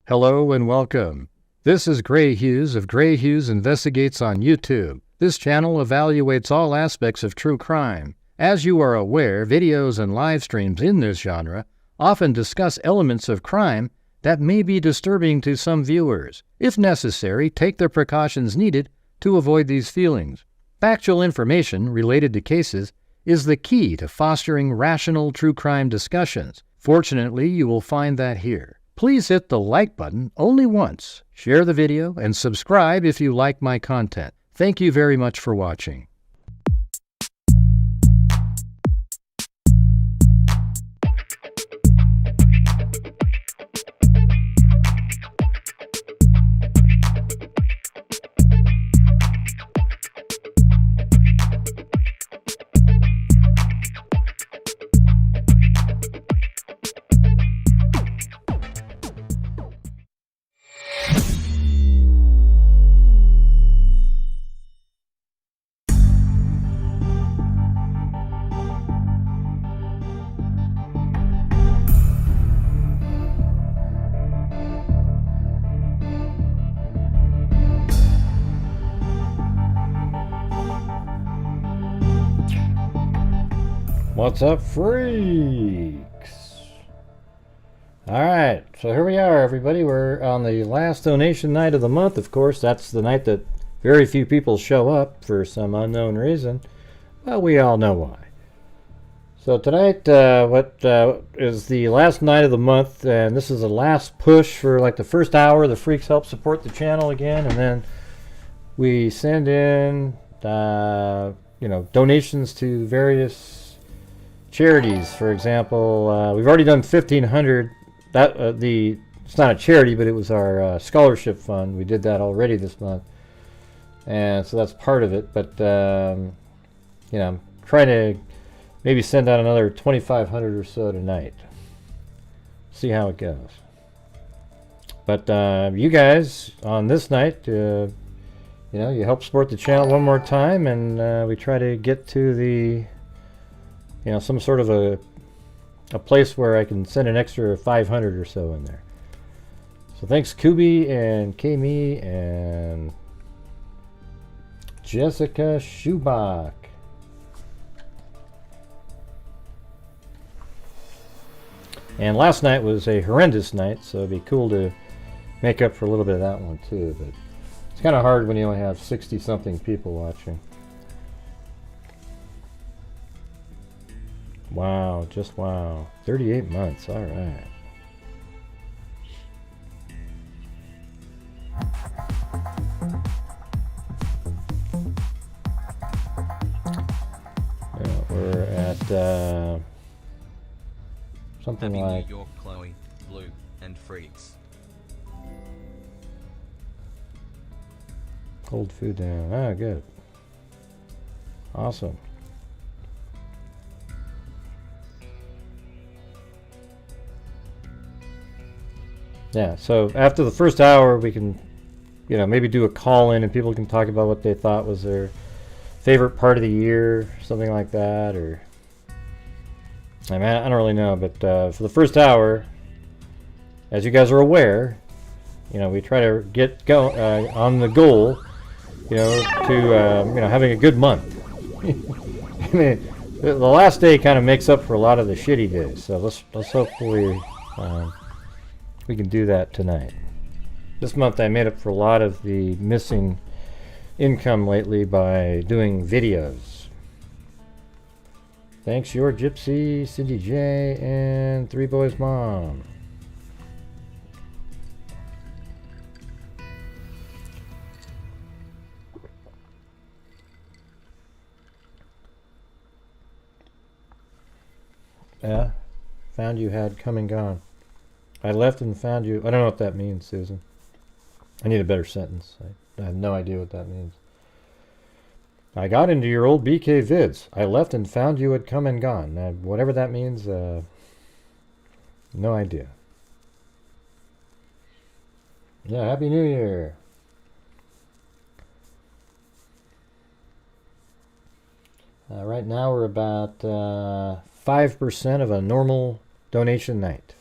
Hello and welcome. This is Grant Hughes of Grant Hughes Investigates on YouTube. This channel evaluates all aspects of true crime. As you are aware, videos and live streams in this genre often discuss elements of crime that may be disturbing to some viewers. If necessary, take the precautions needed to avoid these feelings. Factual information related to cases is the key to fostering rational true crime discussions. Fortunately, you will find that here. Please hit the like button only once, share the video, and subscribe if you like my content. Thank you very much for watching. What's up, freaks? Alright, so here we are, everybody. We're on the last donation night of the month. Of course, that's the night that very few people show up for some unknown reason. Well, we all know why. So tonight, is the last night of the month, and this is the last push for like the first hour. The freaks help support the channel again, and then we send in, donations to various charities. For example, we've already done 1,500. It's not a charity, but it was our scholarship fund. We did that already this month, and so that's part of it. But I'm trying to maybe send out another 2,500 or so tonight. See how it goes. But you guys on this night, you help support the channel one more time, and we try to get to the some sort of a place where I can send an extra 500 or so in there. So thanks Kubi and Kami and Jessica Schubach. And last night was a horrendous night, so it'd be cool to make up for a little bit of that one too, but it's kind of hard when you only have 60 something people watching. Wow, just wow. 38 months, all right. Yeah, we're at something Happy like New York, Chloe, Blue, and Freaks. cold food down. Ah, good. Awesome. Yeah, so after the first hour, we can, maybe do a call-in and people can talk about what they thought was their favorite part of the year, something like that, or... I don't really know, but for the first hour, as you guys are aware, we try to get on the goal, to, having a good month. I mean, the last day kind of makes up for a lot of the shitty days, so let's hopefully... we can do that tonight. This month I made up for a lot of the missing income lately by doing videos. Thanks, Your Gypsy, Cindy J, and Three Boys Mom. Yeah, found you had come and gone. I left and found you. I don't know what that means, Susan. I need a better sentence. I have no idea what that means. I got into your old BK vids. I left and found you had come and gone. Whatever that means, no idea. Yeah, Happy New Year. Right now we're about 5% of a normal donation night.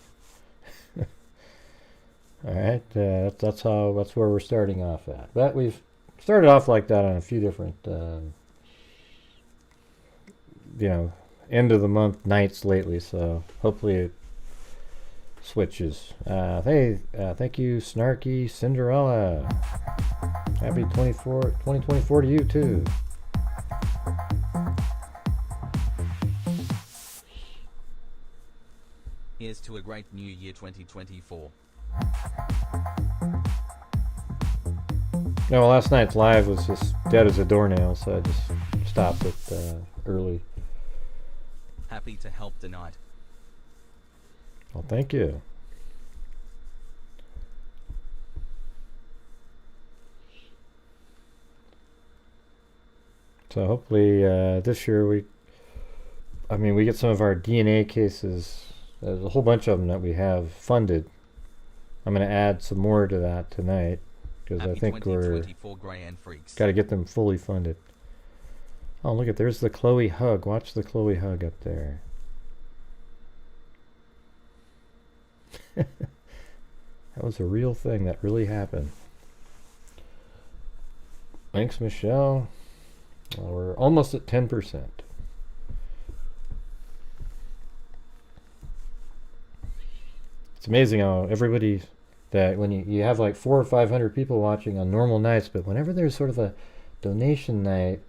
All right, that's where we're starting off at. But we've started off like that on a few different, end of the month nights lately. So hopefully it switches. Hey, thank you, Snarky Cinderella. Happy 2024 to you too. Here's to a great new year 2024. No, last night's live was just dead as a doornail, so I just stopped it early. Happy to help tonight. Well, thank you. So hopefully this year we get some of our DNA cases. There's a whole bunch of them that we have funded. I'm going to add some more to that tonight because I think we're got to get them fully funded. Oh, look at there's the Chloe hug. Watch the Chloe hug up there. That was a real thing that really happened. Thanks, Michelle. Well, we're almost at 10%. It's amazing how everybody that when you have like 400 or 500 people watching on normal nights, but whenever there's sort of a donation night,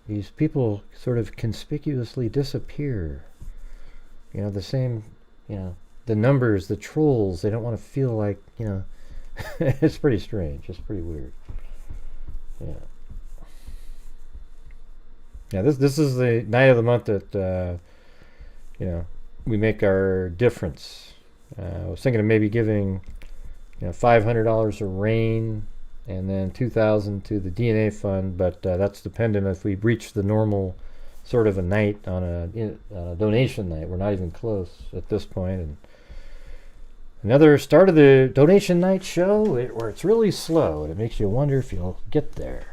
these people sort of conspicuously disappear. The same, the numbers, the trolls, they don't want to feel like, it's pretty strange. It's pretty weird. Yeah. Yeah, this is the night of the month that, we make our difference. I was thinking of maybe giving, $500 a rain and then $2,000 to the DNA fund, but that's dependent if we reach the normal sort of a night on a donation night. We're not even close at this point. And another start of the donation night show where it's really slow and it makes you wonder if you'll get there.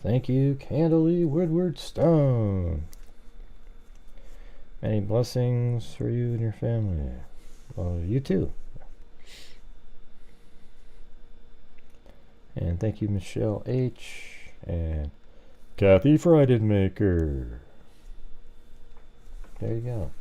Thank you, Candalee Woodward Stone. Many blessings for you and your family. Well, you too. And thank you, Michelle H. And Kathy Friedenmaker. There you go.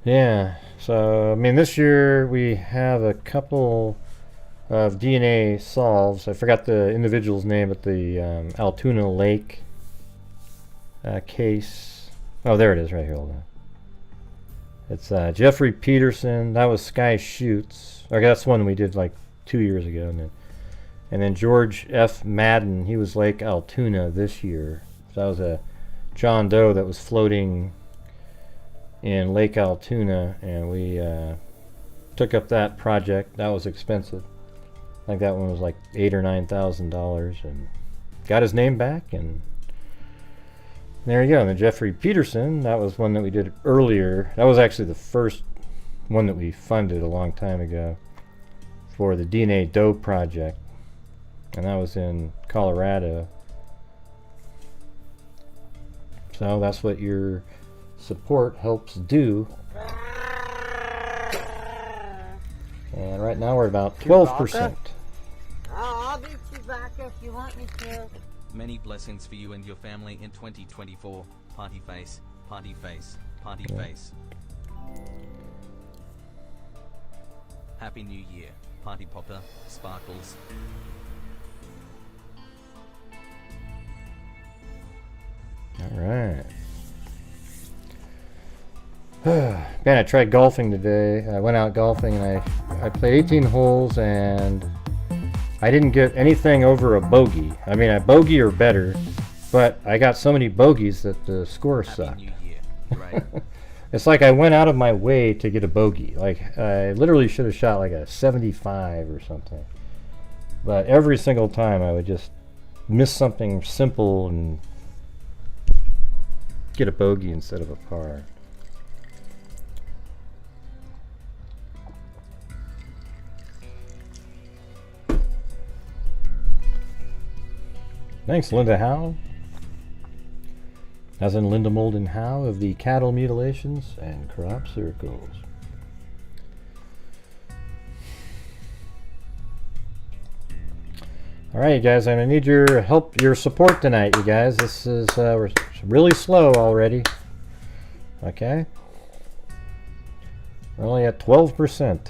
Yeah, so this year we have a couple of DNA solves. I forgot the individual's name, but the Altoona Lake case. Oh, there it is right here. Hold on. It's Jeffrey Peterson. That was Sky Shoots. Okay, that's one we did like 2 years ago. And then George F. Madden, he was Lake Altoona this year. So that was a John Doe that was floating in Lake Altoona, and we took up that project. That was expensive. I think that one was like $8,000 or $9,000, and got his name back. And there you go. And then Jeffrey Peterson, that was one that we did earlier. That was actually the first one that we funded a long time ago for the DNA Doe project, and that was in Colorado. So that's what your support helps do. And right now we're at about 12%. I'll be Chewbacca if you want me to. Many blessings for you and your family in 2024. Party face, party face, party face. Happy New Year, Party Popper, Sparkles. All right. Man, I tried golfing today. I went out golfing and I played 18 holes and I didn't get anything over a bogey. I mean, a bogey or better, but I got so many bogeys that the score sucked. Happy New Year, right? It's like I went out of my way to get a bogey. Like I literally should have shot like a 75 or something. But every single time I would just miss something simple and get a bogey instead of a par. Thanks, Linda Howe. As in Linda Molden Howe of the Cattle Mutilations and Crop Circles. Alright, you guys, I'm going to need your help, your support tonight, you guys. This is, we're really slow already. Okay? We're only at 12%.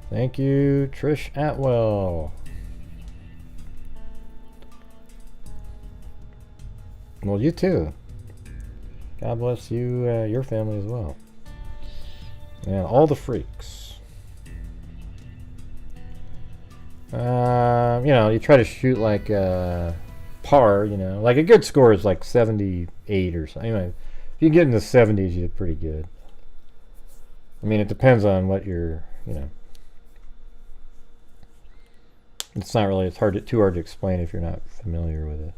Thank you, Trish Atwell. Well, you too. God bless you, your family as well. And all the freaks. You know, you try to shoot like par, you know. Like a good score is like 78 or something. Anyway, if you get in the 70s, you did pretty good. I mean, it depends on what you're, you know. It's not really, it's too hard to explain if you're not familiar with it.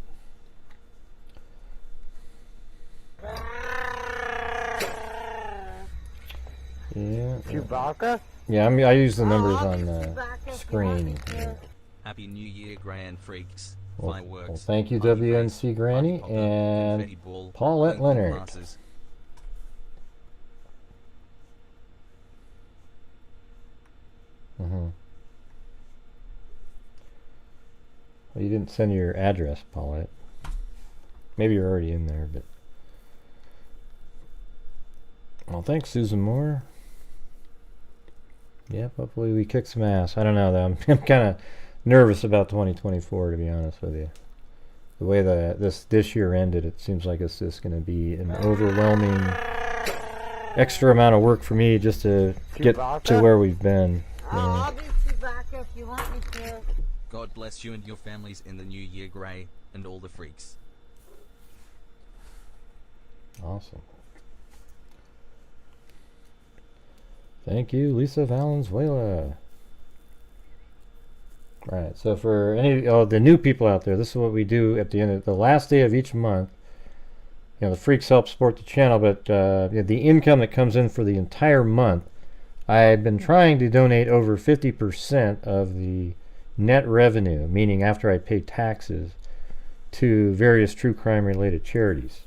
Yeah. Chewbacca? Yeah, I use the numbers on the screen here. Happy New Year, Grand Freaks. Well, Fireworks. well, thank you, party WNC face, Granny party popper, and confetti ball, Paulette twinkle Leonard. glasses. Well, you didn't send your address, Paulette. Maybe you're already in there, but... Well, thanks, Susan Moore. Yep, hopefully we kick some ass. I don't know, though. I'm kind of nervous about 2024, to be honest with you. The way that this year ended, it seems like it's just going to be an overwhelming extra amount of work for me just to get to where we've been. You know? I'll be Chewbacca if you want me to. God bless you and your families in the new year, Gray, and all the freaks. Awesome. Thank you, Lisa Valenzuela. Right, so for any of the new people out there, this is what we do at the end of the last day of each month. You know, the freaks help support the channel, but the income that comes in for the entire month, I've been trying to donate over 50% of the net revenue, meaning after I pay taxes, to various true crime related charities.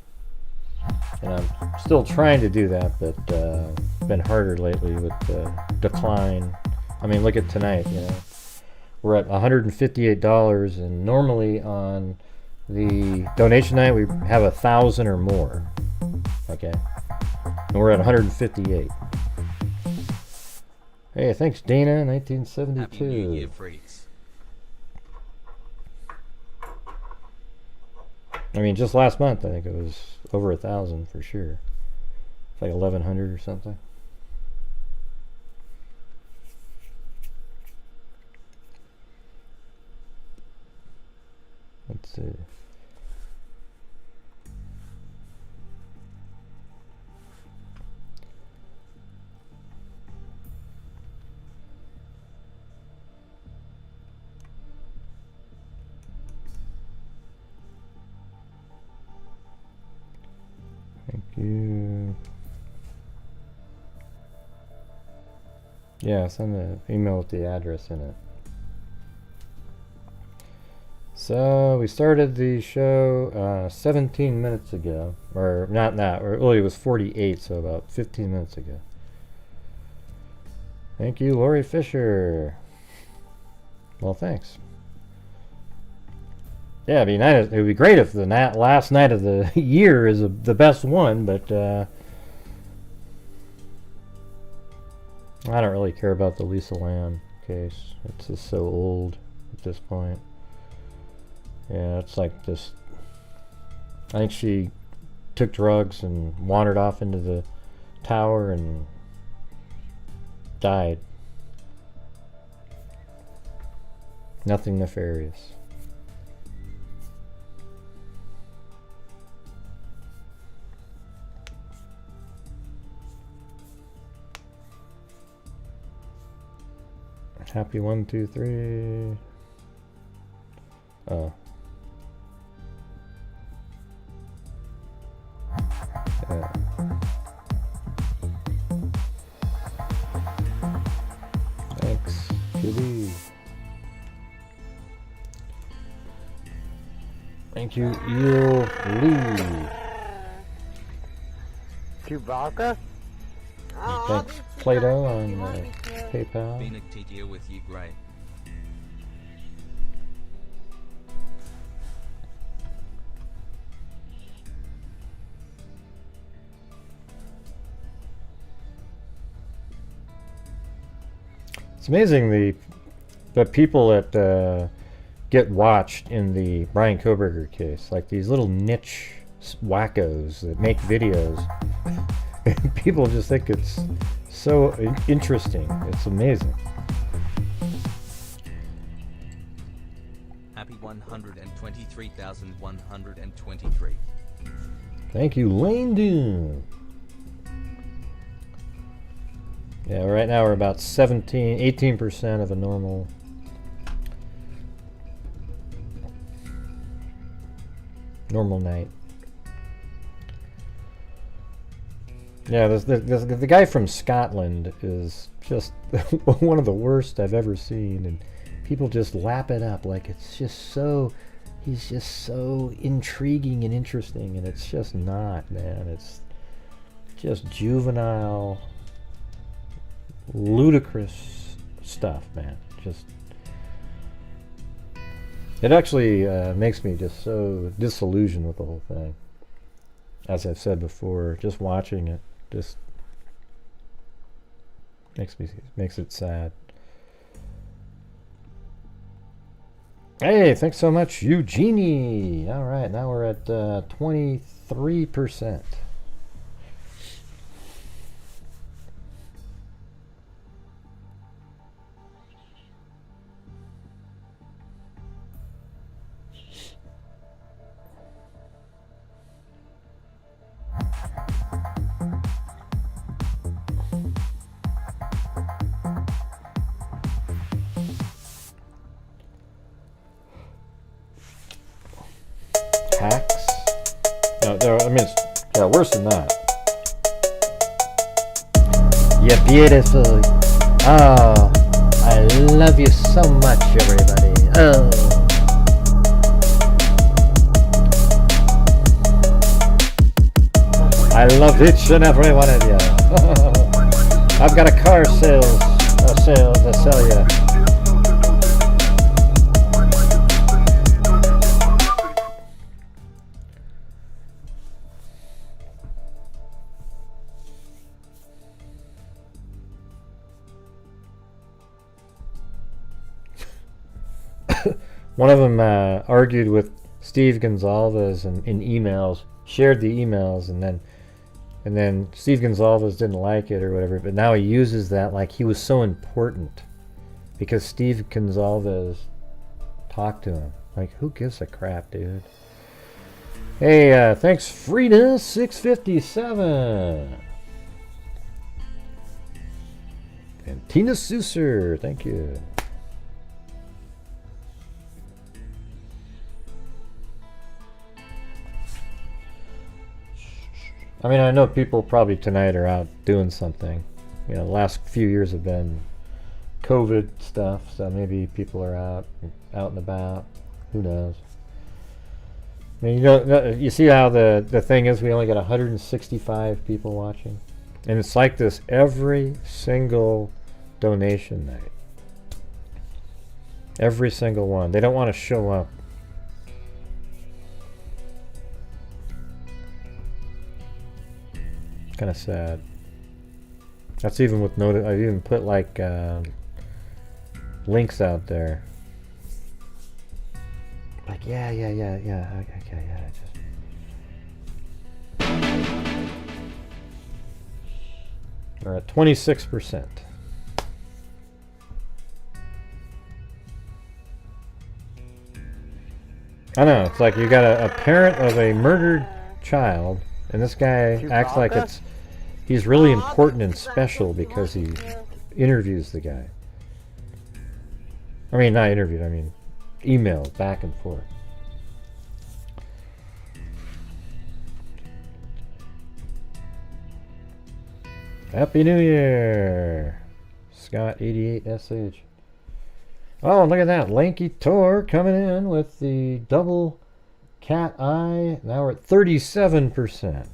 And I'm still trying to do that, but it's been harder lately with the decline. I mean, look at tonight, you know. We're at $158, and normally on the donation night we have 1,000 or more. Okay, and we're at 158. Hey, thanks, Dana, Happy New 1972. Year, freaks. I mean, just last month I think it was over 1,000 for sure. It's like 1,100 or something. Let's see. Thank you. Yeah, send an email with the address in it. So we started the show 17 minutes ago, or not, or really it was 48, so about 15 minutes ago. Thank you, Lori Fisher. Well, thanks. Yeah, it would be great if the last night of the year is the best one, but I don't really care about the Lisa Lam case. It's just so old at this point. Yeah, it's like this. I think she took drugs and wandered off into the tower and died. Nothing nefarious. Happy 1, 2, 3. Oh. Lee. Thank you, Eel Lee. Chewbacca? Thanks, Plato, on PayPal. Been a TTO with you, great. It's amazing the people that get watched in the Brian Coburger case, like these little niche wackos that make videos. People just think it's so interesting. It's amazing. Happy 123,123. Thank you, Lane Doom. Yeah, right now we're about 18% of a normal. Normal night. Yeah, the guy from Scotland is just one of the worst I've ever seen, and people just lap it up like it's just so. He's just so intriguing and interesting, and it's just not, man. It's just juvenile, ludicrous stuff, man. Just it actually makes me just so disillusioned with the whole thing. As I've said before, just watching it just makes it sad. Hey, thanks so much, Eugenie. All right, now we're at 23%. Hacks? No, I mean, it's worse than that. You're beautiful. Oh, I love you so much, everybody. Oh. I love each and every one of you. I've got a car to sell you. One of them argued with Steve Gonzalez in emails, shared the emails, and then Steve Gonzalez didn't like it or whatever, but now he uses that like he was so important because Steve Gonzalez talked to him. Like, who gives a crap, dude? Hey, thanks, Frida657. And Tina Susser, thank you. I mean, I know people probably tonight are out doing something. You know, the last few years have been COVID stuff, so maybe people are out and about. Who knows? I mean, you see how the thing is, we only got 165 people watching. And it's like this every single donation night. Every single one. They don't want to show up. Kind of sad. That's even with I even put like links out there. Like yeah, okay, yeah. We're at 26%. I know, it's like you got a parent of a murdered child, and this guy acts like he's really important and special because he interviews the guy. I mean, not interviewed, I mean emailed back and forth. Happy New Year, Scott88SH. Oh, look at that. Lanky Tor coming in with the double cat eye. Now we're at 37%.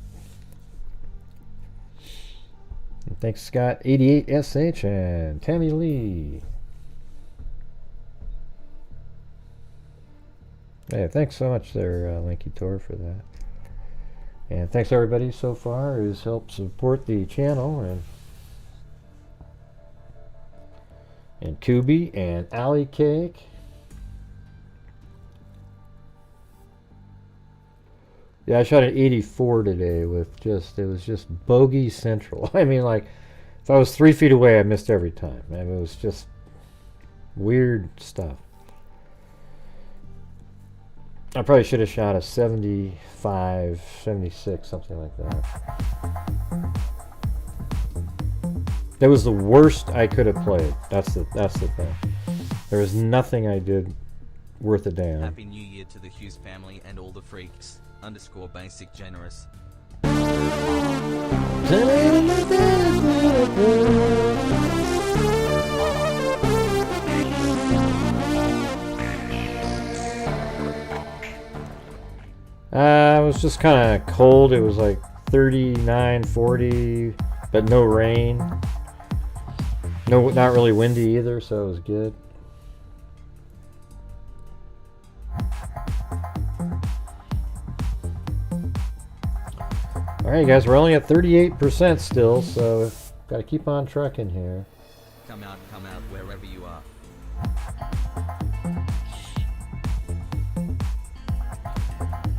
And thanks, Scott. 88SH and Tammy Lee. Hey, thanks so much there, Lanky Tor, for that. And thanks everybody so far who's helped support the channel, and Kubi and Alley Cake. Yeah, I shot an 84 today with it was just bogey central. I mean, like, if I was 3 feet away, I missed every time. I mean, it was just weird stuff. I probably should have shot a 75, 76, something like that. That was the worst I could have played. That's the thing. There was nothing I did worth a damn. Happy New Year to the Hughes family and all the freaks. _basic generous. It was just kind of cold. It was like 39, 40, but no rain. No, not really windy either, so it was good. All right, guys, we're only at 38% still, so got to keep on trucking here. Come out, wherever you are.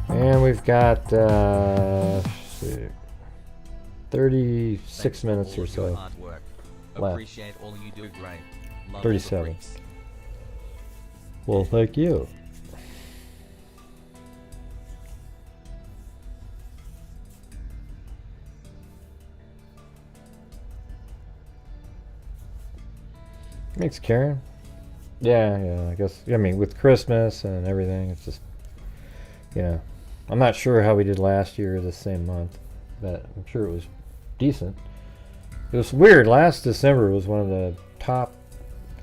And we've got 36 minutes or so left. Appreciate all you do, great. Love 37. Well, thank you. Thanks, Karen. Yeah, I guess. I mean, with Christmas and everything, it's just, I'm not sure how we did last year the same month, but I'm sure it was decent. It was weird. Last December was one of the top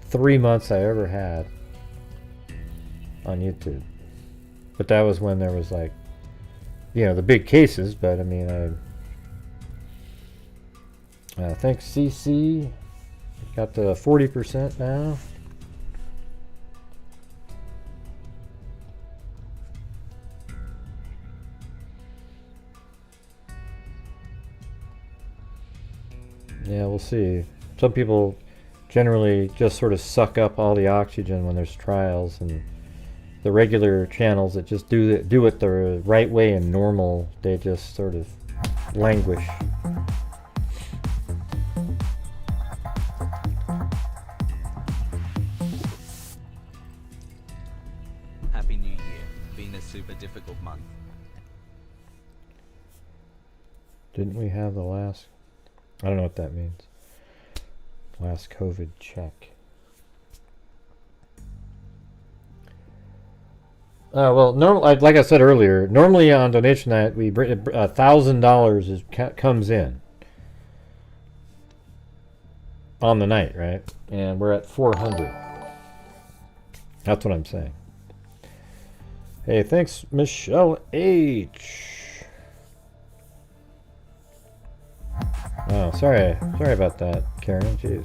3 months I ever had on YouTube. But that was when there was like, the big cases. But I mean, thanks, CC. Got to 40% now. Yeah, we'll see. Some people generally just sort of suck up all the oxygen when there's trials, and the regular channels that just do it the right way and normal, they just sort of languish. Happy New Year. Been a super difficult month. Didn't we have the last? I don't know what that means. Last COVID check. Well, like I said earlier, normally on donation night we bring $1,000 comes in on the night, right? And we're at 400. That's what I'm saying. Hey, thanks, Michelle H. Oh, sorry about that, Karen. Jeez.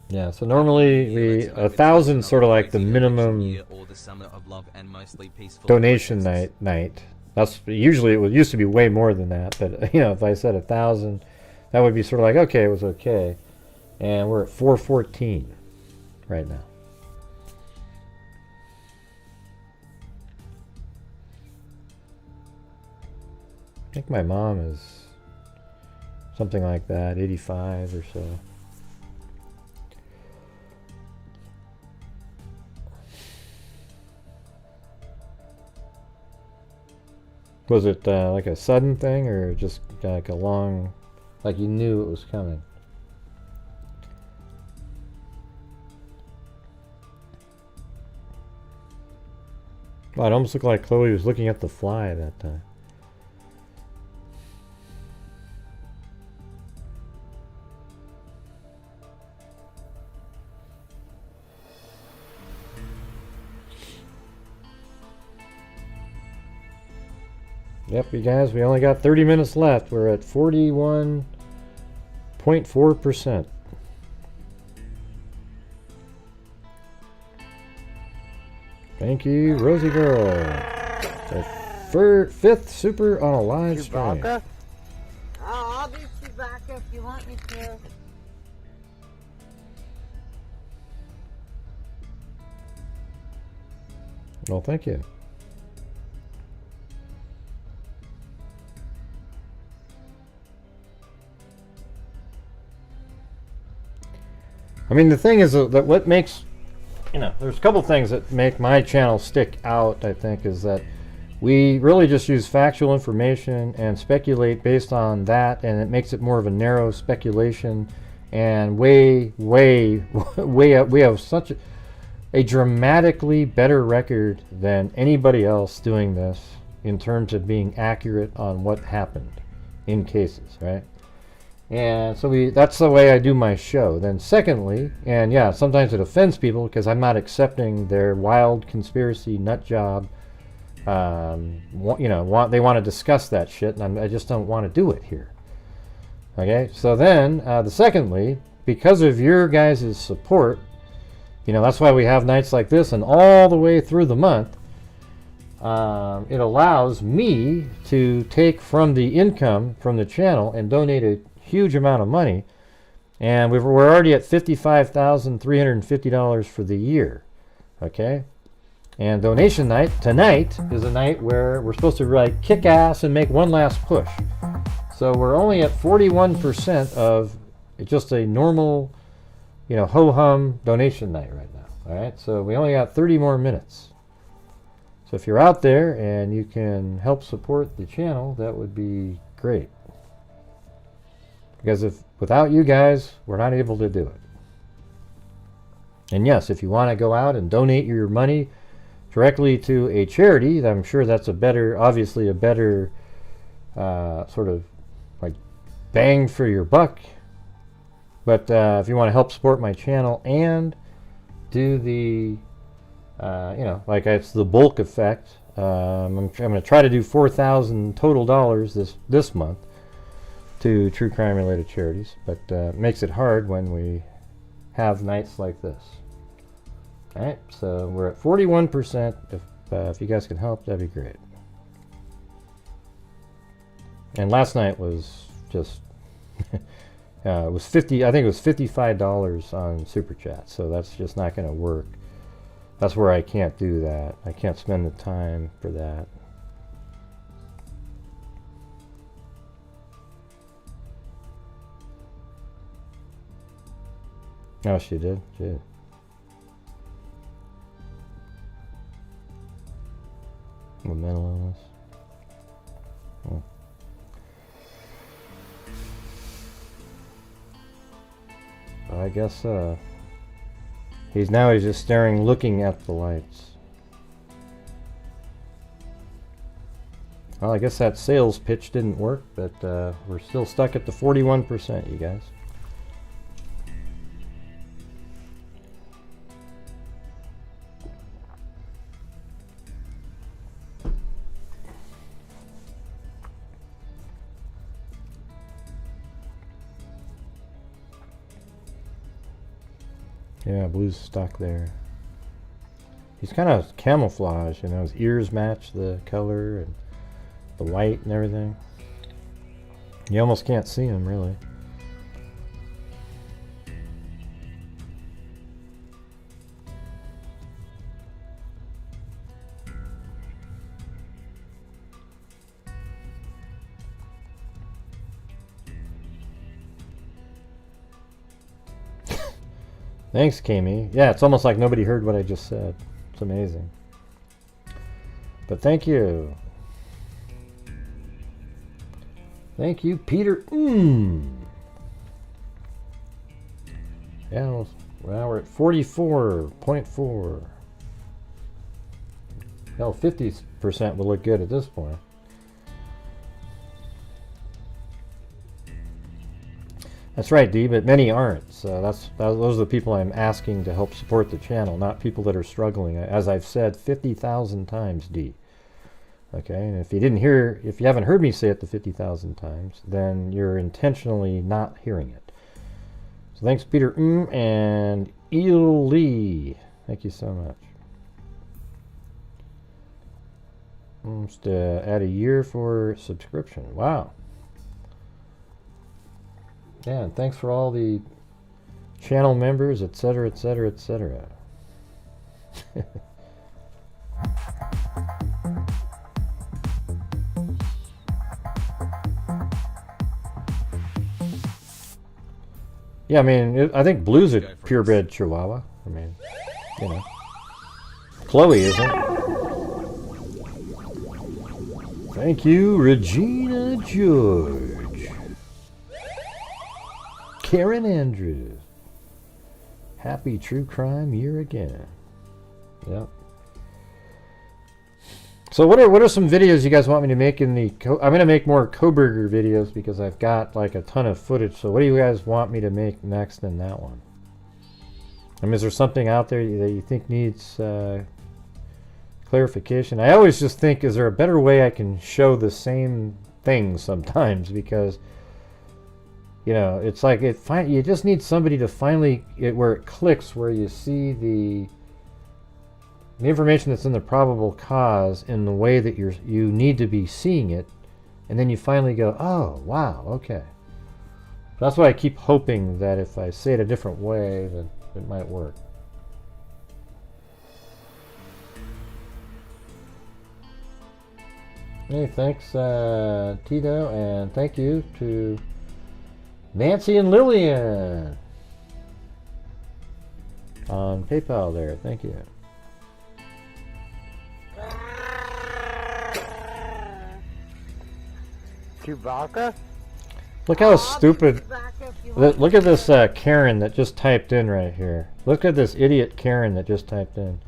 Yeah, so normally 1,000 sort of like the minimum donation night. That's usually it used to be way more than that, but if I said 1,000, that would be sort of like, okay, it was okay. And we're at 414 right now. I think my mom is something like that, 85 or so. Was it like a sudden thing, or just like a long, like you knew it was coming? Well, it almost looked like Chloe was looking at the fly that time. Yep, you guys, we only got 30 minutes left. We're at 41.4%. Thank you, Rosie Girl. The fifth super on a live stream. I'll do Chewbacca if you want me to. Well, thank you. I mean, the thing is that what makes, there's a couple things that make my channel stick out, I think, is that we really just use factual information and speculate based on that, and it makes it more of a narrow speculation, and we have such a dramatically better record than anybody else doing this in terms of being accurate on what happened in cases, right? And so that's the way I do my show. Then secondly, and yeah, sometimes it offends people because I'm not accepting their wild conspiracy nut job. They want to discuss that shit, and I just don't want to do it here. Okay, so then secondly, because of your guys' support, that's why we have nights like this and all the way through the month. It allows me to take from the income from the channel and donate a huge amount of money, and we're already at $55,350 for the year. Okay, and donation night tonight is a night where we're supposed to kick ass and make one last push. So we're only at 41% of just a normal, ho-hum donation night right now. All right, so we only got 30 more minutes. So if you're out there and you can help support the channel, that would be great. Because without you guys, we're not able to do it. And yes, if you want to go out and donate your money directly to a charity, I'm sure that's obviously a better sort of bang for your buck. But if you want to help support my channel and do the, it's the bulk effect, I'm going to try to do $4,000 total this month to true crime related charities, but it makes it hard when we have nights like this. All right, so we're at 41%. If you guys can help, that'd be great. And last night was just it was I think it was $55 on Super Chat, so that's just not going to work. That's where I can't do that. I can't spend the time for that. Oh, she did? She did. With mental illness. Oh. I guess he's just staring, looking at the lights. Well, I guess that sales pitch didn't work, but we're still stuck at the 41%, you guys. Yeah, blue's stuck there. He's kind of camouflaged, his ears match the color and the white and everything. You almost can't see him, really. Thanks, Kami. Yeah, it's almost like nobody heard what I just said. It's amazing. But thank you. Thank you, Peter. Yeah, well, we're at 44.4. Hell, 50% would look good at this point. That's right, Dee, but many aren't. So those are the people I'm asking to help support the channel, not people that are struggling. As I've said 50,000 times, Dee. Okay, and if you haven't heard me say it the 50,000 times, then you're intentionally not hearing it. So thanks, Peter and Eel Lee. Thank you so much. Just add a year for subscription. Wow. Yeah, and thanks for all the channel members, etc., etc., etc. Yeah, I mean, I think Blue's a purebred Chihuahua. I mean, you know. Chloe isn't. Thank you, Regina George. Karen Andrews. Happy true crime year again. Yep. So what are some videos you guys want me to make in the... I'm going to make more Coburger videos because I've got like a ton of footage. So what do you guys want me to make next in that one? I mean, is there something out there that you think needs clarification? I always just think, is there a better way I can show the same thing sometimes? Because, you know, it's like you just need somebody to finally, where it clicks, where you see the information that's in the probable cause in the way that you need to be seeing it, and then you finally go, oh, wow, okay. That's why I keep hoping that if I say it a different way, that it might work. Hey, thanks, Tito, and thank you to Nancy and Lillian on PayPal there. Thank you. Chewbacca? Look how stupid. Look at this Karen that just typed in right here. Look at this idiot Karen that just typed in.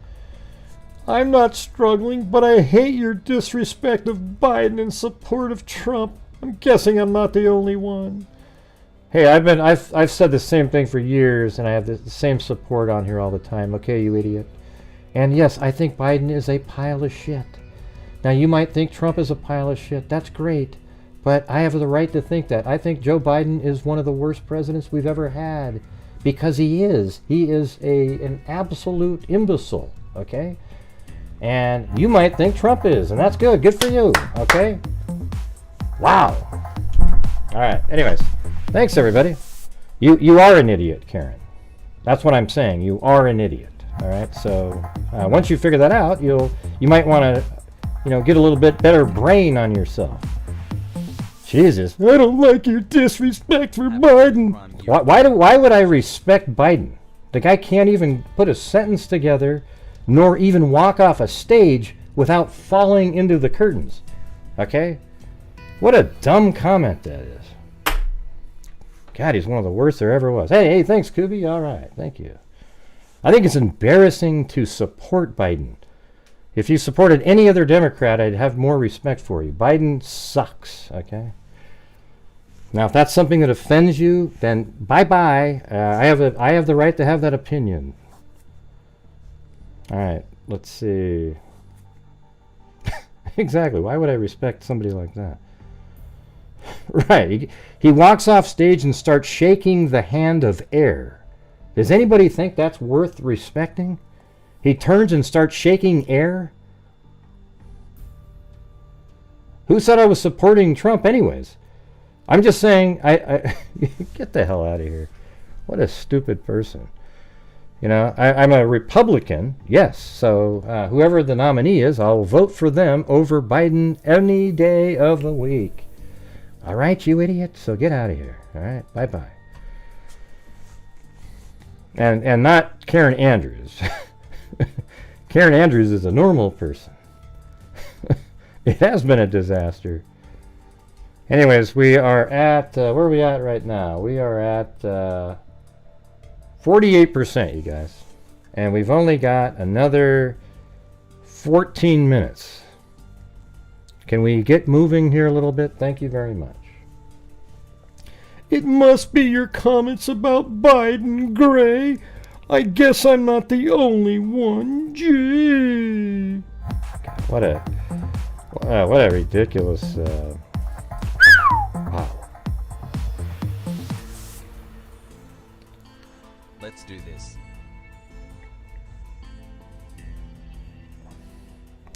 I'm not struggling, but I hate your disrespect of Biden in support of Trump. I'm guessing I'm not the only one. Hey, I've said the same thing for years, and I have the same support on here all the time. Okay, you idiot. And yes, I think Biden is a pile of shit. Now, you might think Trump is a pile of shit. That's great. But I have the right to think that. I think Joe Biden is one of the worst presidents we've ever had. Because he is. He is an absolute imbecile. Okay? And you might think Trump is, and that's good. Good for you, okay? Wow. All right. Anyways, thanks everybody. You are an idiot, Karen. That's what I'm saying. You are an idiot. All right. So once you figure that out, you might want to, get a little bit better brain on yourself. Jesus, I don't like your disrespect for Biden. Why would I respect Biden? The guy can't even put a sentence together, nor even walk off a stage without falling into the curtains. Okay? What a dumb comment that is. God, he's one of the worst there ever was. Hey, thanks, Kubi. All right, thank you. I think it's embarrassing to support Biden. If you supported any other Democrat, I'd have more respect for you. Biden sucks, okay? Now, if that's something that offends you, then bye-bye. I have the right to have that opinion. All right, let's see. Exactly. Why would I respect somebody like that? Right. He walks off stage and starts shaking the hand of air. Does anybody think that's worth respecting? He turns and starts shaking air? Who said I was supporting Trump anyways? I'm just saying, I get the hell out of here. What a stupid person. I'm a Republican, yes, so whoever the nominee is, I'll vote for them over Biden any day of the week. All right, you idiot, so get out of here. All right, bye-bye. And not Karen Andrews. Karen Andrews is a normal person. It has been a disaster. Anyways, we are at, where are we at right now? We are at 48%, you guys. And we've only got another 14 minutes. Can we get moving here a little bit? Thank you very much. It must be your comments about Biden, Gray. I guess I'm not the only one. Gee. God, What a ridiculous. Wow. Let's do this.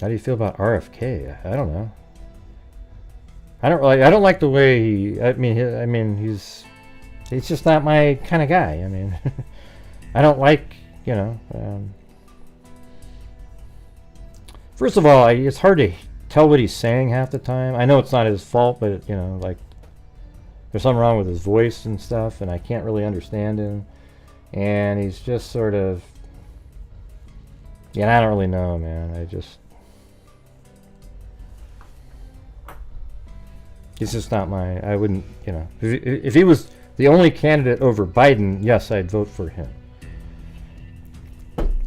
How do you feel about RFK? I don't know. I don't like the way he. I mean, he's just not my kind of guy. I mean, I don't like, you know. First of all, it's hard to tell what he's saying half the time. I know it's not his fault, but you know, like, there's something wrong with his voice and stuff, and I can't really understand him. And he's just sort of. Yeah, I don't really know, man. He's just not my. I wouldn't, you know. If he was the only candidate over Biden, yes, I'd vote for him.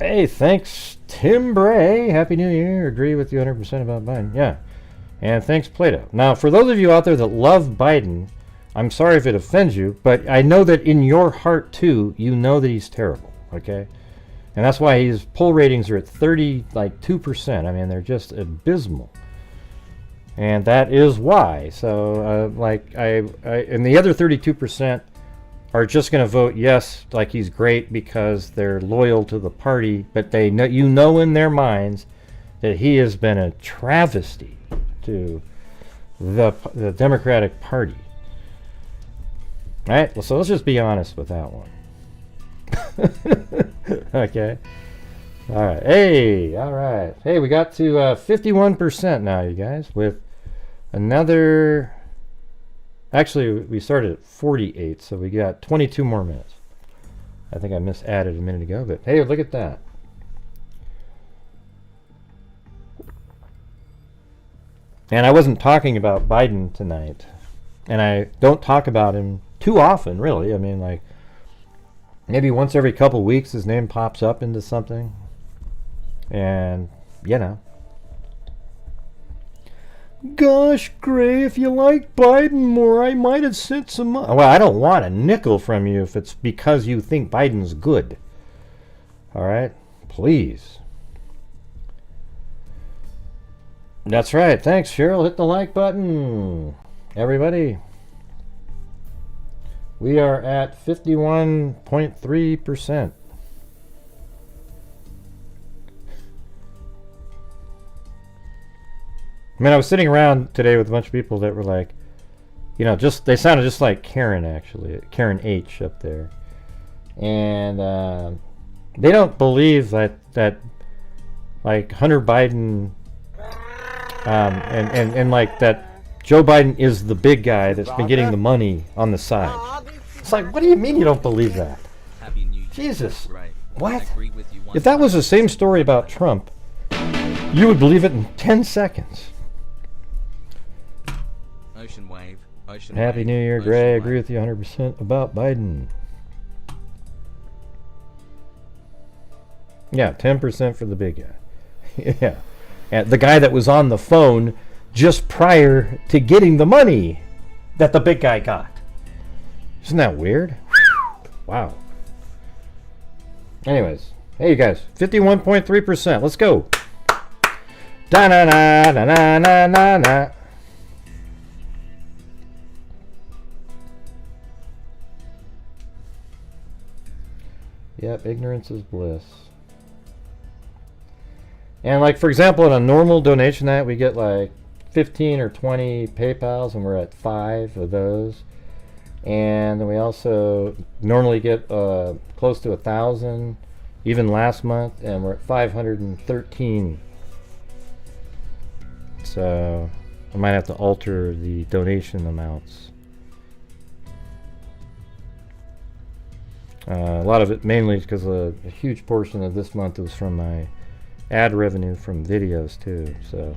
Hey, thanks, Tim Bray. Happy New Year. Agree with you 100% about Biden. Yeah. And thanks, Plato. Now, for those of you out there that love Biden, I'm sorry if it offends you, but I know that in your heart, too, you know that he's terrible, okay? And that's why his poll ratings are at 2%. I mean, they're just abysmal. And that is why. So, and the other 32% are just going to vote yes, like he's great because they're loyal to the party, but they know, you know, in their minds that he has been a travesty to the Democratic Party. All right. Well, so let's just be honest with that one. Okay. All right. Hey. All right. Hey, we got to 51% now, you guys, with another. Actually, we started at 48, so we got 22 more minutes. I think I misadded a minute ago, but hey, look at that. And I wasn't talking about Biden tonight, and I don't talk about him too often, really. I mean, like, maybe once every couple weeks his name pops up into something, and, you know. Gosh, Gray, if you like Biden more, I might have sent some money. Well, I don't want a nickel from you if it's because you think Biden's good. All right? Please. That's right. Thanks, Cheryl. Hit the like button. Everybody. We are at 51.3%. I mean, I was sitting around today with a bunch of people that were like, you know, they sounded just like Karen, actually. Karen H. up there. And they don't believe that like, Hunter Biden, and like, that Joe Biden is the big guy that's been getting the money on the side. It's like, what do you mean you don't believe that? Happy New Year. Jesus. Right. What? If that was the same story about Trump, you would believe it in 10 seconds. Ocean wave. Ocean Happy wave, New Year, ocean Gray. I wave. agree with you 100% about Biden. Yeah, 10% for the big guy. Yeah. And the guy that was on the phone just prior to getting the money that the big guy got. Isn't that weird? Wow. Anyways, hey, you guys. 51.3%. Let's go. Da-na-na-na-na-na-na. Yep, ignorance is bliss. And like, for example, in a normal donation night, we get like 15 or 20 PayPals, and we're at 5 of those. And then we also normally get close to 1,000, even last month, and we're at 513. So I might have to alter the donation amounts. A lot of it mainly because a huge portion of this month was from my ad revenue from videos too. So,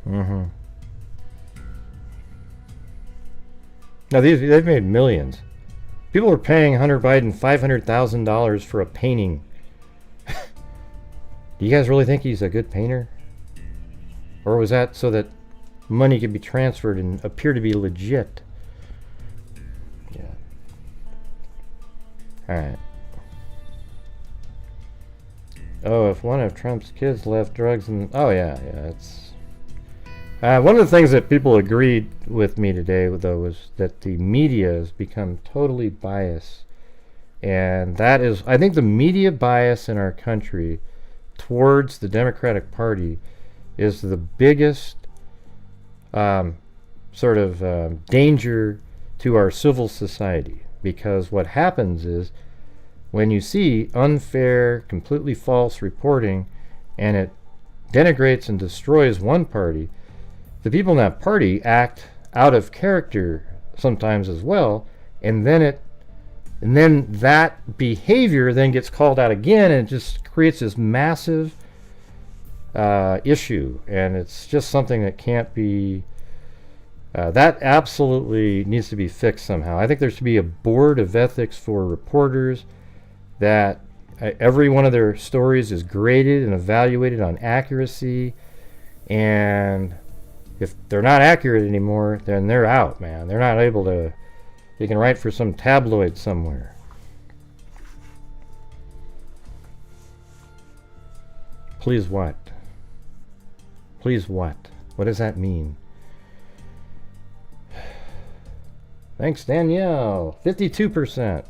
now they've made millions. People are paying Hunter Biden $500,000 for a painting. Do you guys really think he's a good painter? Or was that so that money could be transferred and appear to be legit? Yeah. Alright. Oh, if one of Trump's kids left drugs and... Oh, yeah, it's... one of the things that people agreed with me today, though, was that the media has become totally biased. And that is... I think the media bias in our country towards the Democratic Party is the biggest danger to our civil society. Because what happens is, when you see unfair, completely false reporting, and it denigrates and destroys one party, the people in that party act out of character sometimes as well, and then that behavior then gets called out again, and it just creates this massive issue, and it's just something that can't be... that absolutely needs to be fixed somehow. I think there should be a board of ethics for reporters, that every one of their stories is graded and evaluated on accuracy, and if they're not accurate anymore, then they're out, man. They're not able to... They can write for some tabloid somewhere. Please what? Please what? What does that mean? Thanks, Danielle. 52%.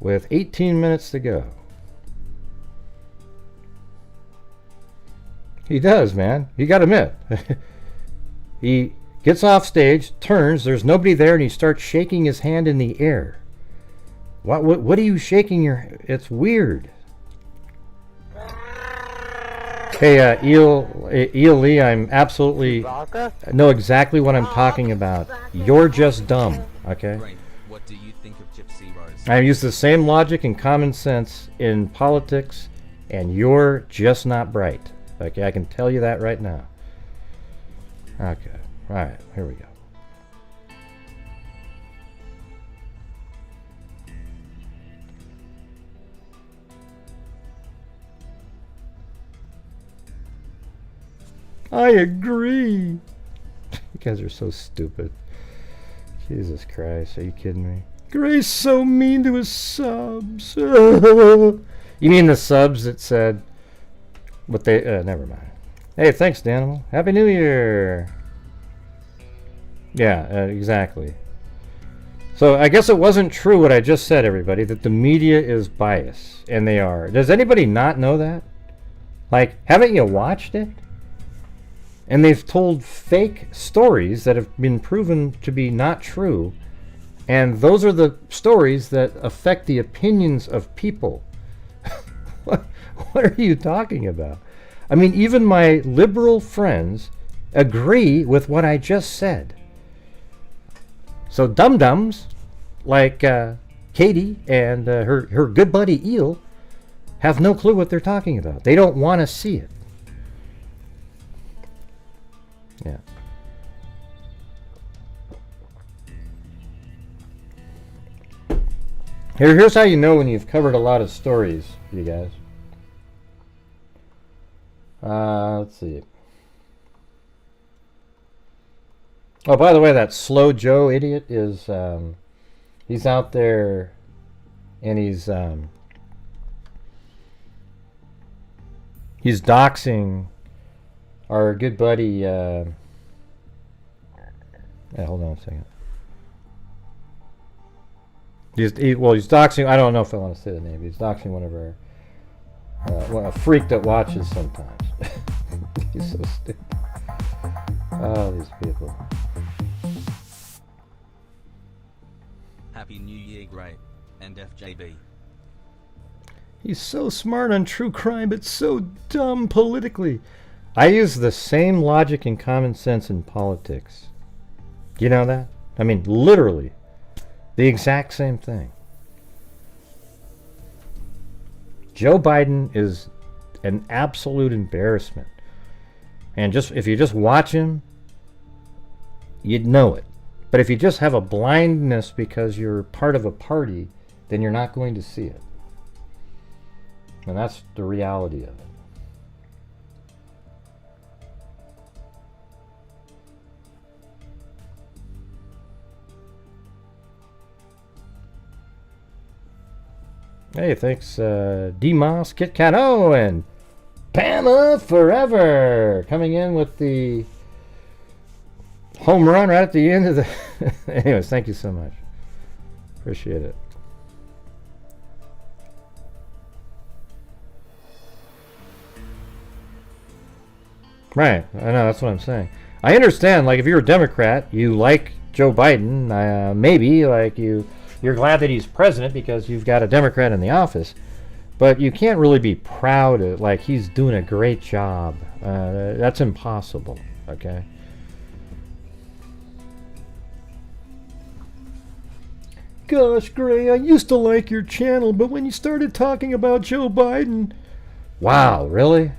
With 18 minutes to go. He does, man. You gotta admit. He gets off stage, turns, there's nobody there, and he starts shaking his hand in the air. What are you shaking your... It's weird. Hey, Eel Lee, I'm absolutely... know exactly what I'm talking about. You're just dumb, okay? Great. What do you think of Gypsy Rose? I use the same logic and common sense in politics, and you're just not bright. Okay, I can tell you that right now. Okay, alright, here we go. I agree. You guys are so stupid. Jesus Christ, are you kidding me? Gray's so mean to his subs. You mean the subs that said what they... never mind. Hey, thanks, Danimal. Happy New Year. Yeah, exactly. So I guess it wasn't true what I just said, everybody, that the media is biased. And they are. Does anybody not know that? Like, haven't you watched it? And they've told fake stories that have been proven to be not true. And those are the stories that affect the opinions of people. What are you talking about? I mean, even my liberal friends agree with what I just said. So dum-dums like Katie and her good buddy Eel have no clue what they're talking about. They don't want to see it. Yeah. Here's how you know when you've covered a lot of stories, you guys. Let's see. Oh, by the way, that Slow Joe idiot is, he's out there and he's doxing our good buddy, hold on a second. He's doxing, I don't know if I want to say the name, he's doxing one of our, a freak that watches sometimes. He's so stupid. Oh, these people. Happy New Year, Great, and FJB. He's so smart on true crime, but so dumb politically. I use the same logic and common sense in politics. You know that? I mean, literally. The exact same thing. Joe Biden is an absolute embarrassment. And if you just watch him, you'd know it. But if you just have a blindness because you're part of a party, then you're not going to see it. And that's the reality of it. Hey, thanks, D-Moss, Kit Kat, oh, and Pama Forever coming in with the home run right at the end of the... Anyways, thank you so much. Appreciate it. Right, I know, that's what I'm saying. I understand, like, if you're a Democrat, you like Joe Biden, maybe, like, you're glad that he's president because you've got a Democrat in the office, but you can't really be proud of, like, he's doing a great job. That's impossible, okay? Gosh, Gray, I used to like your channel, but when you started talking about Joe Biden... Wow, really?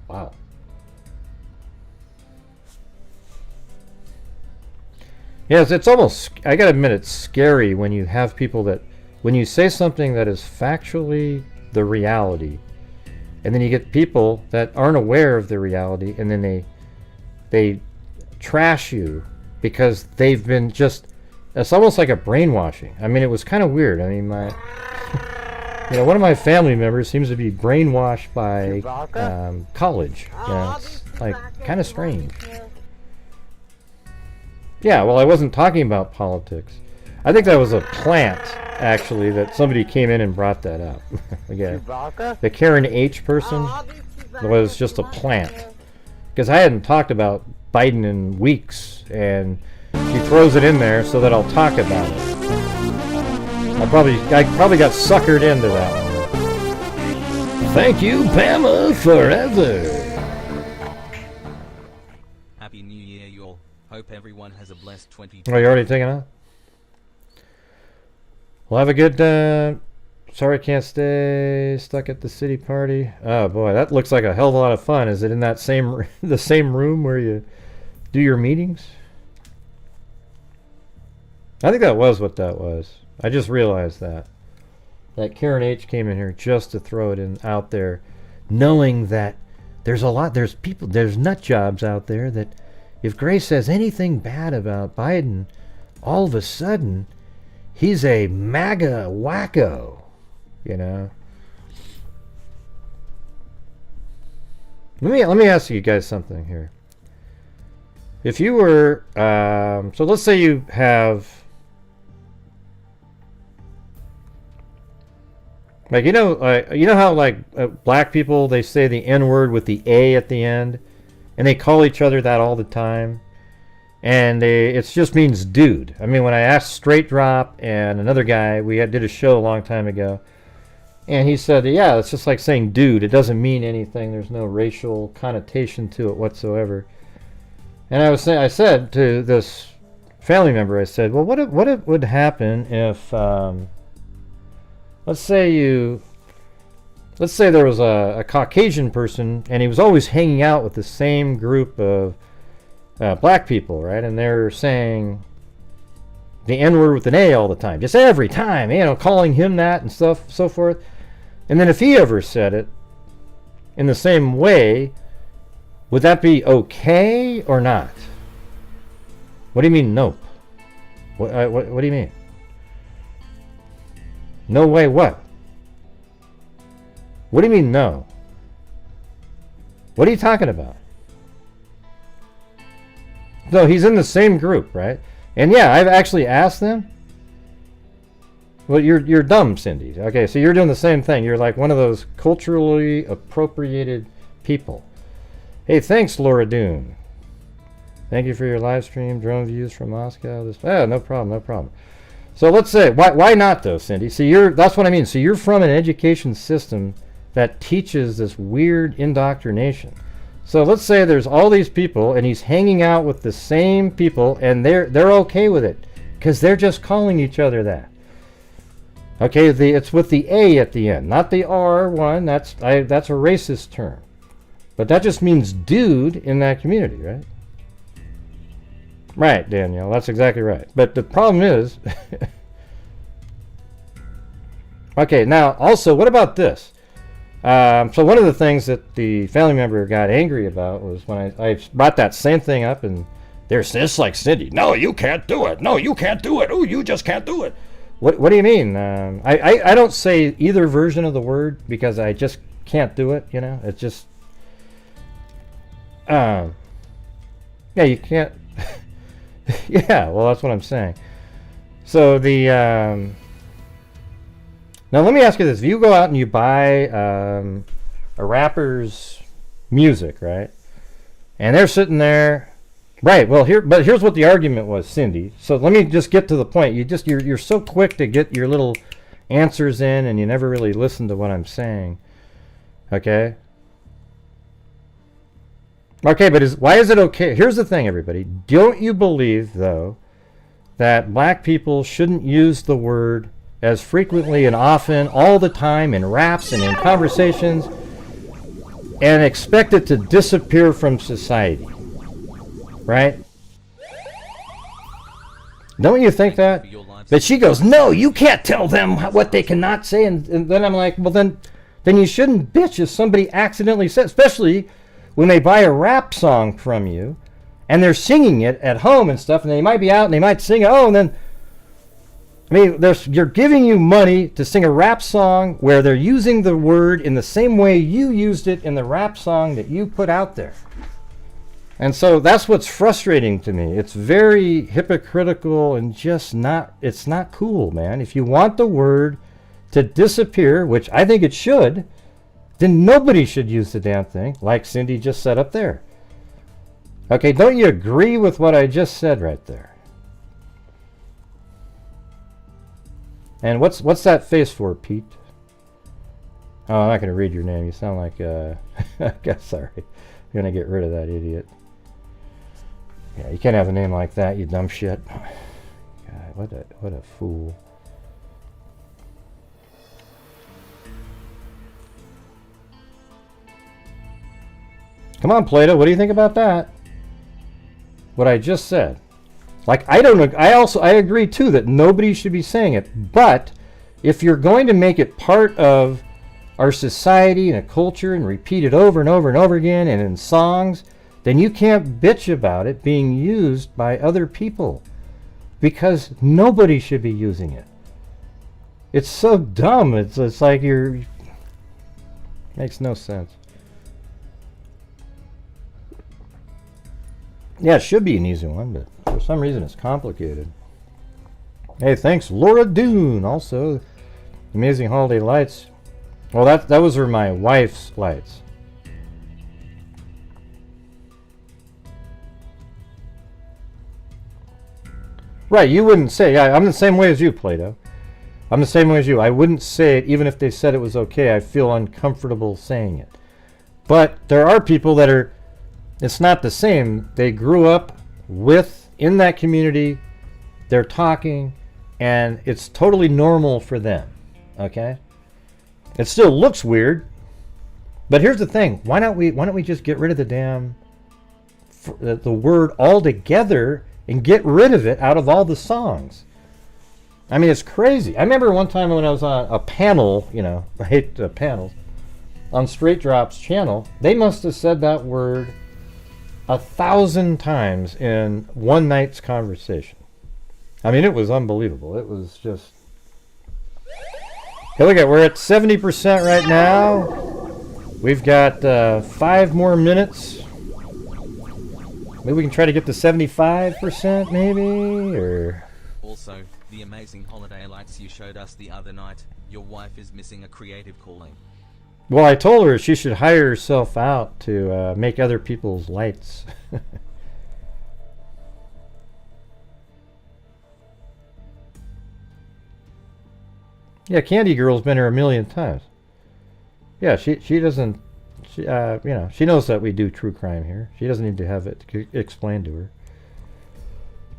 Wow. Yes, it's almost, I gotta admit, it's scary when you have people that, when you say something that is factually the reality, and then you get people that aren't aware of the reality, and then they trash you because they've been just, it's almost like a brainwashing. I mean, it was kind of weird. I mean, my... You know, one of my family members seems to be brainwashed by college. Yeah, it's like kind of strange. Yeah, well, I wasn't talking about politics. I think that was a plant, actually, that somebody came in and brought that up. Again, the Karen H person was just a plant. Because I hadn't talked about Biden in weeks, and she throws it in there so that I'll talk about it. I probably got suckered into that one. Thank you, Pama Forever. Happy New Year, y'all. Hope everyone has a blessed 2020. Oh, you already taking off? Well, have a good, sorry I can't stay stuck at the city party. Oh boy, that looks like a hell of a lot of fun. Is it in that the same room where you do your meetings? I think that was what that was. I just realized that Karen H came in here just to throw it in out there, knowing that there's nut jobs out there that if Gray says anything bad about Biden, all of a sudden he's a MAGA wacko, you know. Let me ask you guys something here. If you were so let's say you have, like, you know how, like, black people, they say the N-word with the A at the end, and they call each other that all the time, and it just means dude. I mean, when I asked Straight Drop and another guy, did a show a long time ago, and he said, yeah, it's just like saying dude. It doesn't mean anything. There's no racial connotation to it whatsoever. And I said to this family member, I said, well, what would happen if... Let's say there was a Caucasian person, and he was always hanging out with the same group of black people, right? And they're saying the N-word with an A all the time, just every time, you know, calling him that and stuff, so forth. And then if he ever said it in the same way, would that be okay or not? What do you mean, nope? What do you mean? No way what? What do you mean no? What are you talking about? No, he's in the same group, right? And yeah, I've actually asked them. Well, you're dumb, Cindy. Okay, so you're doing the same thing. You're like one of those culturally appropriated people. Hey, thanks, Laura Dune. Thank you for your live stream. Drone views from Moscow. No problem, no problem. So let's say, why not though, Cindy? So that's what I mean. So you're from an education system that teaches this weird indoctrination. So let's say there's all these people, and he's hanging out with the same people, and they're okay with it because they're just calling each other that. Okay, it's with the A at the end, not the R one. That's a racist term, but that just means dude in that community, right? Right, Danielle, that's exactly right. But the problem is, okay, now also, what about this? So one of the things that the family member got angry about was when I brought that same thing up, and It's like Cindy. No, you can't do it. No, you can't do it. Oh, you just can't do it. What do you mean? I don't say either version of the word because I just can't do it. You know, it's just. Yeah, you can't. Yeah, well, that's what I'm saying. So the now let me ask you this: if you go out and you buy a rapper's music, right, and they're sitting there, right? Well, here's what the argument was, Cindy. So let me just get to the point. You're so quick to get your little answers in, and you never really listen to what I'm saying. Okay. Okay, but why is it okay? Here's the thing, everybody. Don't you believe, though, that black people shouldn't use the word as frequently and often, all the time, in raps and in conversations, and expect it to disappear from society? Right? Don't you think that? But she goes, no, you can't tell them what they cannot say. And then I'm like, well, then you shouldn't bitch if somebody accidentally says, especially when they buy a rap song from you and they're singing it at home and stuff, and they might be out and they might sing it. Oh, and then, I mean, you're giving you money to sing a rap song where they're using the word in the same way you used it in the rap song that you put out there. And so that's what's frustrating to me. It's very hypocritical and just it's not cool, man. If you want the word to disappear, which I think it should, then nobody should use the damn thing, like Cindy just said up there. Okay, don't you agree with what I just said right there? And what's that face for, Pete? Oh, I'm not going to read your name. You sound like sorry. I'm going to get rid of that idiot. Yeah, you can't have a name like that, you dumb shit. God, what a fool. Come on, Plato, what do you think about that? What I just said. Like, I don't know. I agree too that nobody should be saying it. But if you're going to make it part of our society and a culture and repeat it over and over and over again and in songs, then you can't bitch about it being used by other people, because nobody should be using it. It's so dumb. It's like makes no sense. Yeah, it should be an easy one, but for some reason it's complicated. Hey, thanks, Laura Dune. Also, amazing holiday lights. Well, that was for my wife's lights. Right, you wouldn't say. I'm the same way as you, Plato. I'm the same way as you. I wouldn't say it even if they said it was okay. I feel uncomfortable saying it. But there are people that are. It's not the same. They grew up in that community. They're talking, and it's totally normal for them. Okay? It still looks weird, but here's the thing. Why don't we just get rid of the damn the word altogether and get rid of it out of all the songs? I mean, it's crazy. I remember one time when I was on a panel, I hate panels, on Straight Drop's channel, they must have said that word 1,000 times in one night's conversation. I mean, it was unbelievable. It was just... Hey, look at, we're at 70% right now. We've got 5 more minutes. Maybe we can try to get to 75%, maybe, or... Also, the amazing holiday lights you showed us the other night. Your wife is missing a creative calling. Well, I told her she should hire herself out to make other people's lights. Yeah, Candy Girl's been here a million times. Yeah, she doesn't. She she knows that we do true crime here. She doesn't need to have it explained to her.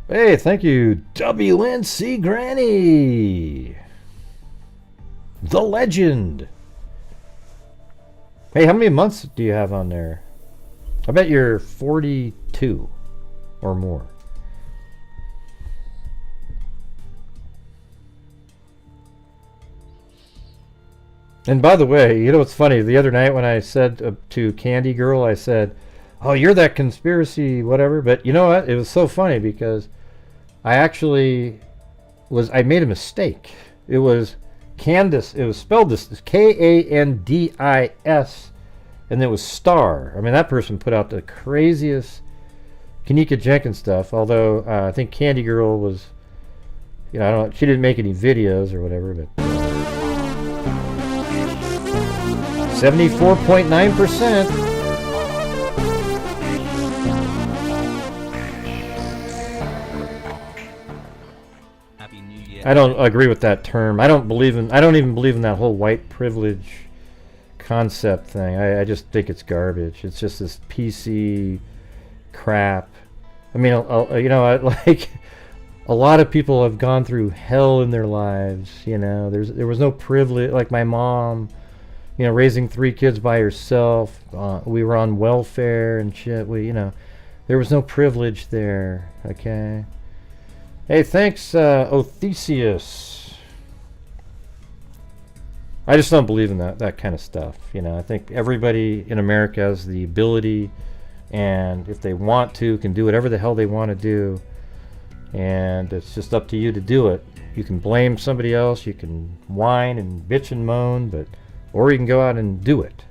Hey, thank you, WNC Granny, the legend. Hey, how many months do you have on there? I bet you're 42 or more. And by the way, you know what's funny? The other night when I said to Candy Girl, I said, oh, you're that conspiracy whatever. But you know what? It was so funny because I actually I made a mistake. It was Candace. It was spelled this Kandis, and it was star. I mean, that person put out the craziest Kanika Jenkins stuff. Although I think Candy Girl was, I don't know, she didn't make any videos or whatever, but 74.9%. Happy New Year. I don't agree with that term. I don't even believe in that whole white privilege concept thing. I just think it's garbage. It's just this PC crap. I mean, like a lot of people have gone through hell in their lives. There was no privilege. Like my mom, raising 3 kids by herself. We were on welfare and shit. There was no privilege there. Okay. Hey, thanks, Othesius. I just don't believe in that kind of stuff. I think everybody in America has the ability, and if they want to, can do whatever the hell they want to do, and it's just up to you to do it. You can blame somebody else, you can whine and bitch and moan, or you can go out and do it.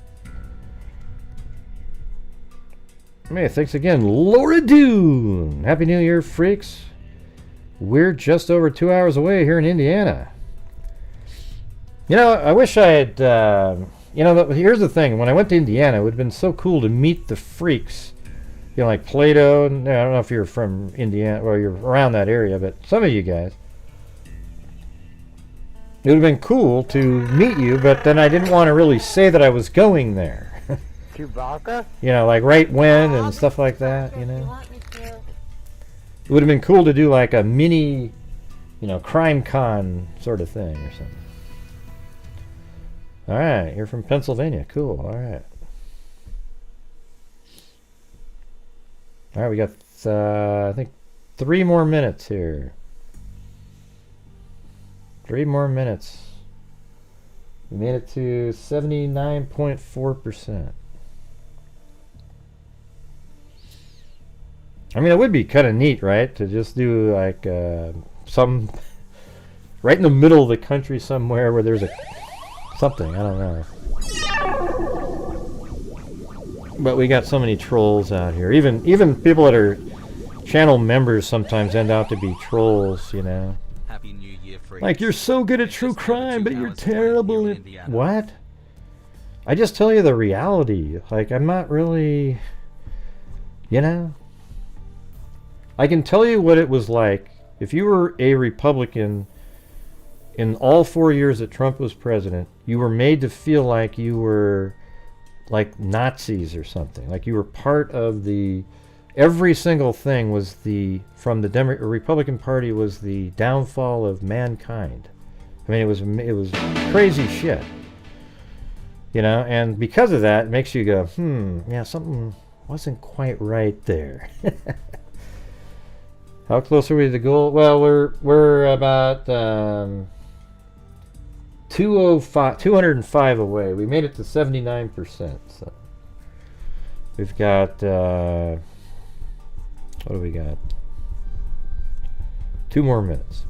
Hey, thanks again, Laura Dune. Happy New Year, freaks. We're just over 2 hours away here in Indiana. I wish I had, here's the thing. When I went to Indiana, it would have been so cool to meet the freaks. Like Plato. And, I don't know if you're from Indiana or you're around that area, but some of you guys. It would have been cool to meet you, but then I didn't want to really say that I was going there. Chewbacca? Like right when and stuff like that, It would have been cool to do like a mini, CrimeCon sort of thing or something. All right, you're from Pennsylvania. Cool. All right. All right, we got, I think, 3 more minutes here. 3 more minutes. We made it to 79.4%. I mean, it would be kind of neat, right? To just do like some right in the middle of the country somewhere where there's something, I don't know. But we got so many trolls out here. Even people that are channel members sometimes end out to be trolls, Happy New Year, freaks. Like, you're so good at true crime, but you're terrible at... What? I just tell you the reality. Like, I'm not really... I can tell you what it was like if you were a Republican in all 4 years that Trump was president. You were made to feel like you were like Nazis or something, like you were part of the, every single thing was from the Republican Party was the downfall of mankind. I mean, it was crazy shit, and because of that, it makes you go, yeah, something wasn't quite right there. How close are we to the goal? Well, we're about 205 away. We made it to 79%. So we've got what do we got? 2 more minutes.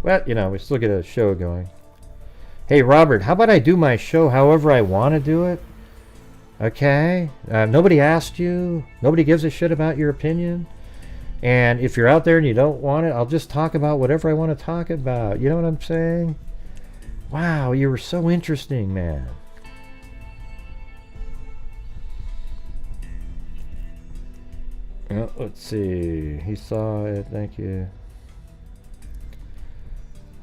Well, we still get a show going. Hey, Robert, how about I do my show however I want to do it? Okay? Nobody asked you. Nobody gives a shit about your opinion. And if you're out there and you don't want it, I'll just talk about whatever I want to talk about. You know what I'm saying? Wow, you were so interesting, man. Let's see. He saw it. Thank you.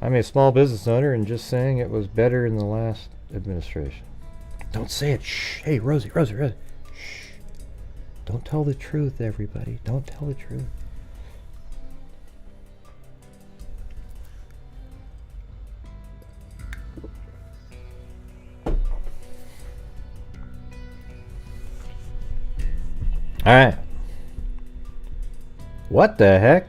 I'm a small business owner and just saying it was better in the last administration. Don't say it. Shh. Hey, Rosie. Shh. Don't tell the truth, everybody. Don't tell the truth. All right. What the heck?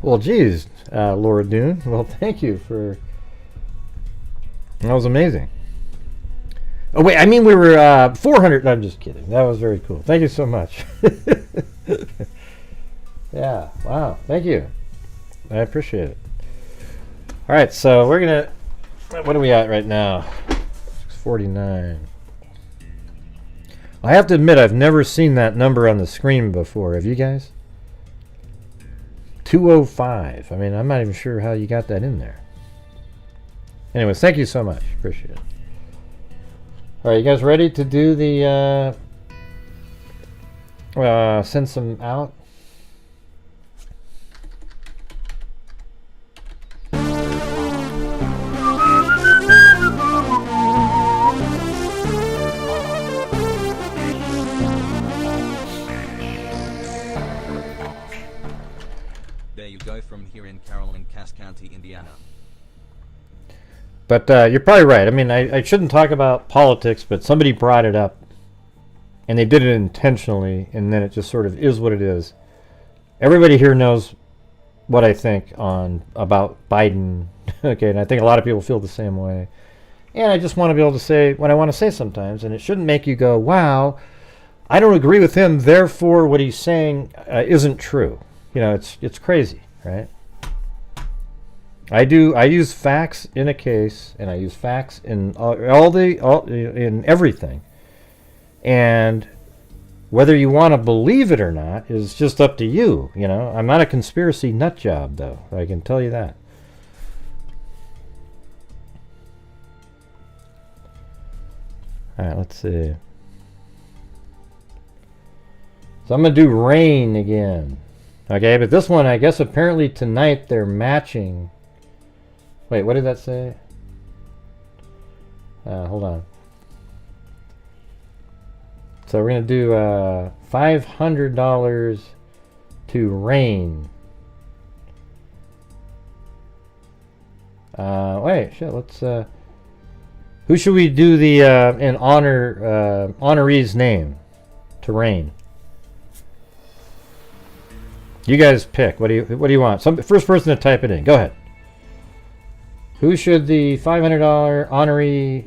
Well, geez, Laura Dune. Well, thank you for... That was amazing. Oh wait, I mean we were 400. I'm just kidding. That was very cool. Thank you so much. Yeah. Wow. Thank you. I appreciate it. All right. So we're gonna. What are we at right now? 649. I have to admit, I've never seen that number on the screen before. Have you guys? 205. I mean, I'm not even sure how you got that in there. Anyways, thank you so much. Appreciate it. All right, you guys ready to do the send some out? There you go from here in Carroll in Cass County, Indiana. But you're probably right. I mean, I shouldn't talk about politics, but somebody brought it up, and they did it intentionally, and then it just sort of is what it is. Everybody here knows what I think about Biden, okay, and I think a lot of people feel the same way. And I just want to be able to say what I want to say sometimes, and it shouldn't make you go, wow, I don't agree with him, therefore what he's saying isn't true. You know, it's crazy, right? I use facts in a case, and I use facts in in everything. And whether you want to believe it or not is just up to you. You know, I'm not a conspiracy nut job, though. I can tell you that. All right, let's see. So I'm gonna do rain again. Okay, but this one, I guess apparently tonight they're matching. Wait, what did that say? Hold on. So we're going to do $500 to rain. Wait, shit, let's... who should we do the in honoree's name to rain? You guys pick. What do you want? First person to type it in. Go ahead. Who should the $500 honoree?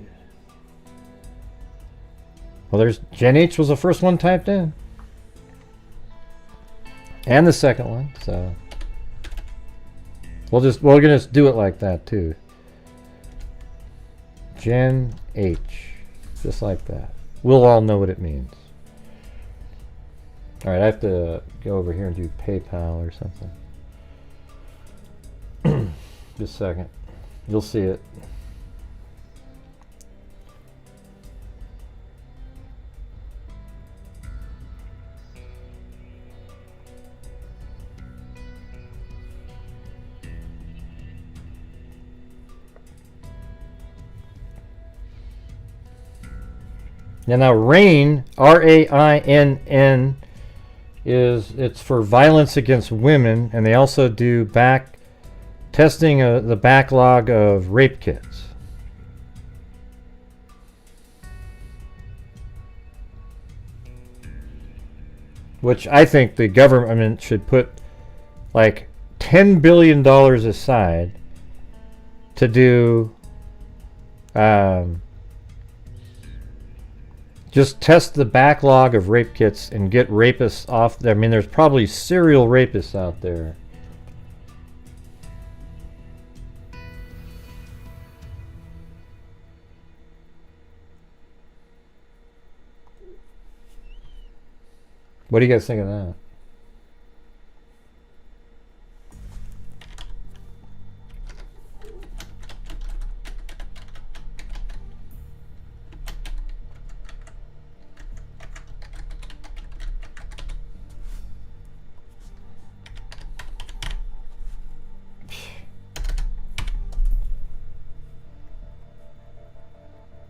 Well, there's Jen H was the first one typed in, and the second one. So we're gonna do it like that too. Jen H, just like that. We'll all know what it means. All right, I have to go over here and do PayPal or something. Just a second. You'll see it. Now RAINN, R-A-I-N-N, it's for violence against women, and they also do testing the backlog of rape kits. Which I think the government should put like $10 billion aside to do just test the backlog of rape kits and get rapists off there. I mean, there's probably serial rapists out there. What do you guys think of that?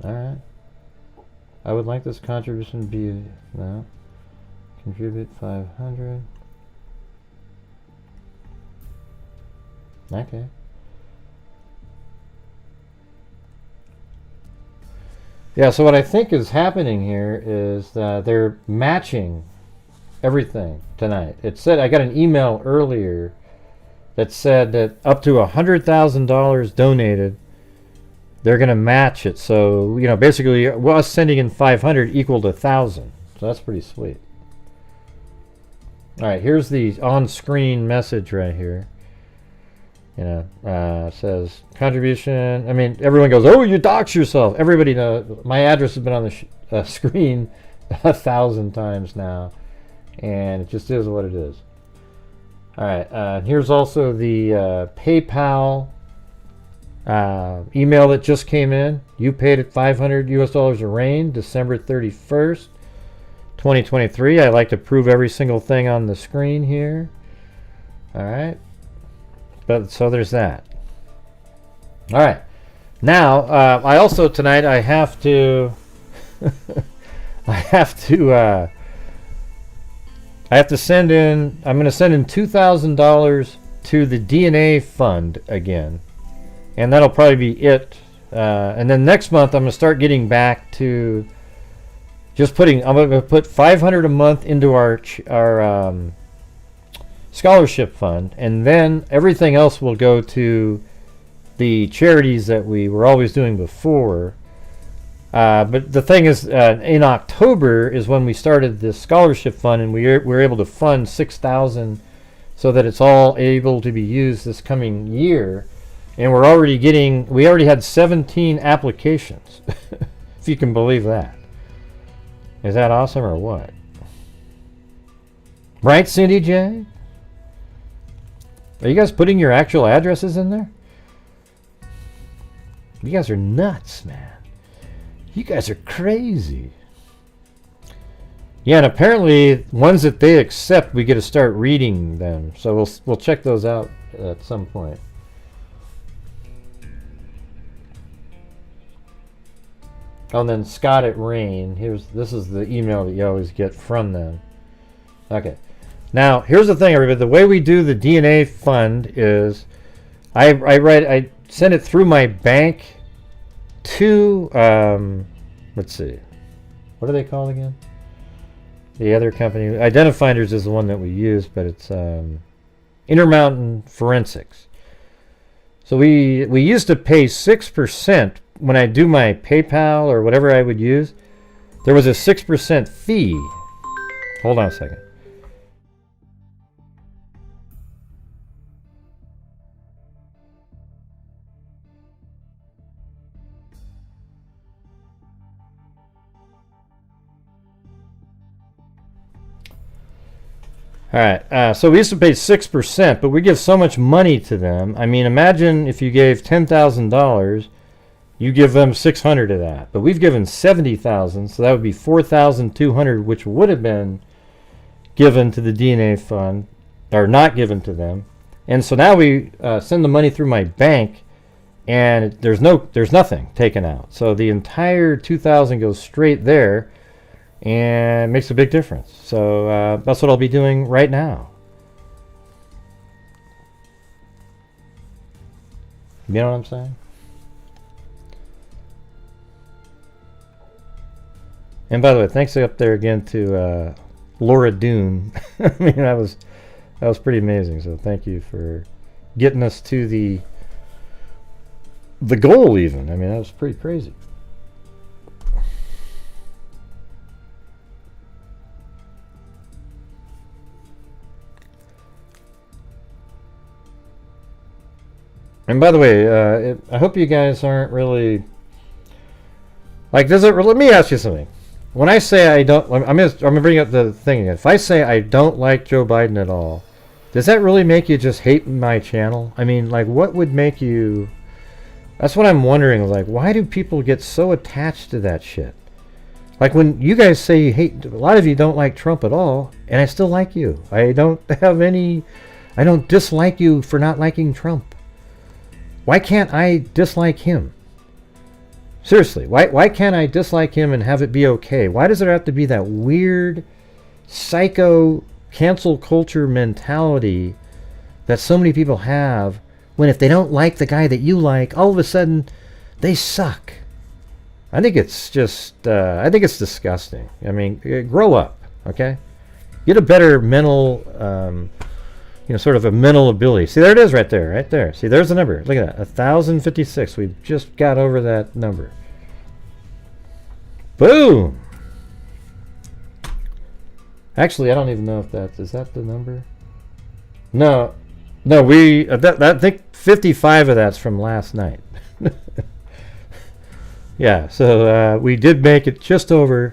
All right. I would like this contribution to be now. Contribute 500. Okay. Yeah, so what I think is happening here is that they're matching everything tonight. It said, I got an email earlier that said that up to $100,000 donated they're going to match it. So, you know, basically, us sending in 500 equaled 1,000. So that's pretty sweet. All right, here's the on-screen message right here. You know, says contribution. I mean, everyone goes, "Oh, you dox yourself." Everybody knows my address has been on the screen 1,000 times now, and it just is what it is. All right, here's also the PayPal email that just came in. You paid it $500 a rain, December 31st, 2023. I like to prove every single thing on the screen here. All right. But so there's that. All right. Now, I also tonight I have to I have to send in. I'm going to send in $2,000 to the DNA fund again, and that'll probably be it. And then next month I'm going to start getting back to just putting. I'm going to put $500 a month into our scholarship fund, and then everything else will go to the charities that we were always doing before. But the thing is, in October is when we started this scholarship fund, and we were able to fund $6,000 so that it's all able to be used this coming year. And we already had 17 applications, if you can believe that. Is that awesome or what? Right, Cindy J? Are you guys putting your actual addresses in there? You guys are nuts, man. You guys are crazy. Yeah, and apparently ones that they accept, we get to start reading them. So we'll check those out at some point. Oh, and then Scott at Rain. This is the email that you always get from them. Okay. Now, here's the thing, everybody. The way we do the DNA fund is I send it through my bank to, let's see. What are they called again? The other company. Identifinders is the one that we use, but it's Intermountain Forensics. So we used to pay 6% when I do my PayPal or whatever I would use. There was a 6% fee. Hold on a second. All right, so we used to pay 6%, but we give so much money to them. I mean, imagine if you gave $10,000, you give them 600 of that. But we've given 70,000, so that would be 4,200, which would have been given to the DNA fund, or not given to them. And so now we send the money through my bank, and there's nothing taken out. So the entire 2,000 goes straight there. And it makes a big difference. So that's what I'll be doing right now. You know what I'm saying? And by the way, thanks up there again to Laura Doon. I mean, that was pretty amazing. So thank you for getting us to the goal even. I mean, that was pretty crazy. And by the way, I hope you guys aren't really like. Let me ask you something. When I say I don't, I'm gonna bring up the thing again. If I say I don't like Joe Biden at all, does that really make you just hate my channel? I mean, like, what would make you? That's what I'm wondering. Like, why do people get so attached to that shit? Like when you guys say you hate, a lot of you don't like Trump at all, and I still like you. I don't dislike you for not liking Trump. Why can't I dislike him? Seriously, why can't I dislike him and have it be okay? Why does there have to be that weird, psycho, cancel culture mentality that so many people have when if they don't like the guy that you like, all of a sudden, they suck? I think it's just, I think it's disgusting. I mean, grow up, okay? Get a better mental sort of a mental ability. See, there it is right there, right there. See, there's the number. Look at that, 1,056. We've just got over that number. Boom! Actually, I don't even know if is that the number? No, we, I think 55 of that's from last night. Yeah, so we did make it just over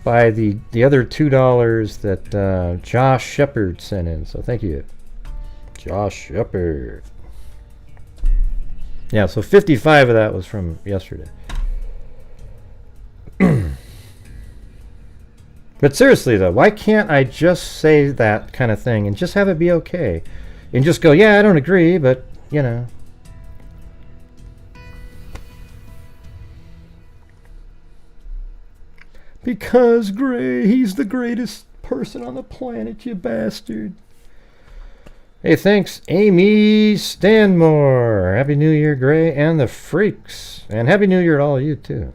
by the other $2 that Josh Shepard sent in. So thank you, Josh Shepard. Yeah, so 55 of that was from yesterday. But seriously though, why can't I just say that kind of thing and just have it be okay? And just go, yeah, I don't agree, but you know. Because Gray, he's the greatest person on the planet, you bastard. Hey, thanks, Amy Stanmore. Happy New Year, Gray, and the freaks. And Happy New Year to all of you, too.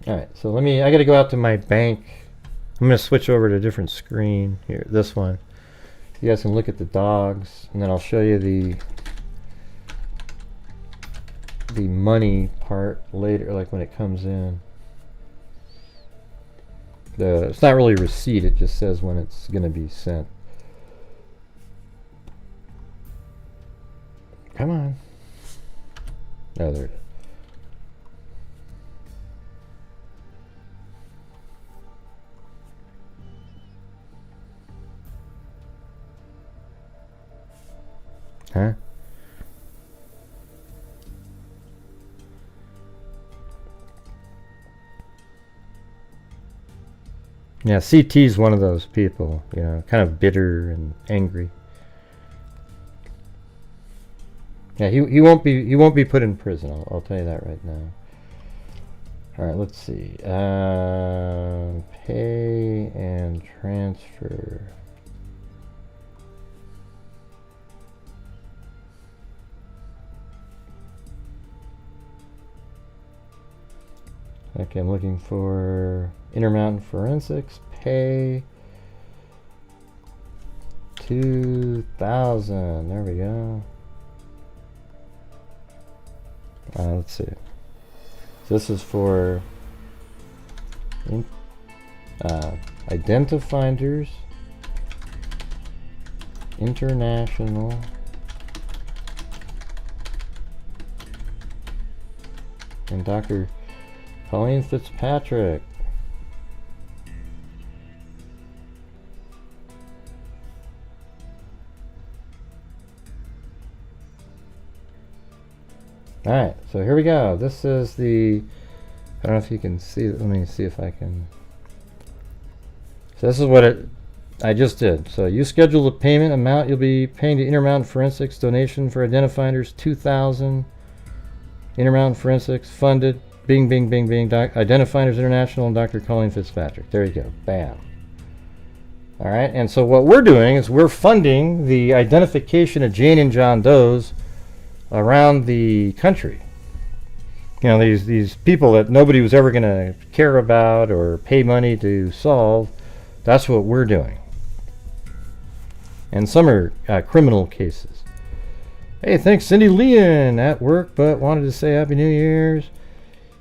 Alright, so I gotta go out to my bank. I'm gonna switch over to a different screen. Here, this one. You guys can look at the dogs, and then I'll show you the money part later, like when it comes in. It's not really a receipt, it just says when it's going to be sent. Come on. Oh, there it is. Huh? Yeah, CT's one of those people, kind of bitter and angry. Yeah, he won't be put in prison. I'll tell you that right now. All right, let's see. Pay and transfer. Okay, I'm looking for Intermountain Forensics. Pay 2,000. There we go. Let's see. So this is for Identifinders International. And Dr. Colleen Fitzpatrick. Alright, so here we go. This is I don't know if you can see, let me see if I can. So this is what I just did. So you schedule the payment amount you'll be paying to Intermountain Forensics. Donation for Identifinders, 2,000. Intermountain Forensics, funded. Bing, bing, bing, bing. Identifinders International and Dr. Colleen Fitzpatrick. There you go. Bam. All right. And so what we're doing is we're funding the identification of Jane and John Does around the country. These people that nobody was ever going to care about or pay money to solve. That's what we're doing. And some are criminal cases. Hey, thanks, Cindy Leon, at work, but wanted to say Happy New Year's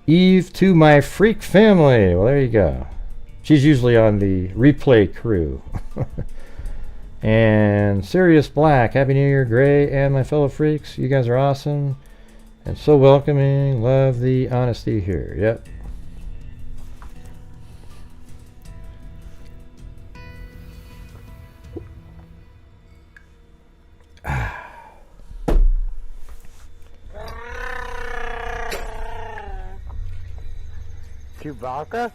Eve to my freak family. Well, there you go. She's usually on the replay crew. And Sirius Black, Happy New Year, Gray, and my fellow freaks. You guys are awesome and so welcoming. Love the honesty here. Yep. Chewbacca?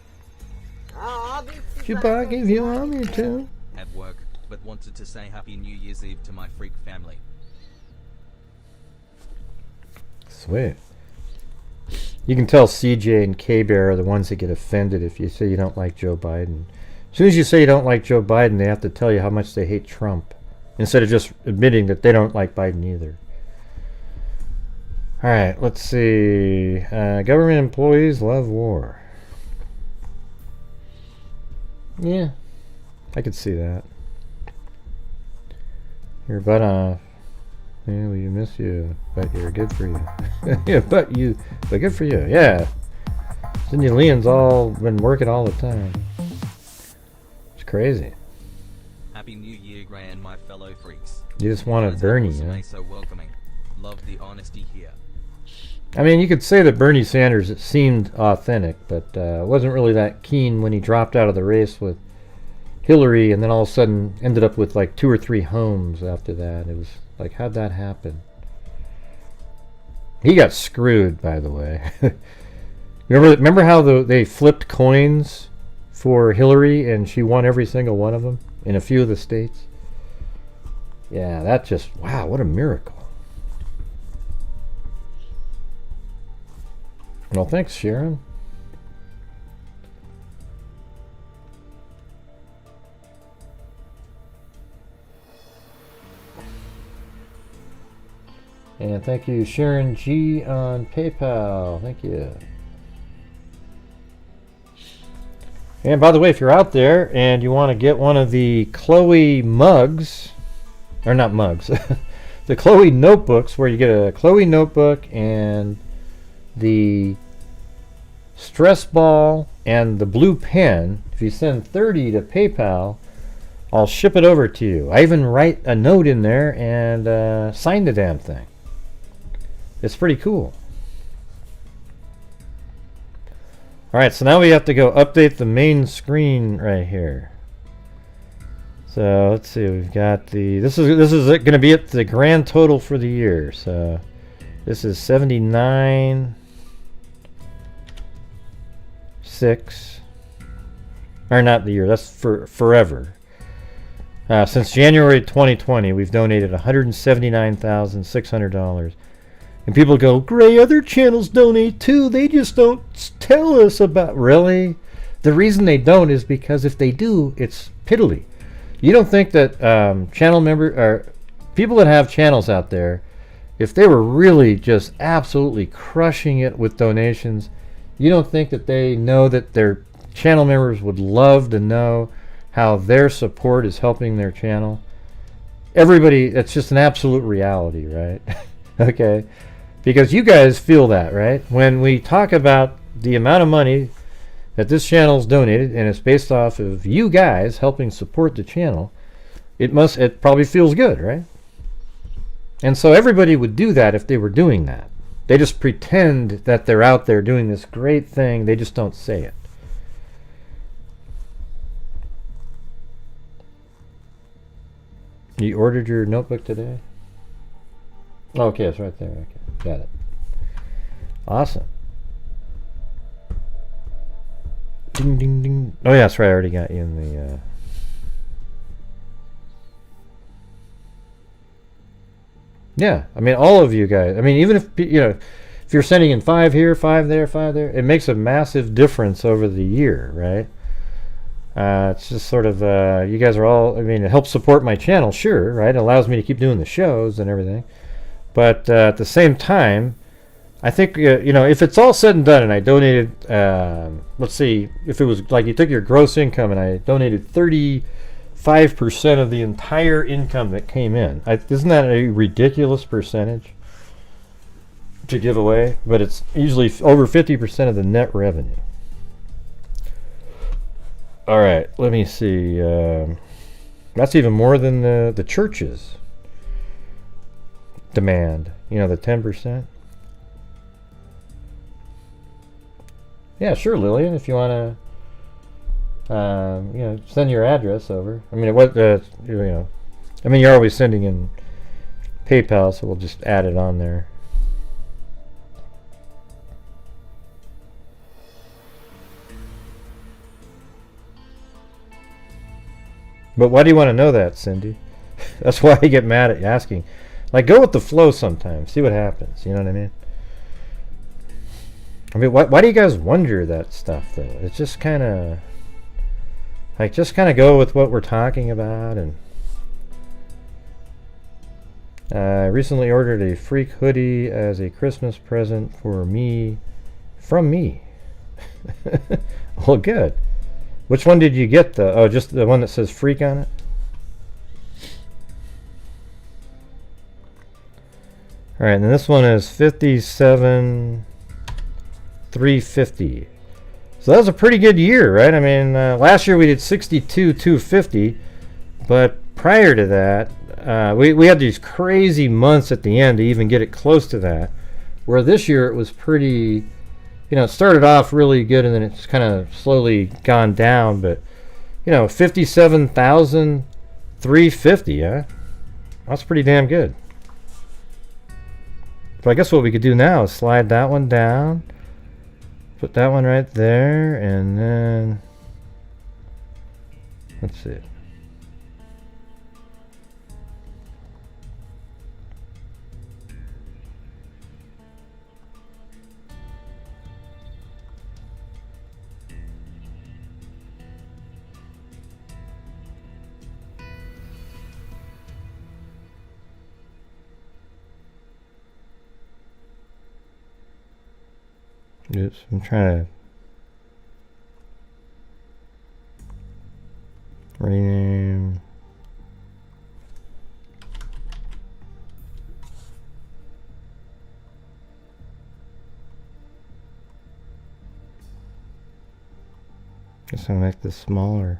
I'll be Chewbacca, if you want me to. At work, but wanted to say Happy New Year's Eve to my freak family. Sweet. You can tell CJ and K-Bear are the ones that get offended if you say you don't like Joe Biden. As soon as you say you don't like Joe Biden, they have to tell you how much they hate Trump, instead of just admitting that they don't like Biden either. All right, let's see. Government employees love war. Yeah, I could see that. your butt off. Yeah, we miss you, but you're good for you. Yeah, but good for you. Yeah. Cindy Leon's all been working all the time. It's crazy. Happy New Year, Gray and my fellow freaks. You just wanted Bernie, you know? So welcoming. Love the honesty here. I mean, you could say that Bernie Sanders, it seemed authentic, but wasn't really that keen when he dropped out of the race with Hillary, and then all of a sudden ended up with like 2 or 3 homes after that. It was like, how'd that happen? He got screwed, by the way. Remember how they flipped coins for Hillary, and she won every single one of them in a few of the states? Yeah, that just, wow, what a miracle. Well, thanks, Sharon. And thank you, Sharon G on PayPal. Thank you. And by the way, if you're out there and you want to get one of the Chloe mugs, or not mugs, the Chloe notebooks, where you get a Chloe notebook and the stress ball and the blue pen, if you send 30 to PayPal, I'll ship it over to you. I even write a note in there and sign the damn thing. It's pretty cool. Alright, so now we have to go update the main screen right here. So let's see, we've got the, this is going to be at the grand total for the year. So this is 79.6, or not the year, that's for forever. Since January 2020, we've donated $179,600. And people go, Gray, other channels donate too. They just don't tell us about. Really? The reason they don't is because if they do, it's piddly. You don't think that channel member or people that have channels out there, if they were really just absolutely crushing it with donations, you don't think that they know that their channel members would love to know how their support is helping their channel? Everybody, it's just an absolute reality, right? Okay. Because you guys feel that, right? When we talk about the amount of money that this channel's donated, and it's based off of you guys helping support the channel, it probably feels good, right? And so everybody would do that if they were doing that. They just pretend that they're out there doing this great thing. They just don't say it. You ordered your notebook today? Okay, it's right there. Okay. Got it. Awesome. Ding, ding, ding. Oh, yeah, that's right. I already got you in the... Yeah, I mean, all of you guys. I mean, even if, you know, if you're sending in 5 here, 5 there, 5 there, it makes a massive difference over the year, right? It's just sort of, you guys are all, I mean, it helps support my channel, sure, right? It allows me to keep doing the shows and everything. But at the same time, I think, you know, if it's all said and done and I donated, let's see, if it was like you took your gross income and I donated 35% of the entire income that came in. Isn't that a ridiculous percentage to give away? But it's usually over 50% of the net revenue. All right, let me see. That's even more than the churches demand, you know, the 10%. Yeah, sure, Lillian, if you want to, you know, send your address over. I mean, what, you know, I mean, you're always sending in PayPal, so we'll just add it on there. But why do you want to know that, Cindy? That's why I get mad at you asking. Like, go with the flow sometimes. See what happens. You know what I mean? I mean, why do you guys wonder that stuff, though? It's just kind of... Like, just kind of go with what we're talking about. And I recently ordered a Freak hoodie as a Christmas present for me. From me. Well, good. Which one did you get, though? Oh, just the one that says Freak on it? All right, and then this one is 57,350. So that was a pretty good year, right? I mean, last year we did 62,250, but prior to that, we had these crazy months at the end to even get it close to that. Where this year it was pretty, it started off really good and then it's kind of slowly gone down. But 57,350, yeah, that's pretty damn good. So I guess what we could do now is slide that one down, put that one right there, and then let's see. Oops, I'm trying to rename. Guess I'll make this smaller.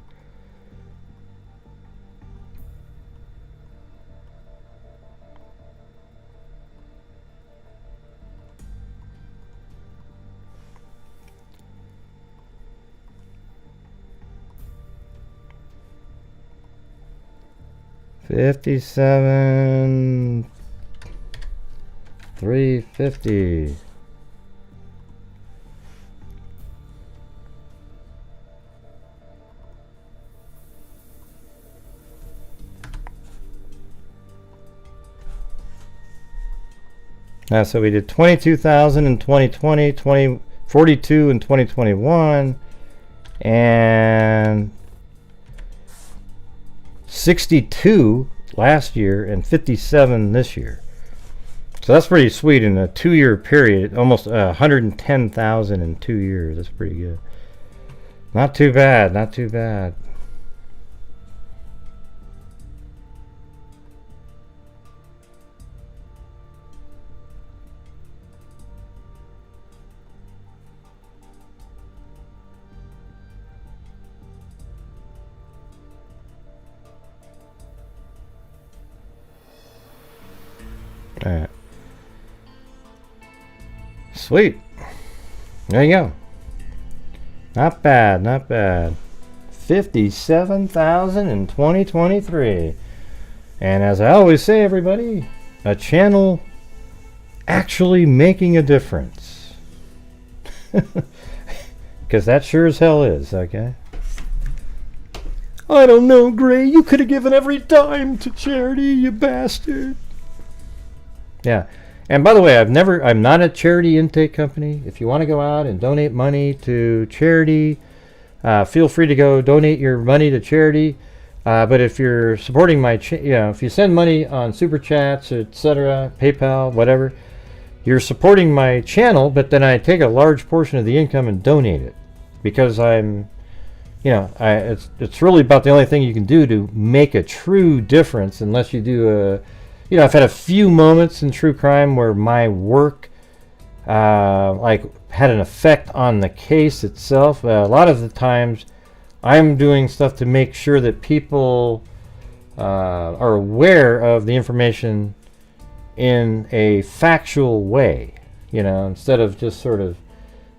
$57,350. So we did 22,000 in 2020, 42 in 2021, and 62 last year and 57 this year. So that's pretty sweet in a 2-year period. Almost 110,000 in 2 years. That's pretty good. Not too bad. Not too bad. Alright. Sweet. There you go. Not bad, not bad. 57,000 in 2023. And as I always say, everybody, a channel actually making a difference. Because that sure as hell is, okay? I don't know, Gray. You could have given every dime to charity, you bastard. Yeah, and by the way, I'm not a charity intake company. If you want to go out and donate money to charity, feel free to go donate your money to charity. But if you're supporting my, if you send money on super chats, etc., PayPal, whatever, you're supporting my channel. But then I take a large portion of the income and donate it because I'm, it's really about the only thing you can do to make a true difference, unless you do a. I've had a few moments in true crime where my work had an effect on the case itself. A lot of the times I'm doing stuff to make sure that people are aware of the information in a factual way, instead of just sort of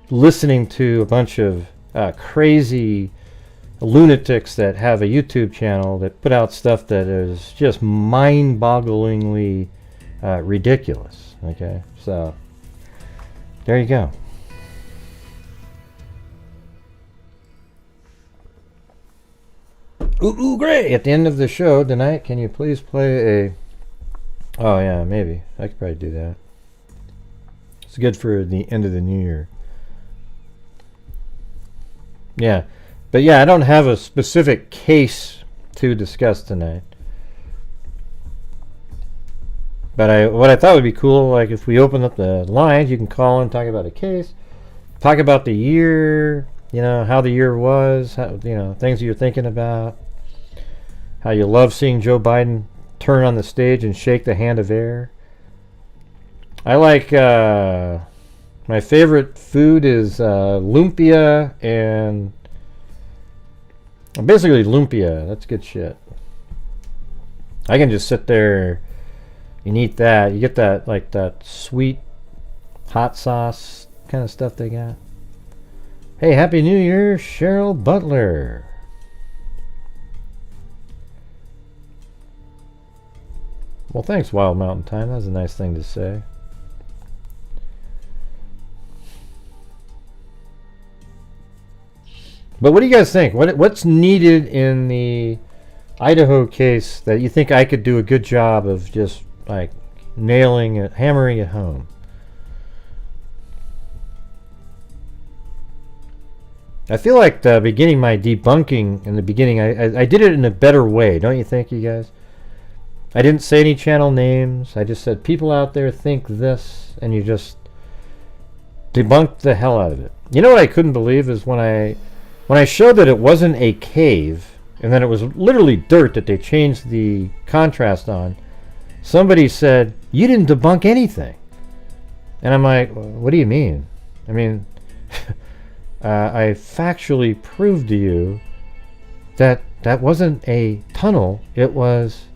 listening to a bunch of crazy lunatics that have a YouTube channel that put out stuff that is just mind-bogglingly ridiculous. Okay, so there you go. Ooh, great! At the end of the show tonight, can you please play a... Oh yeah, maybe. I could probably do that. It's good for the end of the new year. Yeah. But yeah, I don't have a specific case to discuss tonight. But what I thought would be cool, like if we open up the lines, you can call and talk about a case, talk about the year, how the year was, how, things you're thinking about, how you love seeing Joe Biden turn on the stage and shake the hand of air. I like my favorite food is lumpia and basically lumpia. That's good shit. I can just sit there and eat that. You get that like that sweet hot sauce kind of stuff they got. Hey, Happy New Year, Cheryl Butler. Well, thanks, Wild Mountain Time. That was a nice thing to say. But what do you guys think? What's needed in the Idaho case that you think I could do a good job of just like nailing it, hammering it home? I feel like beginning my debunking in the beginning, I did it in a better way, don't you think, you guys? I didn't say any channel names. I just said people out there think this, and you just debunked the hell out of it. You know what I couldn't believe is when I showed that it wasn't a cave, and then it was literally dirt that they changed the contrast on, somebody said, you didn't debunk anything. And I'm like, what do you mean? I mean, I factually proved to you that that wasn't a tunnel, it was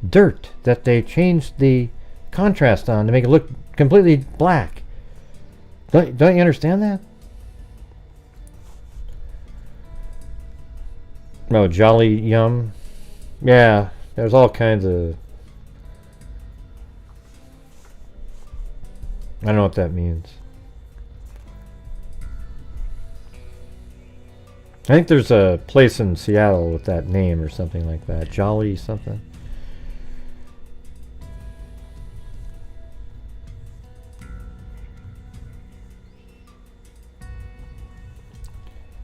dirt that they changed the contrast on to make it look completely black. Don't you understand that? Oh, Jolly Yum. Yeah, there's all kinds of... I don't know what that means. I think there's a place in Seattle with that name or something like that. Jolly something.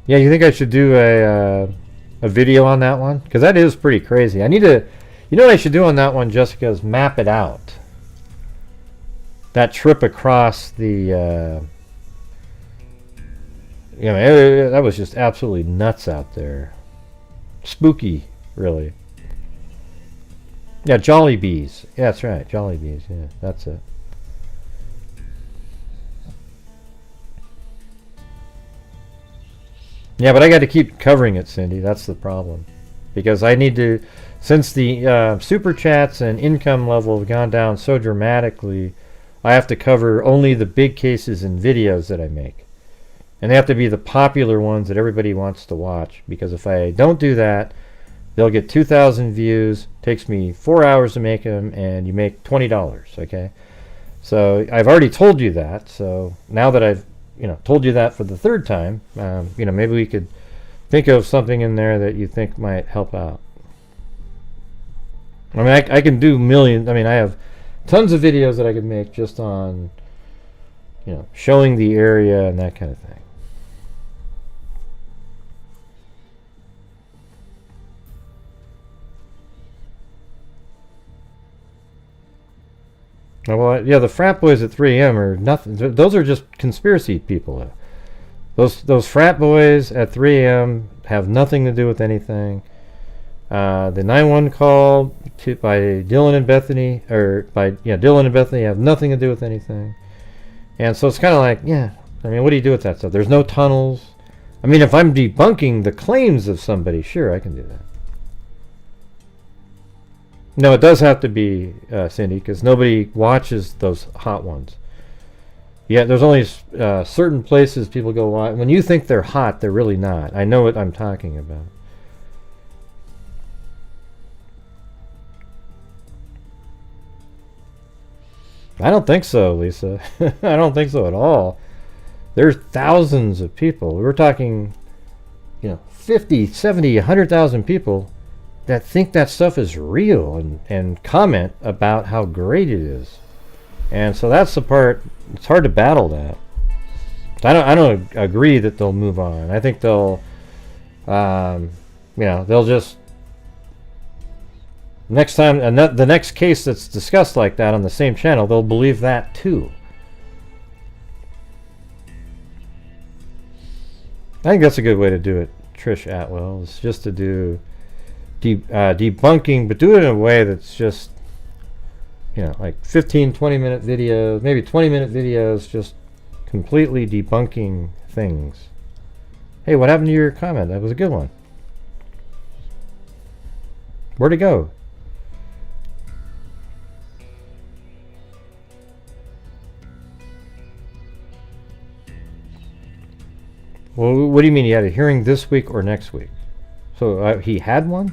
Yeah, you think I should do a video on that one? Because that is pretty crazy. I need to... You know what I should do on that one, Jessica, is map it out. That trip across the... you know, that was just absolutely nuts out there. Spooky, really. Yeah, Jolly Bees. Yeah, that's right. Jolly Bees. Yeah, that's it. Yeah, but I got to keep covering it, Cindy. That's the problem. Because I need to... Since the super chats and income level have gone down so dramatically, I have to cover only the big cases and videos that I make. And they have to be the popular ones that everybody wants to watch. Because if I don't do that, they'll get 2,000 views. Takes me 4 hours to make them, and you make $20. Okay, so I've already told you that. So now that I've told you that for the third time, maybe we could think of something in there that you think might help out. I mean, I can do millions. I mean, I have tons of videos that I could make just on, showing the area and that kind of thing. Well, yeah, the frat boys at 3M are nothing. Those are just conspiracy people. Those frat boys at 3M have nothing to do with anything. The 911 call by Dylan and Bethany, Dylan and Bethany have nothing to do with anything. And so it's kind of like, yeah, I mean, what do you do with that stuff? There's no tunnels. I mean, if I'm debunking the claims of somebody, sure, I can do that. No, it does have to be, Cindy, because nobody watches those hot ones. Yeah, there's only certain places people go watch. When you think they're hot, they're really not. I know what I'm talking about. I don't think so, Lisa. I don't think so at all. There's thousands of people. We're talking, 50, 70, 100,000 people that think that stuff is real and comment about how great it is. And so that's the part, it's hard to battle that. I don't agree that they'll move on. I think they'll, they'll just, next time, the next case that's discussed like that on the same channel, they'll believe that too. I think that's a good way to do it, Trish Atwell, is just to do debunking, but do it in a way that's just, like 15, 20-minute videos, maybe 20-minute videos, just completely debunking things. Hey, what happened to your comment? That was a good one. Where'd it go? Well, what do you mean he had a hearing this week or next week? So he had one?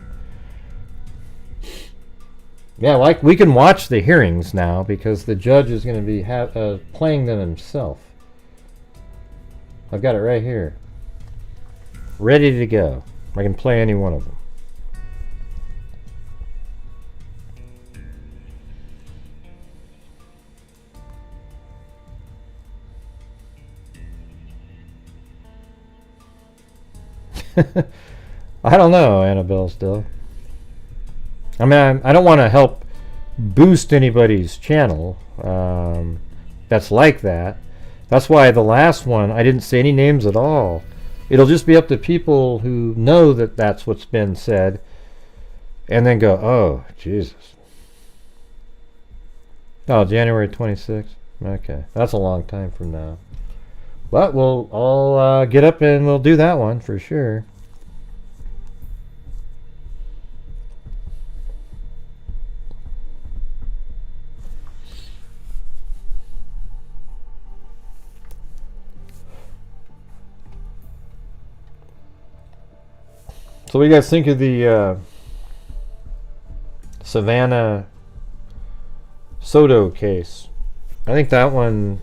Yeah, like we can watch the hearings now because the judge is going to be playing them himself. I've got it right here. Ready to go. I can play any one of them. I don't know, Annabelle, still. I mean, I don't want to help boost anybody's channel that's like that. That's why the last one, I didn't say any names at all. It'll just be up to people who know that that's what's been said and then go, oh, Jesus. Oh, January 26th? Okay, that's a long time from now. But we'll all get up and we'll do that one for sure. So what do you guys think of the Savannah Soto case? I think that one's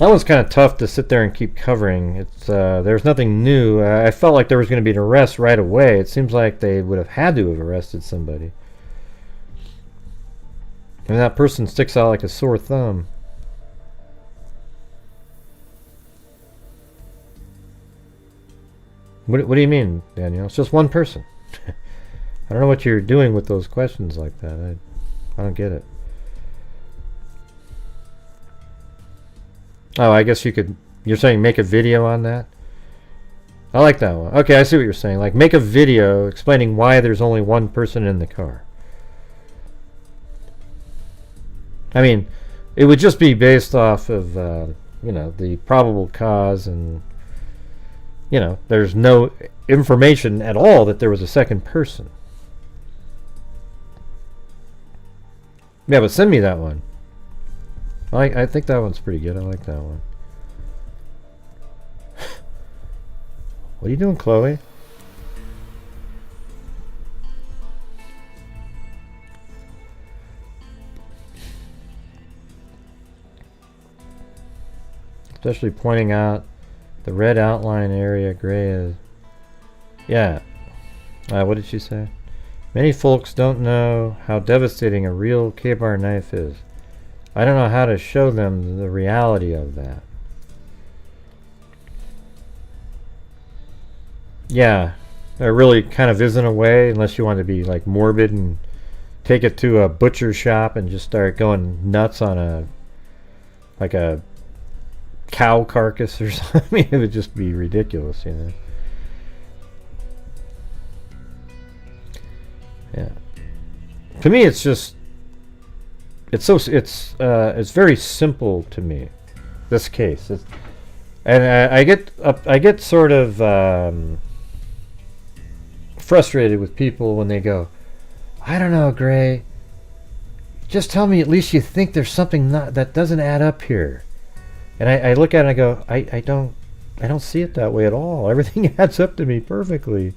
kind of tough to sit there and keep covering. It's there's nothing new. I felt like there was going to be an arrest right away. It seems like they would have had to have arrested somebody. I mean, that person sticks out like a sore thumb. What do you mean, Daniel? It's just one person. I don't know what you're doing with those questions like that. I don't get it. Oh, I guess you're saying make a video on that? I like that one. Okay, I see what you're saying. Like, make a video explaining why there's only one person in the car. I mean, it would just be based off of, the probable cause and, there's no information at all that there was a second person. Yeah, but send me that one. I think that one's pretty good. I like that one. What are you doing, Chloe? Especially pointing out the red outline area, gray is... Yeah. What did she say? Many folks don't know how devastating a real K-bar knife is. I don't know how to show them the reality of that. Yeah, there really kind of isn't a way, unless you want to be like morbid and take it to a butcher shop and just start going nuts on a cow carcass or something. I mean, it would just be ridiculous, Yeah. To me, it's just it's very simple to me, this case. I get sort of frustrated with people when they go, I don't know, Gray, just tell me at least you think there's something that doesn't add up here. And I look at it and I go, I don't see it that way at all. Everything adds up to me perfectly.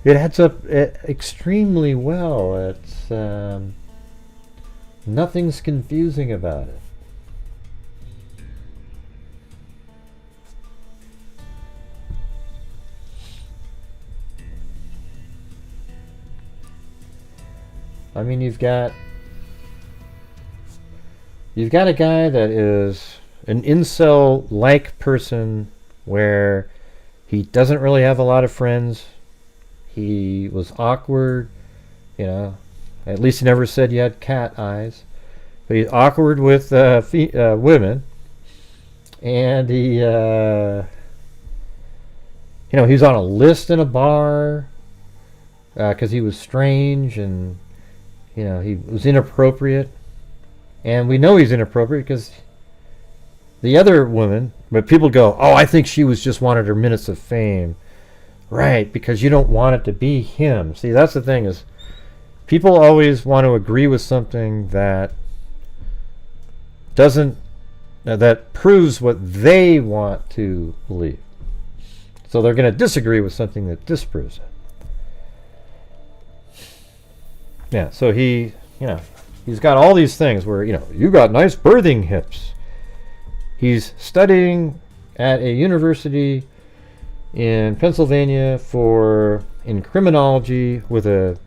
It adds up extremely well. It's nothing's confusing about it. I mean, you've got a guy that is an incel-like person where he doesn't really have a lot of friends. He was awkward, At least he never said you had cat eyes. But he's awkward with women. And he, he's on a list in a bar because he was strange and, he was inappropriate. And we know he's inappropriate because the other woman, but people go, oh, I think she was just wanted her minutes of fame. Right, because you don't want it to be him. See, that's the thing is, people always want to agree with something that that proves what they want to believe. So they're going to disagree with something that disproves it. Yeah, so he's got all these things where, you got nice birthing hips. He's studying at a university in Pennsylvania in criminology with a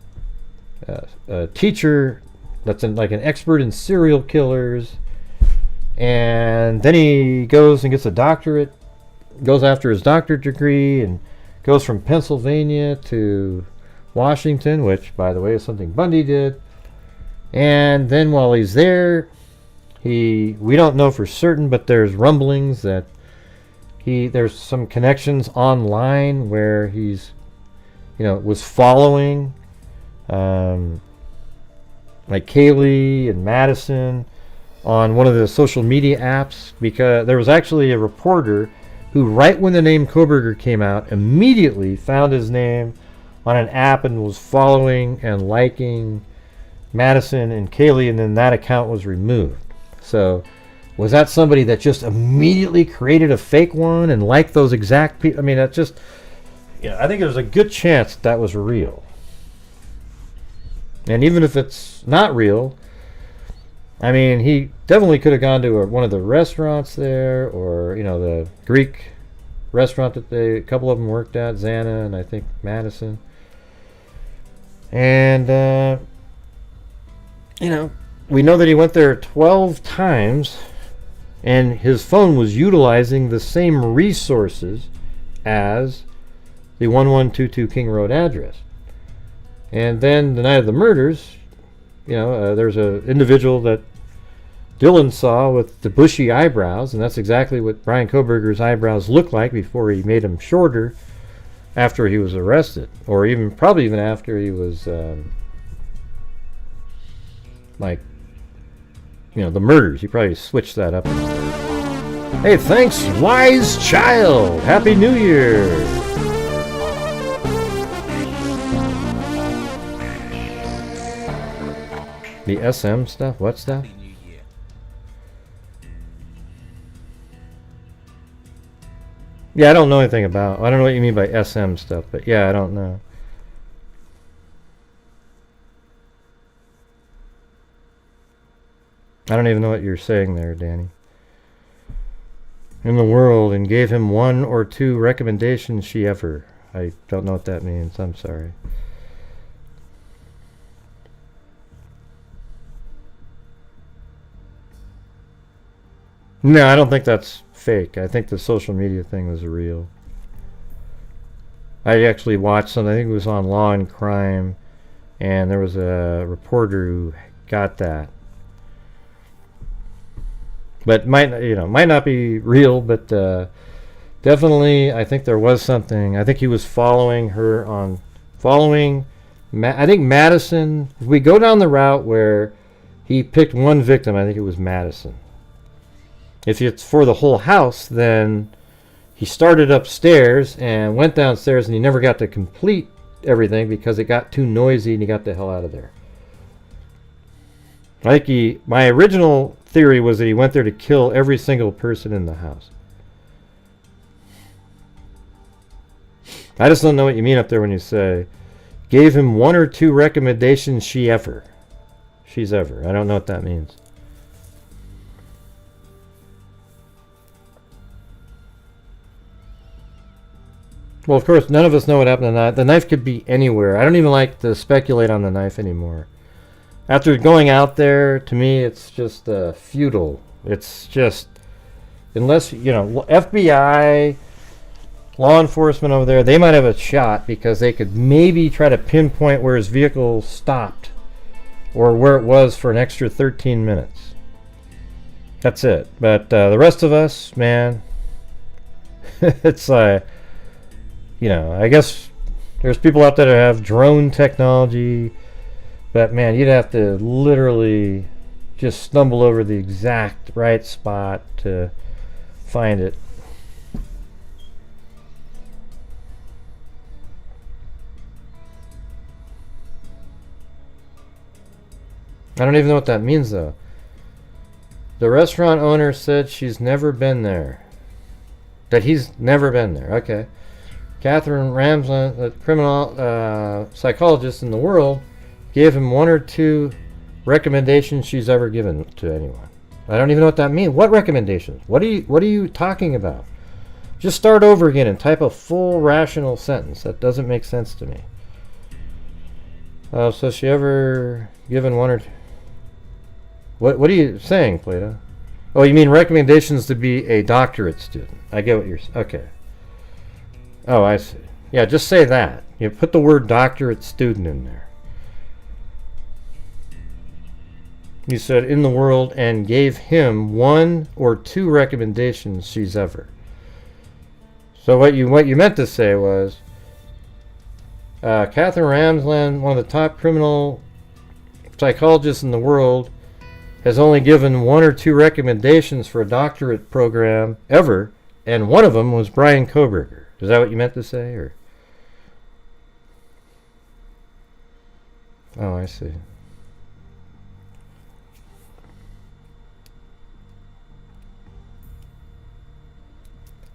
teacher that's like an expert in serial killers. And then he goes and gets a doctorate, goes after his doctorate degree, and goes from Pennsylvania to Washington, which, by the way, is something Bundy did. And then while he's there, we don't know for certain, but there's rumblings that there's some connections online where he's, was following like Kaylee and Madison on one of the social media apps, because there was actually a reporter who, right when the name Coburger came out, immediately found his name on an app and was following and liking Madison and Kaylee, and then that account was removed. So was that somebody that just immediately created a fake one and liked those exact people? I mean, that just, I think there's a good chance that was real. And even if it's not real, I mean, he definitely could have gone to one of the restaurants there, or, the Greek restaurant that a couple of them worked at, Xana and I think Madison. And, we know that he went there 12 times, and his phone was utilizing the same resources as the 1122 King Road address. And then the night of the murders, there's an individual that Dylan saw with the bushy eyebrows, and that's exactly what Brian Coburger's eyebrows looked like before he made them shorter after he was arrested, or probably even after he was the murders. He probably switched that up. Hey, thanks, Wise Child. Happy New Year. The SM stuff? What stuff? Yeah, I don't know anything about. I don't know what you mean by SM stuff, but yeah, I don't know. I don't even know what you're saying there, Danny. In the world, and gave him 1 or 2 recommendations she ever. I don't know what that means. I'm sorry. No, I don't think that's fake. I think the social media thing was real. I actually watched something. I think it was on Law and Crime, and there was a reporter who got that. But might not be real, but definitely I think there was something. I think he was following her I think Madison. If we go down the route where he picked one victim, I think it was Madison. If it's for the whole house, then he started upstairs and went downstairs, and he never got to complete everything because it got too noisy and he got the hell out of there. I think my original theory was that he went there to kill every single person in the house. I just don't know what you mean up there when you say, gave him 1 or 2 recommendations she's ever. I don't know what that means. Well, of course, none of us know what happened to the knife. The knife could be anywhere. I don't even like to speculate on the knife anymore. After going out there, to me, it's just futile. It's just, unless, FBI, law enforcement over there, they might have a shot because they could maybe try to pinpoint where his vehicle stopped or where it was for an extra 13 minutes. That's it. But the rest of us, man, it's I guess there's people out there that have drone technology But man, you'd have to literally just stumble over the exact right spot to find it. I don't even know what that means though. The restaurant owner said she's never been there. That he's never been there. Okay. Catherine Ramsland, the criminal psychologist in the world, gave him 1 or 2 recommendations she's ever given to anyone. I don't even know what that means. What recommendations? What are you talking about? Just start over again and type a full rational sentence. That doesn't make sense to me. So she ever given 1 or 2? What are you saying, Plato? Oh, you mean recommendations to be a doctorate student? I get what you're saying. Okay. Oh, I see. Yeah, just say that. You put the word doctorate student in there. You said in the world and gave him 1 or 2 recommendations she's ever. So what you meant to say was Catherine Ramsland, one of the top criminal psychologists in the world, has only given 1 or 2 recommendations for a doctorate program ever, and one of them was Brian Coburger. Is that what you meant to say, or? Oh, I see.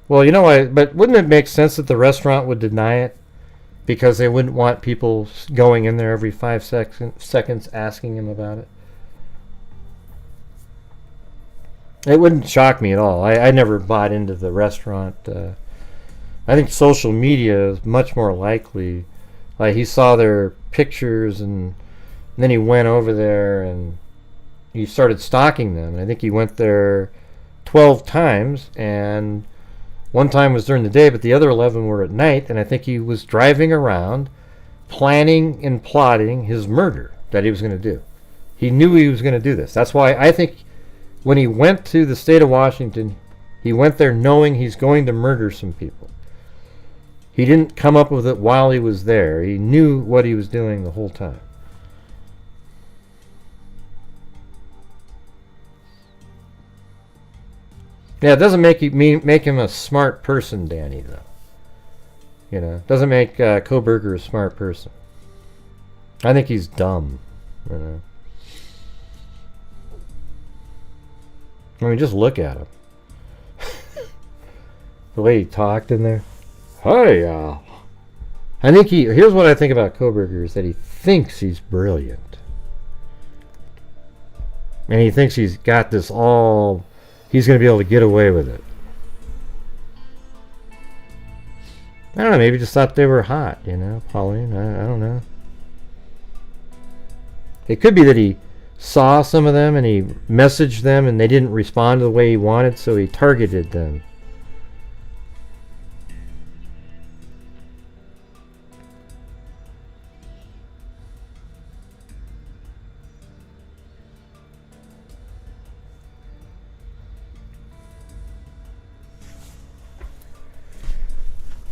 Well, you know, but wouldn't it make sense that the restaurant would deny it? Because they wouldn't want people going in there every 5 seconds asking him about it? It wouldn't shock me at all. I never bought into the restaurant. I think social media is much more likely. Like, he saw their pictures and then he went over there and he started stalking them. And I think he went there 12 times, and one time was during the day, but the other 11 were at night. And I think he was driving around planning and plotting his murder that he was going to do. He knew he was going to do this. That's why I think when he went to the state of Washington, he went there knowing he's going to murder some people. He didn't come up with it while he was there. He knew what he was doing the whole time. Yeah, it doesn't make him a smart person, Danny, though. You know, it doesn't make Coburger a smart person. I think he's dumb, you know. I mean, just look at him. The way he talked in there. Hi, I think here's what I think about Coburger is that he thinks he's brilliant. And he thinks he's got this all, he's going to be able to get away with it. I don't know, maybe just thought they were hot, you know, Pauline. I don't know. It could be that he saw some of them and he messaged them and they didn't respond the way he wanted, so he targeted them.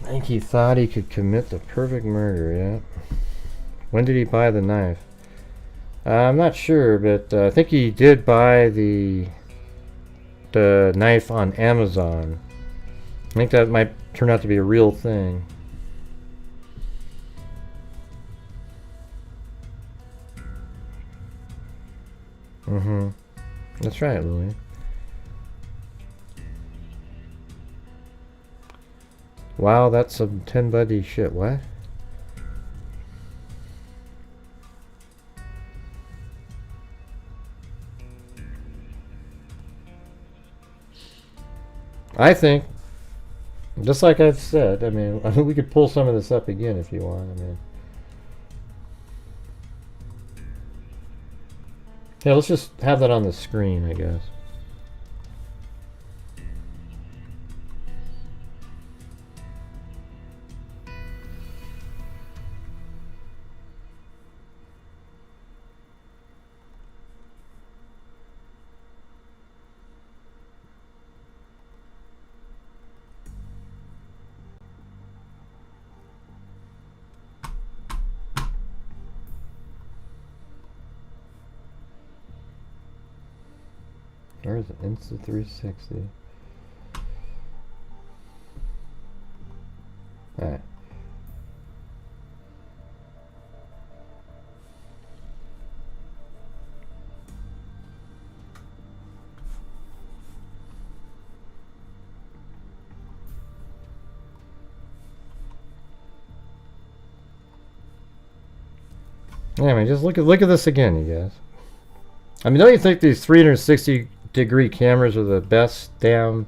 I think he thought he could commit the perfect murder, yeah. When did he buy the knife? I'm not sure, but I think he did buy the knife on Amazon. I think that might turn out to be a real thing. Mm-hmm. That's right, Louie. Wow, that's some 10 buddy shit. What? I think, just like I've said, I mean, we could pull some of this up again if you want. I mean, yeah, let's just have that on the screen, I guess. Where is it? Insta360. Alright. Anyway, just look at this again, you guys. I mean, don't you think these 360-degree cameras are the best damn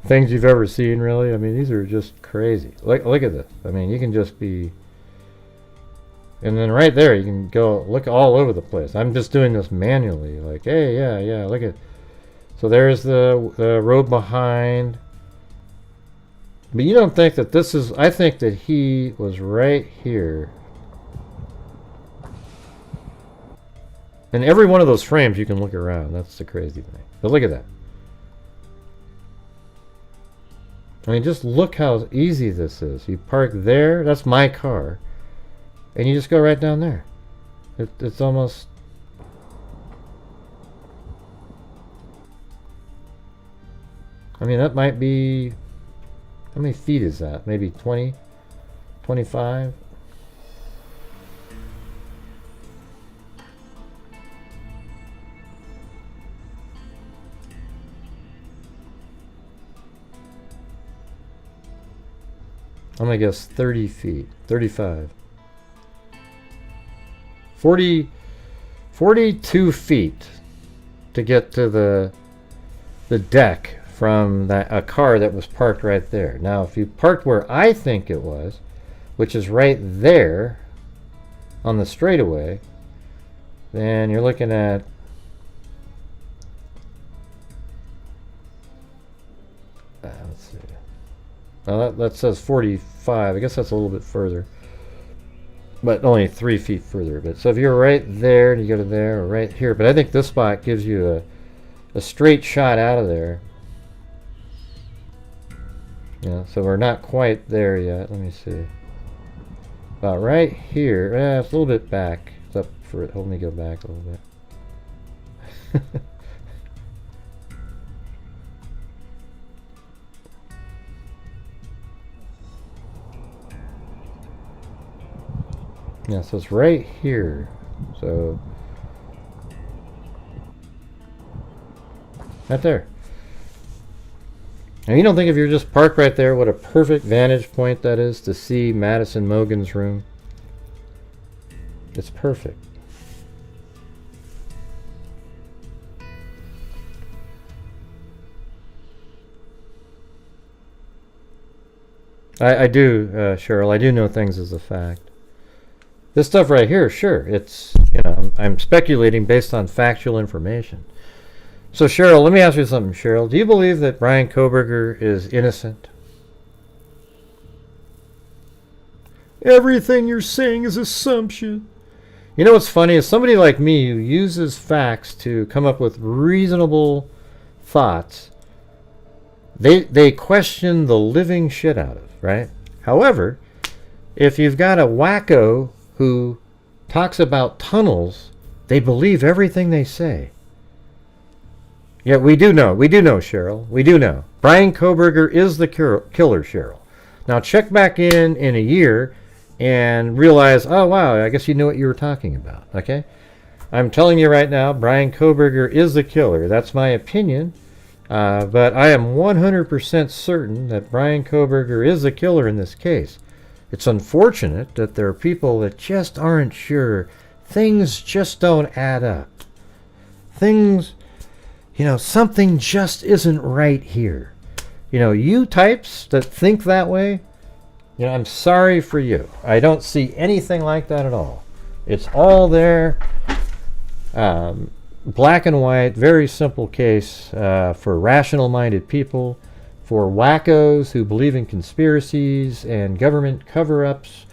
things you've ever seen, really? I mean, these are just crazy. Look at this. I mean, you can just be... And then right there, you can go look all over the place. I'm just doing this manually. Like, hey, yeah, look at... So there's the road behind. But you don't think that this is... I think that he was right here. And every one of those frames you can look around. That's the crazy thing. But look at that. I mean, just look how easy this is. You park there. That's my car. And you just go right down there. It's almost... I mean, that might be... How many feet is that? Maybe 20? 25? I'm gonna guess 30 feet, 35. 42 feet to get to the deck from a car that was parked right there. Now, if you parked where I think it was, which is right there on the straightaway, then you're looking at let's see. Now that says 45. I guess that's a little bit further, but only 3 feet further. But so if you're right there and you go to there, or right here, but I think this spot gives you a straight shot out of there. Yeah, so we're not quite there yet. Let me see. About right here. It's a little bit back. It's up for it. Hold me go back a little bit. Yeah, so it's right here. So right there. And you don't think if you're just parked right there, what a perfect vantage point that is to see Madison Mogan's room? It's perfect. I do, Cheryl, I do know things as a fact. This stuff right here, sure, it's, you know, I'm speculating based on factual information. So Cheryl, let me ask you something, Cheryl. Do you believe that Brian Coburger is innocent? Everything you're saying is assumption. You know what's funny is somebody like me who uses facts to come up with reasonable thoughts, they question the living shit out of, right? However, if you've got a wacko who talks about tunnels, they believe everything they say. Yeah, we do know, Cheryl. We do know. Brian Coburger is the killer, Cheryl. Now check back in a year and realize, oh wow, I guess you knew what you were talking about, okay? I'm telling you right now, Brian Coburger is the killer. That's my opinion. But I am 100% certain that Brian Coburger is the killer in this case. It's unfortunate that there are people that just aren't sure. Things just don't add up. Things, you know, something just isn't right here. You know, you types that think that way, you know, I'm sorry for you. I don't see anything like that at all. It's all there. Black and white, very simple case for rational-minded people, for wackos who believe in conspiracies and government cover-ups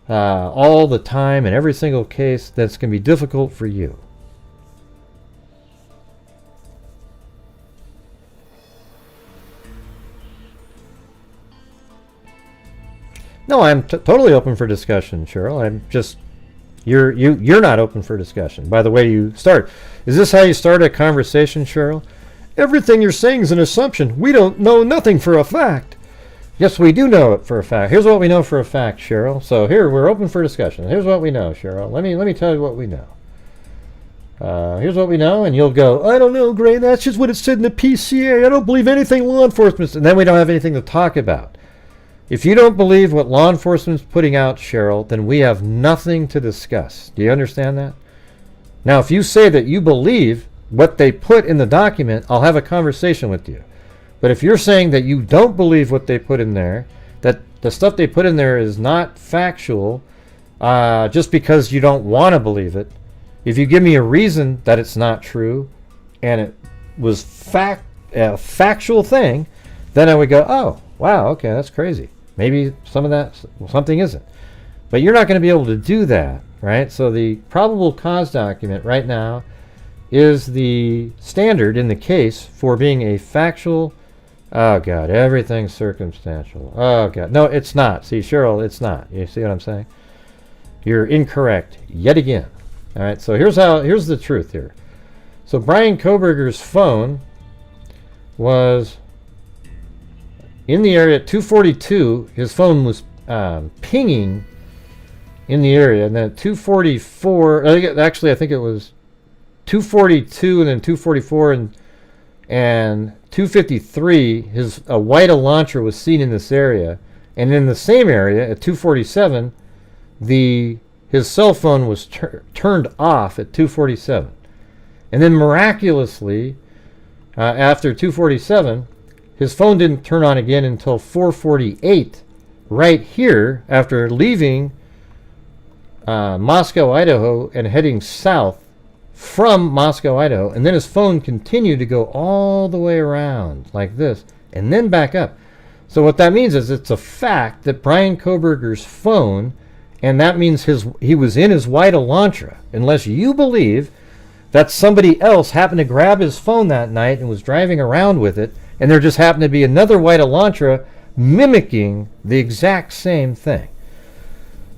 all the time in every single case. That's going to be difficult for you. No, I'm totally open for discussion, Cheryl. I'm just, You're not open for discussion. By the way you start. Is this how you start a conversation, Cheryl? Everything you're saying is an assumption. We don't know nothing for a fact. Yes, we do know it for a fact. Here's what we know for a fact, Cheryl. So here, we're open for discussion. Here's what we know, Cheryl. Let me tell you what we know. Here's what we know, and you'll go, I don't know, Gray, that's just what it said in the PCA. I don't believe anything law enforcement. And then we don't have anything to talk about. If you don't believe what law enforcement's putting out, Cheryl, then we have nothing to discuss. Do you understand that? Now, if you say that you believe what they put in the document, I'll have a conversation with you. But if you're saying that you don't believe what they put in there, that the stuff they put in there is not factual, just because you don't want to believe it, if you give me a reason that it's not true, and it was a factual thing, then I would go, oh, wow, okay, that's crazy. Maybe something isn't. But you're not going to be able to do that, right? So the probable cause document right now is the standard in the case for being a factual. Oh, God, everything's circumstantial. Oh, God. No, it's not. See, Cheryl, it's not. You see what I'm saying? You're incorrect yet again. All right, so here's the truth here. So Brian Coburger's phone was in the area at 242. His phone was pinging in the area, and then at 244, I think it was 242 and then 244 and 253, a white Elantra was seen in this area. And in the same area at 247, his cell phone was turned off at 247. And then miraculously, after 247, his phone didn't turn on again until 448, right here, after leaving Moscow, Idaho, and heading south from Moscow, Idaho. And then his phone continued to go all the way around like this, and then back up. So what that means is it's a fact that Brian Coburger's phone, and that means he was in his white Elantra, unless you believe that somebody else happened to grab his phone that night and was driving around with it, and there just happened to be another white Elantra mimicking the exact same thing.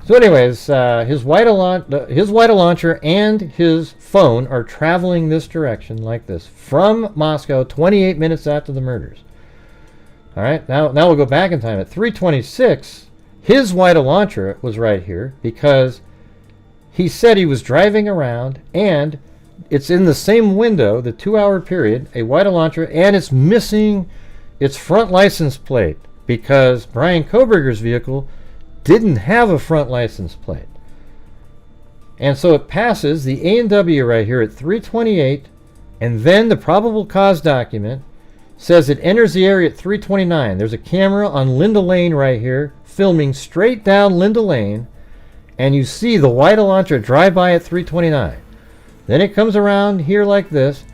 So anyways, his white Elantra and his phone are traveling this direction like this from Moscow 28 minutes after the murders. All right, now we'll go back in time. At 3:26, his white Elantra was right here because he said he was driving around, and it's in the same window, the 2-hour period, a white Elantra, and it's missing its front license plate because Brian Coburger's vehicle didn't have a front license plate. And so it passes the A&W right here at 3:28, and then the probable cause document says it enters the area at 3:29. There's a camera on Linda Lane right here, filming straight down Linda Lane, and you see the white Elantra drive by at 3:29. Then it comes around here like this.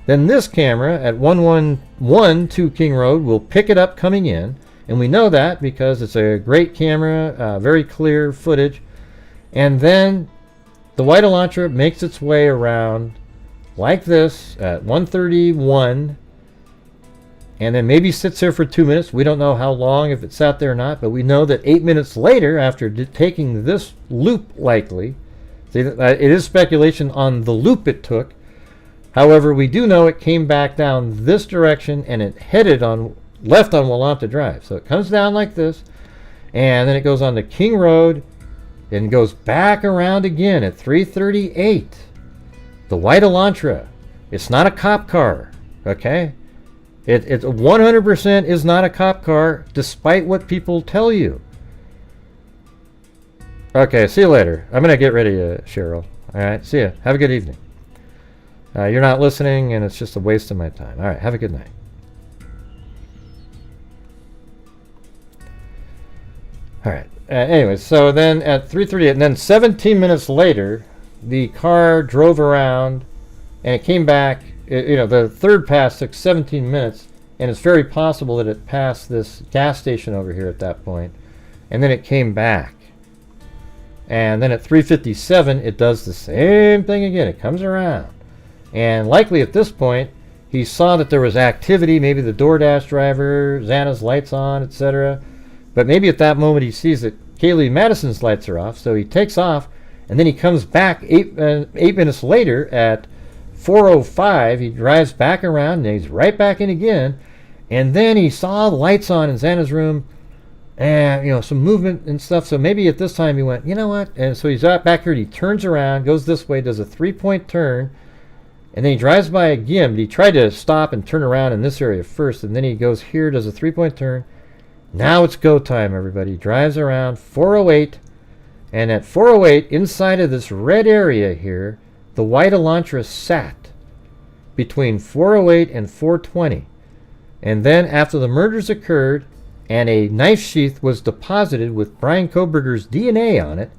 Then this camera at 112 King Road will pick it up coming in, and we know that because it's a great camera, very clear footage. And then the white Elantra makes its way around like this at 131, and then maybe sits there for 2 minutes. We don't know how long, if it sat there or not, but we know that 8 minutes later, after taking this loop likely, it is speculation on the loop it took. However, we do know it came back down this direction and it headed left on Willanta Drive. So it comes down like this, and then it goes on to King Road and goes back around again at 3:38. The white Elantra. It's not a cop car, okay? It 100% is not a cop car, despite what people tell you. Okay, see you later. I'm going to get ready, Cheryl. All right, see ya. Have a good evening. You're not listening, and it's just a waste of my time. All right, have a good night. All right. Anyways, so then at 3:38, and then 17 minutes later, the car drove around, and it came back. The third pass took 17 minutes, and it's very possible that it passed this gas station over here at that point, and then it came back. And then at 3:57, it does the same thing again. It comes around. And likely at this point, he saw that there was activity, maybe the DoorDash driver, Xana's lights on, etc. But maybe at that moment he sees that Kaylee Madison's lights are off, so he takes off, And then he comes back 8 minutes later at 4:05. He drives back around and he's right back in again. And then he saw the lights on in Xana's room and, some movement and stuff. So maybe at this time he went, you know what? And so he's back here and he turns around, goes this way, does a 3-point turn. And then he drives by again, but he tried to stop and turn around in this area first. And then he goes here, does a 3-point turn. Now it's go time, everybody. He drives around 4:08. And at 4:08, inside of this red area here, the white Elantra sat between 4:08 and 4:20. And then after the murders occurred and a knife sheath was deposited with Brian Coburger's DNA on it,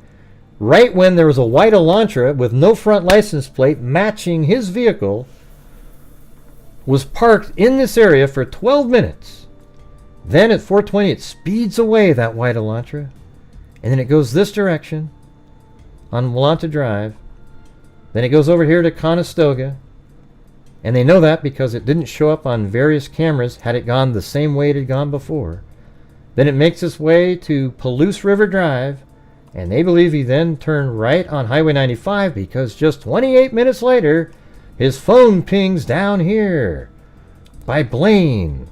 right when there was a white Elantra with no front license plate matching his vehicle, was parked in this area for 12 minutes. Then at 4:20 it speeds away, that white Elantra, and then it goes this direction on Willanta Drive. Then it goes over here to Conestoga, and they know that because it didn't show up on various cameras had it gone the same way it had gone before. Then it makes its way to Palouse River Drive, and they believe he then turned right on Highway 95 because just 28 minutes later, his phone pings down here by Blaine.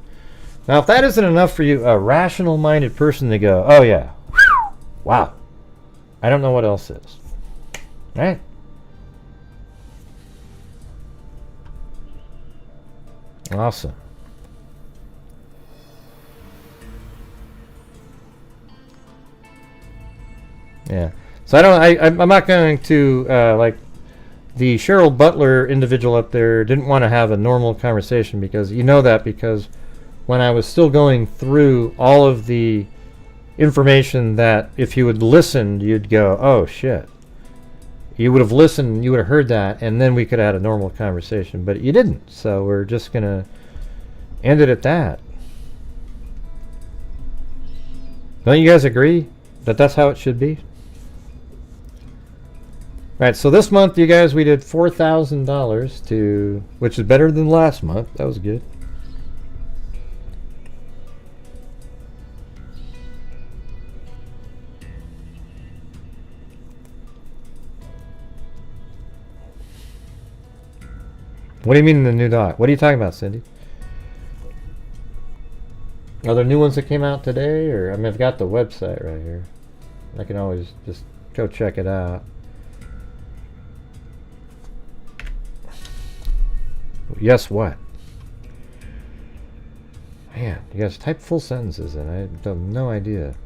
Now, if that isn't enough for you, a rational-minded person to go, oh yeah, wow, I don't know what else is. Right? Awesome. Yeah. So I'm not going to like the Cheryl Butler individual up there didn't want to have a normal conversation because because when I was still going through all of the information that if you had listened, you'd go, oh shit. You would have listened, you would have heard that, and then we could have had a normal conversation. But you didn't, so we're just going to end it at that. Don't you guys agree that that's how it should be? Right, so this month, you guys, we did $4,000 which is better than last month. That was good. What do you mean the new doc? What are you talking about, Cindy? Are there new ones that came out today? Or I've got the website right here. I can always just go check it out. Yes, what? Man, you guys type full sentences in. I have no idea.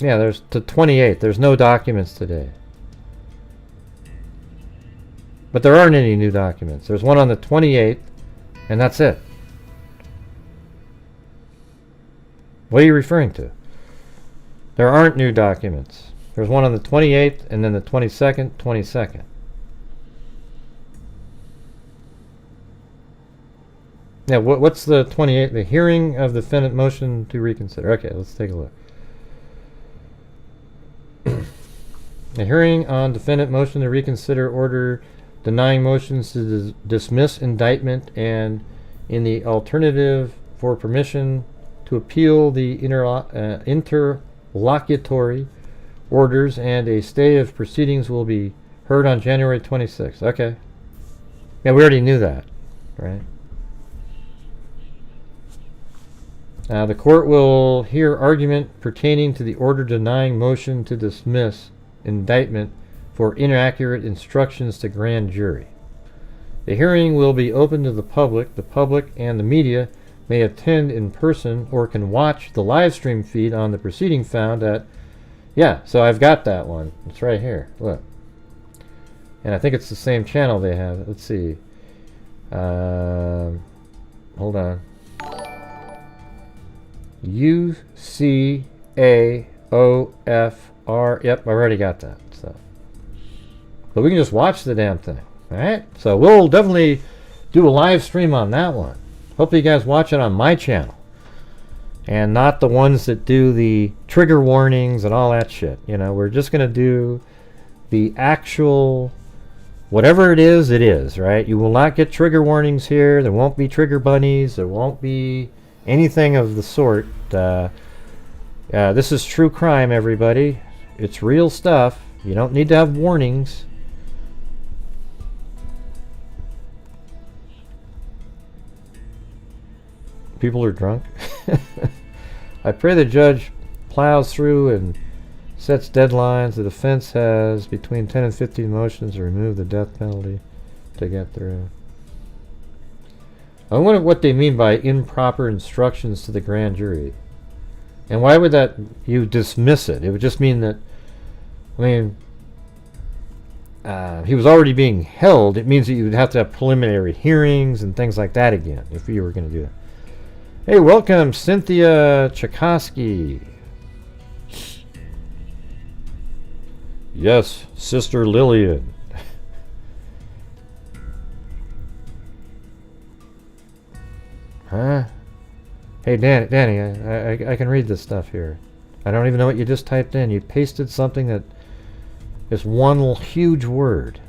Yeah, there's to 28. There's no documents today. But there aren't any new documents. There's one on the 28th, and that's it. What are you referring to? There aren't new documents. There's one on the 28th, and then the 22nd. Yeah, what's the 28th? The hearing of the defendant motion to reconsider. Okay, let's take a look. A hearing on defendant motion to reconsider order denying motions to dismiss indictment and in the alternative for permission to appeal the interlocutory orders, and a stay of proceedings will be heard on January 26th. Okay. Yeah, we already knew that, right? The court will hear argument pertaining to the order denying motion to dismiss indictment for inaccurate instructions to grand jury. The hearing will be open to the public. The public and the media may attend in person or can watch the live stream feed on the proceeding found at... Yeah, so I've got that one. It's right here. Look. And I think it's the same channel they have. Let's see. Hold on. UCAOFR. Yep, I already got that. So we can just watch the damn thing. Alright? So we'll definitely do a live stream on that one. Hopefully you guys watch it on my channel. And not the ones that do the trigger warnings and all that shit. You know, we're just going to do the actual whatever it is, right? You will not get trigger warnings here. There won't be trigger bunnies. There won't be anything of the sort. This is true crime, everybody. It's real stuff. You don't need to have warnings. People are drunk. I pray the judge plows through and sets deadlines. The defense has between 10 and 15 motions to remove the death penalty to get through. I wonder what they mean by improper instructions to the grand jury. And why would that, you dismiss it? It would just mean that, I mean, he was already being held. It means that you would have to have preliminary hearings and things like that again if you were going to do that. Hey, welcome, Cynthia Tchaikovsky. Yes, Sister Lillian. Huh? Hey, Danny, I can read this stuff here. I don't even know what you just typed in. You pasted something that is one huge word.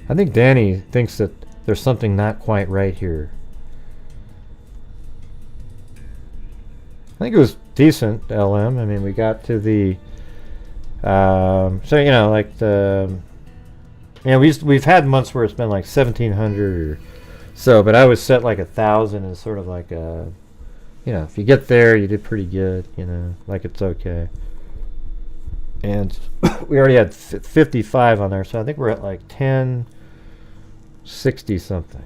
I think Danny thinks that there's something not quite right here. I think it was decent, LM. I mean, we got to the, so you know, like the, you know, we've had months where it's been like 1,700 or so, but I was set like 1,000 as sort of like a, you know, if you get there, you did pretty good, you know, like it's okay. And we already had 55 on there, so I think we're at like 1060 something.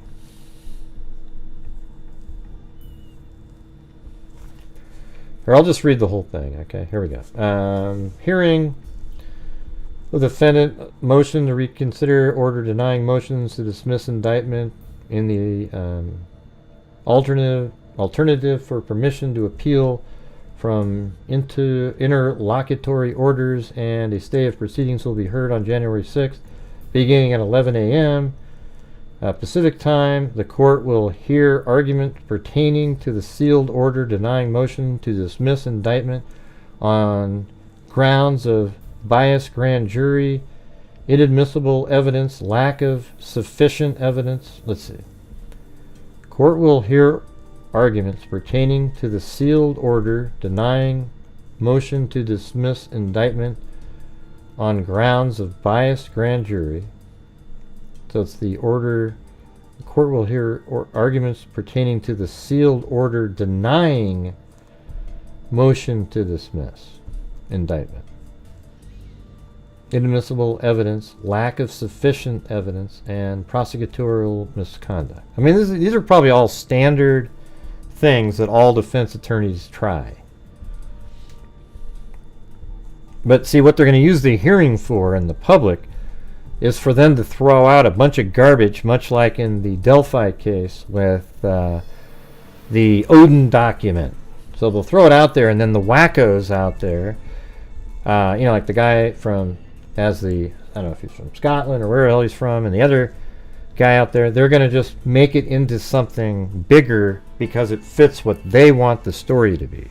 Or I'll just read the whole thing. Okay, here we go. Hearing the defendant motion to reconsider order denying motions to dismiss indictment in the alternative for permission to appeal from interlocutory orders, and a stay of proceedings will be heard on January 6th, beginning at 11 a.m. Pacific time. The court will hear argument pertaining to the sealed order denying motion to dismiss indictment on grounds of bias grand jury, inadmissible evidence, lack of sufficient evidence. Let's see. Court will hear arguments pertaining to the sealed order denying motion to dismiss indictment on grounds of biased grand jury. So it's the order. The court will hear arguments pertaining to the sealed order denying motion to dismiss indictment. Inadmissible evidence, lack of sufficient evidence, and prosecutorial misconduct. I mean, these are probably all standard things that all defense attorneys try. But see, what they're going to use the hearing for in the public is for them to throw out a bunch of garbage, much like in the Delphi case with the Odin document. So they'll throw it out there, and then the wackos out there, you know, like the guy from, I don't know if he's from Scotland or where the hell he's from, and the other guy out there, they're going to just make it into something bigger because it fits what they want the story to be.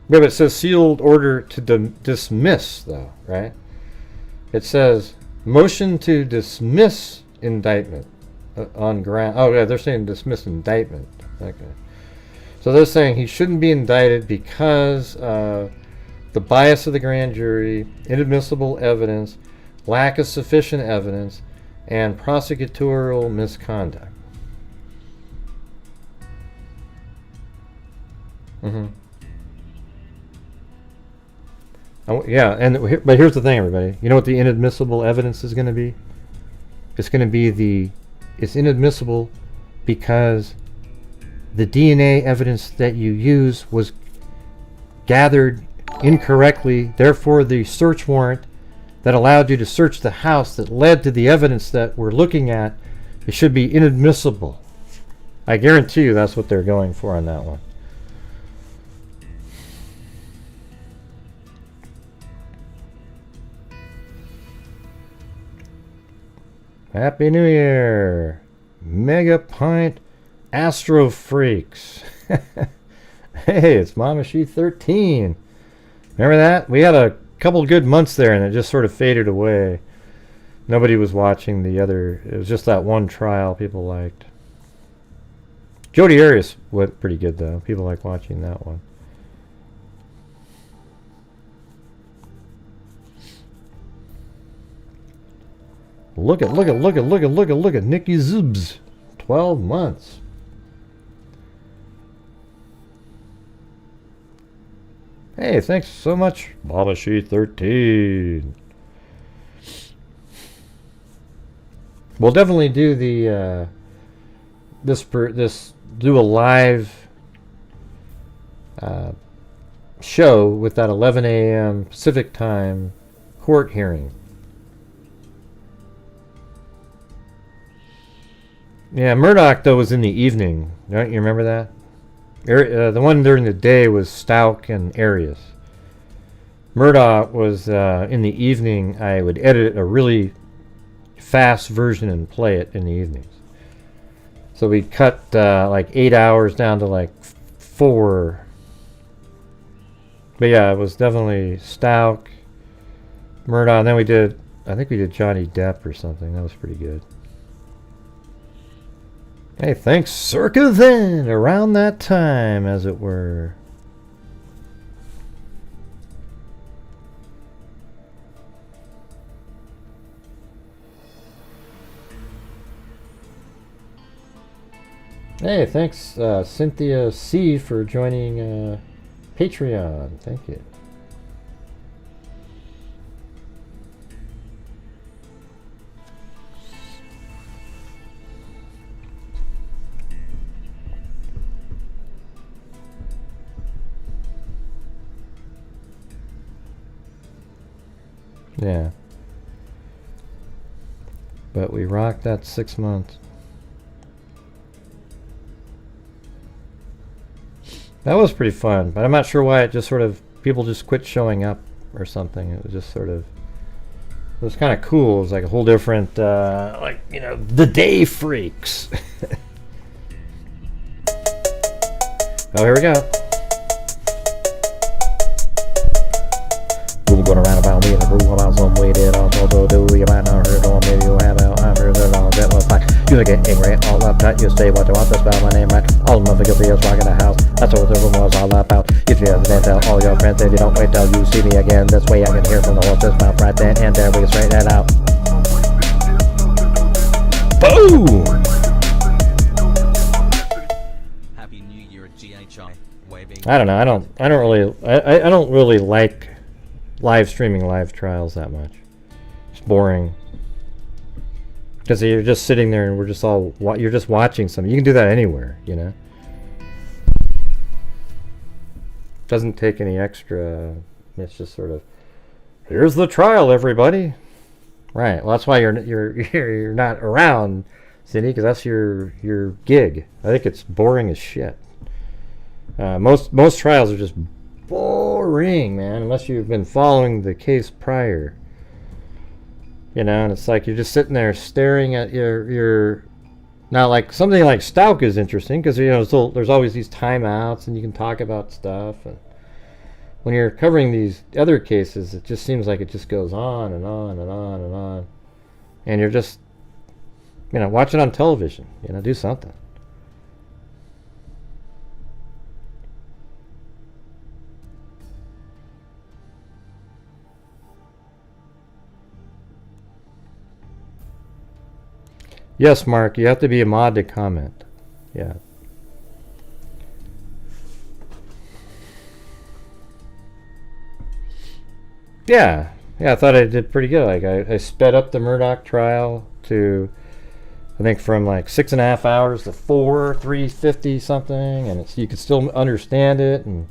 Yeah, but it says sealed order to dismiss, though, right? It says motion to dismiss indictment on ground. Oh, yeah, they're saying dismiss indictment. Okay. So they're saying he shouldn't be indicted because the bias of the grand jury, inadmissible evidence, lack of sufficient evidence, and prosecutorial misconduct. Mm-hmm. Oh, yeah, but here's the thing, everybody. You know what the inadmissible evidence is going to be? It's going to be it's inadmissible because the DNA evidence that you use was gathered incorrectly. Therefore, the search warrant that allowed you to search the house that led to the evidence that we're looking at, it should be inadmissible. I guarantee you that's what they're going for on that one. Happy New Year. Mega Pint Astro Freaks. Hey, it's Mama She 13. Remember that? We had a couple good months there and it just sort of faded away. Nobody was watching the other. It was just that one trial people liked. Jodi Arias went pretty good though. People like watching that one. Look at Nikki Zubs. 12 months. Hey, thanks so much, Mama She 13. We'll definitely do the do a live show with that 11 a.m. Pacific time court hearing. Yeah, Murdoch though was in the evening. Don't you remember that? The one during the day was Stout and Arias. Murdoch was in the evening. I would edit a really fast version and play it in the evenings. So we cut like 8 hours down to like 4. But yeah, it was definitely Stout, Murdoch. And then I think we did Johnny Depp or something. That was pretty good. Hey, thanks, circa then, around that time, as it were. Hey, thanks, Cynthia C, for joining Patreon. Thank you. Yeah. But we rocked that 6 months. That was pretty fun, but I'm not sure why it just sort of, people just quit showing up or something. It was just sort of, it was kind of cool. It was like a whole different, like, you know, the day freaks. Oh, here we go. Going around about me and the groove about some way that also do you might not heard or maybe you have I've heard it all that was like you get angry all uptight you say what you want to spell my name right all the motherfuckers is rocking the house that's what the room was all about if you understand tell all your friends if you don't wait till you see me again this way I can hear from the horse's mouth right then and there we can straighten that out. Boom! Happy New Year at GHI. Waving. I don't know. I don't really like live streaming live trials that much. It's boring. Because you're just sitting there and we're just all you're just watching something. You can do that anywhere, you know. Doesn't take any extra. It's just sort of, here's the trial, everybody. Right. Well, that's why you're not around, Cindy, because that's your gig. I think it's boring as shit. Most trials are just boring, man, unless you've been following the case prior. You know, and it's like you're just sitting there staring at your now, like something like Stout is interesting because, you know, so there's always these timeouts and you can talk about stuff. And when you're covering these other cases, it just seems like it just goes on and on and on and on. And you're just, you know, watch it on television, you know, do something. Yes, Mark, you have to be a mod to comment. Yeah. Yeah, I thought I did pretty good. Like I sped up the Murdoch trial to, I think, from like 6.5 hours to 350 something, and you could still understand it. And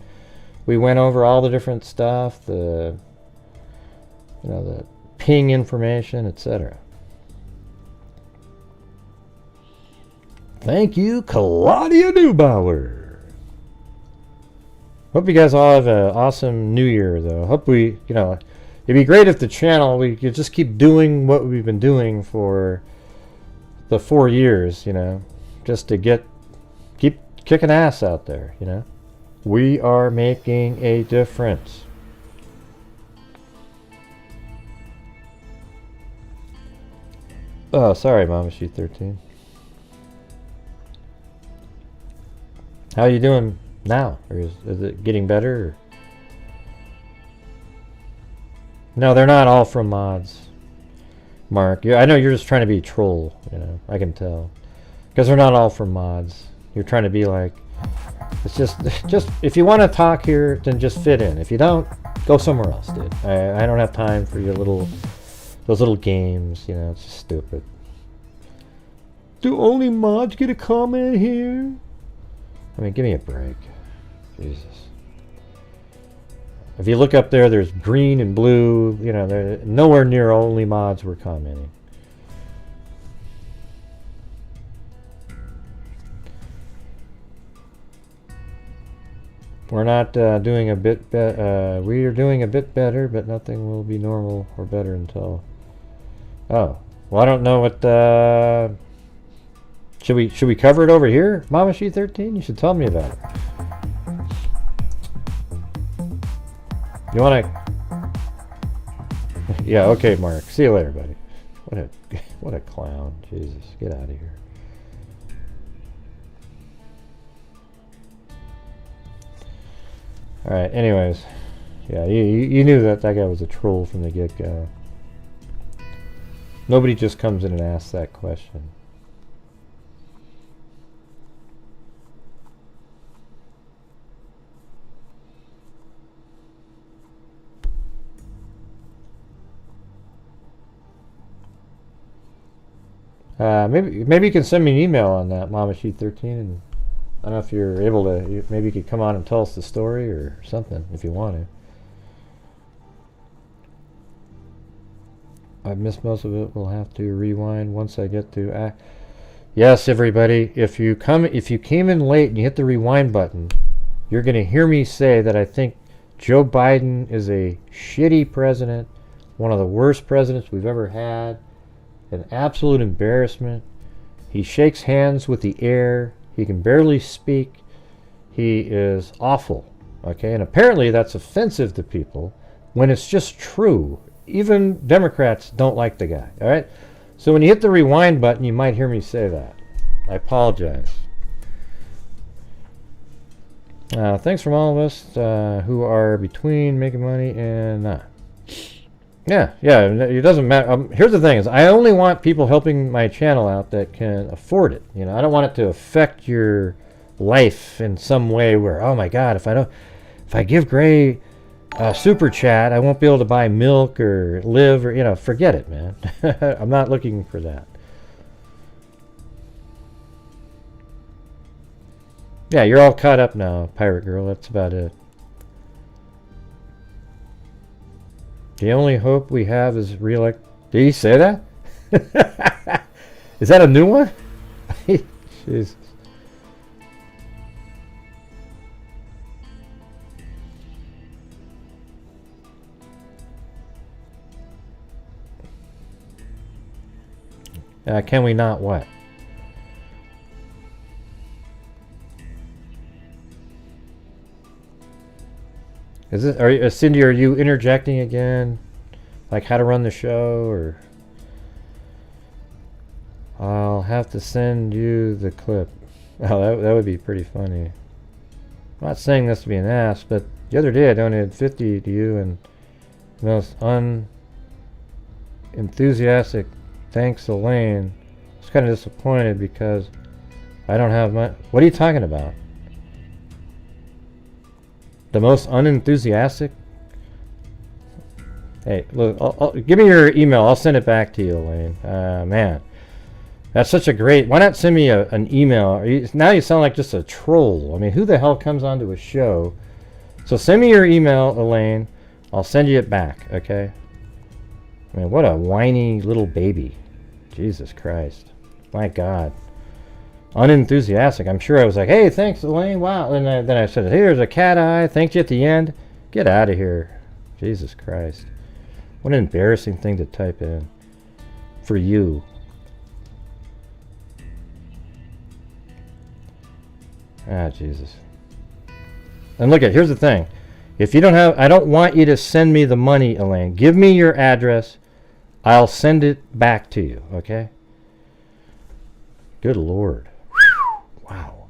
we went over all the different stuff, the ping information, etc. Thank you, Claudia Neubauer. Hope you guys all have an awesome New Year, though. Hope we, it'd be great if the channel, we could just keep doing what we've been doing for, the 4 years, you know, just to keep kicking ass out there, you know. We are making a difference. Oh, sorry, Mama Sheet 13. How are you doing now? Or is it getting better? Or? No, they're not all from mods. Mark, I know you're just trying to be a troll, you know, I can tell. Because they're not all from mods. You're trying to be like, it's just if you want to talk here, then just fit in. If you don't, go somewhere else, dude. I don't have time for your those little games, you know, it's just stupid. Do only mods get a comment here? I mean, give me a break. Jesus. If you look up there, there's green and blue. You know, they're nowhere near only mods were commenting. We're not doing a bit. We are doing a bit better, but nothing will be normal or better until. Oh, well, I don't know what. Should we cover it over here, Mama Sheet 13? You should tell me about it. You want to? Yeah, okay, Mark. See you later, buddy. What a clown. Jesus, get out of here. All right. Anyways, yeah, you knew that guy was a troll from the get-go. Nobody just comes in and asks that question. Maybe you can send me an email on that, Mama Sheet 13, and I don't know if you're able to. Maybe you could come on and tell us the story or something if you want to. I've missed most of it. We'll have to rewind once I get to. Yes, everybody. If you came in late and you hit the rewind button, you're going to hear me say that I think Joe Biden is a shitty president, one of the worst presidents we've ever had. An absolute embarrassment. He shakes hands with the air. He can barely speak. He is awful. Okay, and apparently that's offensive to people when it's just true. Even Democrats don't like the guy. All right, so when you hit the rewind button, you might hear me say that. I apologize. Thanks from all of us who are between making money and not. Yeah, it doesn't matter. Here's the thing: is I only want people helping my channel out that can afford it. You know, I don't want it to affect your life in some way where, oh my God, if I give Gray a super chat, I won't be able to buy milk or live, or, you know, forget it, man. I'm not looking for that. Yeah, you're all caught up now, Pirate Girl. That's about it. The only hope we have is reelect. Did he say that? Is that a new one? Jesus. Can we not what? Is this, Cindy, are you interjecting again? Like how to run the show, or? I'll have to send you the clip. Oh, that would be pretty funny. I'm not saying this to be an ass, but the other day I donated 50 to you, and the most unenthusiastic thanks, Elaine. I was kind of disappointed because I don't have my. What are you talking about? The most unenthusiastic? Hey, look, give me your email. I'll send it back to you, Elaine. Man, that's such a great... Why not send me an email? Now you sound like just a troll. I mean, who the hell comes onto a show? So send me your email, Elaine. I'll send you it back, okay? I mean, what a whiny little baby. Jesus Christ. My God. Unenthusiastic. I'm sure I was like, hey, thanks, Elaine. Wow. And then I said, hey, there's a cat eye. Thanks you at the end. Get out of here. Jesus Christ. What an embarrassing thing to type in. For you. Ah, Jesus. And look at, here's the thing. If you don't have, I don't want you to send me the money, Elaine. Give me your address. I'll send it back to you, okay? Good Lord. Whew. Wow.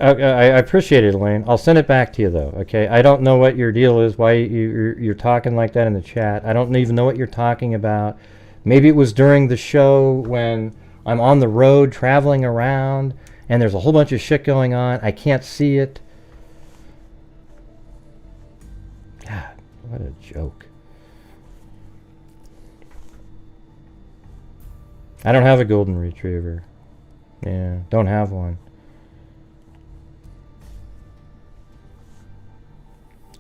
I appreciate it, Elaine. I'll send it back to you, though, okay? I don't know what your deal is, why you're talking like that in the chat. I don't even know what you're talking about. Maybe it was during the show when I'm on the road traveling around and there's a whole bunch of shit going on. I can't see it. God, what a joke. I don't have a golden retriever. Yeah, don't have one.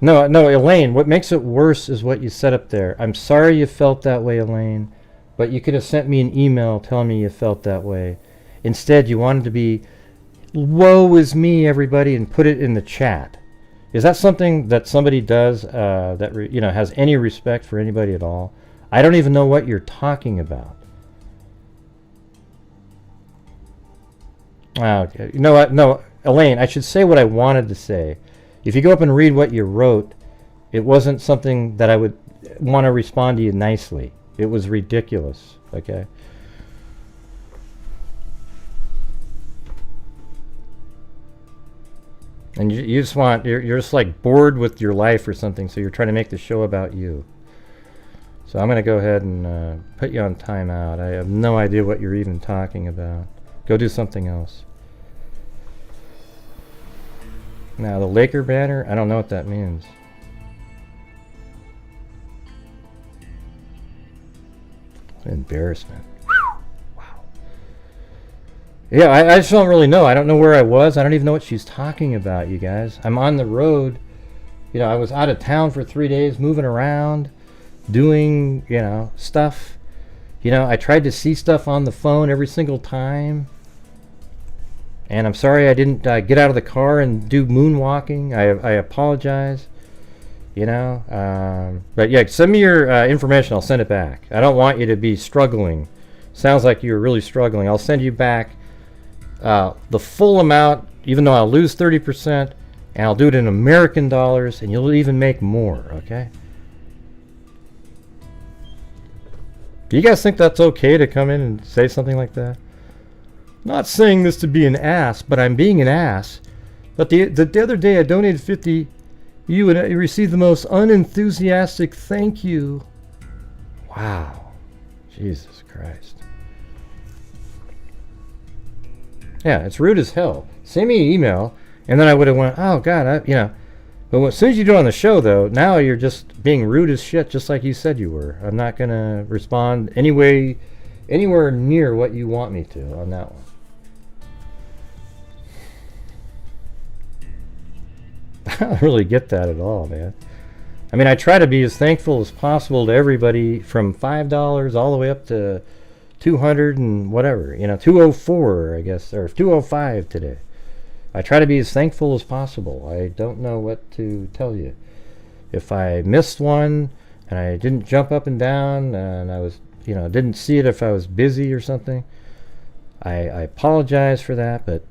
No, Elaine, what makes it worse is what you said up there. I'm sorry you felt that way, Elaine, but you could have sent me an email telling me you felt that way. Instead, you wanted to be, woe is me, everybody, and put it in the chat. Is that something that somebody does that has any respect for anybody at all? I don't even know what you're talking about. Okay. You know what? No, Elaine, I should say what I wanted to say. If you go up and read what you wrote, it wasn't something that I would want to respond to you nicely. It was ridiculous, okay? And you just want, you're just like bored with your life or something, so you're trying to make the show about you. So I'm going to go ahead and put you on timeout. I have no idea what you're even talking about. Go do something else. Now, the Laker banner, I don't know what that means. Embarrassment. Wow. Yeah, I just don't really know. I don't know where I was. I don't even know what she's talking about, you guys. I'm on the road. You know, I was out of town for 3 days, moving around, doing, stuff. I tried to see stuff on the phone every single time. And I'm sorry I didn't get out of the car and do moonwalking. I apologize. But yeah, send me your information. I'll send it back. I don't want you to be struggling. Sounds like you're really struggling. I'll send you back the full amount, even though I'll lose 30%, and I'll do it in American dollars, and you'll even make more, okay? Do you guys think that's okay to come in and say something like that? Not saying this to be an ass, but I'm being an ass. But the other day I donated 50 you and I received the most unenthusiastic thank you. Wow. Jesus Christ. Yeah, it's rude as hell. Send me an email, and then I would have went, oh God, But as soon as you do it on the show, though, now you're just being rude as shit, just like you said you were. I'm not gonna respond anywhere near what you want me to on that one. I don't really get that at all, man. I mean, I try to be as thankful as possible to everybody from $5 all the way up to 200 and whatever, 204, I guess, or 205 today. I try to be as thankful as possible. I don't know what to tell you. If I missed one and I didn't jump up and down and I was, didn't see it if I was busy or something, I apologize for that, but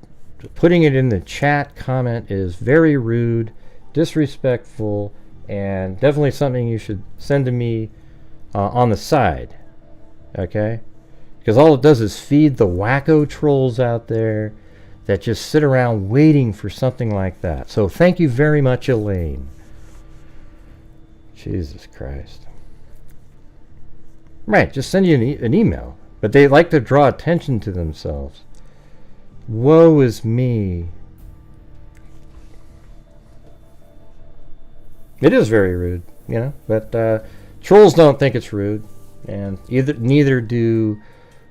putting it in the chat comment is very rude, disrespectful, and definitely something you should send to me on the side, okay? Because all it does is feed the wacko trolls out there that just sit around waiting for something like that. So thank you very much, Elaine. Jesus Christ. Right, just send you an email. But they like to draw attention to themselves. Woe is me. It is very rude, but trolls don't think it's rude, and neither do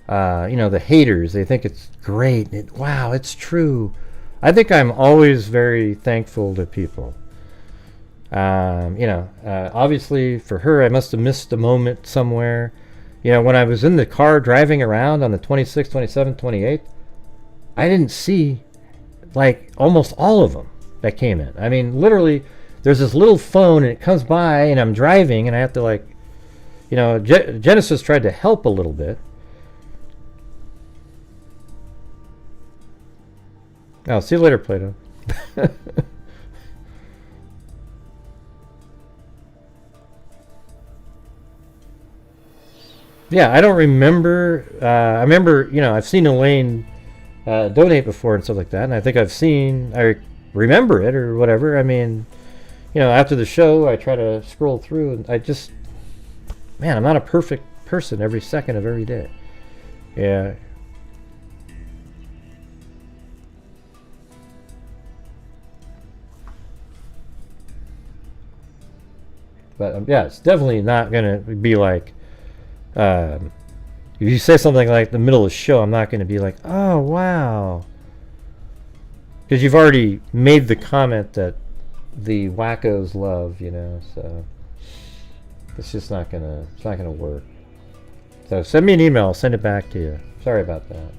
the haters. They think it's great. Wow, it's true. I think I'm always very thankful to people. Obviously for her, I must have missed a moment somewhere. When I was in the car driving around on the 26th, 27th, 28th, I didn't see like almost all of them that came in. I mean, literally, there's this little phone and it comes by and I'm driving and I have to Genesis tried to help a little bit. Oh, see you later, Plato. Yeah, I don't remember. I remember, I've seen Elaine donate before and stuff like that, and I think I remember it or whatever. I mean, after the show, I try to scroll through, and man, I'm not a perfect person every second of every day. Yeah. But yeah, it's definitely not gonna be like. If you say something like the middle of the show, I'm not going to be like, oh, wow. Because you've already made the comment that the wackos love, so it's just not going to work. So send me an email, I'll send it back to you. Sorry about that.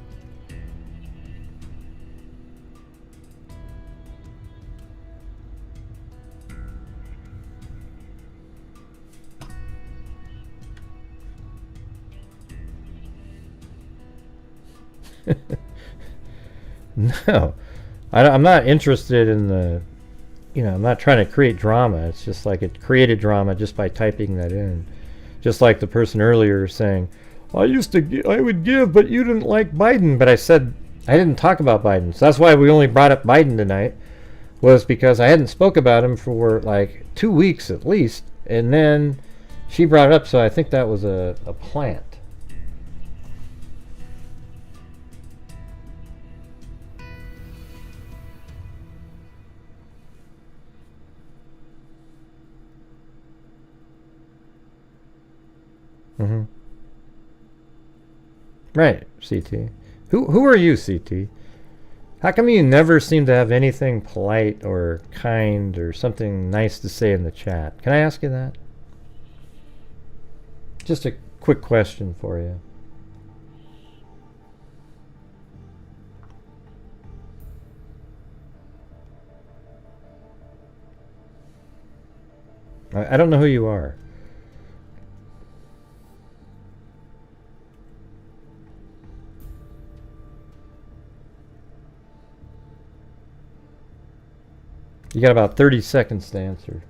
No, I'm not interested in I'm not trying to create drama. It's just like it created drama just by typing that in. Just like the person earlier saying, I would give, but you didn't like Biden. But I said, I didn't talk about Biden. So that's why we only brought up Biden tonight, was because I hadn't spoke about him for like 2 weeks at least. And then she brought it up, so I think that was a plant. Mm-hmm. Right, CT. Who are you, CT? How come you never seem to have anything polite or kind or something nice to say in the chat? Can I ask you that? Just a quick question for you. I don't know who you are. You got about 30 seconds to answer.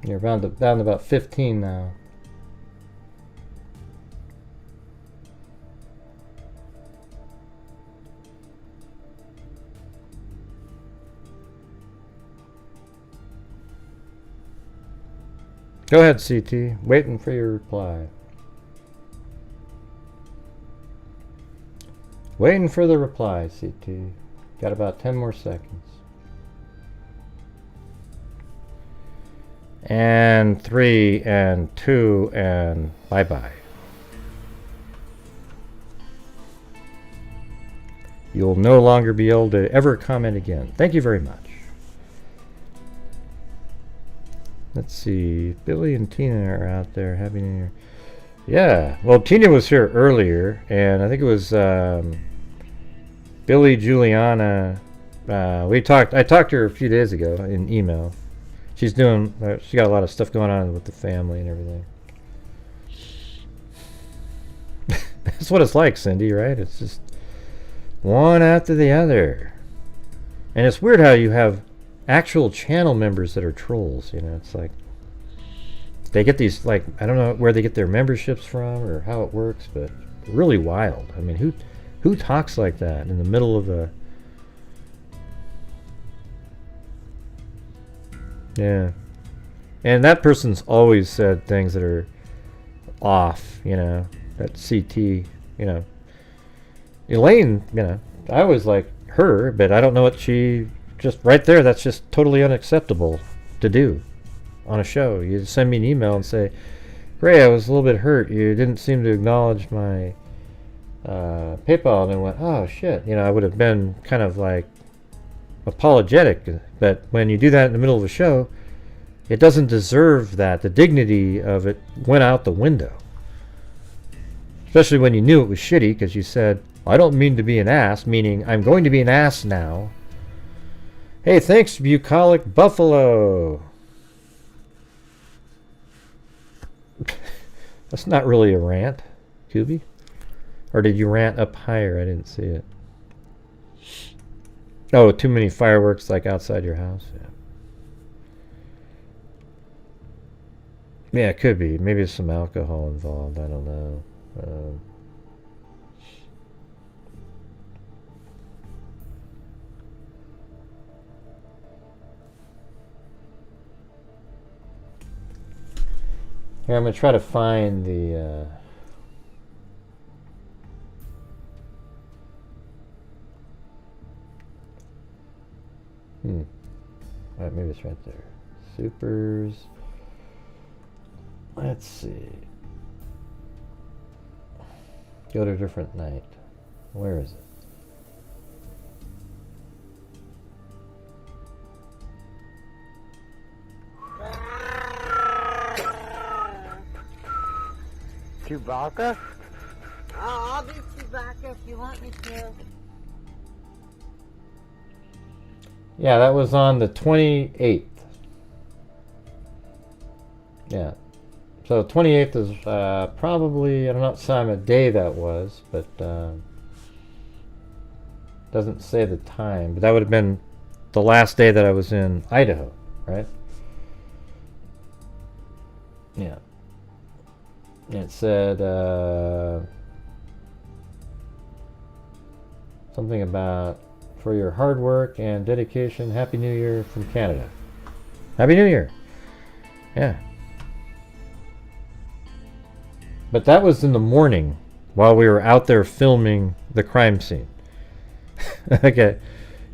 You're down to about 15 now. Go ahead, CT. Waiting for your reply. Waiting for the reply, CT. Got about 10 more seconds. And 3 and 2 and bye-bye. You'll no longer be able to ever comment again. Thank you very much. Let's see. Billy and Tina are out there having. Yeah. Well, Tina was here earlier, and I think it was Billy, Juliana. I talked to her a few days ago in email. She's doing. She got a lot of stuff going on with the family and everything. That's what it's like, Cindy. Right? It's just one after the other, and it's weird how you have actual channel members that are trolls. It's like they get these, like, I don't know where they get their memberships from or how it works, but really wild. I mean, who talks like that in the middle of a... Yeah. And that person's always said things that are off, that CT, Elaine, I always like her, but I don't know what she... Just right there, that's just totally unacceptable to do on a show. You send me an email and say, Ray, I was a little bit hurt. You didn't seem to acknowledge my PayPal. And I went, oh, shit. I would have been kind of like apologetic. But when you do that in the middle of a show, It doesn't deserve that. The dignity of it went out the window. Especially when you knew it was shitty, because you said, I don't mean to be an ass, meaning I'm going to be an ass now. Hey, thanks, Bucolic Buffalo. That's not really a rant, Kubi. Or did you rant up higher? I didn't see it. Oh, too many fireworks like outside your house? Yeah, it could be. Maybe there's some alcohol involved. I don't know. Here, I'm going to try to find the... Alright, maybe it's right there. Supers. Let's see. Go to a different night. Where is it? Chewbacca? I'll do Chewbacca if you want me to. Yeah, that was on the 28th. Yeah. So 28th is probably, I don't know what time of day that was, but doesn't say the time. But that would have been the last day that I was in Idaho, right? Yeah. It said something about, for your hard work and dedication, Happy New Year from Canada. Happy New Year. Yeah. But that was in the morning while we were out there filming the crime scene. Okay.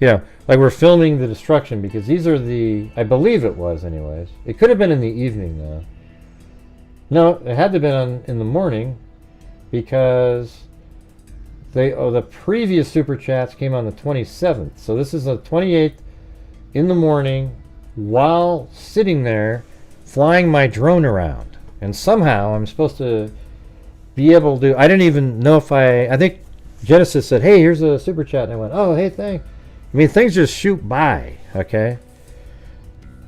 You know, like we're filming the destruction because these are the, I believe it was anyways. It could have been in the evening though. No, it had to have been in the morning because the previous super chats came on the 27th. So this is the 28th in the morning while sitting there flying my drone around. And somehow I'm supposed to be able to, I didn't even know if I think Genesis said, hey, here's a super chat. And I went, oh, hey, thanks. I mean, things just shoot by, okay?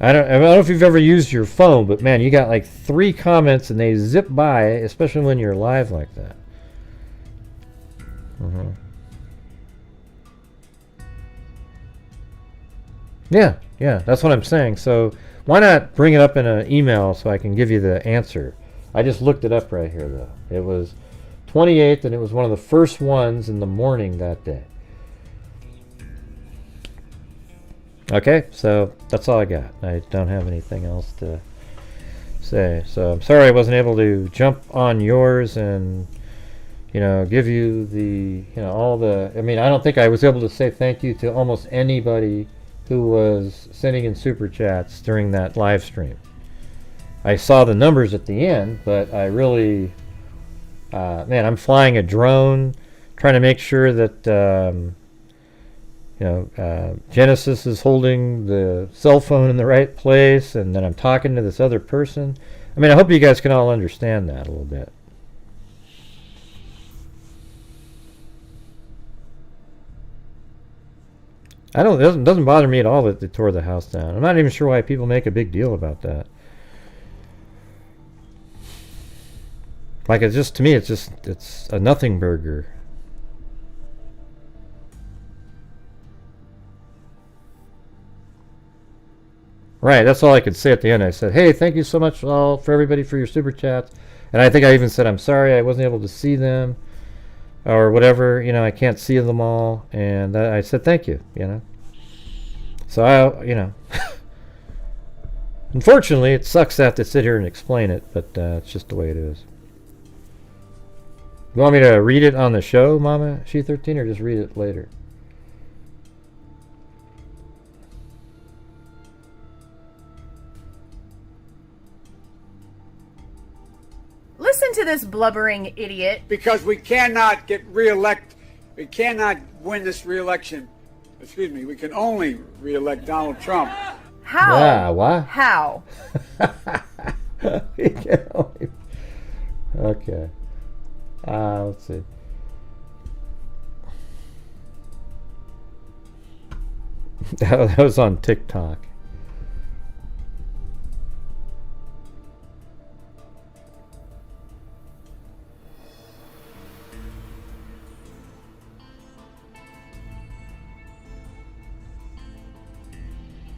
I don't know if you've ever used your phone, but man, you got like 3 comments and they zip by, especially when you're live like that. Yeah, that's what I'm saying. So why not bring it up in an email so I can give you the answer? I just looked it up right here, though. It was 28th, and it was one of the first ones in the morning that day. Okay, so that's all I got. I don't have anything else to say. So I'm sorry I wasn't able to jump on yours and, you know, give you the, you know, all the, I mean, I don't think I was able to say thank you to almost anybody who was sending in super chats during that live stream. I saw the numbers at the end, but I really, man, I'm flying a drone, trying to make sure that, you know, Genesis is holding the cell phone in the right place, and then I'm talking to this other person. I mean, I hope you guys can all understand that a little bit. It doesn't bother me at all that they tore the house down. I'm not even sure why people make a big deal about that. Like, it's just, to me, it's a nothing burger. Right, that's all I could say at the end. I said, hey, thank you so much all for everybody for your super chats. And I think I even said, I'm sorry I wasn't able to see them or whatever. You know, I can't see them all. And I said, thank you, you know. So, you know, unfortunately, it sucks to have to sit here and explain it, but it's just the way it is. You want me to read it on the show, Mama She13, or just read it later? Listen to this blubbering idiot. Because we cannot get reelect. We cannot win this reelection. Excuse me. We can only reelect Donald Trump. How? Yeah, what? How? You can only- okay. Let's see. That was on TikTok.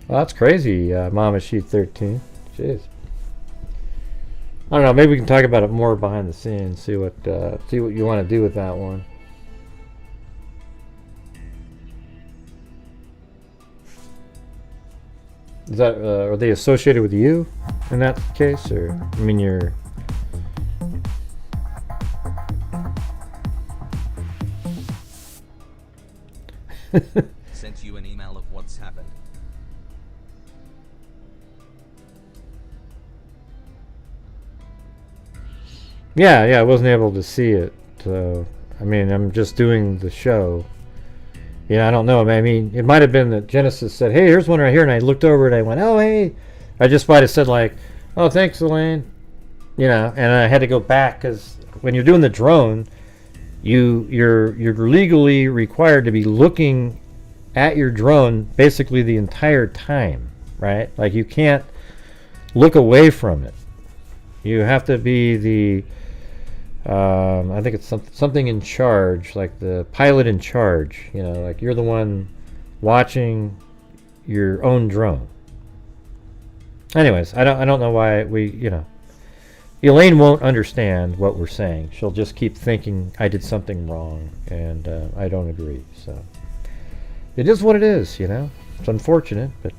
Well, that's crazy, Mama Sheet 13. Jeez. I don't know. Maybe we can talk about it more behind the scenes. See what you want to do with that one. Is that are they associated with you in that case, or I mean you're? Sent you an email of what's happened. Yeah, I wasn't able to see it. So I mean, I'm just doing the show. Yeah, I don't know. I mean, it might have been that Genesis said, "Hey, here's one right here," and I looked over and I went, "Oh, hey." I just might have said like, "Oh, thanks, Elaine," you know, and I had to go back because when you're doing the drone, you're legally required to be looking at your drone basically the entire time, right? Like you can't look away from it. You have to be the I think it's something in charge, like the pilot in charge. You know, like you're the one watching your own drone. Anyways, I don't know why Elaine won't understand what we're saying. She'll just keep thinking I did something wrong, and I don't agree. So it is what it is, you know. It's unfortunate, but.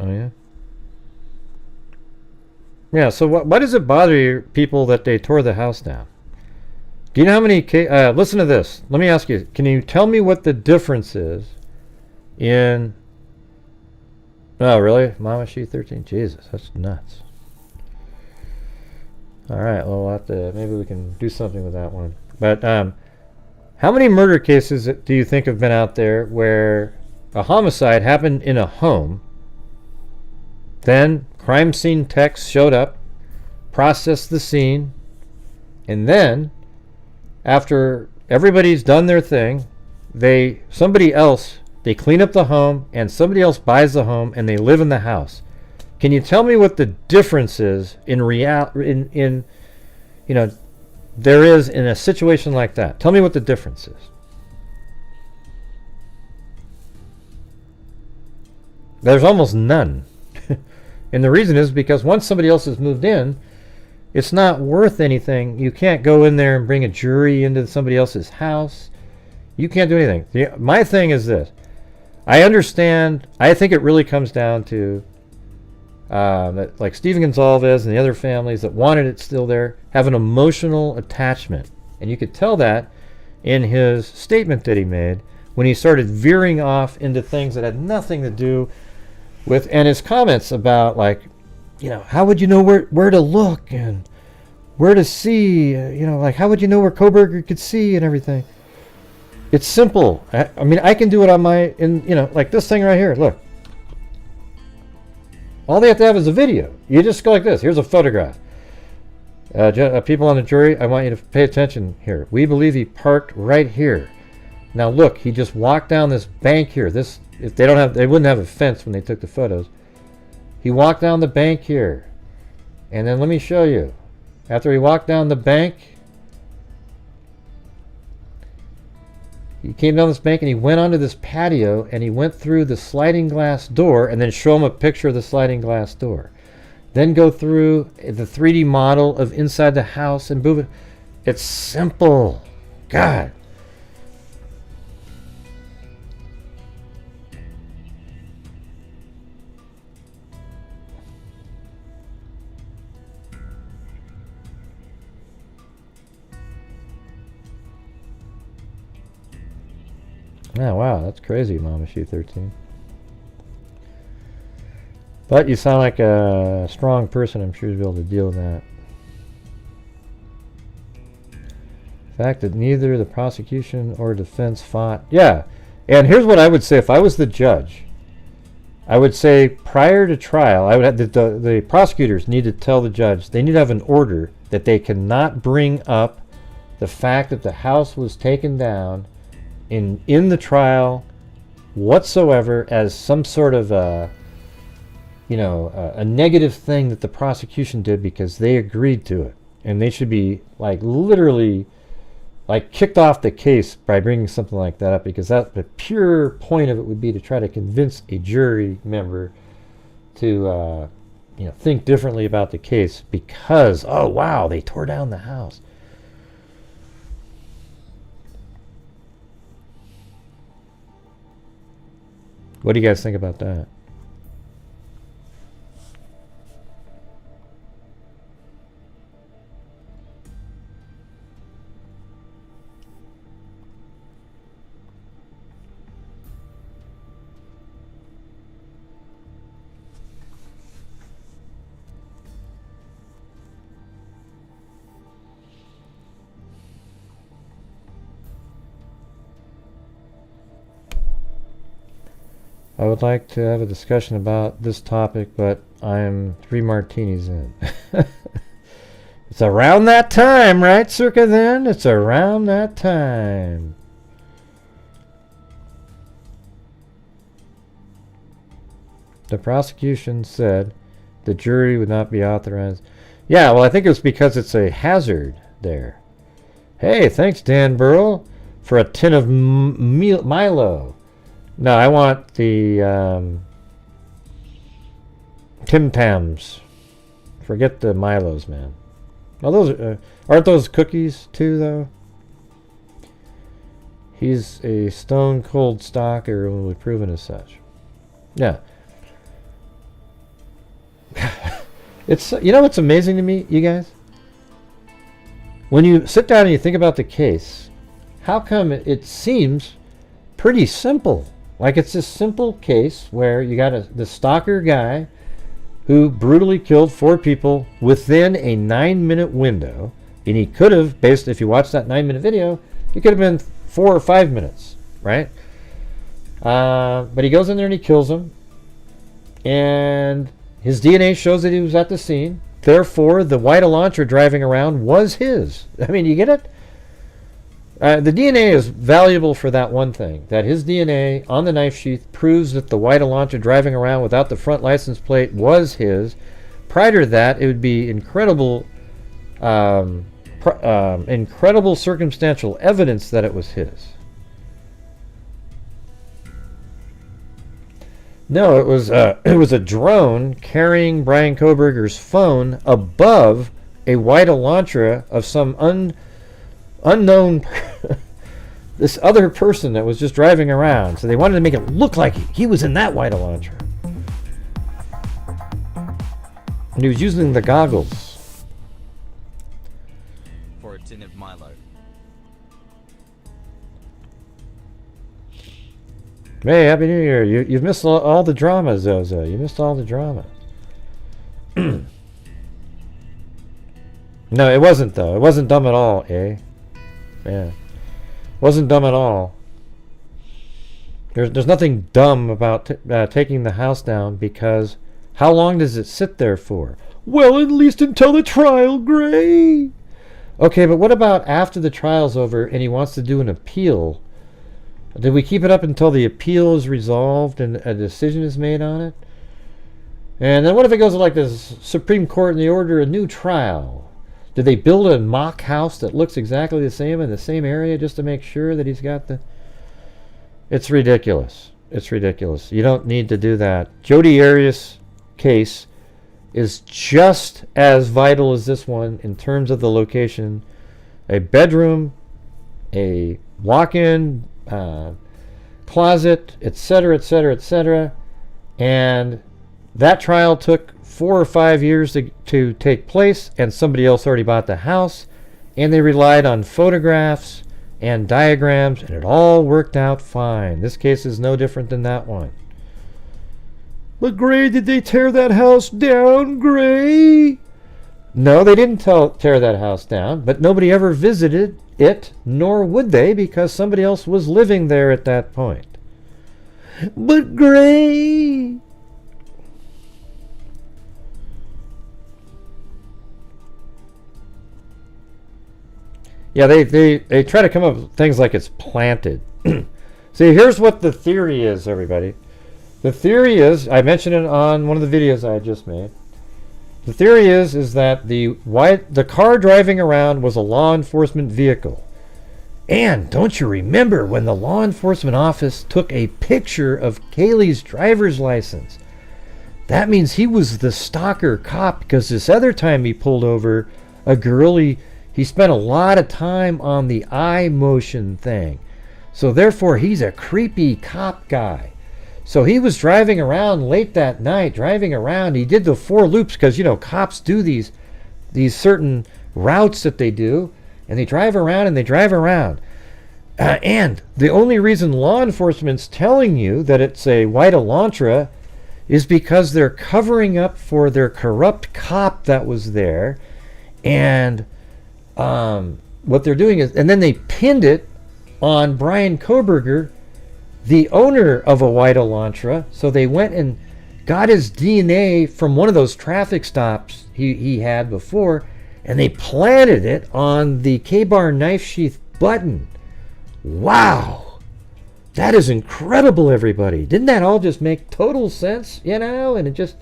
Oh yeah. Yeah. So why does it bother you people that they tore the house down? Do you know how many? Listen to this. Let me ask you. Can you tell me what the difference is in? Oh really, Mama She 13. Jesus, that's nuts. All right. Well, we'll have to, maybe we can do something with that one. But how many murder cases do you think have been out there where a homicide happened in a home? Then crime scene techs showed up, processed the scene, and then after everybody's done their thing, they clean up the home and somebody else buys the home and they live in the house. Can you tell me what the difference is there is in a situation like that? Tell me what the difference is. There's almost none. And the reason is because once somebody else has moved in, it's not worth anything. You can't go in there and bring a jury into somebody else's house. You can't do anything. My thing is this. I understand. I think it really comes down to that, like Stephen Gonzalez and the other families that wanted it still there have an emotional attachment. And you could tell that in his statement that he made when he started veering off into things that had nothing to do with, and his comments about, like, you know, how would you know where to look and where to see, you know, like how would you know where Coburger could see and everything. It's simple. I mean, I can do it on my, like this thing right here. Look, all they have to have is a video. You just go like this. Here's a photograph. People on the jury, I want you to pay attention here. We believe he parked right here. Now look, he just walked down this bank here. If they wouldn't have a fence when they took the photos. He walked down the bank here. And then let me show you. After he walked down the bank, he came down this bank and he went onto this patio and he went through the sliding glass door, and then show him a picture of the sliding glass door. Then go through the 3D model of inside the house and move it. It's simple. God. Oh, wow, that's crazy, Mama She 13. But you sound like a strong person. I'm sure you'll be able to deal with that. fact that neither the prosecution or defense fought. Yeah, and here's what I would say if I was the judge. I would say prior to trial, I would have the prosecutors need to tell the judge they need to have an order that they cannot bring up the fact that the house was taken down in the trial whatsoever as some sort of a negative thing that the prosecution did because they agreed to it, and they should be like literally like kicked off the case by bringing something like that up, because that the pure point of it would be to try to convince a jury member to think differently about the case because, oh wow, they tore down the house. What do you guys think about that? I would like to have a discussion about this topic, but I'm 3 martinis in. It's around that time, right, Circa, then? It's around that time. The prosecution said the jury would not be authorized. Yeah, well, I think it was because it's a hazard there. Hey, thanks, Dan Burrell, for a tin of Milo. No, I want the Tim Tams. Forget the Milos, man. Oh, those aren't those cookies too, though. He's a stone cold stalker and will be proven as such. Yeah. It's what's amazing to me, you guys. When you sit down and you think about the case, how come it seems pretty simple? Like it's a simple case where you got the stalker guy who brutally killed 4 people within a 9-minute window, and he could have, if you watch that 9-minute video, it could have been 4 or 5 minutes, right? But he goes in there and he kills him, and his DNA shows that he was at the scene. Therefore, the white Elantra driving around was his. I mean, you get it? The DNA is valuable for that one thing, that his DNA on the knife sheath proves that the white Elantra driving around without the front license plate was his. Prior to that, it would be incredible circumstantial evidence that it was his. No, it was a drone carrying Brian Coburger's phone above a white Elantra of some unknown this other person that was just driving around. So they wanted to make it look like he was in that white Elantra. And he was using the goggles. For a tin of Milo. Hey, Happy New Year. You've missed all the drama, Zozo. You missed all the drama. No, it wasn't, though. It wasn't dumb at all, eh? Yeah. Wasn't dumb at all. There's nothing dumb about taking the house down, because how long does it sit there for? Well, at least until the trial, Gray. Okay, but what about after the trial's over and he wants to do an appeal? Did we keep it up until the appeal is resolved and a decision is made on it? And then what if it goes to like the Supreme Court and they order a new trial? Did they build a mock house that looks exactly the same in the same area just to make sure that he's got the... It's ridiculous. It's ridiculous. You don't need to do that. Jodi Arias' case is just as vital as this one in terms of the location. A bedroom, a walk-in closet, etc., etc., etc. And that trial took 4 or 5 years to take place, and somebody else already bought the house, and they relied on photographs and diagrams, and it all worked out fine. This case is no different than that one. But Gray, did they tear that house down, Gray? No, they didn't tear that house down, but nobody ever visited it, nor would they, because somebody else was living there at that point. But Gray... Yeah, they try to come up with things like it's planted. See, here's what the theory is, everybody. The theory is, I mentioned it on one of the videos I just made. The theory is that the car driving around was a law enforcement vehicle. And don't you remember when the law enforcement office took a picture of Kaylee's driver's license? That means he was the stalker cop, because this other time he pulled over a girl, he spent a lot of time on the eye motion thing. So therefore, he's a creepy cop guy. So he was driving around late that night, he did the 4 loops, because, you know, cops do these certain routes that they do, and they drive around and they drive around. And the only reason law enforcement's telling you that it's a white Elantra is because they're covering up for their corrupt cop that was there. And what they're doing is, and then they pinned it on Brian Coburger, the owner of a white Elantra. So they went and got his DNA from one of those traffic stops he had before, and they planted it on the K-bar knife sheath button. Wow, that is incredible, everybody. Didn't that all just make total sense, you know? And it just...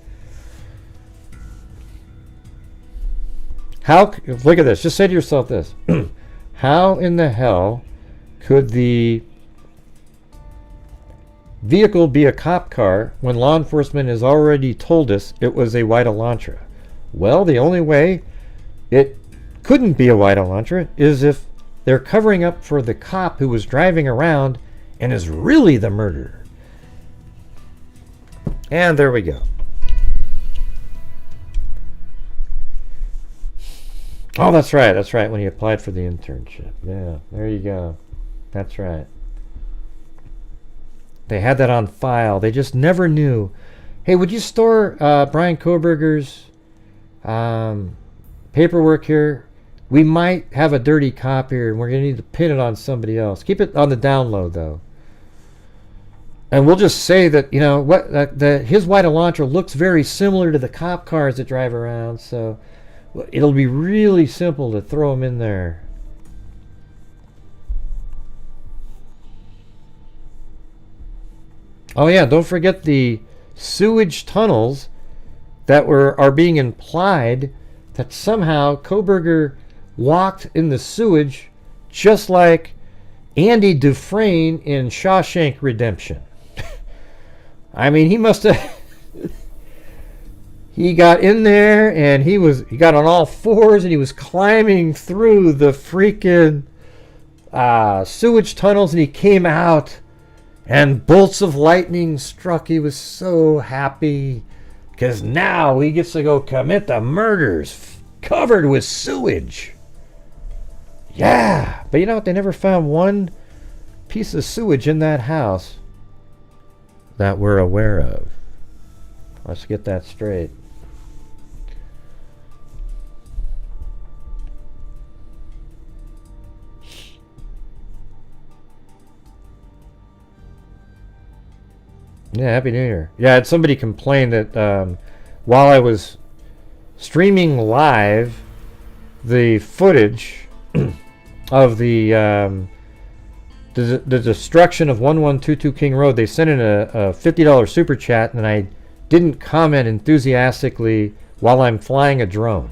look at this. Just say to yourself this. How in the hell could the vehicle be a cop car when law enforcement has already told us it was a white Elantra? Well, the only way it couldn't be a white Elantra is if they're covering up for the cop who was driving around and is really the murderer. And there we go. Oh, that's right. That's right. When he applied for the internship. Yeah, there you go. That's right. They had that on file. They just never knew. Hey, would you store Brian Coburger's paperwork here? We might have a dirty cop here, and we're going to need to pin it on somebody else. Keep it on the download, though. And we'll just say that, you know, his white Elantra looks very similar to the cop cars that drive around, so it'll be really simple to throw him in there. Oh yeah, don't forget the sewage tunnels that are being implied that somehow Coburger walked in the sewage just like Andy Dufresne in Shawshank Redemption. I mean, he must have... He got in there and he got on all fours and he was climbing through the freaking sewage tunnels, and he came out and bolts of lightning struck. He was so happy because now he gets to go commit the murders covered with sewage. Yeah, but you know what? They never found one piece of sewage in that house that we're aware of. Let's get that straight. Yeah, Happy New Year. Yeah, I had somebody complain that while I was streaming live the footage of the destruction of 1122 King Road, they sent in a $50 super chat, and I didn't comment enthusiastically while I'm flying a drone.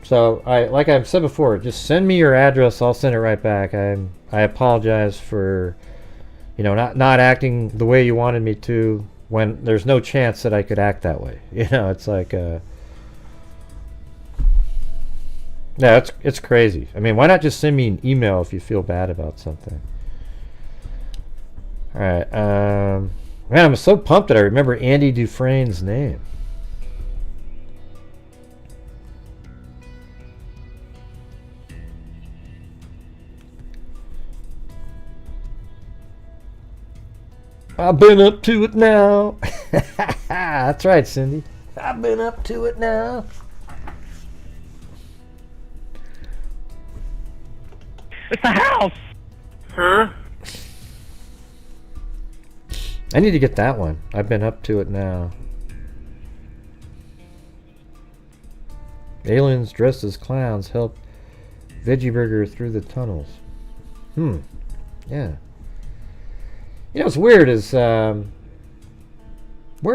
So, like I've said before, just send me your address. I'll send it right back. I apologize for, you know, not acting the way you wanted me to when there's no chance that I could act that way. You know, it's like, yeah, it's crazy. I mean, why not just send me an email if you feel bad about something? All right, man, I'm so pumped that I remember Andy Dufresne's name. I've been up to it now. That's right, Cindy. I've been up to it now. It's a house! Huh? I need to get that one. I've been up to it now. Aliens dressed as clowns help Veggie Burger through the tunnels. Yeah. You know what's weird is, where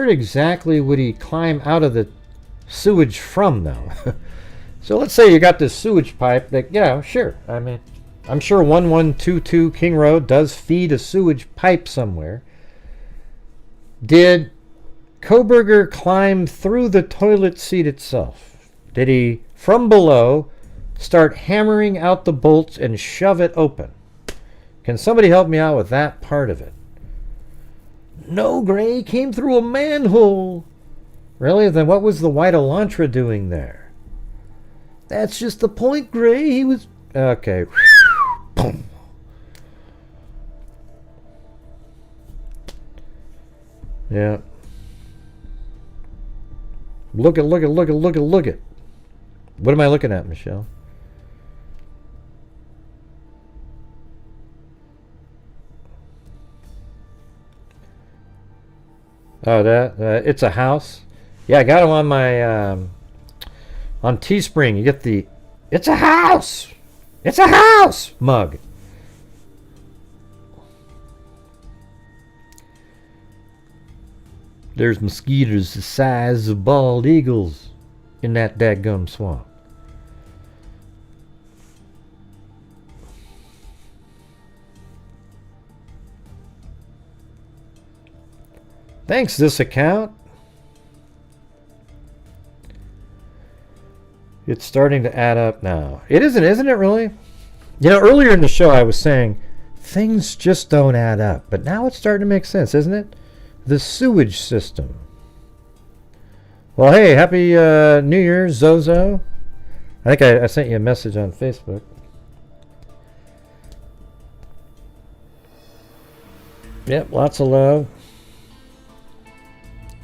exactly would he climb out of the sewage from, though? So let's say you got this sewage pipe that, yeah, sure. I mean, I'm sure 1122 King Road does feed a sewage pipe somewhere. Did Coburger climb through the toilet seat itself? Did he, from below, start hammering out the bolts and shove it open? Can somebody help me out with that part of it? No, Gray, came through a manhole. Really? Then what was the white Elantra doing there? That's just the point, Gray. He was... Okay. Boom. Yeah. Look at. What am I looking at, Michelle? Oh, that it's a house. Yeah, I got them on my on Teespring. You get the "It's a house, it's a house" mug. There's mosquitoes the size of bald eagles in that dadgum swamp. Thanks, this account. It's starting to add up now. It isn't it really? You know, earlier in the show I was saying things just don't add up, but now it's starting to make sense, isn't it? The sewage system. Well, hey, happy New Year, Zozo. I think I sent you a message on Facebook. Yep, lots of love.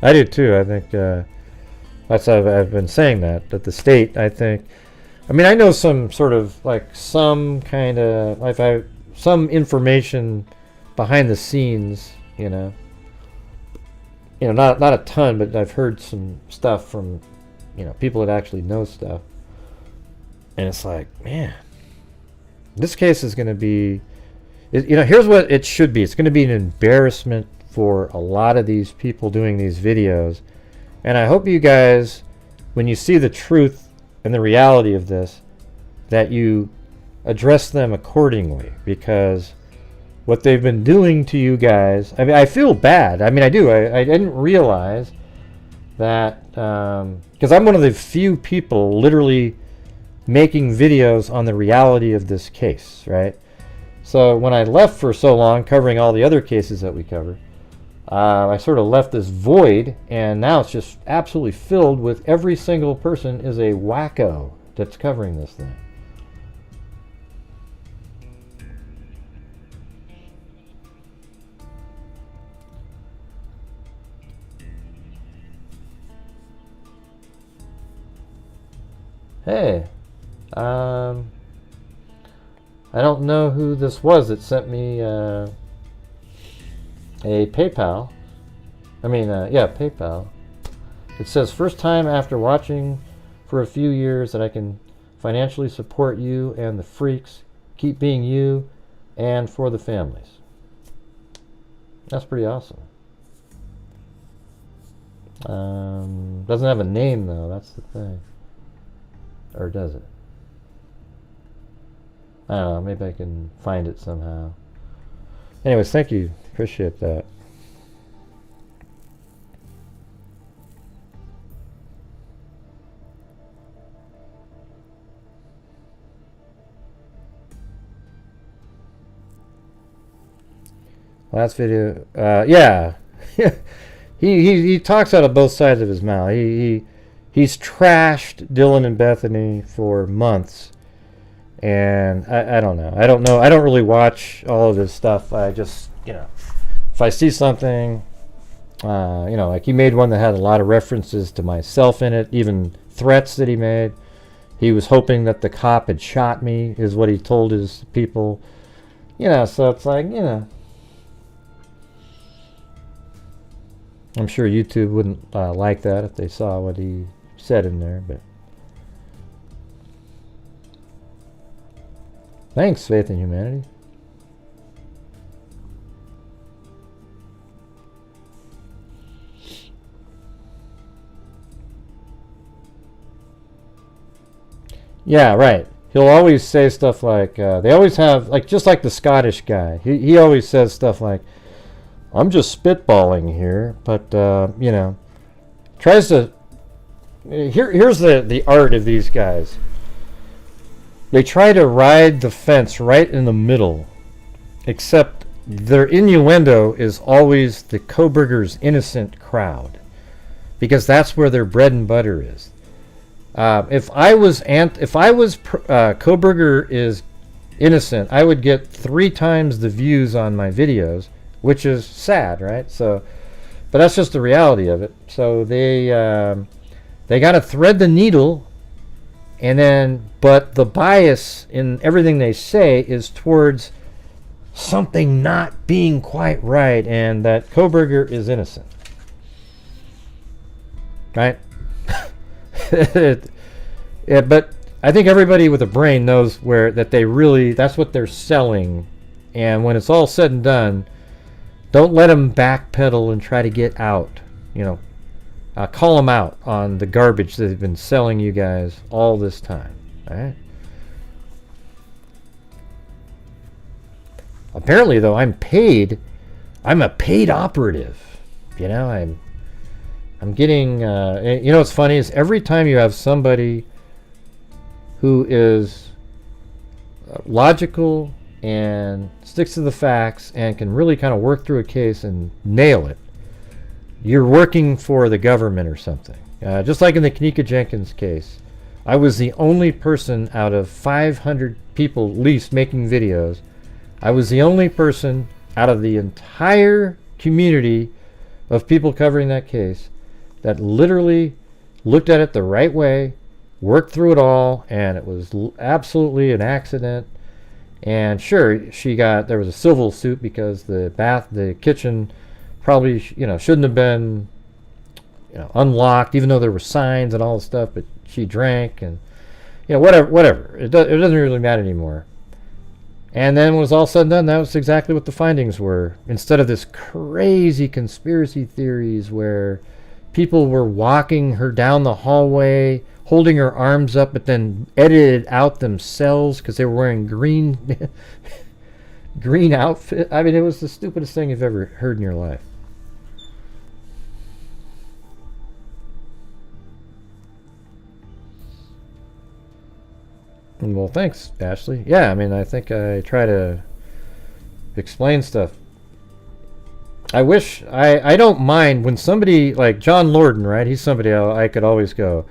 I do too. I think that's I've been saying that the state. I think. I mean, I know some sort of like some kind of like some information behind the scenes. You know, not a ton, but I've heard some stuff from people that actually know stuff, and it's like, man, this case is going to be. Here's what it should be. It's going to be an embarrassment for a lot of these people doing these videos, and I hope you guys, when you see the truth and the reality of this, that you address them accordingly, because what they've been doing to you guys, I mean, I feel bad. I mean, I do. I didn't realize that, because I'm one of the few people literally making videos on the reality of this case, right? So when I left for so long covering all the other cases that we cover, I sort of left this void, and now it's just absolutely filled with every single person is a wacko that's covering this thing. Hey, I don't know who this was that sent me a PayPal. PayPal. It says, first time after watching for a few years that I can financially support you and the freaks. Keep being you and for the families. That's pretty awesome. Doesn't have a name though, that's the thing. Or does it? I don't know, maybe I can find it somehow. Anyways, thank you. Appreciate that. Last video, yeah. he talks out of both sides of his mouth. He's trashed Dylan and Bethany for months. And I don't know. I don't really watch all of this stuff. I just, if I see something, like he made one that had a lot of references to myself in it, even threats that he made. He was hoping that the cop had shot me, is what he told his people. You know, so it's like, you know. I'm sure YouTube wouldn't like that if they saw what he said in there, but. Thanks, Faith in Humanity. Yeah, right. He'll always say stuff like, they always have, like, just like the Scottish guy. He always says stuff like, I'm just spitballing here, but, you know, tries to, here's the art of these guys. They try to ride the fence right in the middle, except their innuendo is always the Coburger's innocent crowd, because that's where their bread and butter is. If I was Coburger is innocent, I would get 3 times the views on my videos, which is sad, right? So, but that's just the reality of it. So they got to thread the needle, and then, but the bias in everything they say is towards something not being quite right, and that Coburger is innocent, right? Yeah, but I think everybody with a brain knows that they really, that's what they're selling. And when it's all said and done, don't let them backpedal and try to get out. You know, call them out on the garbage that they've been selling you guys all this time. All right. Apparently, though, I'm a paid operative. You know, I'm getting, you know what's funny is every time you have somebody who is logical and sticks to the facts and can really kind of work through a case and nail it, you're working for the government or something. Just like in the Kanika Jenkins case, I was the only person out of 500 people at least making videos. I was the only person out of the entire community of people covering that case that literally looked at it the right way, worked through it all, and it was absolutely an accident. And sure, there was a civil suit because the kitchen probably, shouldn't have been, unlocked, even though there were signs and all the stuff, but she drank and, whatever. It doesn't really matter anymore. And then when it was all said and done, that was exactly what the findings were. Instead of this crazy conspiracy theories where people were walking her down the hallway, holding her arms up, but then edited out themselves because they were wearing green outfit. I mean, it was the stupidest thing you've ever heard in your life. Well, thanks, Ashley. Yeah, I mean, I think I try to explain stuff. I wish, I don't mind when somebody like John Lorden, right? He's somebody I could always go.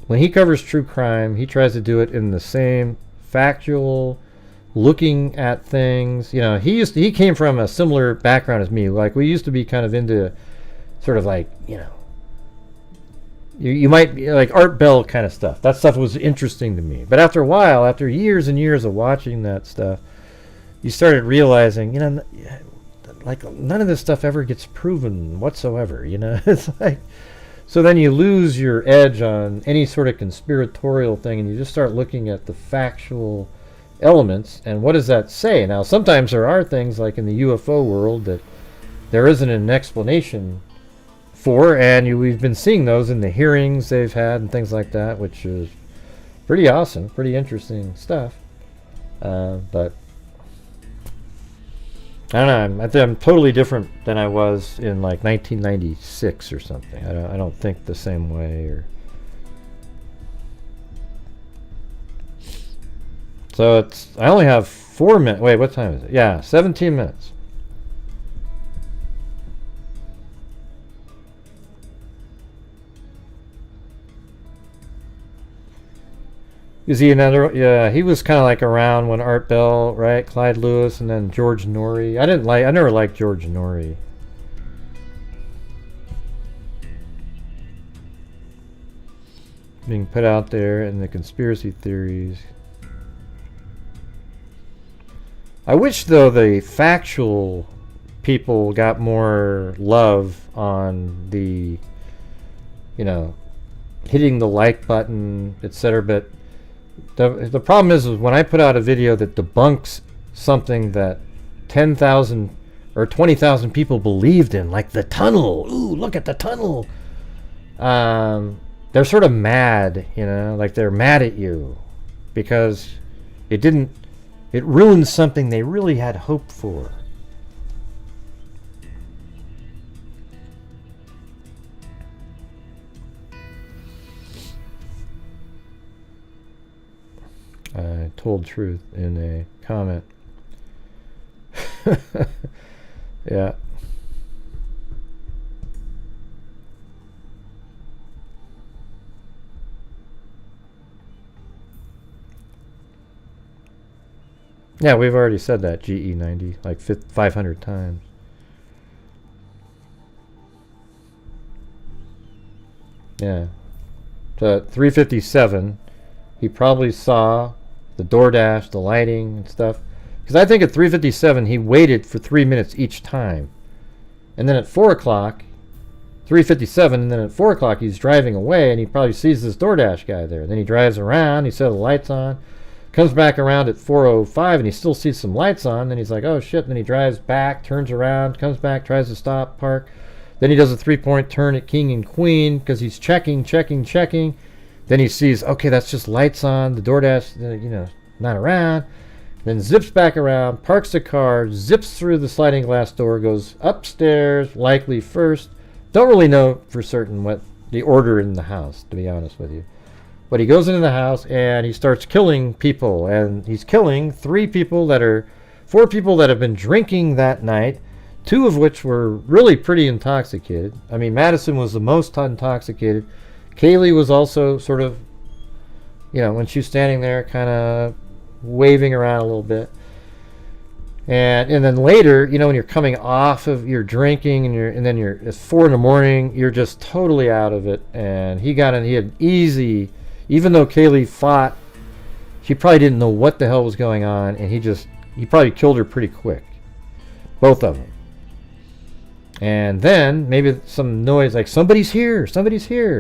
When he covers true crime, he tries to do it in the same factual, looking at things. He came from a similar background as me. Like, we used to be kind of into sort of like, you might be like Art Bell kind of stuff. That stuff was interesting to me. But after a while, after years and years of watching that stuff, you started realizing, like none of this stuff ever gets proven whatsoever. It's like, so then you lose your edge on any sort of conspiratorial thing, and you just start looking at the factual elements. And what does that say? Now, sometimes there are things like in the UFO world that there isn't an explanation for, and we've been seeing those in the hearings they've had and things like that, which is pretty awesome, pretty interesting stuff. But I don't know. I think I'm totally different than I was in like 1996 or something. I don't think the same way. So I only have 4 minutes. Wait, what time is it? Yeah, 17 minutes. Is he another? Yeah, he was kind of like around when Art Bell, right? Clyde Lewis, and then George Norrie. I never liked George Norrie. being put out there and the conspiracy theories. I wish, though, the factual people got more love on the, you know, hitting the like button, etc. But the problem is when I put out a video that debunks something that 10,000 or 20,000 people believed in, like the tunnel. Ooh, look at the tunnel. They're sort of mad, you know, like they're mad at you because it ruined something they really had hope for. I told truth in a comment. Yeah. Yeah, we've already said that, GE90, like 500 times. Yeah. So 357, he probably saw the DoorDash, the lighting and stuff. Because I think at 357, he waited for 3 minutes each time. And then at 4 o'clock, 357, and then at 4 o'clock, he's driving away, and he probably sees this DoorDash guy there. Then he drives around, he set the lights on, comes back around at 4:05, and he still sees some lights on. Then he's like, oh shit. Then he drives back, turns around, comes back, tries to stop, park. Then he does a 3-point turn at King and Queen because he's checking. Then he sees, okay, that's just lights on. The DoorDash, you know, not around. Then zips back around, parks the car, zips through the sliding glass door, goes upstairs, likely first. Don't really know for certain what the order in the house, to be honest with you. But he goes into the house and he starts killing people. And he's killing 4 people that have been drinking that night, 2 of which were really pretty intoxicated. I mean, Madison was the most intoxicated. Kaylee was also sort of, you know, when she was standing there kind of waving around a little bit. And then later, you know, when you're coming off of your drinking and then it's 4 in the morning, you're just totally out of it. And he had easy, even though Kaylee fought, she probably didn't know what the hell was going on, and he probably killed her pretty quick. Both of them. And then maybe some noise like somebody's here,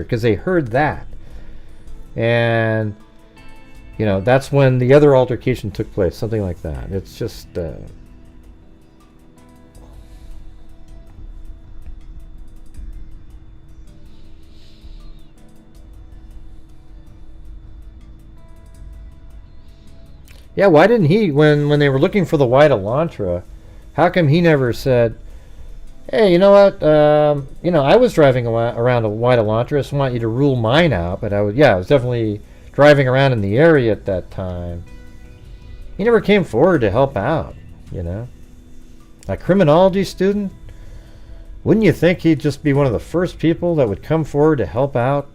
because they heard that. And you know, that's when the other altercation took place, something like that. It's just yeah, why didn't he, when they were looking for the white Elantra, how come he never said, hey, you know what, you know, I was driving around a white Elantra, I just want you to rule mine out, but I was definitely driving around in the area at that time. He never came forward to help out, you know. A criminology student, wouldn't you think he'd just be one of the first people that would come forward to help out?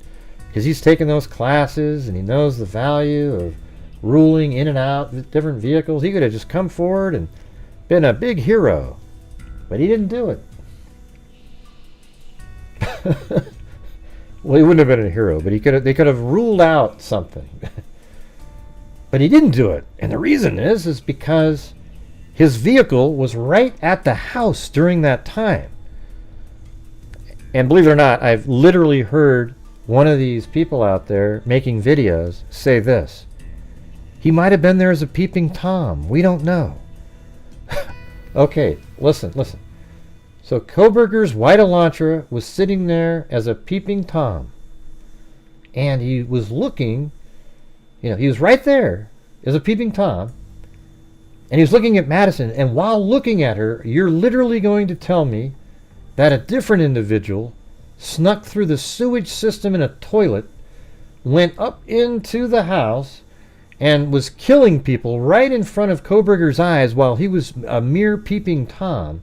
Because he's taken those classes and he knows the value of ruling in and out with different vehicles. He could have just come forward and been a big hero, but he didn't do it. Well, he wouldn't have been a hero, but they could have ruled out something. But he didn't do it. And the reason is because his vehicle was right at the house during that time. And believe it or not, I've literally heard one of these people out there making videos say this: he might have been there as a peeping Tom. We don't know. Okay, listen. So Coburger's white Elantra was sitting there as a peeping Tom. And he was looking, you know, he was right there as a peeping Tom. And he was looking at Madison. And while looking at her, you're literally going to tell me that a different individual snuck through the sewage system in a toilet, went up into the house, and was killing people right in front of Coburger's eyes while he was a mere peeping Tom.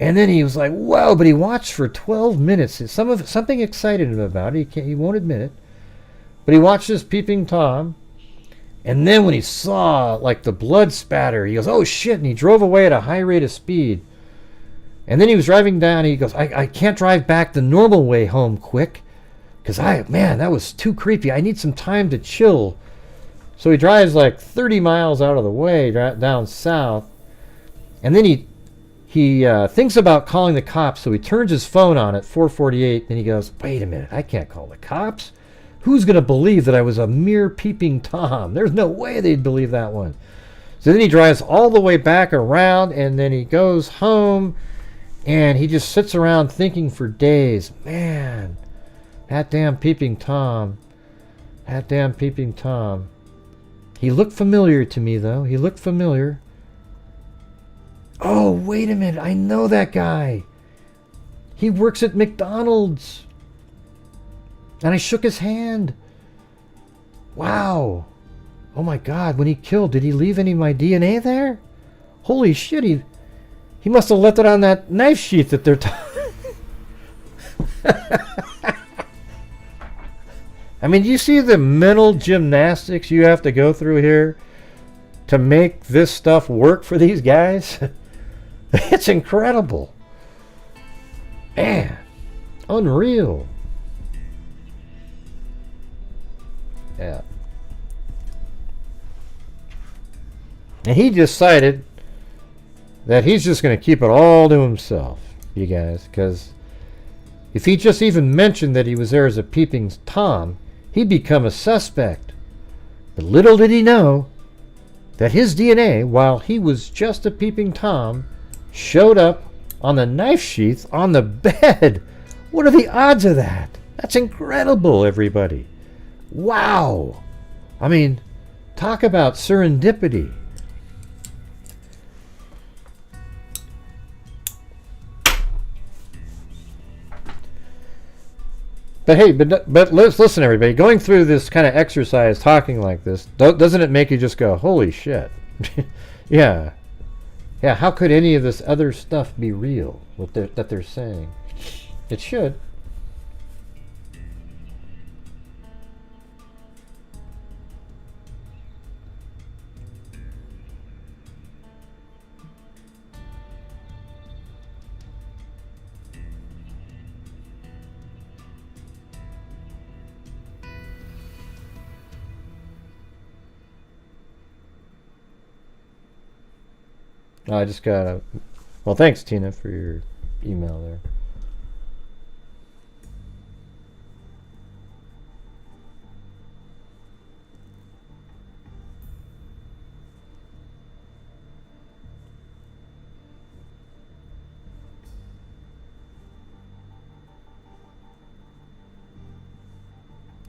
And then he was like, whoa, but he watched for 12 minutes. Something excited him about it. He won't admit it. But he watched this peeping Tom. And then when he saw like the blood spatter, he goes, oh shit, and he drove away at a high rate of speed. And then he was driving down, and he goes, I can't drive back the normal way home quick, Because man, that was too creepy. I need some time to chill. So he drives like 30 miles out of the way down south. And then he thinks about calling the cops. So he turns his phone on at 4:48. And he goes, wait a minute, I can't call the cops. Who's going to believe that I was a mere peeping Tom? There's no way they'd believe that one. So then he drives all the way back around, and then he goes home, and he just sits around thinking for days. Man, that damn peeping Tom. That damn peeping Tom. He looked familiar to me, though. He looked familiar. Oh, wait a minute. I know that guy. He works at McDonald's. And I shook his hand. Wow. Oh my God, when he killed, did he leave any of my DNA there? Holy shit, he must have left it on that knife sheath that they're I mean, do you see the mental gymnastics you have to go through here to make this stuff work for these guys? It's incredible. Man, unreal. Yeah. And he decided that he's just going to keep it all to himself, you guys, because if he just even mentioned that he was there as a peeping Tom, he'd become a suspect. But little did he know that his DNA, while he was just a peeping Tom, showed up on the knife sheath on the bed. What are the odds of that? That's incredible, everybody. Wow. I mean, talk about serendipity. But hey, but listen, everybody. Going through this kind of exercise, talking like this, doesn't it make you just go, holy shit? Yeah. Yeah, how could any of this other stuff be real, that they're saying? It should. I just got a... Well, thanks, Tina, for your email there.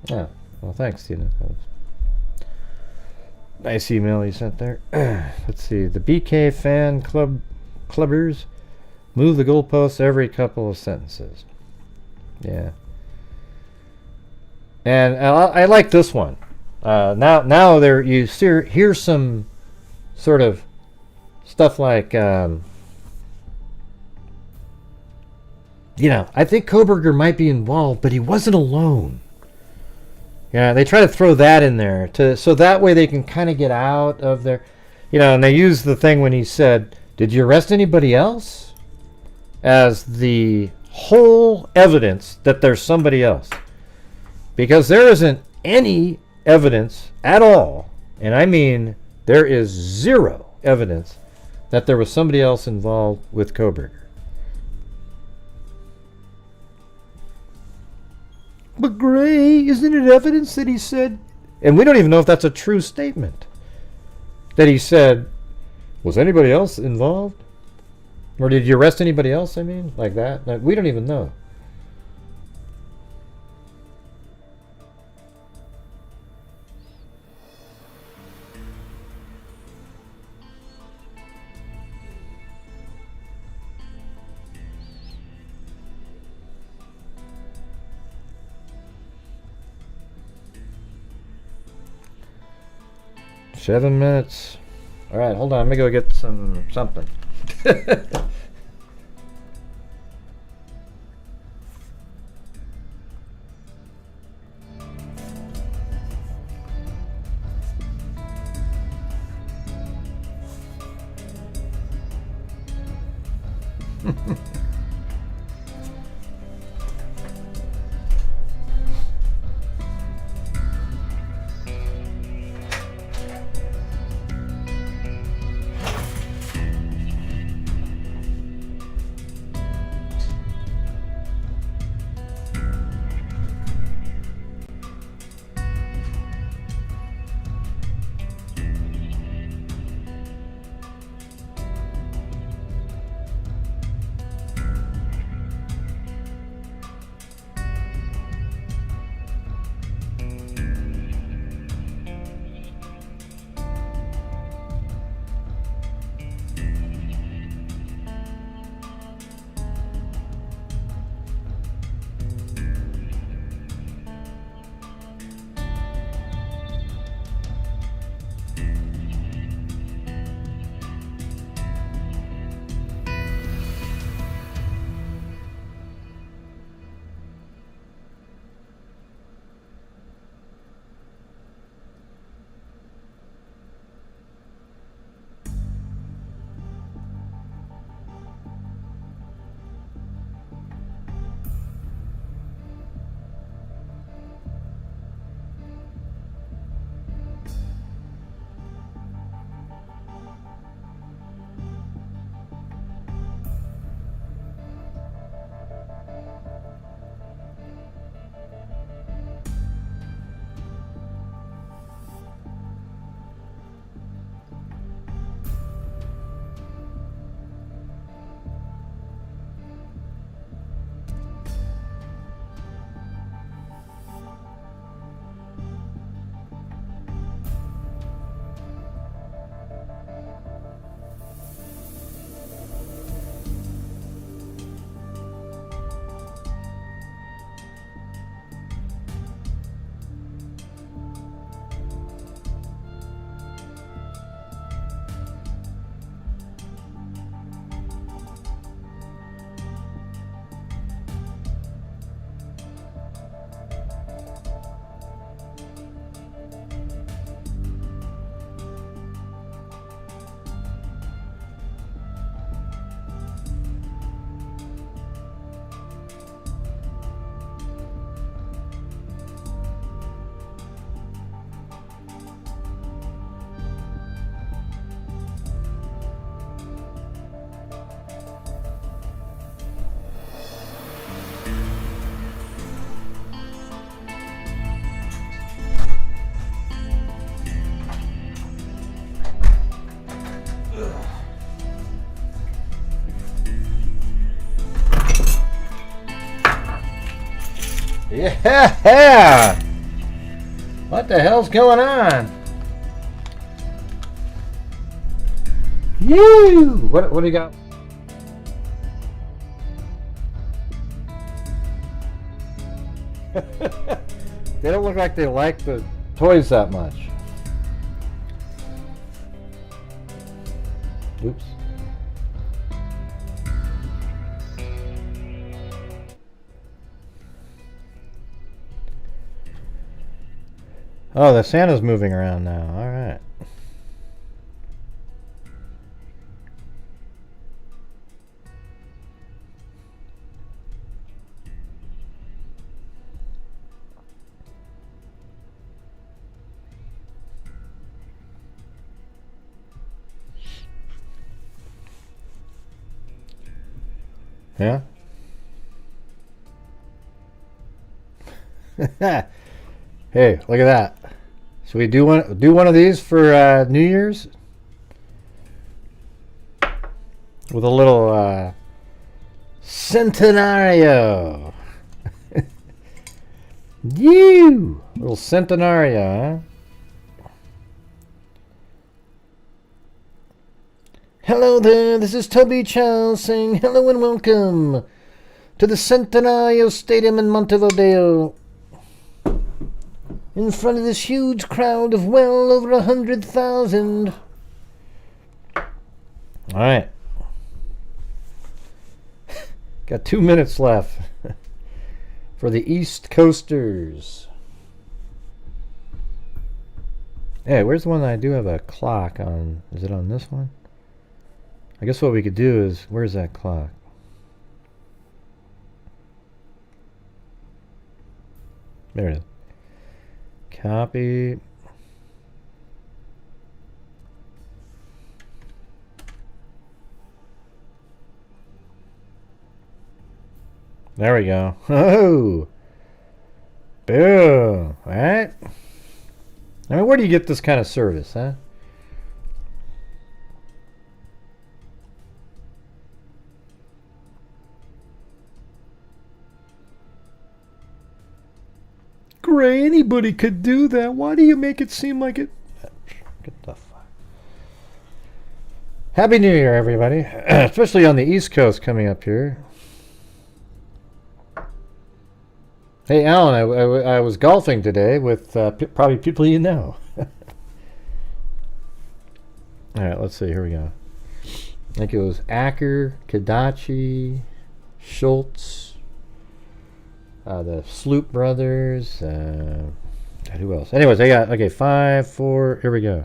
Yeah, well, thanks, Tina. That was nice email you sent there. Let's see. The BK fan clubbers move the goalposts every couple of sentences. Yeah. And I like this one. Now there you hear some sort of stuff like, I think Coburger might be involved, but he wasn't alone. Yeah, they try to throw that in there so that way they can kind of get out of their, and they use the thing when he said, "Did you arrest anybody else?" as the whole evidence that there's somebody else. Because there isn't any evidence at all, and I mean there is zero evidence that there was somebody else involved with Coburger. But Gray, isn't it evidence that he said, and we don't even know if that's a true statement, that he said, was anybody else involved? Or did you arrest anybody else, I mean, like that? We don't even know. Seven minutes. All right, hold on. Let me go get something. Yeah! What the hell's going on? You! What do you got? They don't look like they like the toys that much. Oops. Oh, the Santa's moving around now. All right. Yeah. Hey, look at that. Should we do one of these for New Year's? With a little centenario. You little centenario, huh? Hello there, this is Toby Chow saying hello and welcome to the Centenario Stadium in Montevideo. In front of this huge crowd of well over 100,000. Alright. Got 2 minutes left for the East Coasters. Hey, where's the one that I do have a clock on? Is it on this one? I guess what we could do is, where's that clock? There it is. Copy. There we go. Oh! Boom! Alright? I mean, where do you get this kind of service, huh? Gray, anybody could do that. Why do you make it seem like it? Get the fuck. Happy New Year, everybody. Especially on the East Coast coming up here. Hey, Alan, I was golfing today with probably people you know. All right, let's see. Here we go. I think it was Acker, Kadachi, Schultz. The Sloop Brothers. Who else? Anyways, I got, okay, 5, 4, here we go.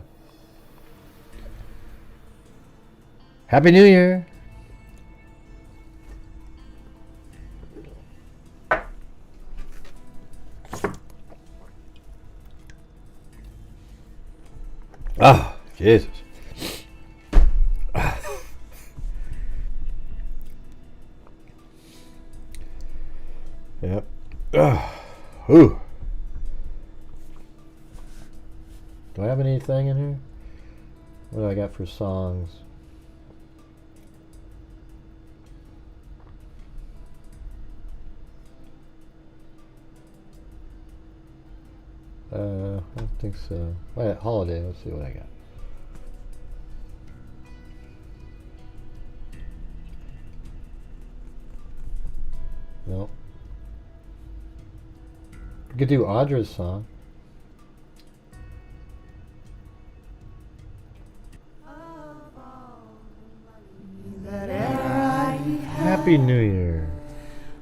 Happy New Year. Oh, Jesus. Yep. Ooh. Do I have anything in here? What do I got for songs? I don't think so. Wait, holiday. Let's see what I got. Nope. We could do Audra's song. Happy New Year.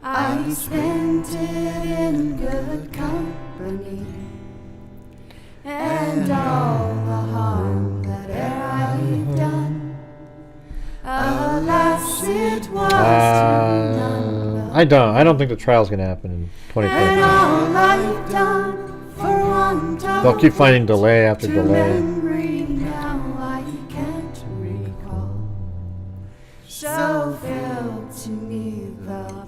I spent it in good company, and all the harm that e'er I've done, alas, it was to none. I don't think the trial's gonna happen in 2020. All I've done for want of They'll keep finding delay after to delay. memory now I can't recall. So fill to me the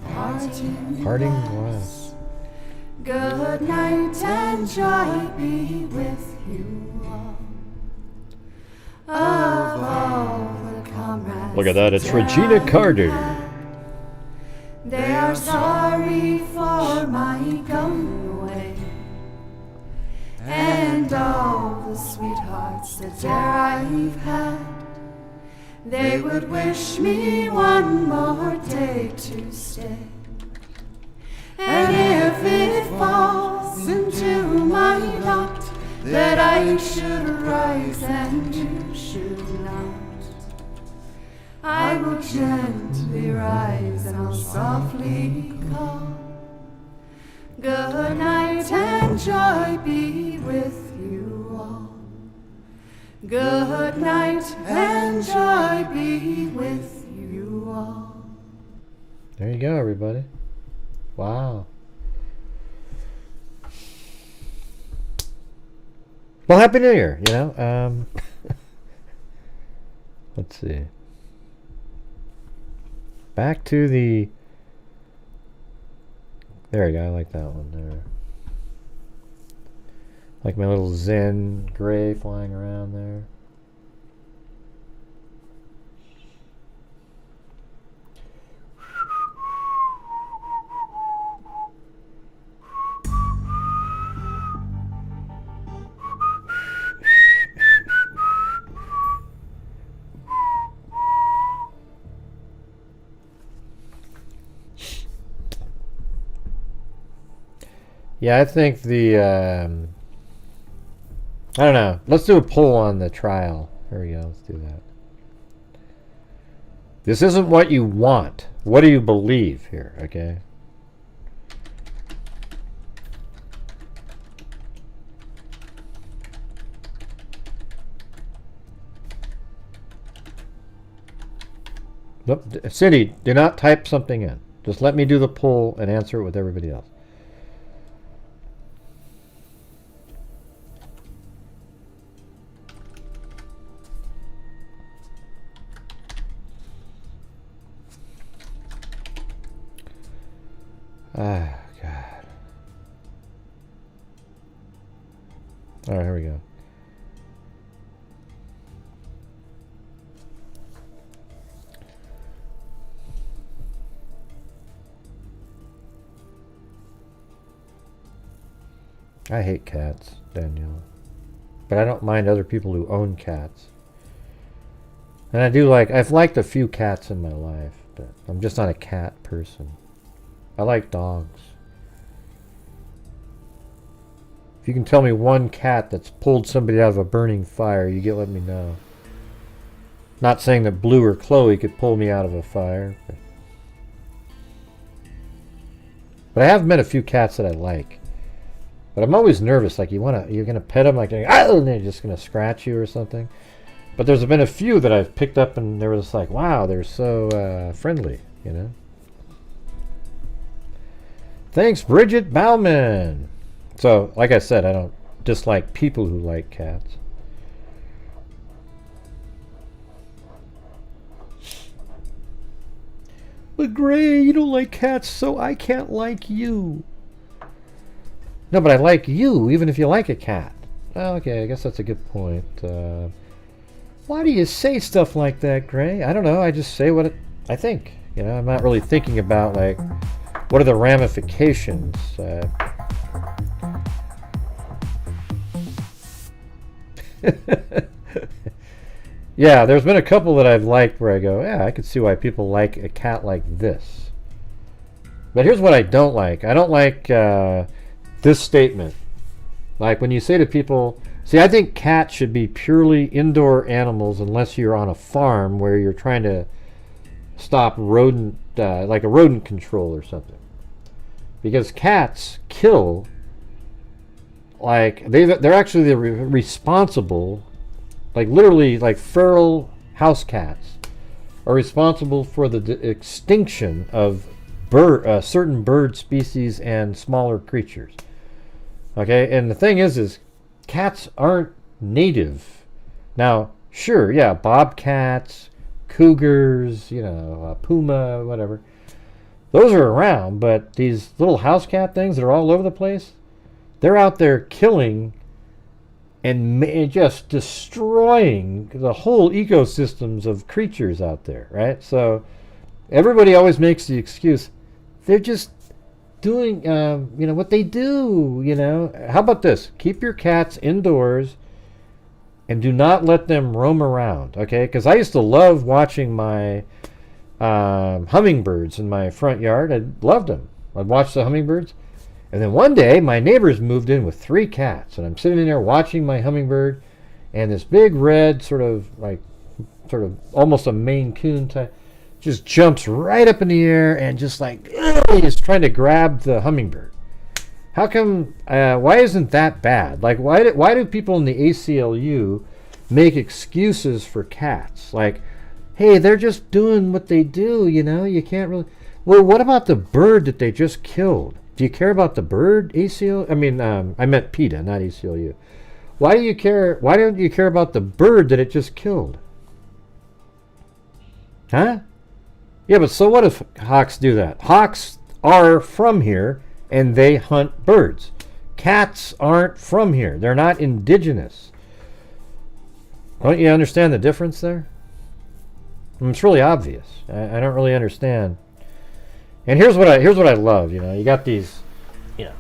parting glass. Good night and joy be with you all. Of all the comrades Look at that, it's Regina Carter. They are sorry for my going away, and all the sweethearts that there I've had. They would wish me one more day to stay. And if it falls into my lot that I should rise and you should not, I will gently rise and I'll softly call. Good night and joy be with you all. Good night and joy be with you all. There you go, everybody. Wow. Well, Happy New Year, you know. Let's see. Back to the... There you go, I like that one there. Like my little Zen gray flying around there. Yeah, I think the, I don't know. Let's do a poll on the trial. There we go. Let's do that. This isn't what you want. What do you believe here, okay? Nope. Cindy, do not type something in. Just let me do the poll and answer it with everybody else. Ah, God. All right, here we go. I hate cats, Danielle. But I don't mind other people who own cats. And I do like, I've liked a few cats in my life, but I'm just not a cat person. I like dogs. If you can tell me one cat that's pulled somebody out of a burning fire, let me know. Not saying that Blue or Chloe could pull me out of a fire. But I have met a few cats that I like. But I'm always nervous, like you're gonna pet them, like, oh, and they're just gonna scratch you or something. But there's been a few that I've picked up and they were just like, wow, they're so friendly, you know. Thanks, Bridget Bauman. So, like I said, I don't dislike people who like cats. But Gray, you don't like cats, so I can't like you. No, but I like you, even if you like a cat. Well, okay, I guess that's a good point. Why do you say stuff like that, Gray? I don't know, I just say what I think. You know, I'm not really thinking about, like, what are the ramifications? Yeah, there's been a couple that I've liked where I go, yeah, I could see why people like a cat like this. But here's what I don't like. I don't like this statement. Like when you say to people, see, I think cats should be purely indoor animals unless you're on a farm where you're trying to stop rodent, like a rodent control or something. Because cats kill, like, they're actually responsible, like literally, like feral house cats are responsible for the extinction of certain bird species and smaller creatures. Okay, and the thing is cats aren't native. Now, sure, yeah, bobcats, cougars, you know, puma, whatever. Those are around, but these little house cat things that are all over the place, they're out there killing and just destroying the whole ecosystems of creatures out there, right? So everybody always makes the excuse, they're just doing, what they do, How about this? Keep your cats indoors and do not let them roam around, okay? Because I used to love watching my hummingbirds in my front yard. I loved them. I'd watch the hummingbirds. And then one day, my neighbors moved in with 3 cats. And I'm sitting in there watching my hummingbird. And this big red, sort of almost a Maine Coon type, just jumps right up in the air and just like, is trying to grab the hummingbird. How come, why isn't that bad? Like, why do people in the ACLU make excuses for cats? Like, hey, they're just doing what they do, you can't really. Well, what about the bird that they just killed? Do you care about the bird, ACLU? I mean, I meant PETA, not ACLU. Why don't you care about the bird that it just killed? Huh? Yeah, but so what if hawks do that? Hawks are from here, and they hunt birds. Cats aren't from here. They're not indigenous. Don't you understand the difference there? It's really obvious. I don't really understand. And here's what I love. You got these, I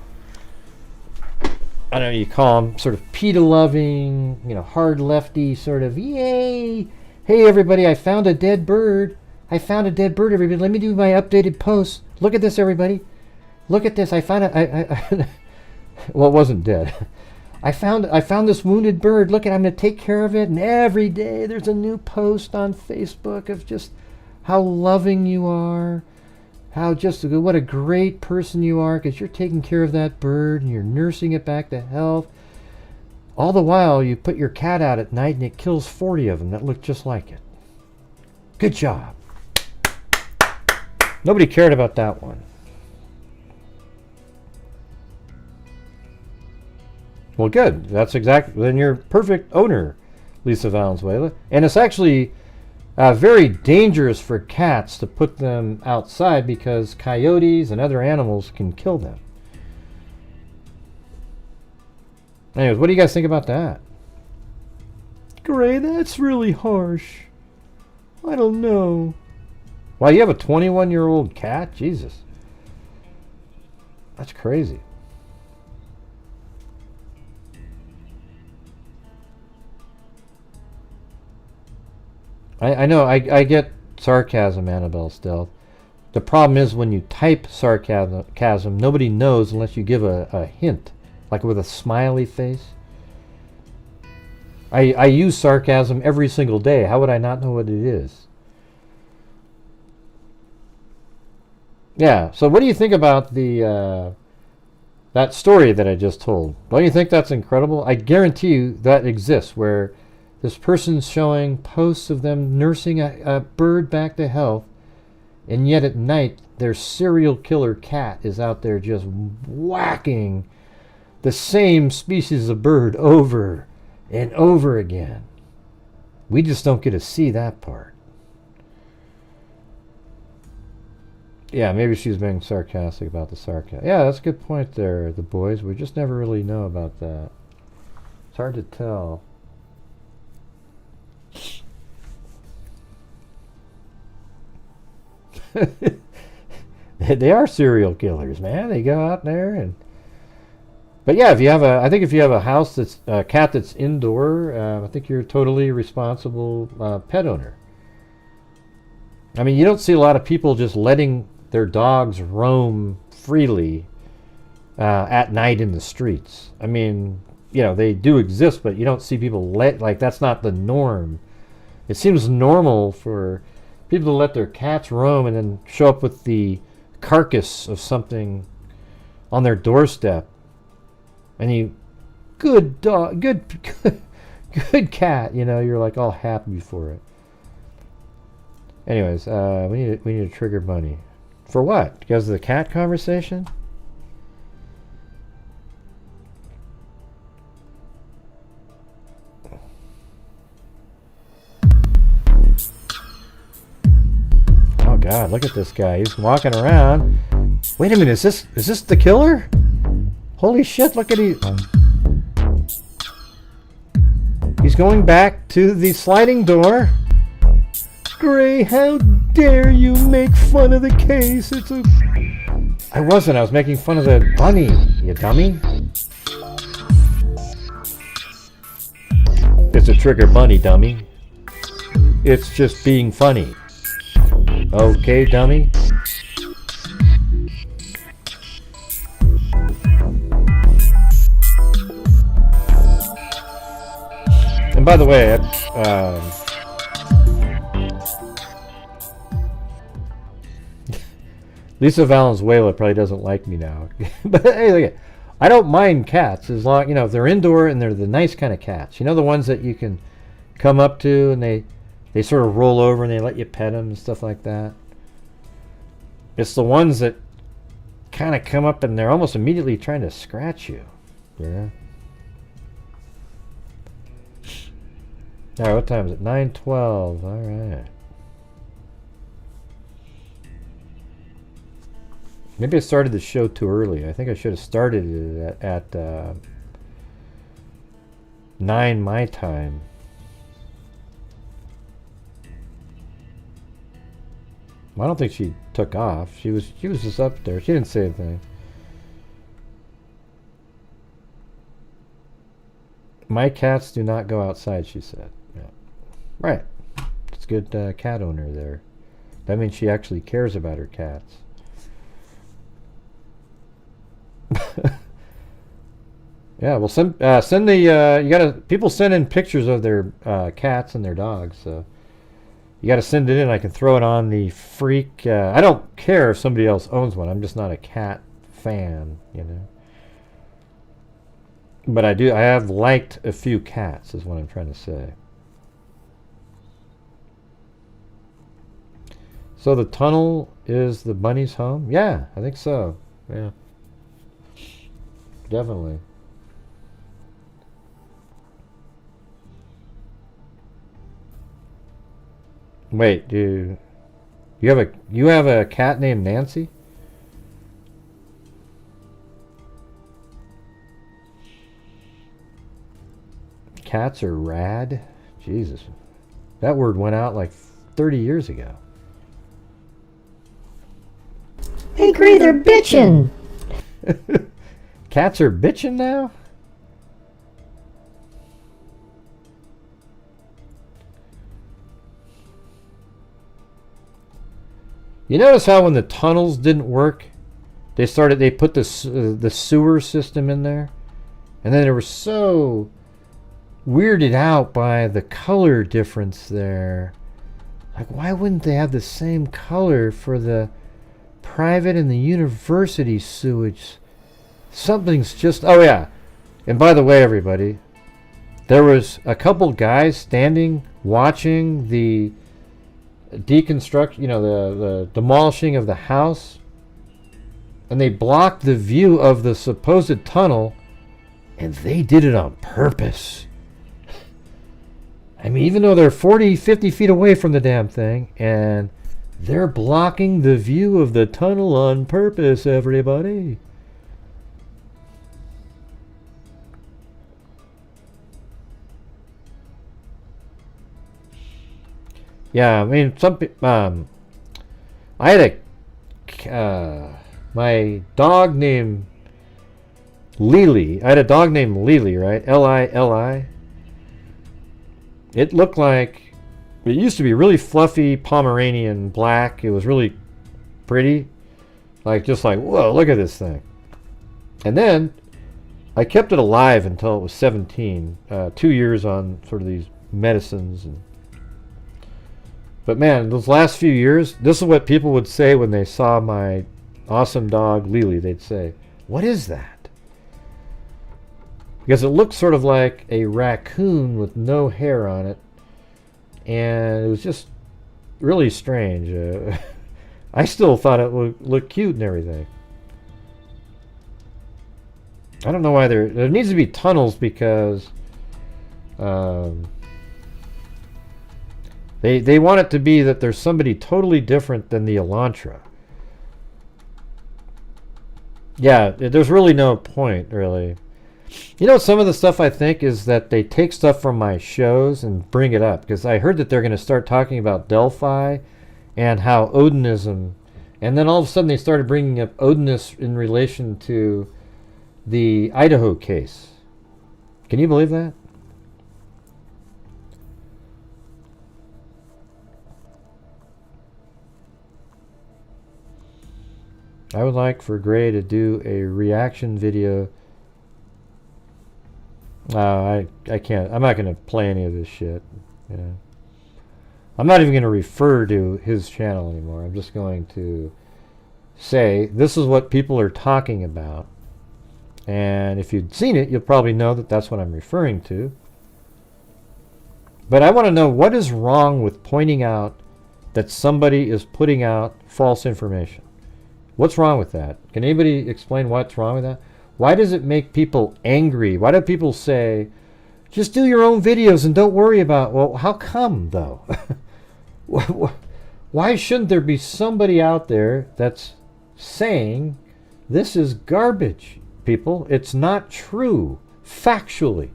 don't know, you call them sort of PETA loving, hard lefty sort of, yay! Hey everybody, I found a dead bird. Everybody. Let me do my updated post. Look at this, everybody. Look at this. I found it. Well, it wasn't dead. I found this wounded bird. Look, I'm going to take care of it. And every day there's a new post on Facebook of just how loving you are. What a great person you are, because you're taking care of that bird and you're nursing it back to health. All the while, you put your cat out at night and it kills 40 of them that look just like it. Good job. Nobody cared about that one. Well, good. Then you're perfect owner, Lisa Valenzuela. And it's actually very dangerous for cats to put them outside because coyotes and other animals can kill them. Anyways, what do you guys think about that? Gray, that's really harsh. I don't know. Why, you have a 21-year-old cat? Jesus. That's crazy. I know, I get sarcasm, Annabelle Stealth. The problem is when you type sarcasm, nobody knows unless you give a hint, like with a smiley face. I use sarcasm every single day. How would I not know what it is? Yeah, so what do you think about that story that I just told? Don't you think that's incredible? I guarantee you that exists, where this person's showing posts of them nursing a bird back to health, and yet at night their serial killer cat is out there just whacking the same species of bird over and over again. We just don't get to see that part. Yeah, maybe she's being sarcastic about the sarcasm. Yeah, that's a good point there, the boys. We just never really know about that. It's hard to tell. They are serial killers, man. They go out there and. But yeah, if you have a house that's a cat that's indoor, I think you're a totally responsible pet owner. I mean, you don't see a lot of people just letting their dogs roam freely at night in the streets. I mean, they do exist, but you don't see people that's not the norm. It seems normal for people to let their cats roam and then show up with the carcass of something on their doorstep. And you, good dog, good cat, you're like all happy for it. Anyways, we need to trigger Bunny. For what? Because of the cat conversation? Oh God, look at this guy. He's walking around. Wait a minute, is this the killer? Holy shit, look at He's going back to the sliding door. Gray, how dare you make fun of the case? I wasn't. I was making fun of the bunny, you dummy. It's a trigger bunny, dummy. It's just being funny. Okay, dummy. And by the way, Lisa Valenzuela probably doesn't like me now. But hey, look at, I don't mind cats as long, you know, if they're indoor and they're the nice kind of cats. You know, the ones that you can come up to and they sort of roll over and they let you pet them and stuff like that. It's the ones that kind of come up and they're almost immediately trying to scratch you. Yeah. All right, what time is it? 9:12. All right. Maybe I started the show too early. I think I should have started it at 9 my time. I don't think she took off. She was just up there. She didn't say anything. My cats do not go outside, she said. Yeah. Right. It's a good cat owner there. That means she actually cares about her cats. Yeah, well, send the you gotta, people send in pictures of their cats and their dogs, so you gotta send it in. I can throw it on the freak. I don't care if somebody else owns one. I'm just not a cat fan, you know. But I have liked a few cats, is what I'm trying to say. So the tunnel is the bunny's home? Yeah, I think so. Yeah. Definitely. Wait, do you have a cat named Nancy? Cats are rad? Jesus. That word went out like 30 years ago. Hey, Gray, they're bitchin'. Cats are bitching now? You notice how when the tunnels didn't work, they put the sewer system in there, and then they were so weirded out by the color difference there. Like, why wouldn't they have the same color for the private and the university sewage? Something's just... Oh, yeah. And by the way, everybody, there was a couple guys standing watching the deconstruct, you know, the demolishing of the house, and they blocked the view of the supposed tunnel, and they did it on purpose. I mean, even though they're 40, 50 feet away from the damn thing, and they're blocking the view of the tunnel on purpose, everybody. Yeah, I mean, I had my dog named Lily. I had a dog named Lily, right? Lili. It looked like, it used to be really fluffy Pomeranian black. It was really pretty. Just like, whoa, look at this thing. And then I kept it alive until it was 17. 2 years on sort of these medicines. But man, those last few years, this is what people would say when they saw my awesome dog, Lily. They'd say, what is that? Because it looked sort of like a raccoon with no hair on it. And it was just really strange. I still thought it looked cute and everything. I don't know why there needs to be tunnels, because they want it to be that there's somebody totally different than the Elantra. Yeah, there's really no point, really. You know, some of the stuff I think is that they take stuff from my shows and bring it up, because I heard that they're going to start talking about Delphi and how Odinism And then all of a sudden they started bringing up Odinus in relation to the Idaho case. Can you believe that? I would like for Gray to do a reaction video. I can't. I'm not going to play any of this shit. You know. I'm not even going to refer to his channel anymore. I'm just going to say this is what people are talking about. And if you'd seen it, you'll probably know that that's what I'm referring to. But I want to know what is wrong with pointing out that somebody is putting out false information. What's wrong with that? Can anybody explain what's wrong with that? Why does it make people angry? Why do people say, just do your own videos and don't worry about, well, how come though? Why shouldn't there be somebody out there that's saying this is garbage, people? It's not true, factually.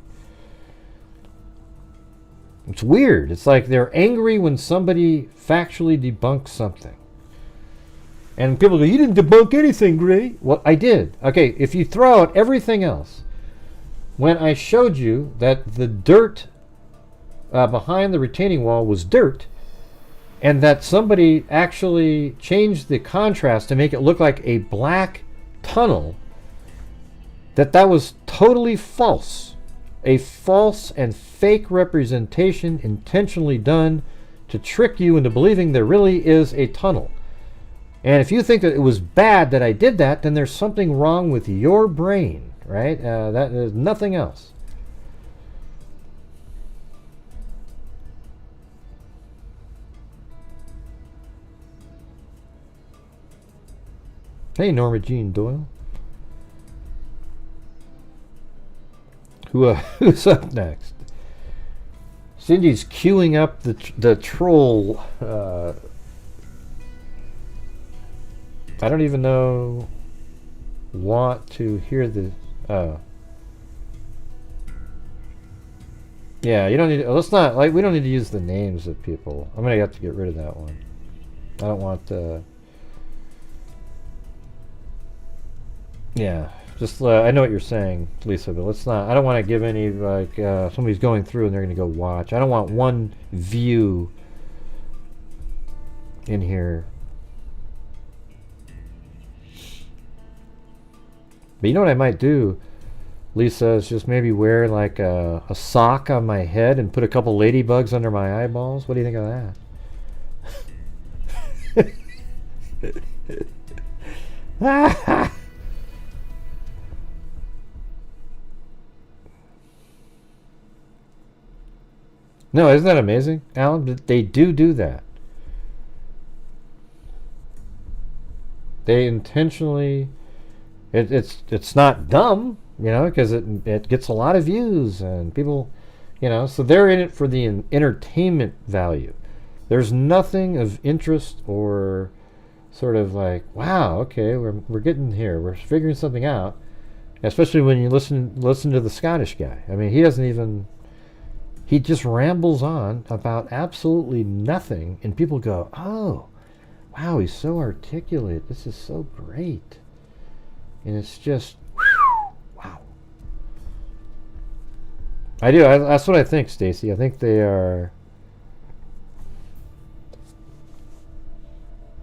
It's weird. It's like they're angry when somebody factually debunks something. And people go, you didn't debunk anything, Gray. Well, I did. Okay, if you throw out everything else, when I showed you that the dirt behind the retaining wall was dirt, and that somebody actually changed the contrast to make it look like a black tunnel, that was totally false. A false and fake representation intentionally done to trick you into believing there really is a tunnel. And if you think that it was bad that I did that, then there's something wrong with your brain, right? That is nothing else. Hey, Norma Jean Doyle. Who's up next? Cindy's queuing up the troll. I don't even know. Want to hear the. Yeah, you don't need. Let's not like. We don't need to use the names of people. I'm gonna have to get rid of that one. I don't want the. Yeah, just I know what you're saying, Lisa, but let's not. I don't want to give any like somebody's going through and they're gonna go watch. I don't want one view in here. But you know what I might do, Lisa, is just maybe wear like a sock on my head and put a couple ladybugs under my eyeballs. What do you think of that? No, isn't that amazing, Alan? They do that. They intentionally. It's not dumb, you know, because it gets a lot of views and people, you know, so they're in it for the entertainment value. There's nothing of interest or sort of like, wow, okay, we're getting here, we're figuring something out. Especially when you listen to the Scottish guy. I mean, he just rambles on about absolutely nothing, and people go, oh, wow, he's so articulate. This is so great. And it's just, wow. I do. That's what I think, Stacy. I think they are.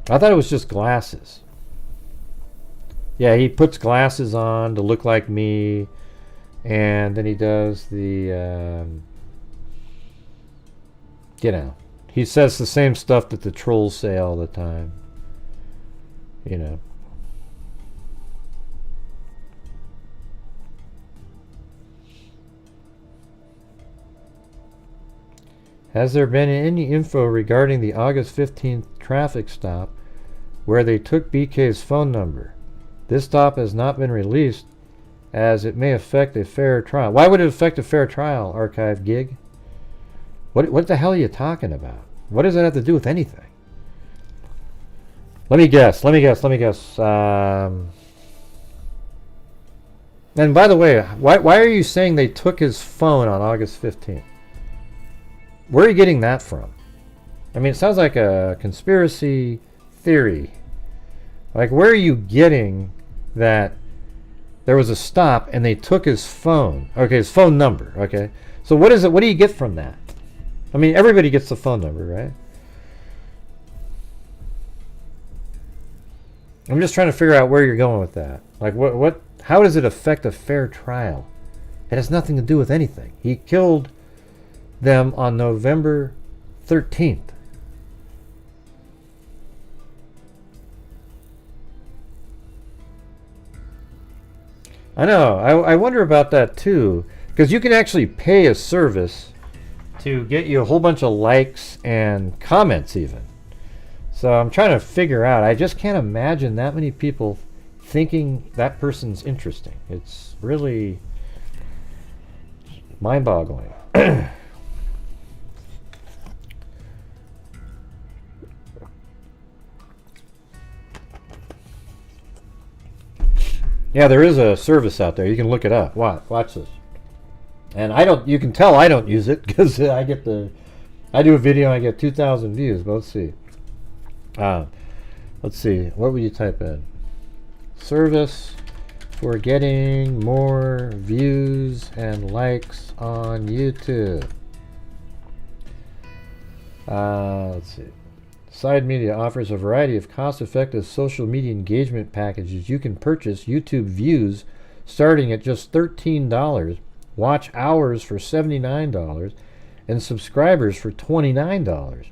I thought it was just glasses. Yeah, he puts glasses on to look like me, and then he does the, you know, he says the same stuff that the trolls say all the time. You know. Has there been any info regarding the August 15th traffic stop where they took BK's phone number? This stop has not been released as it may affect a fair trial. Why would it affect a fair trial, Archive Gig? What the hell are you talking about? What does that have to do with anything? Let me guess. And by the way, why are you saying they took his phone on August 15th? Where are you getting that from? I mean, it sounds like a conspiracy theory. Like, where are you getting that there was a stop and they took his phone? Okay, his phone number. Okay, so what is it? What do you get from that? I mean, everybody gets the phone number, right? I'm just trying to figure out where you're going with that. Like, how does it affect a fair trial? It has nothing to do with anything. He killed them on November 13th. I know. I wonder about that too, because you can actually pay a service to get you a whole bunch of likes and comments even. So I'm trying to figure out. I just can't imagine that many people thinking that person's interesting. It's really mind-boggling. Yeah, there is a service out there. You can look it up. Watch this. And I don't. You can tell I don't use it because I do a video. I get 2,000 views. But let's see. Let's see. What would you type in? Service for getting more views and likes on YouTube. Let's see. Side Media offers a variety of cost-effective social media engagement packages. You can purchase YouTube views starting at just $13, watch hours for $79, and subscribers for $29.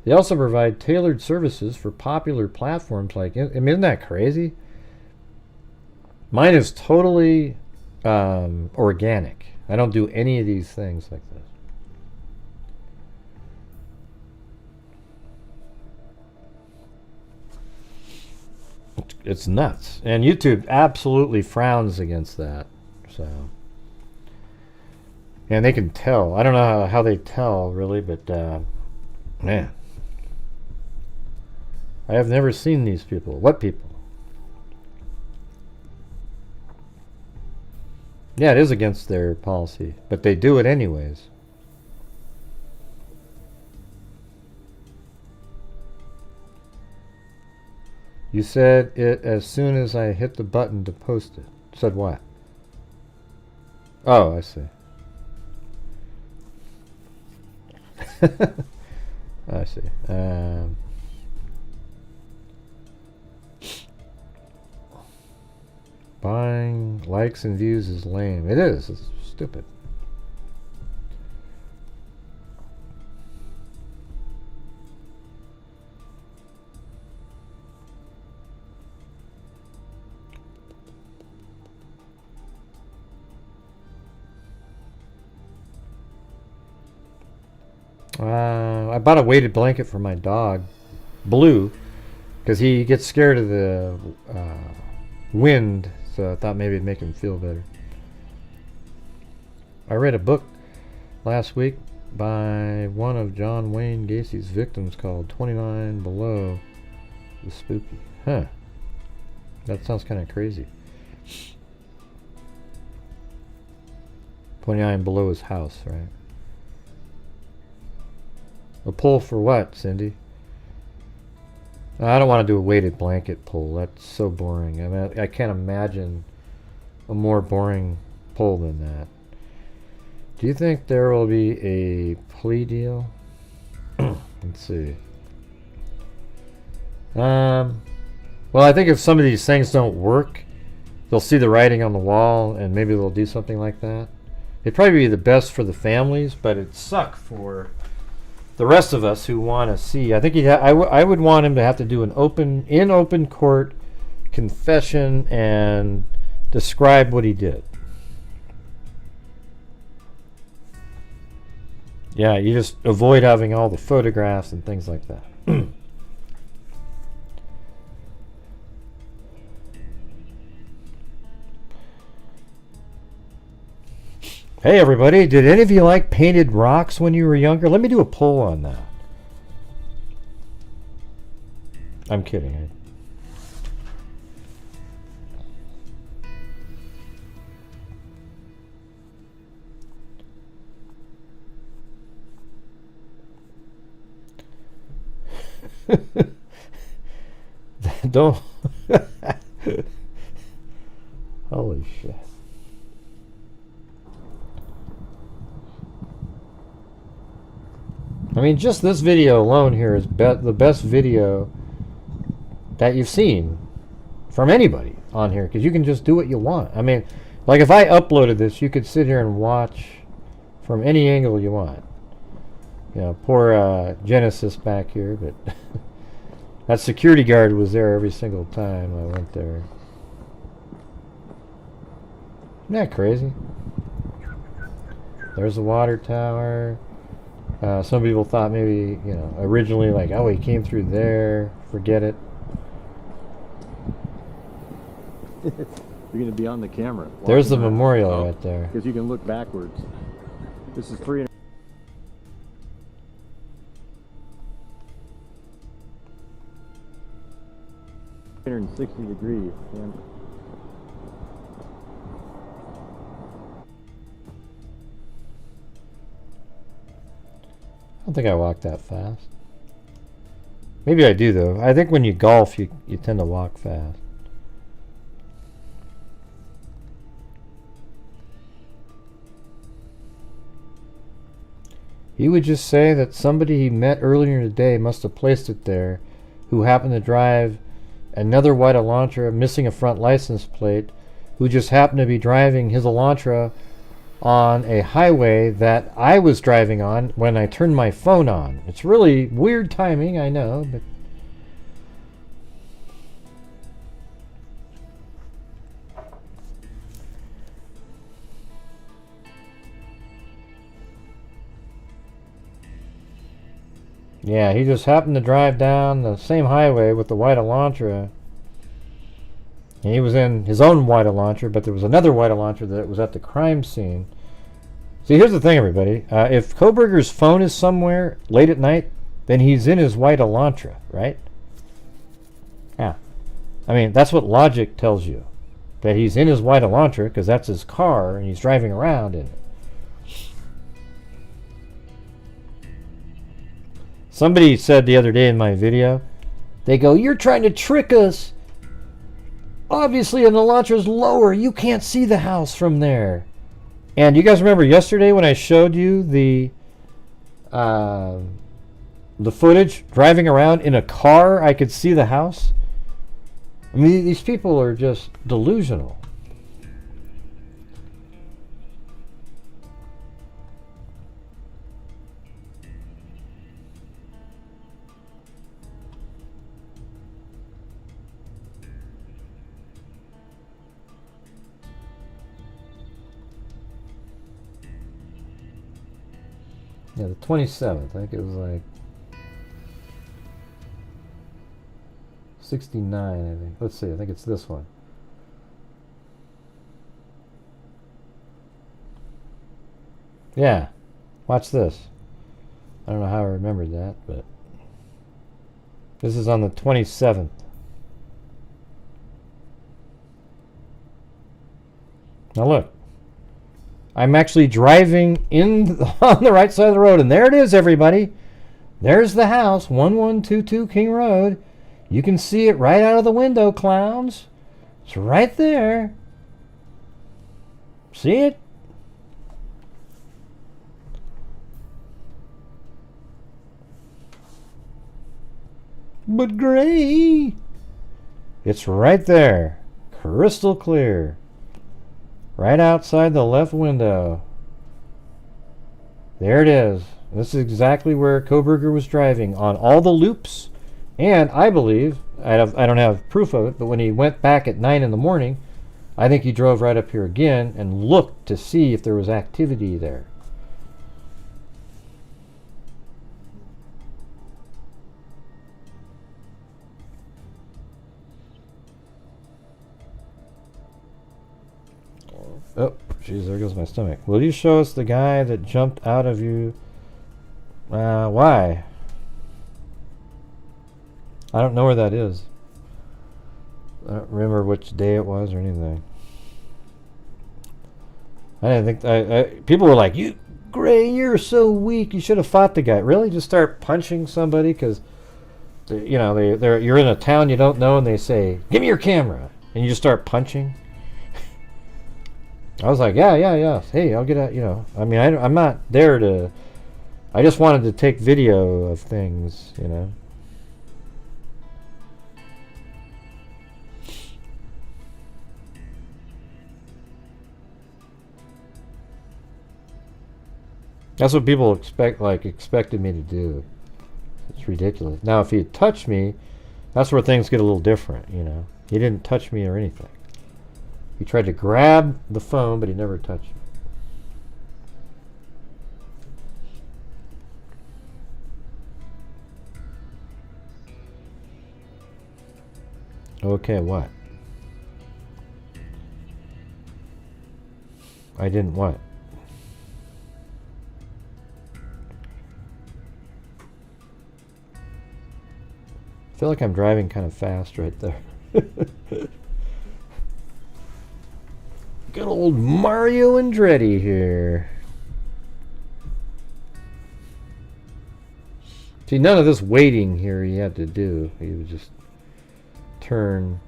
They also provide tailored services for popular platforms like... I mean, isn't that crazy? Mine is totally organic. I don't do any of these things like this. It's nuts. And YouTube absolutely frowns against that. So, and they can tell. I don't know how they tell, really, but man. I have never seen these people. What people? Yeah, it is against their policy, but they do it anyways. You said it as soon as I hit the button to post it. Said what? Oh, I see. I see. Buying likes and views is lame. It is. It's stupid. I bought a weighted blanket for my dog, Blue, because he gets scared of the wind, so I thought maybe it'd make him feel better. I read a book last week by one of John Wayne Gacy's victims called 29 Below the Spooky. Huh. That sounds kind of crazy. 29 below his house, right? A pull for what, Cindy? I don't want to do a weighted blanket pull. That's so boring. I mean, I can't imagine a more boring pull than that. Do you think there will be a plea deal? Let's see. Well, I think if some of these things don't work, they'll see the writing on the wall and maybe they'll do something like that. It'd probably be the best for the families, but it'd suck for the rest of us who want to see. I think I would want him to have to do an open court confession and describe what he did. Yeah, you just avoid having all the photographs and things like that. Hey everybody, did any of you like painted rocks when you were younger? Let me do a poll on that. I'm kidding. Don't Holy shit. I mean, just this video alone here is the best video that you've seen from anybody on here, because you can just do what you want. I mean, like if I uploaded this, you could sit here and watch from any angle you want. You know, poor Genesis back here, but that security guard was there every single time I went there. Isn't that crazy? There's the water tower. Some people thought maybe, you know, originally like, oh, he came through there. Forget it. You're going to be on the camera. There's the memorial right there. Because you can look backwards. This is 360 degrees. Camera. I don't think I walk that fast. Maybe I do though. I think when you golf, you tend to walk fast. He would just say that somebody he met earlier today must have placed it there, who happened to drive another white Elantra missing a front license plate, who just happened to be driving his Elantra on a highway that I was driving on when I turned my phone on. It's really weird timing, I know, but yeah, he just happened to drive down the same highway with the white Elantra. And he was in his own white Elantra, but there was another white Elantra that was at the crime scene. See, here's the thing, everybody. If Coburger's phone is somewhere late at night, then he's in his white Elantra, right? Yeah. I mean, that's what logic tells you. That he's in his white Elantra, because that's his car, and he's driving around in it. Somebody said the other day in my video, they go, "You're trying to trick us. Obviously an Elantra's lower. You can't see the house from there." And you guys remember yesterday when I showed you the footage driving around in a car, I could see the house? I mean, these people are just delusional. Yeah, the 27th. I think it was like 69, I think. Let's see, I think it's this one. Yeah, watch this. I don't know how I remembered that, but this is on the 27th. Now look. I'm actually driving in on the right side of the road, and there it is, everybody. There's the house, 1122 King Road. You can see it right out of the window, clowns. It's right there. See it? But gray. It's right there. Crystal clear. Right outside the left window. There it is. This is exactly where Coburger was driving on all the loops. And I believe, I don't have proof of it, but when he went back at 9 in the morning, I think he drove right up here again and looked to see if there was activity there. Oh, jeez, there goes my stomach. Will you show us the guy that jumped out of you? Why? I don't know where that is. I don't remember which day it was or anything. I didn't think... people were like, "You, Gray, you're so weak. You should have fought the guy." Really? Just start punching somebody because, you know, you're in a town you don't know and they say, "Give me your camera." And you just start punching. I was like, yeah. Hey, I'll get out, you know. I mean, I'm not there to... I just wanted to take video of things, you know. That's what people expected me to do. It's ridiculous. Now, if he had touched me, that's where things get a little different, you know. He didn't touch me or anything. He tried to grab the phone, but he never touched me. Okay, what? I didn't what? I feel like I'm driving kind of fast right there. Good old Mario Andretti here. See, none of this waiting here he had to do. He would just turn.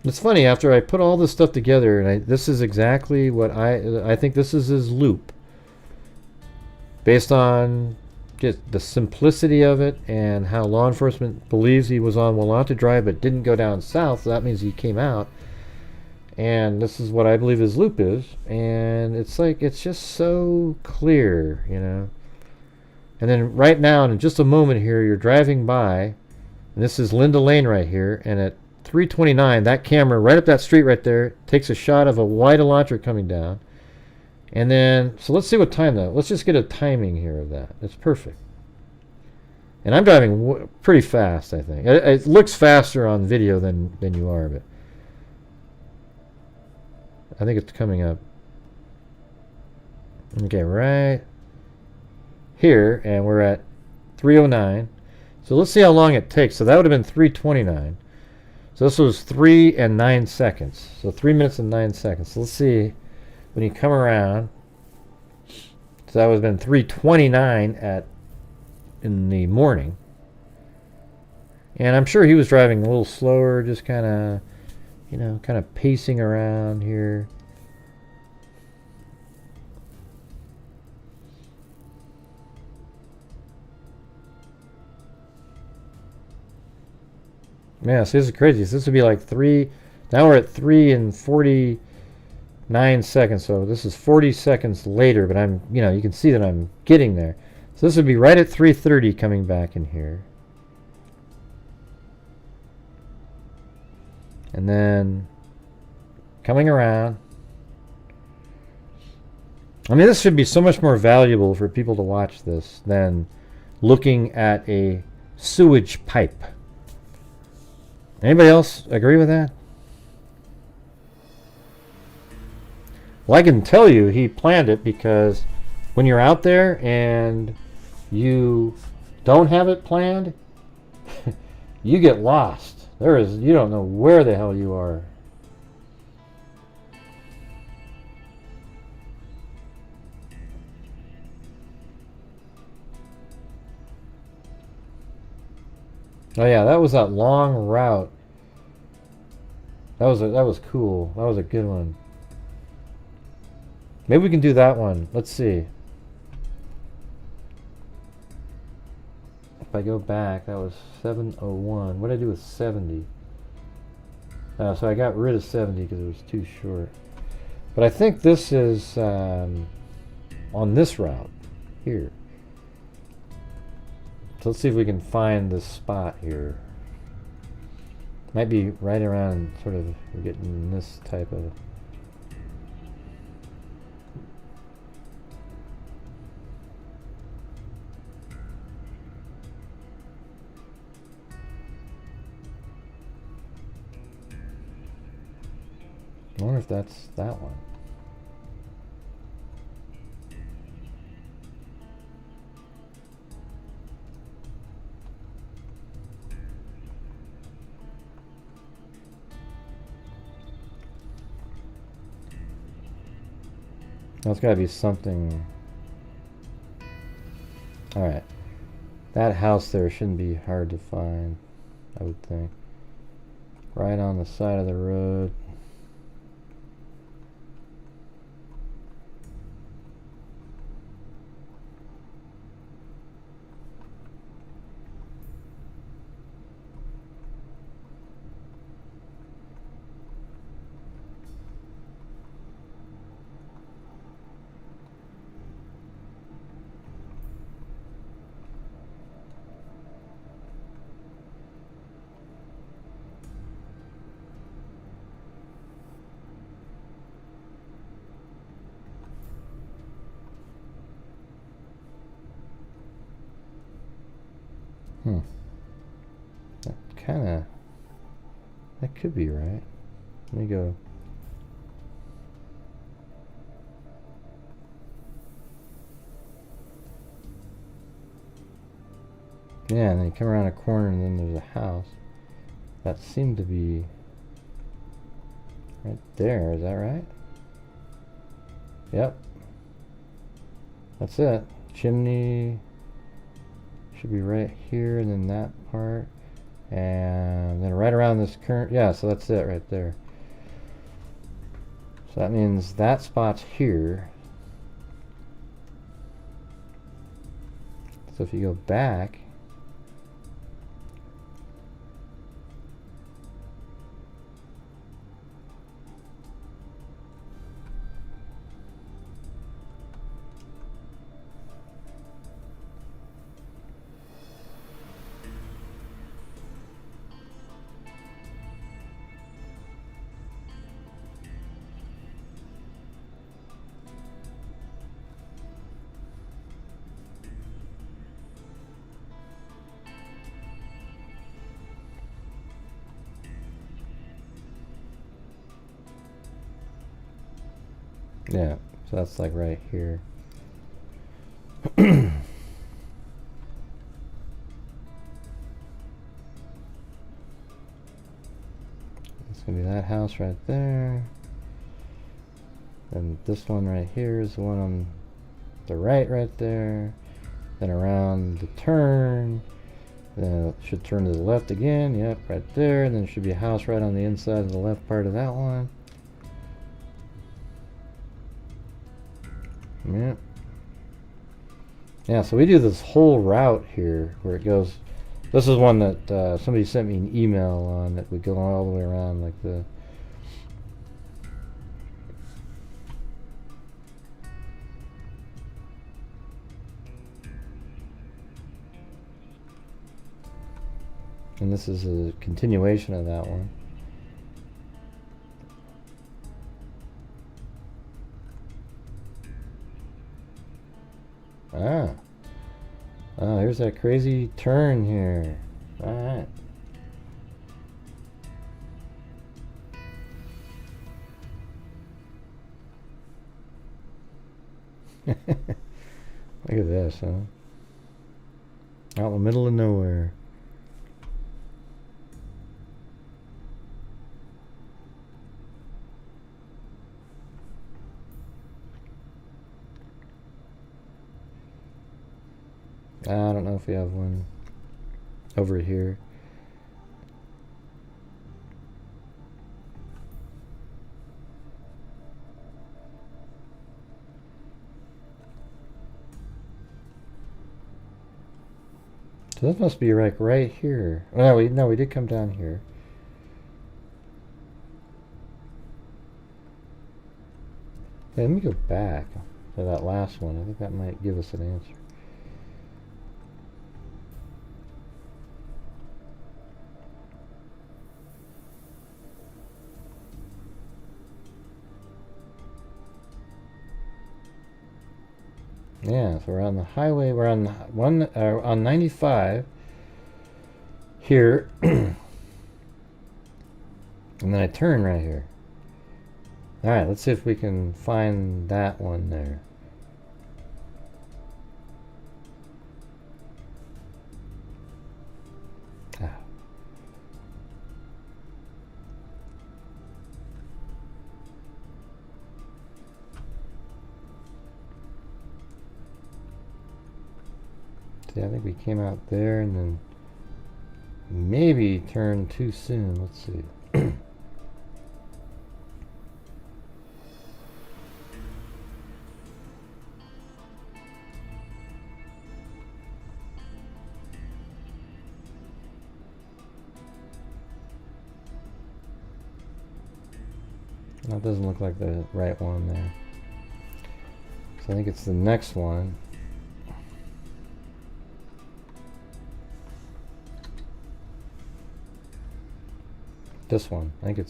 It's funny, after I put all this stuff together, and this is exactly what I think this is his loop. Based on just the simplicity of it and how law enforcement believes he was on Willamette Drive but didn't go down south, so that means he came out. And this is what I believe his loop is. And it's like, it's just so clear, you know. And then right now, in just a moment here, you're driving by, and this is Linda Lane right here, and at 3:29, that camera right up that street right there takes a shot of a white Elantra coming down. And then, so let's see what time though. Let's just get a timing here of that. It's perfect. And I'm driving pretty fast, I think. It looks faster on video than you are, but I think it's coming up. Okay, right here, and we're at 3:09. So let's see how long it takes. So that would have been 3:29. So this was 3 and 9 seconds. So 3 minutes and 9 seconds. So let's see. When you come around, so that would have been 3:29 in the morning, and I'm sure he was driving a little slower, just kind of, you know, kind of pacing around here. Yeah, so this is crazy. So this would be like 3. Now we're at 3 and 49 seconds, so this is 40 seconds later, but I'm, you know, you can see that I'm getting there. So this would be right at 3:30 coming back in here. And then coming around. I mean, this should be so much more valuable for people to watch this than looking at a sewage pipe. Anybody else agree with that? Well, I can tell you he planned it, because when you're out there and you don't have it planned, you get lost. You don't know where the hell you are. Oh yeah, that was that long route. That was cool. That was a good one. Maybe we can do that one. Let's see. If I go back, that was 7:01. What did I do with 70? So I got rid of 70 because it was too short. But I think this is on this route here. So let's see if we can find this spot here. Might be right around, sort of, we're getting this type of... I wonder if that's that one. That's got to be something. Alright. That house there shouldn't be hard to find, I would think. right on the side of the road. That could be right. Let me go. Yeah, and then you come around a corner and then there's a house. That seemed to be right there, is that right? Yep. That's it. Chimney should be right here, and then that part. And then right around this current, yeah, so that's it right there. So that means that spot's here. So if you go back, yeah, so that's like right here. It's gonna be that house right there. And this one right here is the one on the right there. Then around the turn. Then it should turn to the left again. Yep, right there. And then there should be a house right on the inside of the left part of that one. Yep. Yeah, so we do this whole route here where it goes. This is one that somebody sent me an email on that would go all the way around like the. And this is a continuation of that one. Oh, here's that crazy turn here. Alright. Look at this, huh? Out in the middle of nowhere. I don't know if we have one over here. So this must be like right here. No, we did come down here. Hey, let me go back to that last one. I think that might give us an answer. Yeah, so we're on the highway. We're on on 95 here, and then I turn right here. All right, let's see if we can find that one there. Ah. See, I think we came out there and then maybe turned too soon. Let's see. That doesn't look like the right one there. So I think it's the next one. This one. I think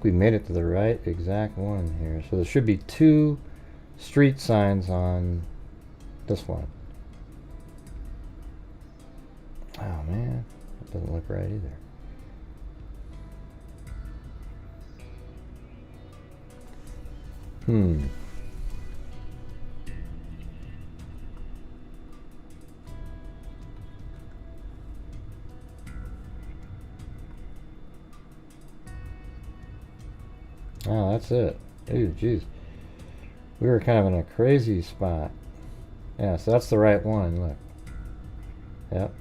we made it to the right exact one here. So there should be 2 street signs on this one. Oh man, that doesn't look right either. Oh, that's it. Ooh, jeez. We were kind of in a crazy spot. Yeah, so that's the right one, look. Yep.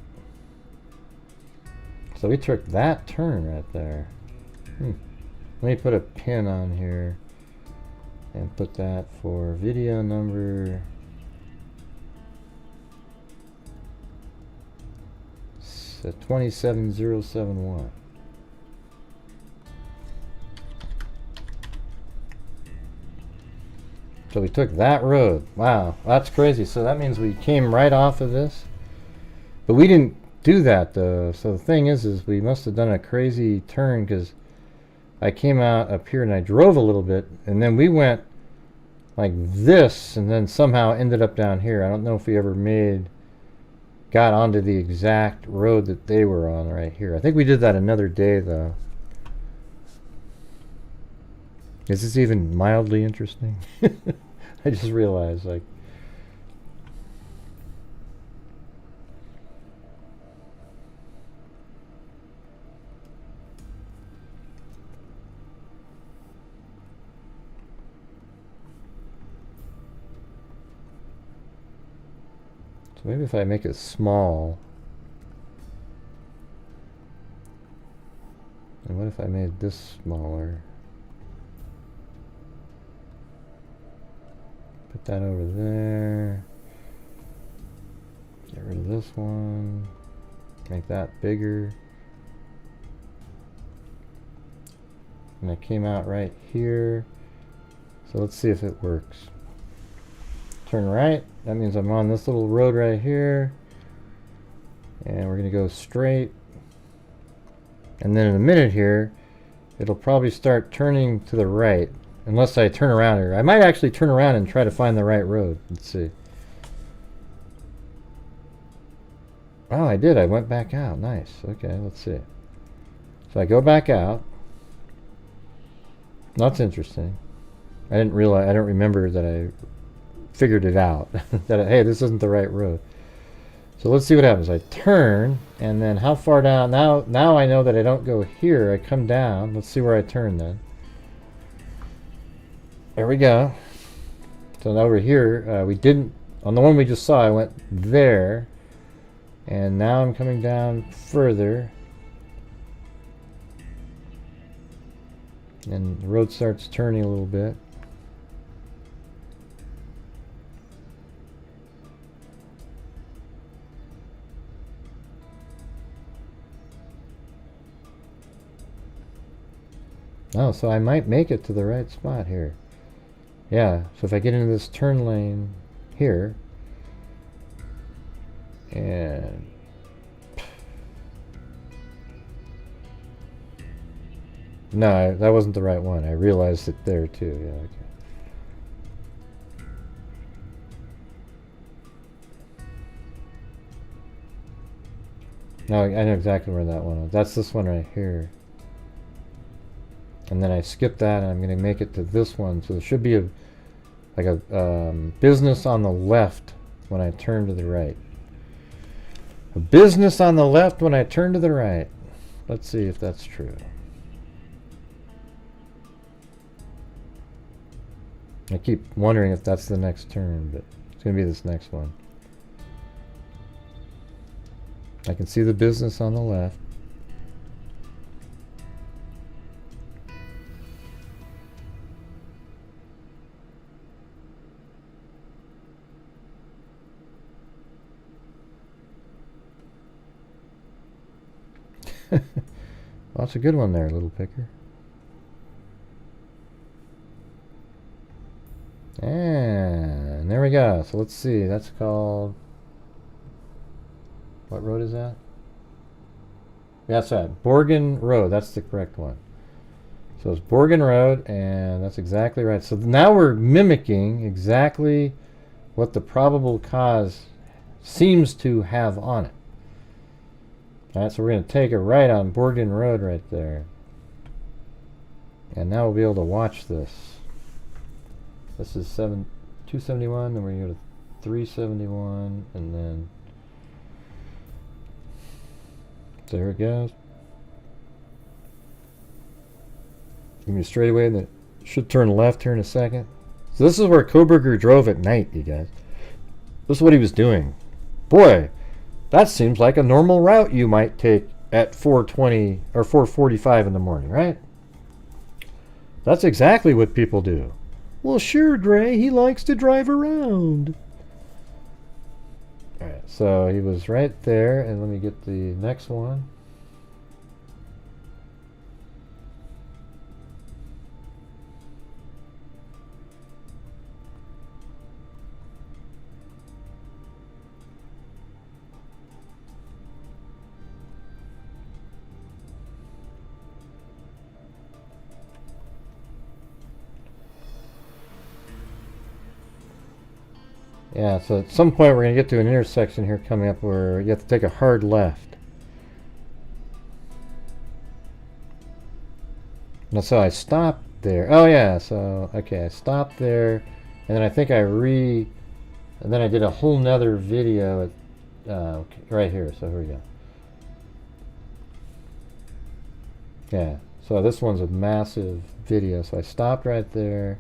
So we took that turn right there. Let me put a pin on here and put that for video number 27071. So we took that road. Wow, that's crazy. So that means we came right off of this. But we didn't do that though. So the thing is we must have done a crazy turn, because I came out up here and I drove a little bit, and then we went like this and then somehow ended up down here. I don't know if we ever got onto the exact road that they were on right here. I think we did that another day though. Is this even mildly interesting? I just realized, like, so maybe if I make it small. And what if I made this smaller? Put that over there. Get rid of this one. Make that bigger. And it came out right here. So let's see if it works. Turn right. That means I'm on this little road right here. And we're going to go straight. And then in a minute here, it'll probably start turning to the right. Unless I turn around here. I might actually turn around and try to find the right road. Let's see. Oh, I did. I went back out. Nice. Okay, let's see. So I go back out. That's interesting. I don't remember that I figured it out. That, hey, this isn't the right road. So let's see what happens. I turn, and then how far down? Now I know that I don't go here. I come down. Let's see where I turn then. There we go. So over here, we didn't, on the one we just saw, I went there. And now I'm coming down further. And the road starts turning a little bit. Oh, so I might make it to the right spot here. Yeah, so if I get into this turn lane here, and no, that wasn't the right one. I realized it there too. Yeah, okay. No, I know exactly where that one is. That's this one right here. And then I skip that, and I'm going to make it to this one. So there should be a business on the left when I turn to the right. A business on the left when I turn to the right. Let's see if that's true. I keep wondering if that's the next turn, but it's going to be this next one. I can see the business on the left. Well, that's a good one there, little picker. And there we go. So let's see. That's called... What road is that? That's that. Borgen Road. That's the correct one. So it's Borgen Road, and that's exactly right. So now we're mimicking exactly what the probable cause seems to have on it. Alright, so we're going to take a right on Borgen Road right there. And now we'll be able to watch this. This is 271, then we're going to go to 371, and then there it goes. Give me a straightaway, and then it should turn left here in a second. So this is where Coburger drove at night, you guys. This is what he was doing. Boy, that seems like a normal route you might take at 4:20 or 4:45 in the morning, right? That's exactly what people do. Well, sure, Dre, he likes to drive around. Alright, so he was right there, and let me get the next one. Yeah, so at some point we're going to get to an intersection here coming up where you have to take a hard left. And so I stopped there. Oh yeah, so, okay, I stopped there, and then I think and then I did a whole nother video at, okay, right here, so here we go. Yeah, so this one's a massive video, so I stopped right there.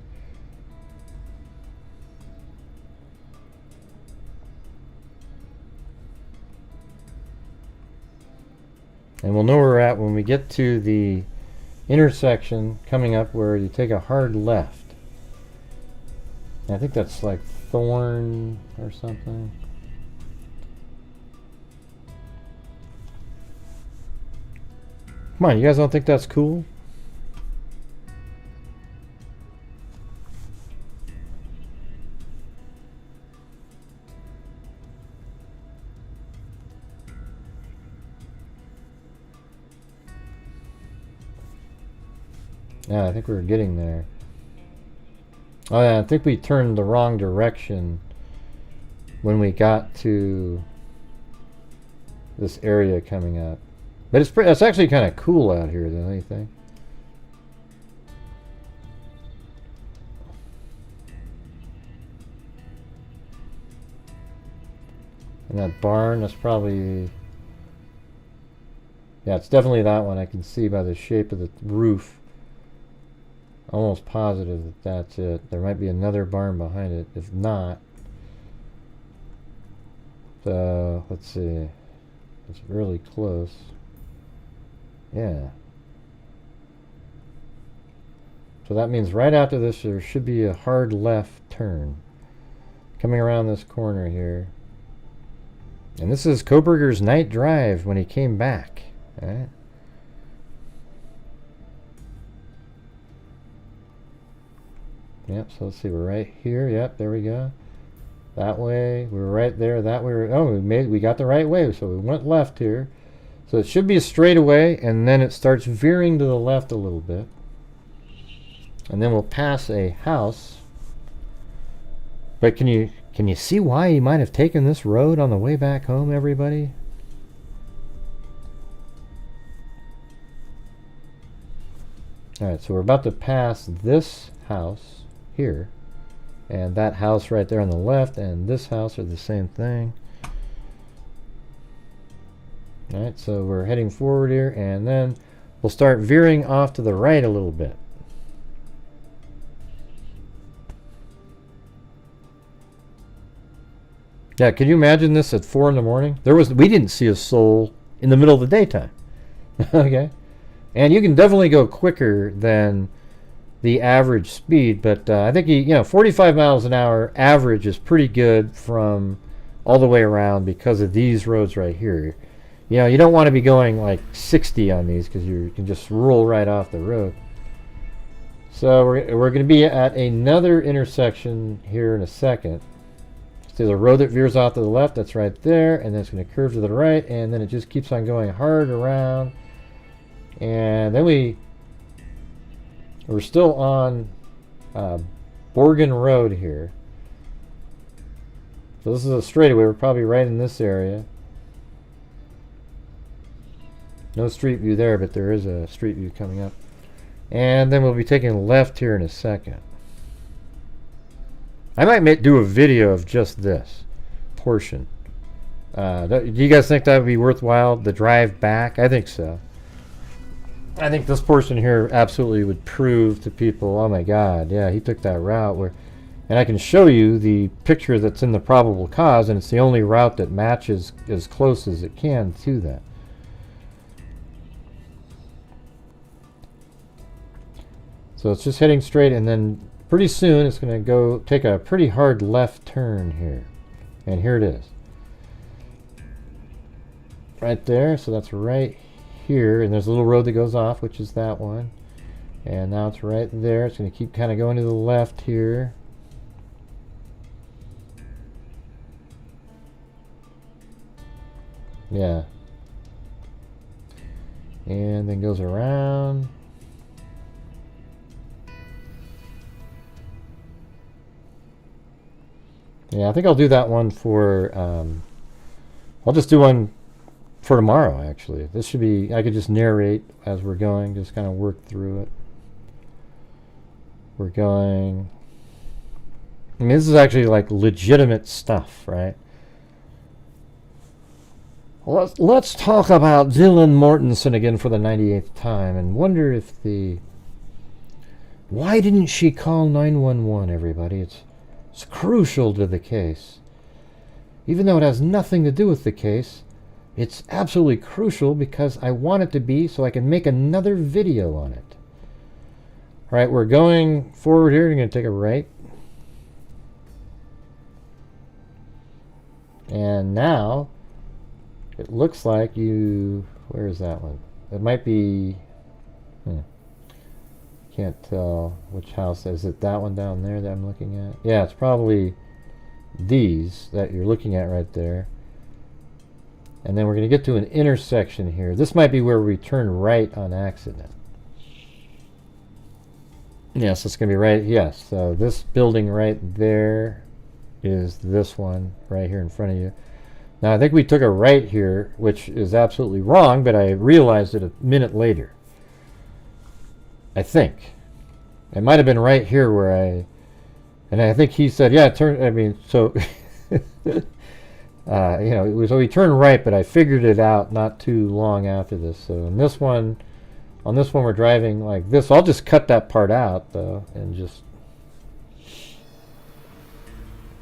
And we'll know where we're at when we get to the intersection coming up where you take a hard left. And I think that's like Thorn or something. Come on, you guys don't think that's cool? Yeah, I think we were getting there. Oh yeah, I think we turned the wrong direction when we got to this area coming up. But it's actually kind of cool out here, don't you think? And that barn, that's probably... Yeah, it's definitely that one. I can see by the shape of the roof. Almost positive that that's it. There might be another barn behind it. If not, so let's see. It's really close. Yeah. So that means right after this there should be a hard left turn coming around this corner here. And this is Coburger's night drive when he came back. All right. Yep, so let's see, we're right here. Yep, there we go. That way, we were right there. That way, we got the right way, so we went left here. So it should be a straightaway, and then it starts veering to the left a little bit. And then we'll pass a house. But can you see why he might have taken this road on the way back home, everybody? Alright, so we're about to pass this house here, and that house right there on the left and this house are the same thing. Alright, so we're heading forward here, and then we'll start veering off to the right a little bit. Yeah, can you imagine this at 4 in the morning? We didn't see a soul in the middle of the daytime. Okay, and you can definitely go quicker than the average speed, but I think 45 miles an hour average is pretty good from all the way around because of these roads right here. You know, you don't want to be going like 60 on these because you can just roll right off the road. So we're going to be at another intersection here in a second. So the road that veers off to the left, that's right there, and then it's going to curve to the right, and then it just keeps on going hard around. And then we're still on Borgen Road here. So this is a straightaway. We're probably right in this area. No street view there, but there is a street view coming up. And then we'll be taking a left here in a second. I might do a video of just this portion. Do you guys think that would be worthwhile, the drive back? I think so. I think this portion here absolutely would prove to people, oh my God, yeah, he took that route where, and I can show you the picture that's in the probable cause, and it's the only route that matches as close as it can to that. So it's just heading straight, and then pretty soon it's going to go take a pretty hard left turn here. And here it is. Right there, so that's right here, and there's a little road that goes off, which is that one. And now it's right there. It's going to keep kind of going to the left here. Yeah. And then goes around. Yeah, I think I'll do that one for, I'll just do one for tomorrow, actually. This should be, I could just narrate as we're going, just kind of work through it. We're going, I mean, this is actually like legitimate stuff, right? Let's talk about Dylan Mortensen again for the 98th time and wonder if why didn't she call 911, everybody? It's crucial to the case. Even though it has nothing to do with the case, it's absolutely crucial because I want it to be so I can make another video on it. All right, we're going forward here. We're going to take a right. And now it looks like where is that one? It might be, can't tell which house. Is it that one down there that I'm looking at? Yeah, it's probably these that you're looking at right there. And then we're going to get to an intersection here. This might be where we turn right on accident. Yes, it's going to be right. Yes, so this building right there is this one right here in front of you. Now, I think we took a right here, which is absolutely wrong, but I realized it a minute later. I think. It might have been right here where and I think he said, yeah, turn, I mean, so, you know, so we turned right, but I figured it out not too long after this. So on this one we're driving like this. I'll just cut that part out, though, and just,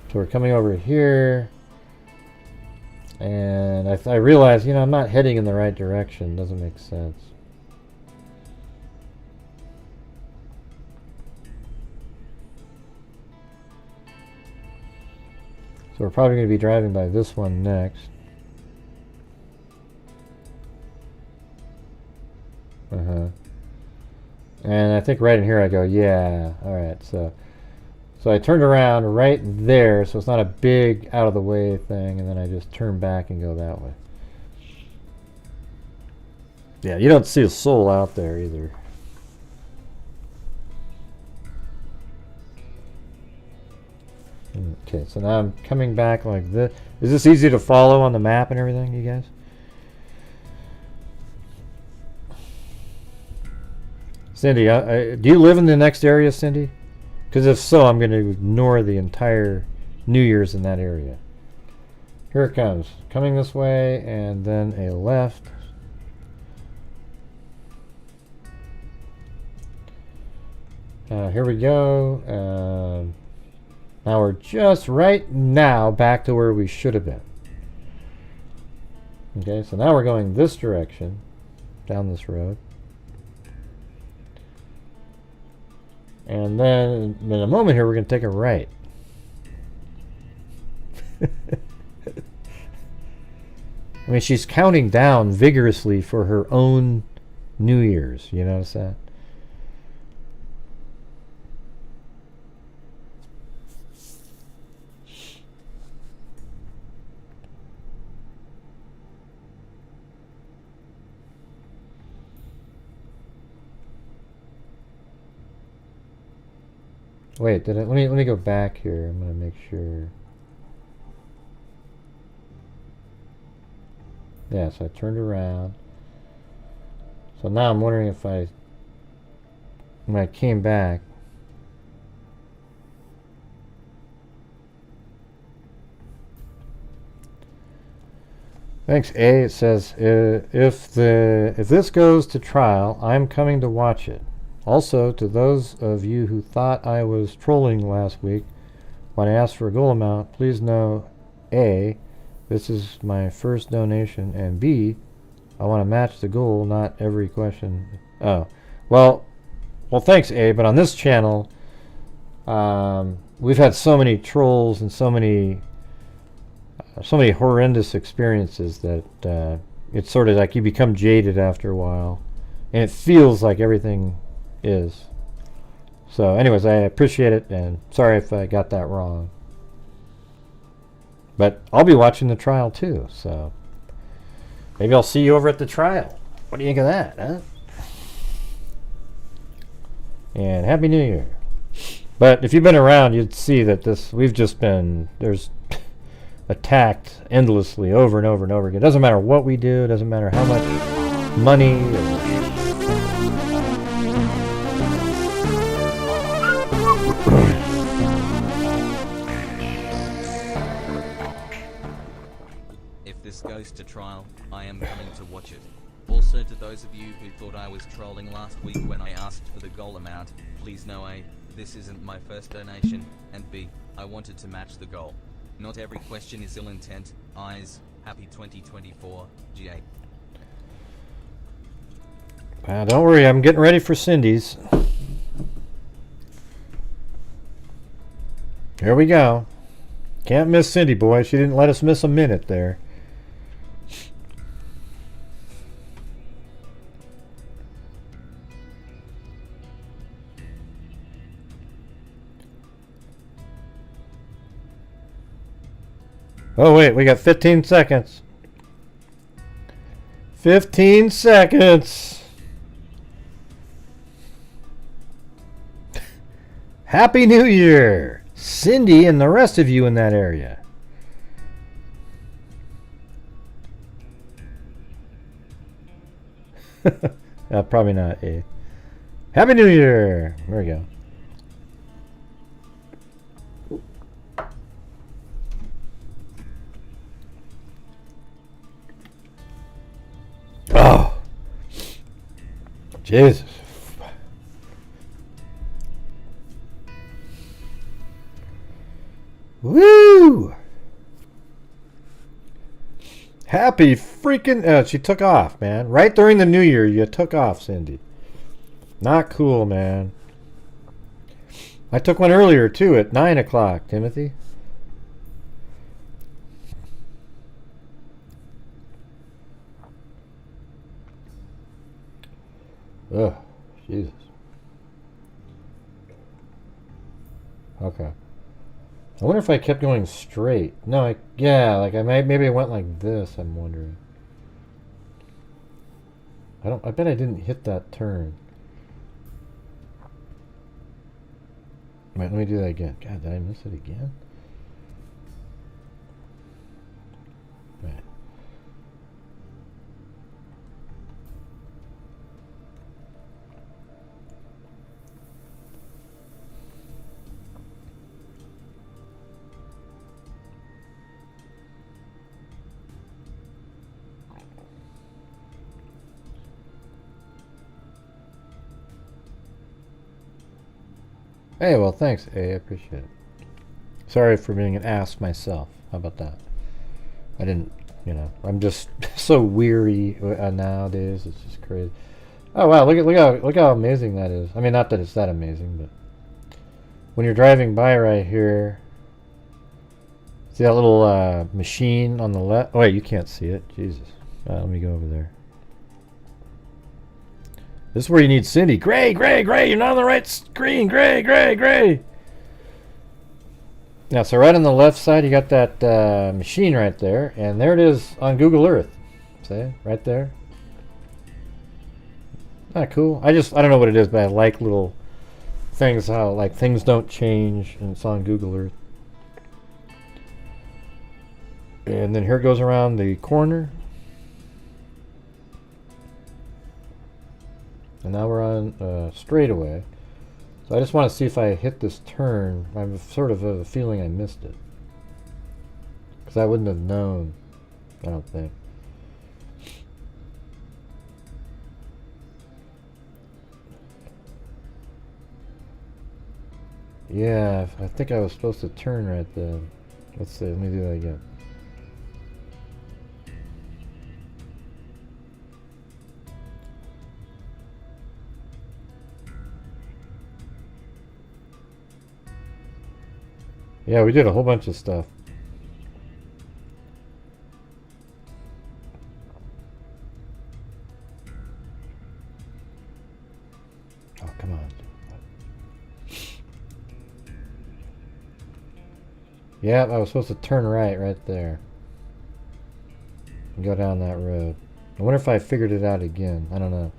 so we're coming over here, and I realized, you know, I'm not heading in the right direction. Doesn't make sense. So we're probably going to be driving by this one next. And I think right in here I go, yeah, alright, so I turned around right there, so it's not a big out of the way thing, and then I just turn back and go that way. Yeah, you don't see a soul out there either. Okay, so now I'm coming back like this. Is this easy to follow on the map and everything, you guys? Cindy, do you live in the next area, Cindy? Because if so, I'm going to ignore the entire New Year's in that area. Here it comes. Coming this way, and then a left. Here we go. Now we're just right now back to where we should have been. Okay, so now we're going this direction, down this road. And then in a moment here, we're going to take a right. I mean, she's counting down vigorously for her own New Year's. You notice that? Wait, did I? Let me go back here. I'm gonna make sure. Yeah, so I turned around. So now I'm wondering if when I came back. Thanks, A. It says if this goes to trial, I'm coming to watch it. Also, to those of you who thought I was trolling last week when I asked for a goal amount, please know, A, this is my first donation, and B, I want to match the goal, not every question. Oh, well, thanks, A, but on this channel, we've had so many trolls and so many horrendous experiences that it's sort of like you become jaded after a while, and it feels like everything is. So anyways, I appreciate it, and sorry if I got that wrong. But I'll be watching the trial too, so maybe I'll see you over at the trial. What do you think of that, huh? And Happy New Year. But if you've been around, you'd see that there's attacked endlessly over and over and over again. It doesn't matter what we do, it doesn't matter how much money or If this goes to trial, I am coming to watch it. Also, to those of you who thought I was trolling last week when I asked for the goal amount, please know A, this isn't my first donation, and B, I wanted to match the goal. Not every question is ill intent. Eyes, happy 2024, GA. don't worry, I'm getting ready for Cindy's. Here we go. Can't miss Cindy, boy. She didn't let us miss a minute there. Oh, wait, we got 15 seconds. 15 seconds. Happy New Year, Cindy and the rest of you in that area. Probably not A. Happy New Year. There we go. Oh, Jesus. Woo! Happy freaking... she took off, man. Right during the New Year, you took off, Cindy. Not cool, man. I took one earlier, too, at 9 o'clock, Timothy. Ugh, Jesus. Okay. I wonder if I kept going straight. No, maybe I went like this, I'm wondering. I bet I didn't hit that turn. Wait, let me do that again. God, did I miss it again? Right. Hey, well, thanks, A. I appreciate it. Sorry for being an ass myself. How about that? I didn't, I'm just so weary nowadays. It's just crazy. Oh wow, look how amazing that is. I mean, not that it's that amazing, but when you're driving by right here, See that little machine on the left? Oh, wait, you can't see it. Jesus. Let me go over there. This is where you need Cindy. Gray, Gray, Gray. You're not on the right screen. Gray, Gray, Gray. Now, so right on the left side, you got that machine right there. And there it is on Google Earth. See? Right there. Not cool. I don't know what it is, but I like little things, how like things don't change, and it's on Google Earth. And then here it goes around the corner. And now we're on straightaway. So I just want to see if I hit this turn. I have sort of a feeling I missed it. Because I wouldn't have known, I don't think. Yeah, I think I was supposed to turn right then. Let's see, let me do that again. Yeah, we did a whole bunch of stuff. Oh, come on. Yeah, I was supposed to turn right there. And go down that road. I wonder if I figured it out again. I don't know.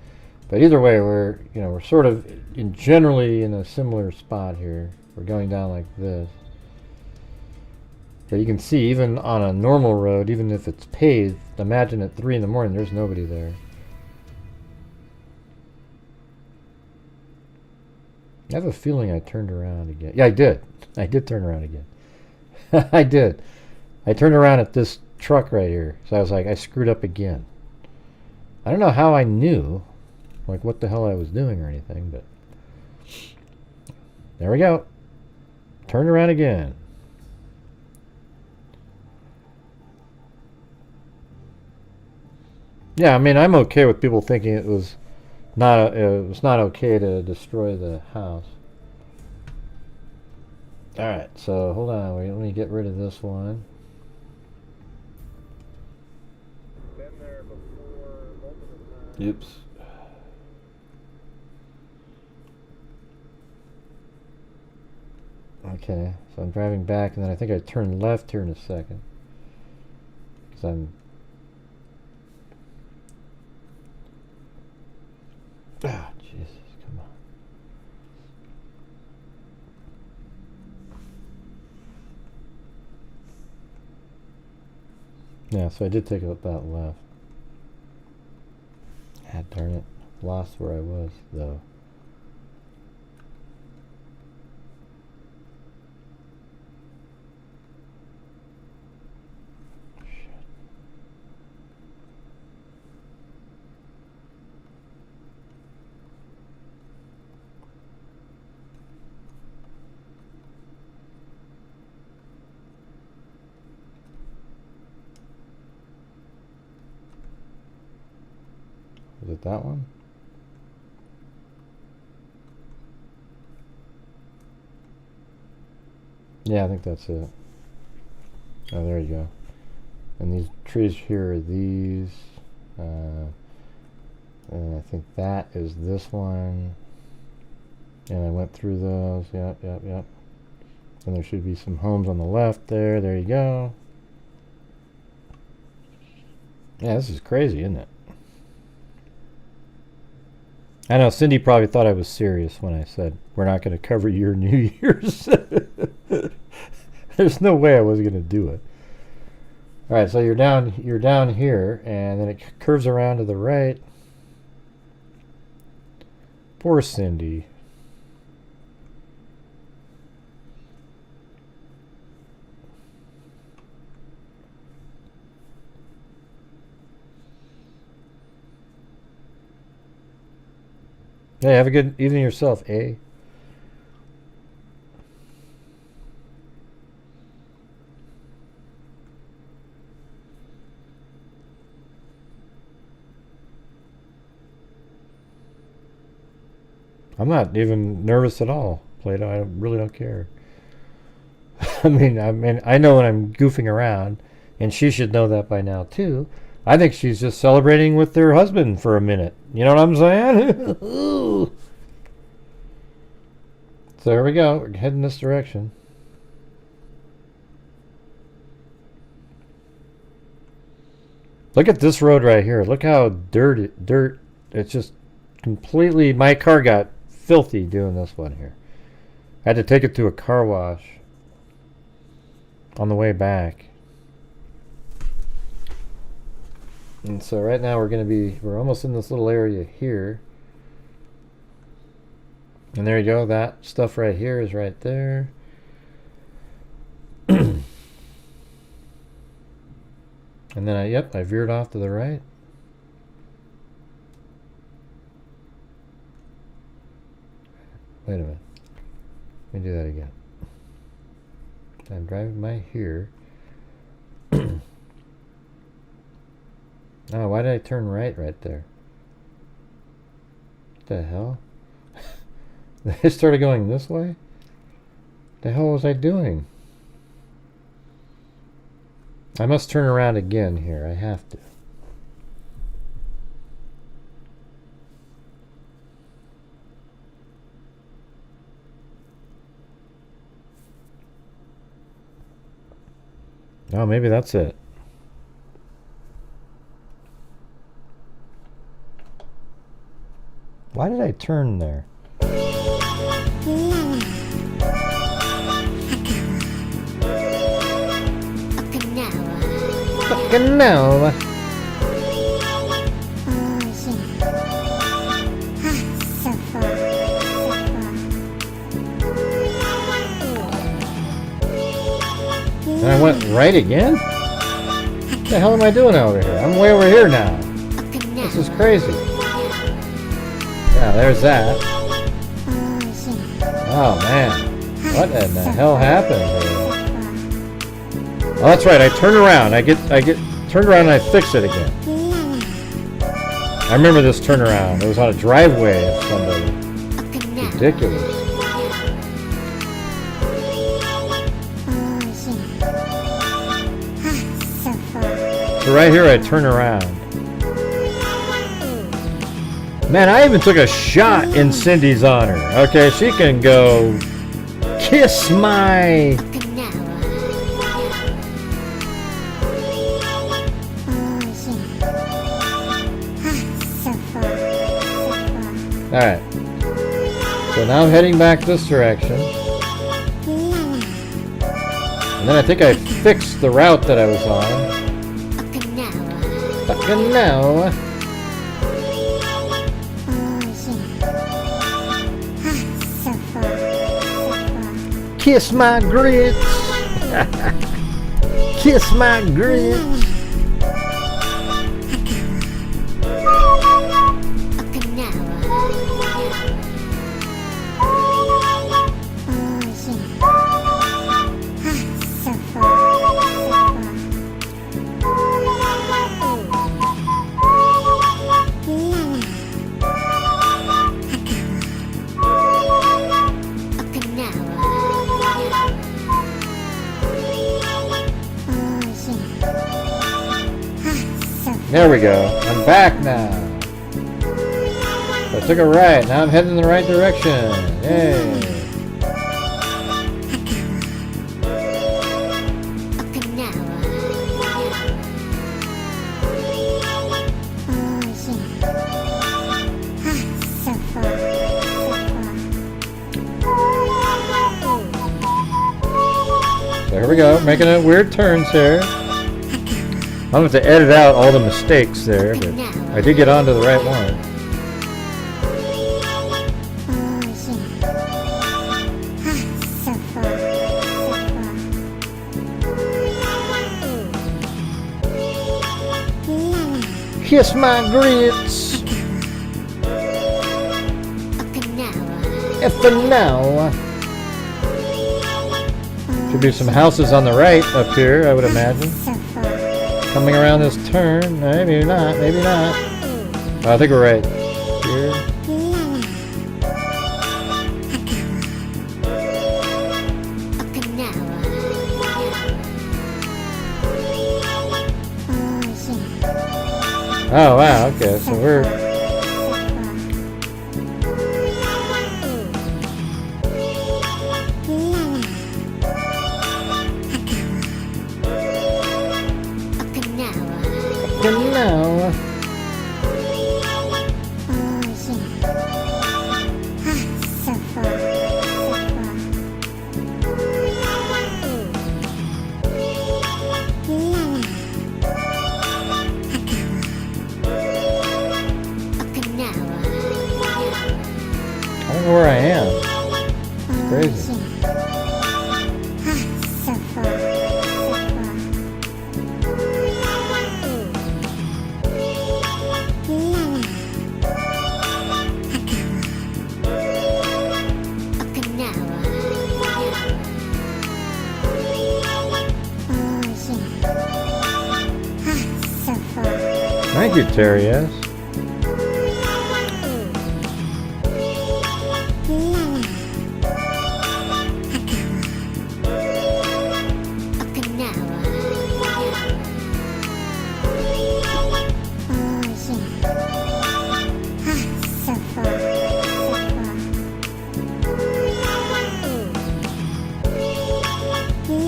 But either way, we're sort of generally in a similar spot here. We're going down like this. But you can see, even on a normal road, even if it's paved, imagine at 3 in the morning, there's nobody there. I have a feeling I turned around again. Yeah, I did. I did turn around again. I did. I turned around at this truck right here. So I was like, I screwed up again. I don't know how I knew, like, what the hell I was doing or anything, but there we go. Turned around again. Yeah, I mean, I'm okay with people thinking it was not okay to destroy the house. All right, so hold on. Let me get rid of this one. Oops. Okay, so I'm driving back, and then I think I turn left here in a second. Because I'm... Ah, Jesus, come on. Yeah, so I did take that left. Ah, darn it. Lost where I was, though. Is it that one? Yeah, I think that's it. Oh, there you go. And these trees here are these. And I think that is this one. And I went through those. Yep. And there should be some homes on the left there. There you go. Yeah, this is crazy, isn't it? I know Cindy probably thought I was serious when I said we're not going to cover your New Year's. There's no way I was going to do it. All right, so you're down here, and then it curves around to the right. Poor Cindy. Hey, have a good evening yourself, eh? I'm not even nervous at all, Plato. I really don't care. I mean, I know when I'm goofing around, and she should know that by now too. I think she's just celebrating with her husband for a minute. You know what I'm saying? So here we go. We're heading this direction. Look at this road right here. Look how dirt. It's just completely. My car got filthy doing this one here. I had to take it to a car wash on the way back. And so right now we're almost in this little area here. And there you go, that stuff right here is right there. And then I veered off to the right. Wait a minute. Let me do that again. I'm driving by here. Oh, why did I turn right there? What the hell? I started going this way? The hell was I doing? I must turn around again here. I have to. Oh, maybe that's it. Why did I turn there? Fucking no. And I went right again? What the hell am I doing over here? I'm way over here now. This is crazy. Yeah, there's that. Oh man. What in the hell happened here? Oh, that's right, I turn around. I get turned around and I fix it again. I remember this turnaround. It was on a driveway of somebody. Ridiculous. So right here I turn around. Man, I even took a shot in Cindy's honor. Okay, she can go kiss my... Alright. So now I'm heading back this direction. And then I think I fixed the route that I was on. Fucking no. Kiss my grits. Kiss my grits. There we go. I'm back now. So I took a right. Now I'm heading in the right direction. Yay. There we go. Making a weird turns here. I'm going to have to edit out all the mistakes there, but I did get onto the right one. Kiss my grits. Effing now. Should be some houses on the right up here, I would imagine. Coming around this turn. Maybe not, maybe not. Oh, I think we're right. Here. Oh wow, okay, so we're no. I don't know where I am. It's crazy. Thank you, Terry, yes.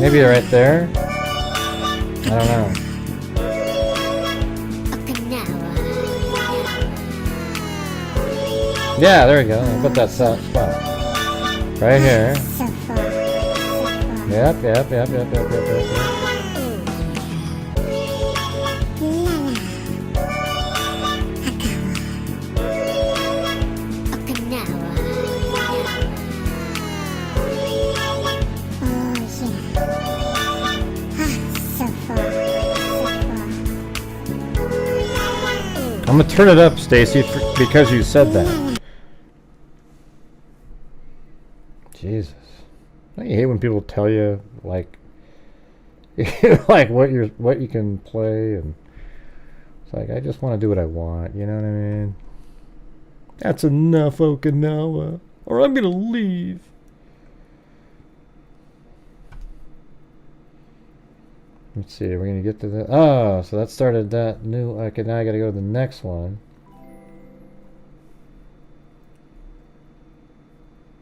Maybe right there? I don't know. Yeah, there we go. I'll put that spot. Right here. Yep. I'm gonna turn it up, Stacy, because you said that. Jesus, don't you hate when people tell you like, like what you can play, and it's like I just want to do what I want. You know what I mean? That's enough, Okinawa, or I'm gonna leave. Let's see, we're gonna get to that. Oh, so that started that new. Okay, now I gotta go to the next one.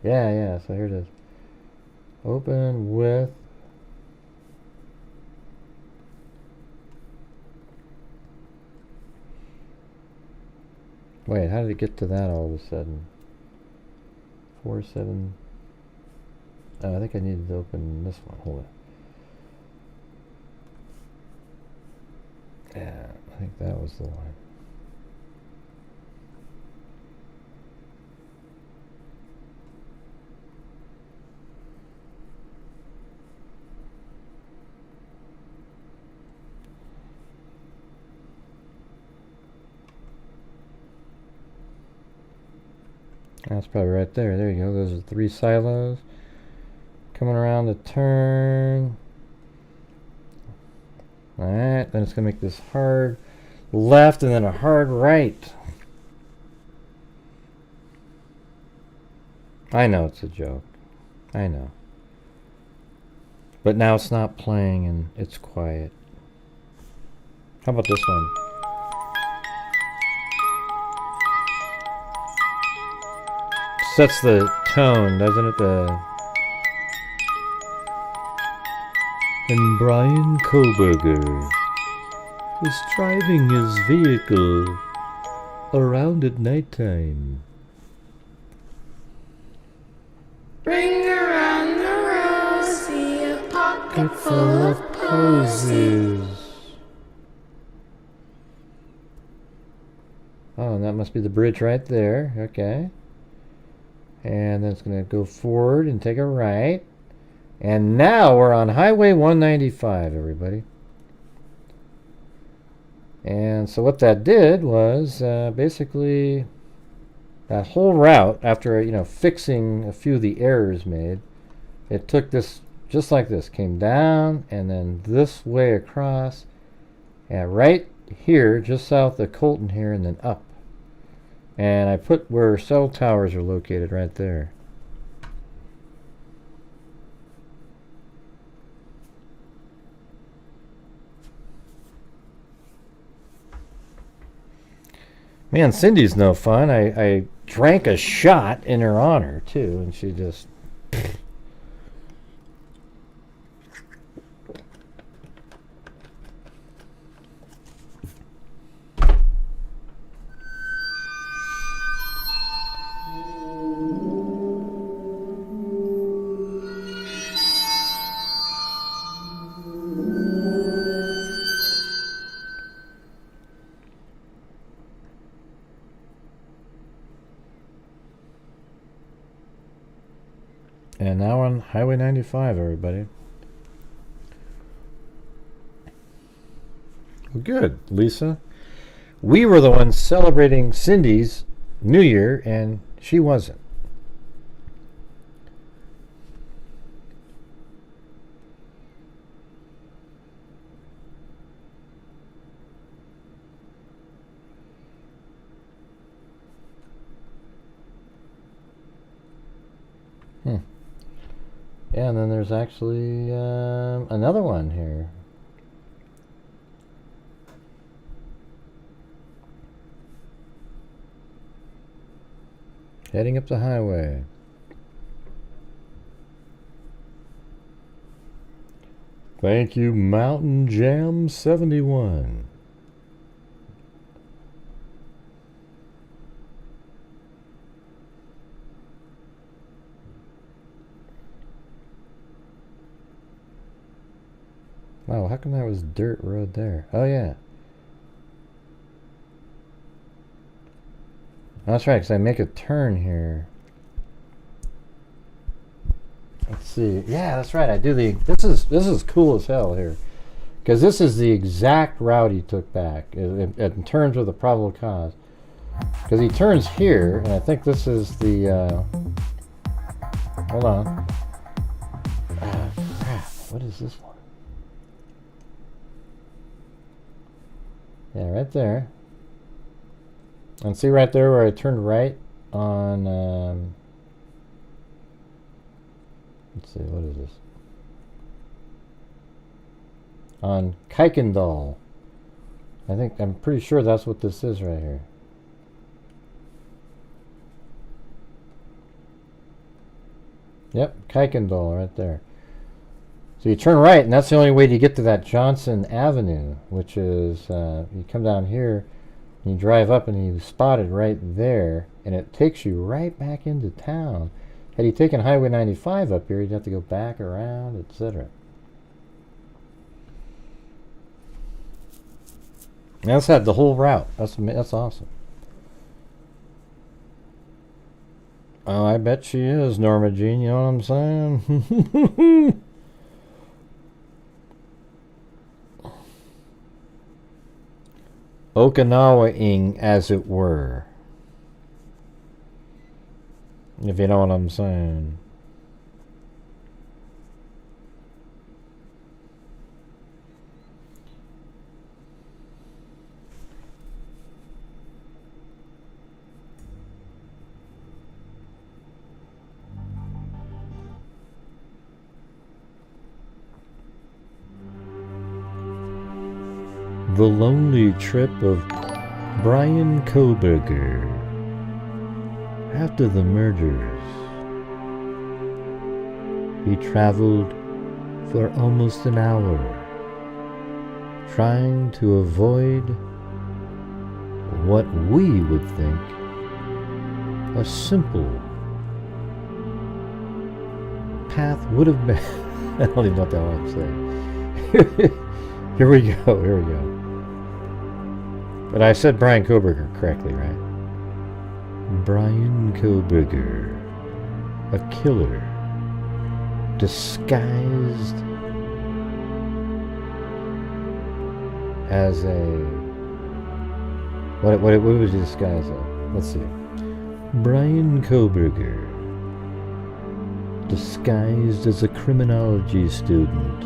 Yeah, so here it is. Open with. Wait, how did it get to that all of a sudden? 4.7. Oh, I think I needed to open this one. Hold it. Yeah, I think that was the one. That's probably right there. There you go. Those are 3 silos. Coming around the turn. Alright, then it's going to make this hard left and then a hard right. I know it's a joke. I know. But now it's not playing and it's quiet. How about this one? Sets the tone, doesn't it? And Brian Coburger was driving his vehicle around at nighttime. Ring around the rosy, a pocket Full of posies. Oh, and that must be the bridge right there. Okay. And then it's going to go forward and take a right. And now we're on Highway 195, everybody. And so what that did was basically that whole route, after fixing a few of the errors made, it took this just like this, came down and then this way across, and right here, just south of Colton here, and then up. And I put where cell towers are located right there. Man, Cindy's no fun. I drank a shot in her honor, too, and she just... And now on Highway 95, everybody. Well, good, Lisa. We were the ones celebrating Cindy's New Year, and she wasn't. Yeah, and then there's actually another one here. Heading up the highway. Thank you, Mountain Jam 71. Wow, how come there was dirt road there? Oh, yeah. That's right, because I make a turn here. Let's see. Yeah, that's right. I do the... This is cool as hell here. Because this is the exact route he took back in terms of the probable cause. Because he turns here, and I think this is the... hold on. Crap. What is this one? Yeah, right there. And see right there where I turned right on, let's see, what is this? On Kuykendall. I'm pretty sure that's what this is right here. Yep, Kuykendall right there. So you turn right, and that's the only way to get to that Johnson Avenue, which is, you come down here, and you drive up, and you spot it right there, and it takes you right back into town. Had he taken Highway 95 up here, he'd have to go back around, etc. That's had the whole route. That's awesome. Oh, I bet she is, Norma Jean, you know what I'm saying? Okinawa-ing, as it were. If you know what I'm saying. The Lonely Trip of Brian Coburger. After the murders, he traveled for almost an hour, trying to avoid what we would think a simple path would have been. I don't even know what the hell I'm saying. Here we go. But I said Brian Coburger correctly, right? Brian Coburger, a killer, disguised as a... What was he disguised as? Let's see. Brian Coburger, disguised as a criminology student,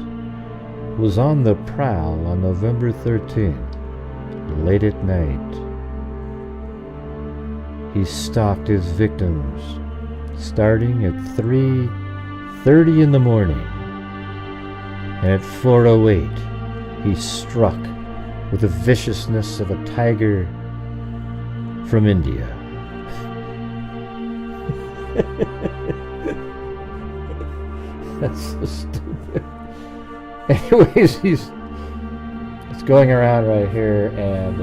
was on the prowl on November 13th. Late at night, he stalked his victims, starting at 3:30 in the morning, and at 4:08 he struck with the viciousness of a tiger from India. That's so stupid. Anyways, he's going around right here, and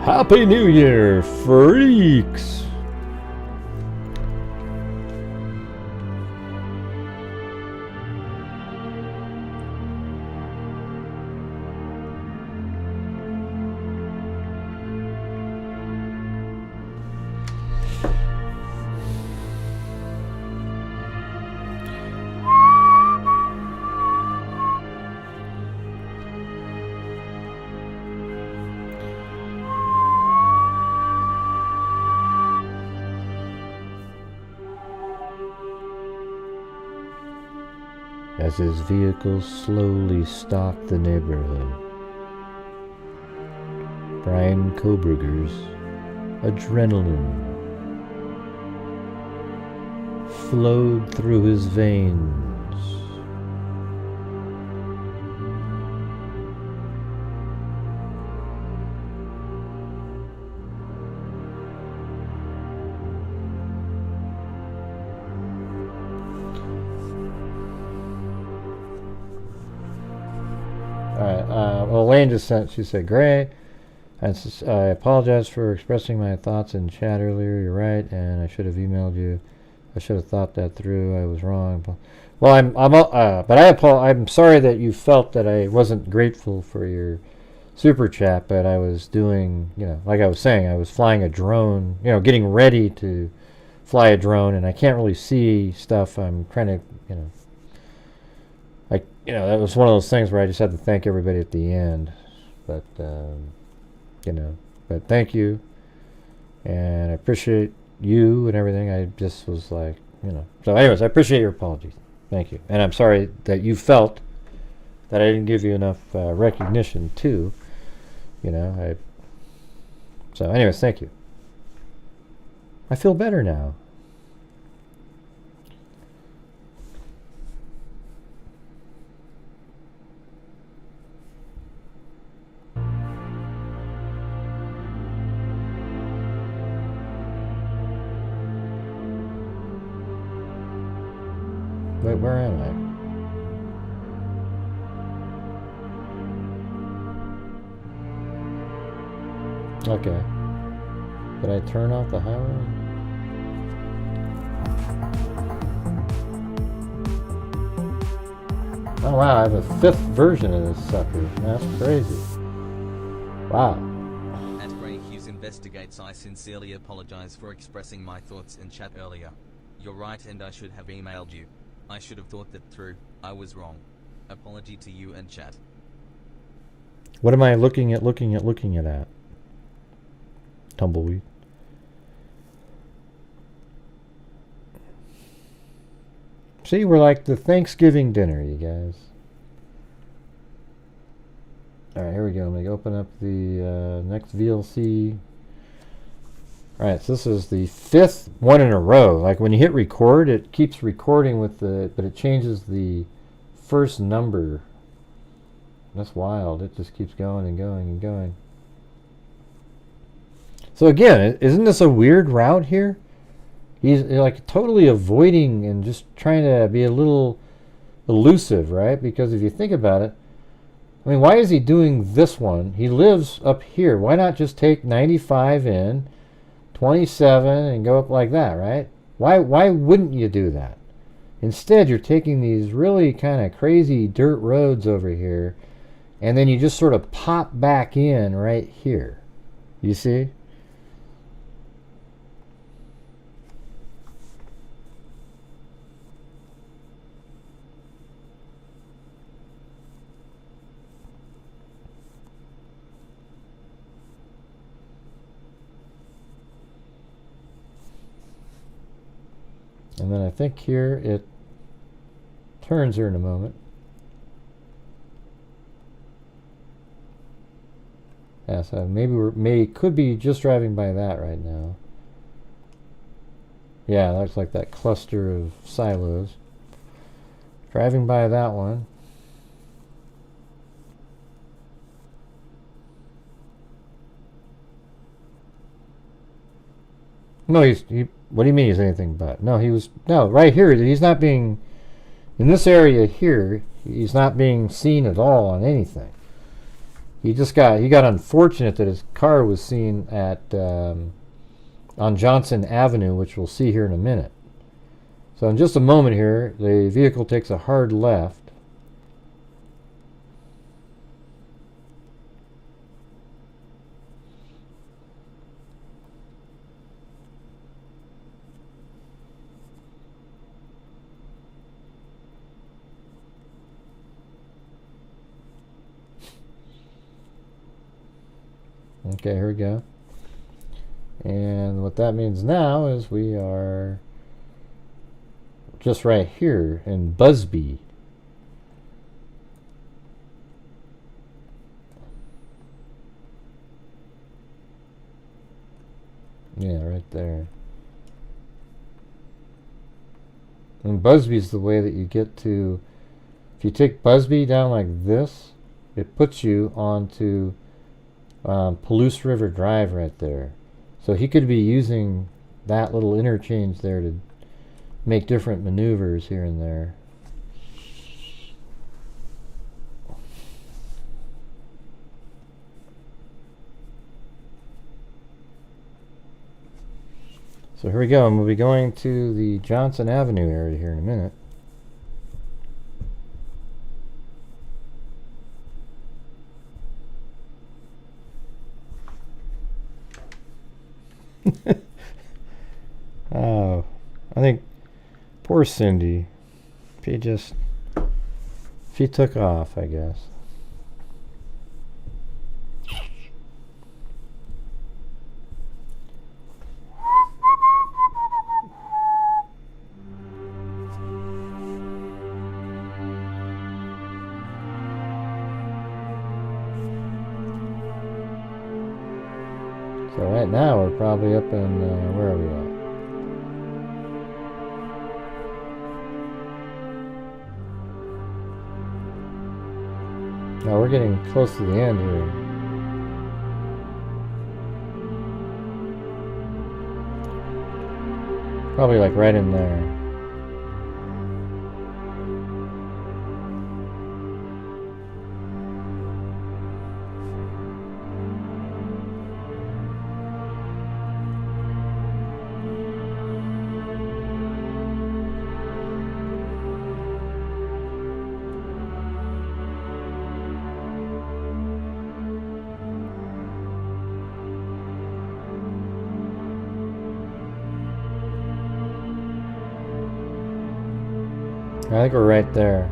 Happy New Year, freaks! As his vehicle slowly stalked the neighborhood, Brian Coburger's adrenaline flowed through his veins. Well, Elaine just sent, she said, Gray, I apologize for expressing my thoughts in chat earlier. You're right, and I should have emailed you. I should have thought that through. I was wrong. Well, I'm sorry that you felt that I wasn't grateful for your super chat, but I was doing, like I was saying, I was flying a drone, getting ready to fly a drone, and I can't really see stuff. I'm trying to, that was one of those things where I just had to thank everybody at the end. But, but thank you. And I appreciate you and everything. I just was like, So anyways, I appreciate your apologies. Thank you. And I'm sorry that you felt that I didn't give you enough recognition, too. So anyways, thank you. I feel better now. Wait, where am I? Okay. Did I turn off the highway? Oh wow, I have a 5th version of this sucker. That's crazy. Wow. At Grant Hughes Investigates, I sincerely apologize for expressing my thoughts in chat earlier. You're right, and I should have emailed you. I should have thought that through. I was wrong. Apology to you and chat. What am I looking at? Tumbleweed. See, we're like the Thanksgiving dinner, you guys. Alright, here we go. I'm going to open up the next VLC. Alright, so this is the 5th one in a row. Like when you hit record, it keeps recording with but it changes the first number. That's wild. It just keeps going and going and going. So again, isn't this a weird route here? He's like totally avoiding and just trying to be a little elusive, right? Because if you think about it, I mean, why is he doing this one? He lives up here. Why not just take 95 in, 27, and go up like that, right? Why wouldn't you do that? Instead, you're taking these really kind of crazy dirt roads over here, and then you just sort of pop back in right here. You see? And then I think here it turns here in a moment. Yeah, so maybe could be just driving by that right now. Yeah, looks like that cluster of silos. Driving by that one. No, what do you mean he's anything but? No, right here, he's not being, in this area here, he's not being seen at all on anything. He got unfortunate that his car was seen at, on Johnson Avenue, which we'll see here in a minute. So in just a moment here, the vehicle takes a hard left. Okay, here we go. And what that means now is we are just right here in Busby. Yeah, right there. And Busby's the way that you get to, if you take Busby down like this, it puts you onto Palouse River Drive right there. So he could be using that little interchange there to make different maneuvers here and there. So here we go, and we'll be going to the Johnson Avenue area here in a minute. Oh, I think poor Cindy. She took off, I guess. So right now we're probably up in, where are we at? Now we're getting close to the end here. Probably like right in there. I think we're right there.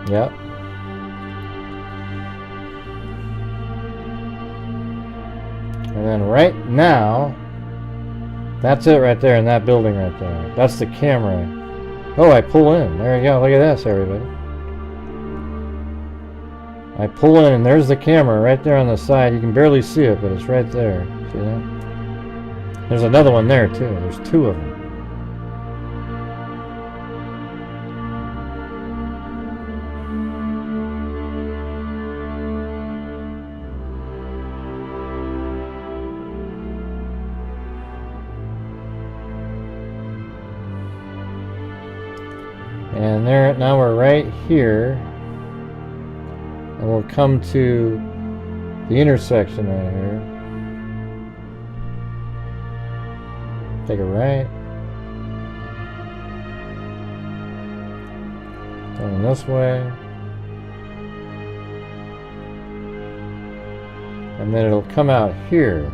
Yep. And then right now, that's it right there in that building right there. That's the camera. Oh, I pull in. There you go. Look at this, everybody. I pull in and there's the camera right there on the side. You can barely see it, but it's right there. See that? There's another one there too. There's two of them. And there, now we're right here. And we'll come to the intersection right here. Take a right. Going this way. And then it'll come out here.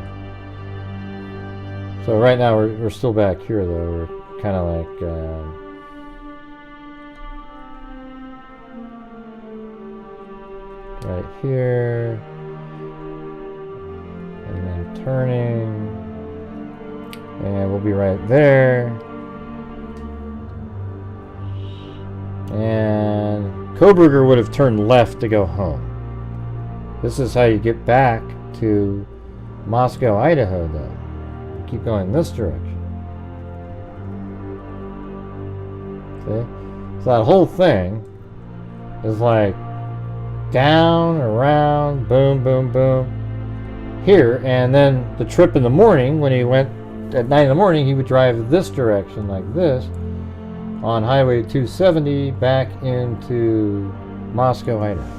So right now we're still back here though. We're kind of like... right here, and then turning, and we'll be right there, and Coburger would have turned left to go home. This is how you get back to Moscow, Idaho, though. You keep going this direction. See? So that whole thing is like down, around, boom, boom, boom, here. And then the trip in the morning, when he went at 9 in the morning, he would drive this direction like this on Highway 270 back into Moscow, Idaho.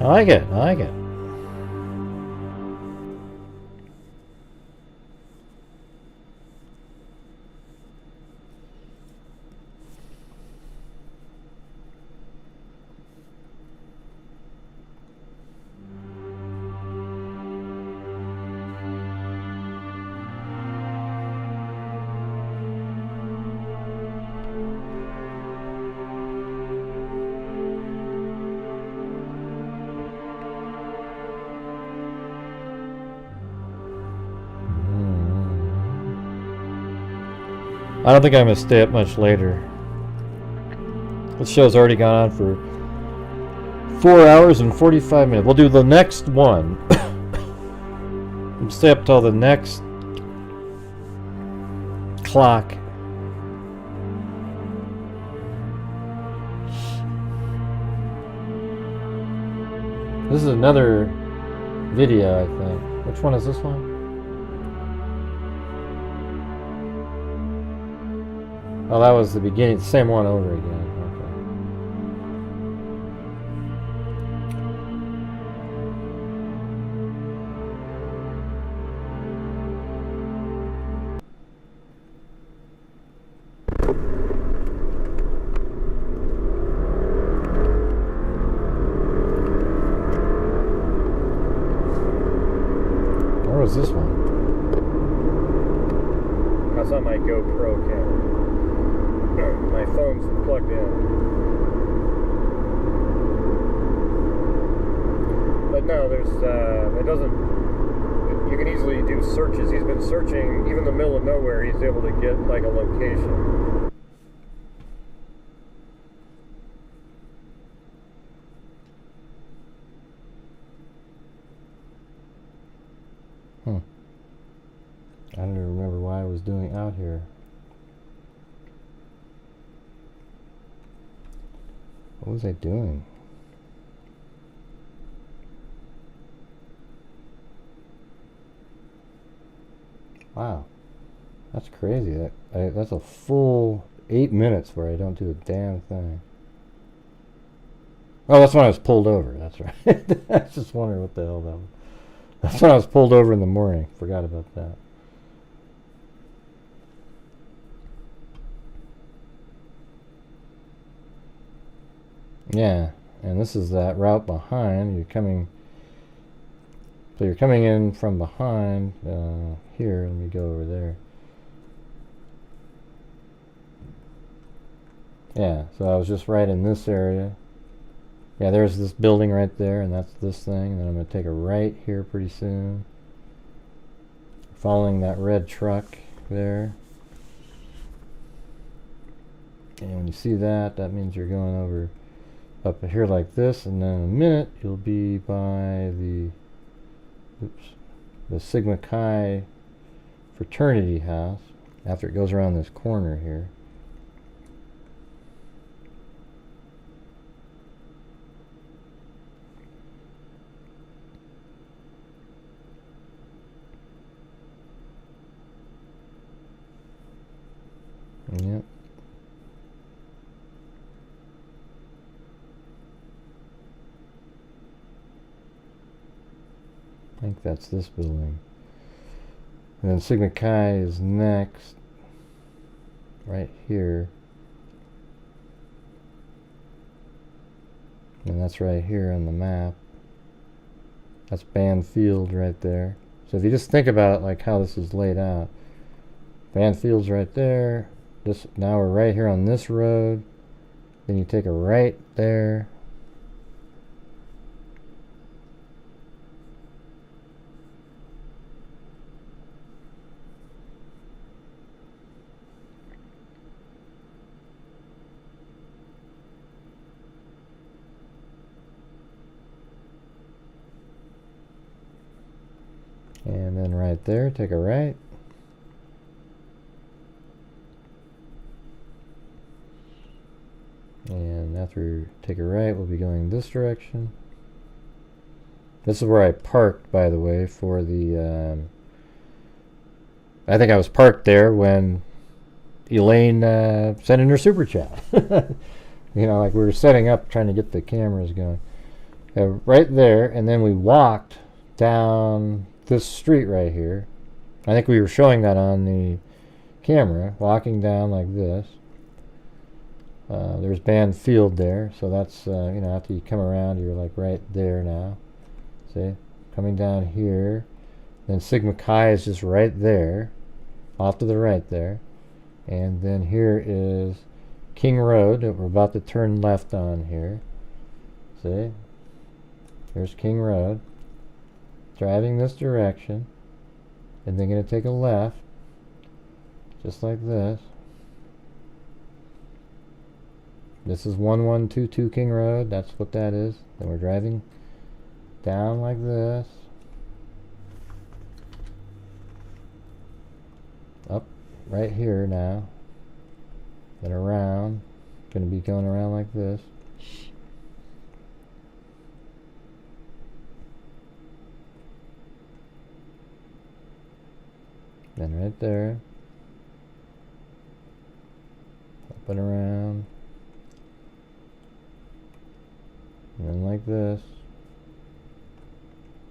I like it. I like it. I don't think I'm going to stay up much later. This show's already gone on for 4 hours and 45 minutes. We'll do the next one. We'll stay up till the next clock. This is another video, I think. Which one is this one? Oh, that was the beginning. Same one over again. Where was this one? That's on my GoPro camera. My phone's plugged in. But no, there's, it doesn't, you can easily do searches. He's been searching, even in the middle of nowhere, he's able to get like a location. I don't even remember why I was doing out here. What was I doing? Wow, that's crazy. That's a full 8 minutes where I don't do a damn thing. Oh, that's when I was pulled over. That's right. I was just wondering what the hell that was. That's when I was pulled over in the morning. Forgot about that. Yeah, and this is that route behind. You're coming, so you're coming in from behind here. Let me go over there. Yeah, so I was just right in this area. Yeah, there's this building right there, and that's this thing. And then I'm going to take a right here pretty soon. Following that red truck there. And when you see that, that means you're going over up here like this, and then in a minute you'll be by the Sigma Chi fraternity house after it goes around this corner here. Yep. I think that's this building. And then Sigma Chi is next, right here. And that's right here on the map. That's Band Field right there. So if you just think about like how this is laid out. Band Field's right there. This, now we're right here on this road. Then you take a right there. then right there, take a right. And after we take a right, we'll be going this direction. This is where I parked, by the way, for the... I think I was parked there when Elaine sent in her super chat. You know, like we were setting up, trying to get the cameras going. Right there, and then we walked down this street right here. I think we were showing that on the camera, walking down like this. There's Band Field there, so that's, you know, after you come around, you're like right there now. See? Coming down here. Then Sigma Chi is just right there, off to the right there. And then here is King Road that we're about to turn left on here. See? Here's King Road. Driving this direction. And then going to take a left. Just like this. This is 1122 King Road. That's what that is. Then we're driving down like this. Up right here now. Then around. Going to be going around like this. Then right there. Up and around. And then like this.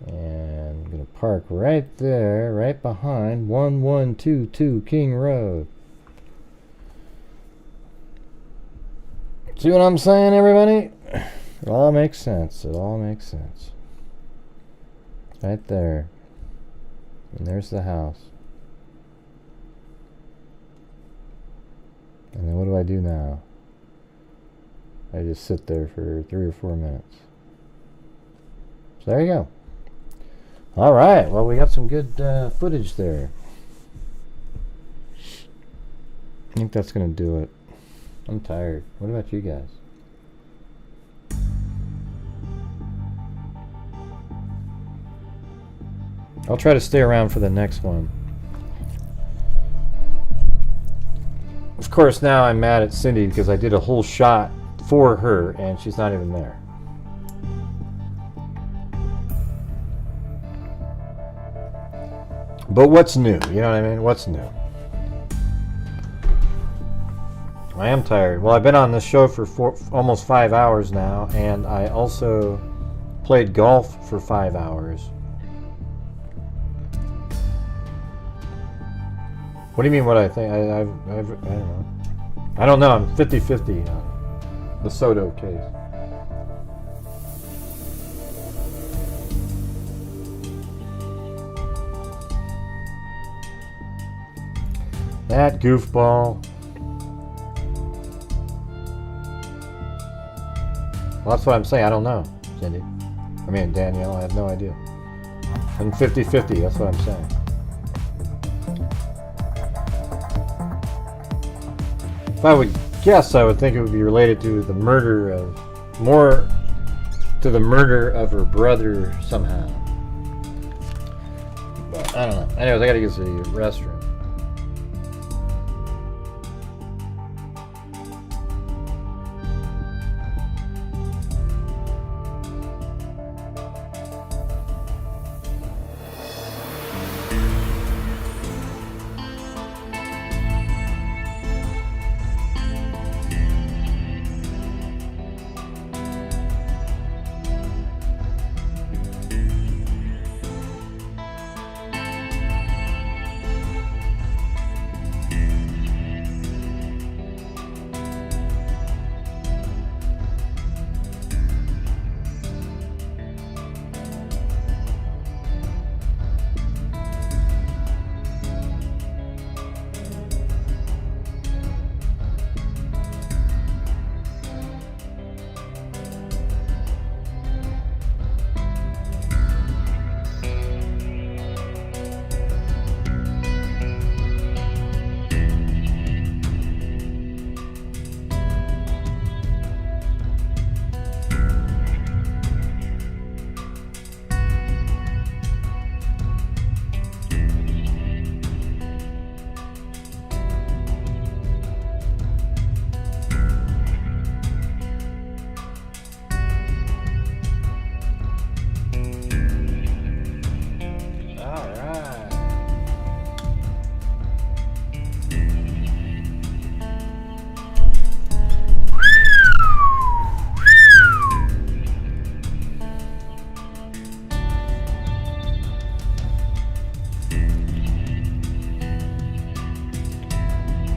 And I'm going to park right there, right behind 1122 King Road. See what I'm saying, everybody? It all makes sense. It all makes sense. Right there. And there's the house. And then what do I do now? I just sit there for 3 or 4 minutes. So there you go. All right. Well, we got some good footage there. I think that's going to do it. I'm tired. What about you guys? I'll try to stay around for the next one. Of course, now I'm mad at Cindy because I did a whole shot for her and she's not even there. But what's new? You know what I mean? What's new? I am tired. Well, I've been on this show for almost 5 hours now, and I also played golf for 5 hours. What do you mean what I think? I don't know. I don't know. I'm 50-50 on the Soto case. That goofball. Well, that's what I'm saying. I don't know, Cindy. I mean, Danielle, I have no idea. I'm 50-50. That's what I'm saying. If I would guess, I would think it would be related to the murder of... more to the murder of her brother somehow. But I don't know. Anyways, I gotta use the restroom.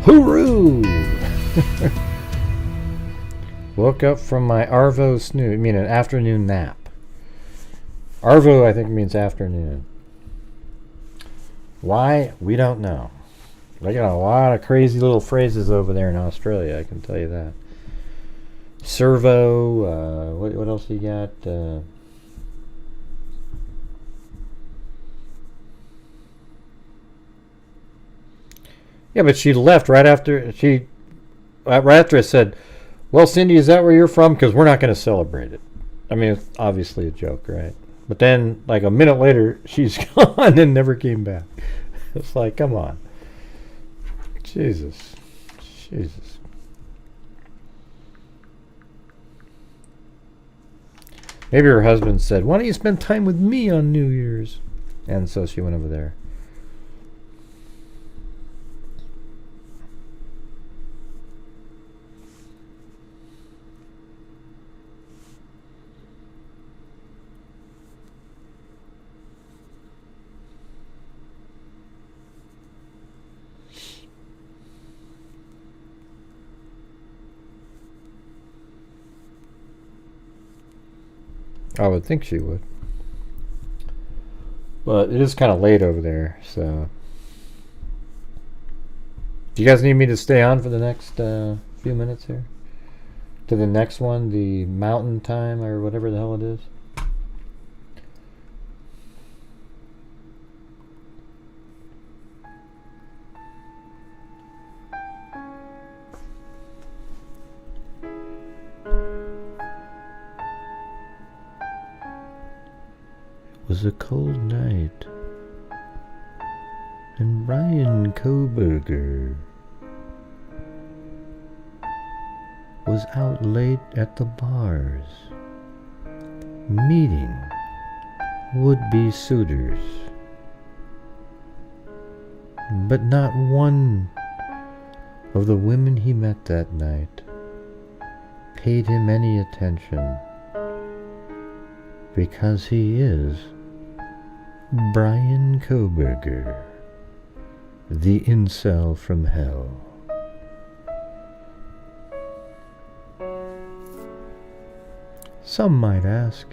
Hooroo! Woke up from my Arvo snooze. I mean, an afternoon nap. Arvo, I think, means afternoon. Why? We don't know. They got a lot of crazy little phrases over there in Australia, I can tell you that. Servo, what else you got? Yeah, but she left right after I said, "Well, Cindy, is that where you're from? Because we're not going to celebrate it." I mean, it's obviously a joke, right? But then, like a minute later, she's gone and never came back. It's like, come on. Jesus. Maybe her husband said, "Why don't you spend time with me on New Year's?" And so she went over there. I would think she would. But it is kind of late over there, so. Do you guys need me to stay on for the next few minutes here? To the next one, the mountain time or whatever the hell it is? It was a cold night, and Brian Coburger was out late at the bars, meeting would-be suitors. But not one of the women he met that night paid him any attention, because he is Brian Coburger, the incel from hell. Some might ask,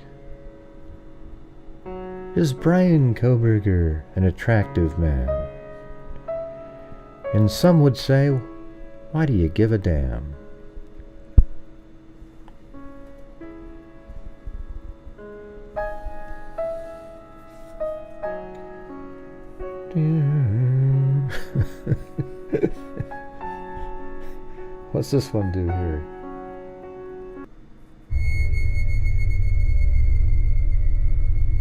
is Brian Coburger an attractive man? And some would say, why do you give a damn? What's this one do here?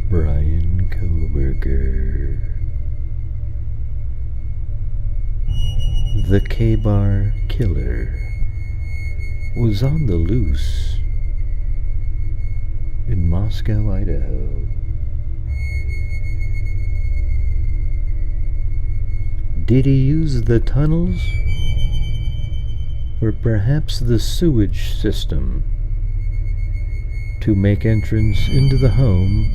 Brian Coburger, the K-Bar killer, was on the loose in Moscow, Idaho. Did he use the tunnels, or perhaps the sewage system, to make entrance into the home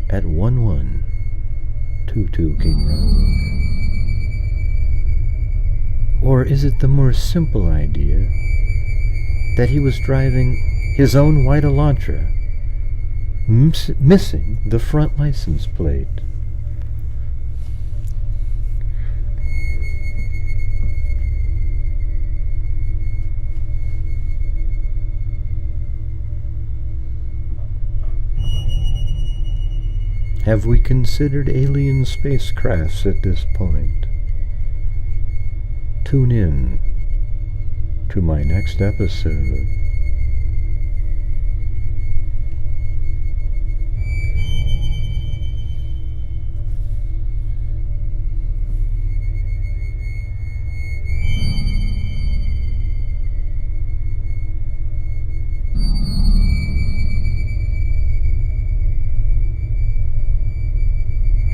at 1122 King Road? Or is it the more simple idea that he was driving his own white Elantra, missing the front license plate? Have we considered alien spacecrafts at this point? Tune in to my next episode.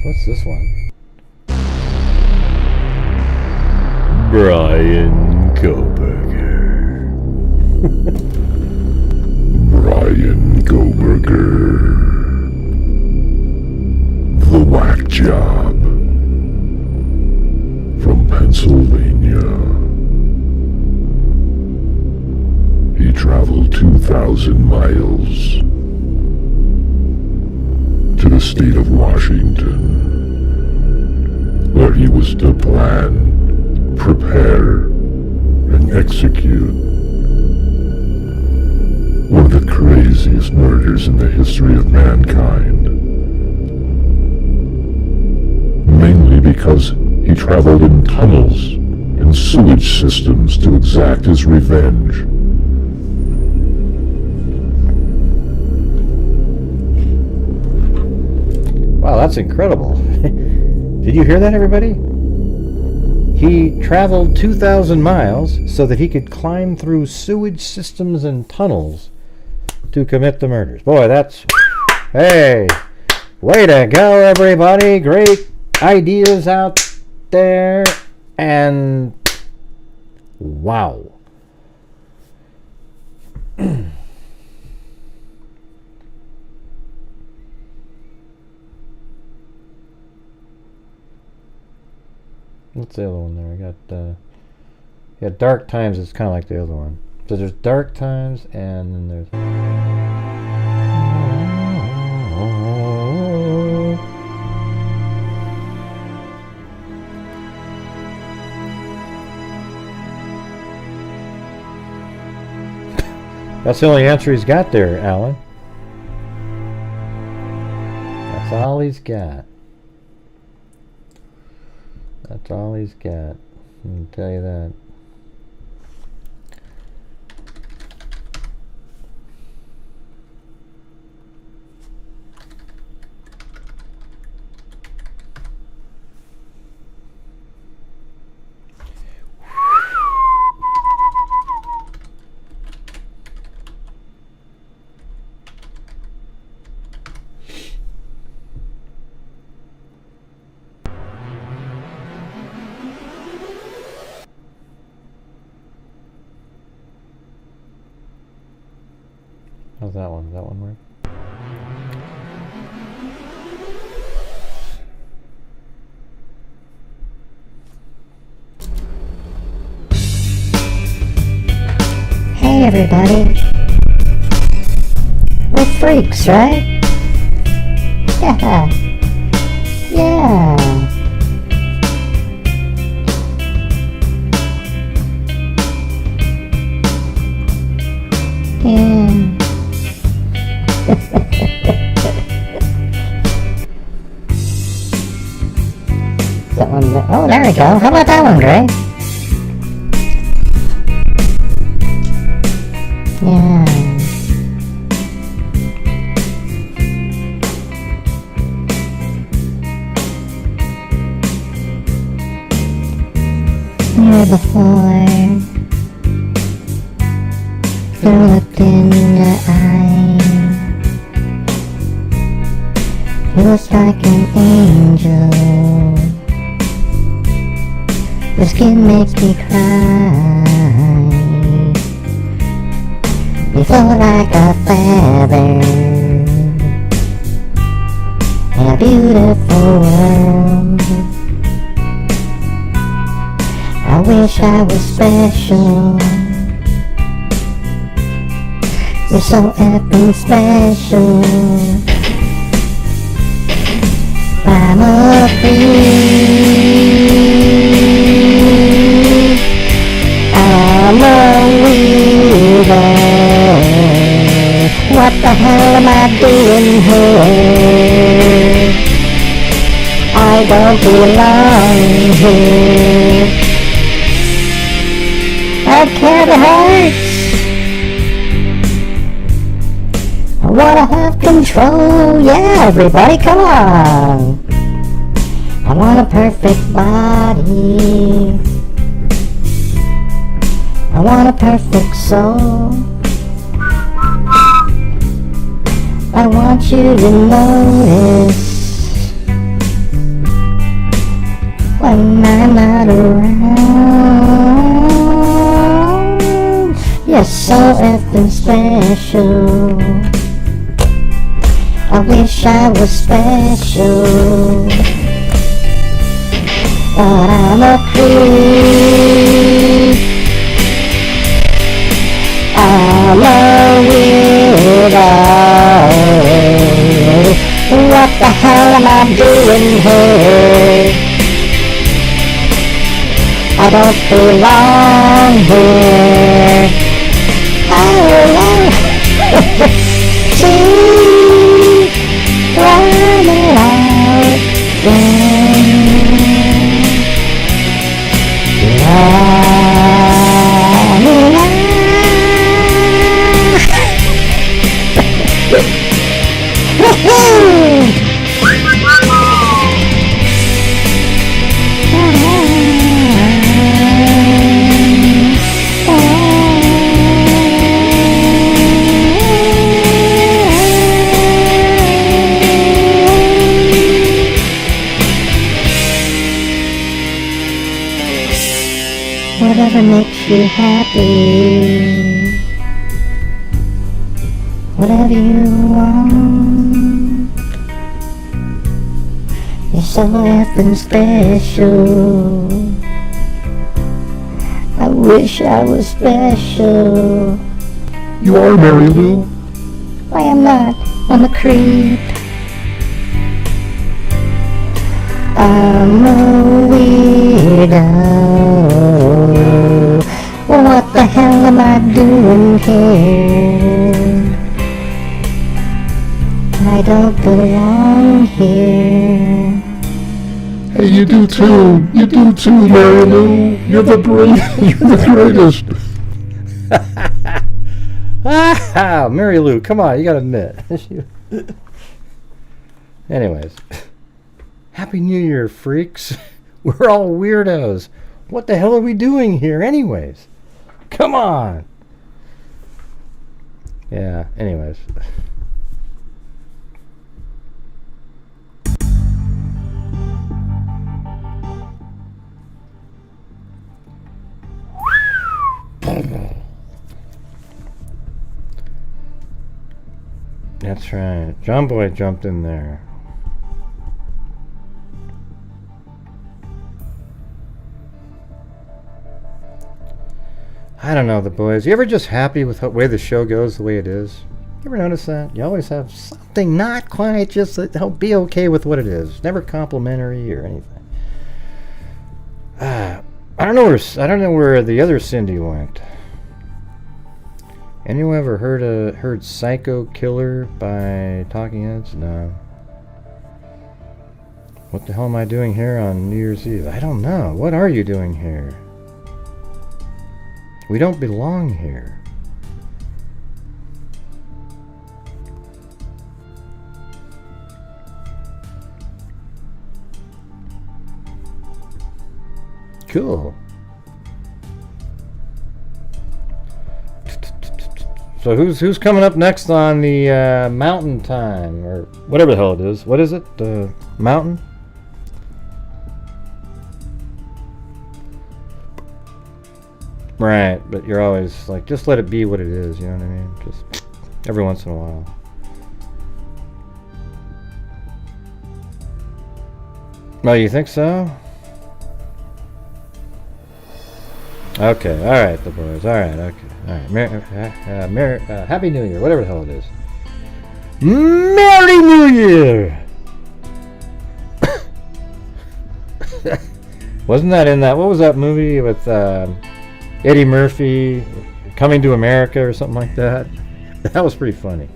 What's this one? Brian Coburger. Brian Coburger. The Whack Job. From Pennsylvania. travel 2,000 miles to the state of Washington, where he was to plan, prepare, and execute one of the craziest murders in the history of mankind. Mainly because he traveled in tunnels and sewage systems to exact his revenge. Wow, that's incredible. Did you hear that, everybody? He traveled 2,000 miles so that he could climb through sewage systems and tunnels to commit the murders. Boy, that's... Hey! Way to go, everybody! Great ideas out there. And... Wow. What's the other one there? I got Dark Times. It's kind of like the other one. So there's Dark Times, and then there's... That's the only answer he's got there, Alan. That's all he's got. That's all he's got. I can tell you that. How's that one? Does that one work? Hey everybody. We're freaks, right? Yeah. Yeah. Yeah. That one, oh, there we go. How about that one, Gray? Yeah. Here before, you looked in the eye. You was like an angel. Your skin makes me cry. You float like a feather in a beautiful world. I wish I was special. You're so effing special. I'm a creep. I'm a weaver. What the hell am I doing here? I don't belong here. I carry hearts. I wanna have control. Yeah, everybody, come on. I want a perfect body. I want a perfect soul. I want you to notice when I'm not around. You're so effing special. I wish I was special, but I'm a creep. I'm I'm a weirdo. What the hell am I doing here? I don't belong here. See, running out whatever makes you happy, whatever you want. You're so effing special. I wish I was special. You are, Mary Lou. Why, I'm not. I'm a creep. I'm a weirdo. What the hell am I doing here? I don't belong here. Hey, you do too. You do too, Mary Lou. You're the greatest. Ah, Mary Lou, come on, you gotta admit. Anyways, Happy New Year, freaks. We're all weirdos. What the hell are we doing here, anyways? Come on. Yeah, anyways. That's right. John Boy jumped in there. I don't know, the boys. You ever just happy with the way the show goes the way it is? You ever notice that? You always have something not quite, just be okay with what it is. Never complimentary or anything. I don't know where the other Cindy went. Anyone ever heard Psycho Killer by Talking Heads? No. What the hell am I doing here on New Year's Eve? I don't know. What are you doing here? We don't belong here. Cool. So who's coming up next on the Mountain Time, or whatever the hell it is? What is it? Mountain? Right, but you're always like, just let it be what it is, you know what I mean? Just every once in a while. Well, you think so? Okay, alright, the boys. Alright, okay. Alright. Happy New Year, whatever the hell it is. Merry New Year! Wasn't that in that, what was that movie with Eddie Murphy, Coming to America or something like that? That was pretty funny.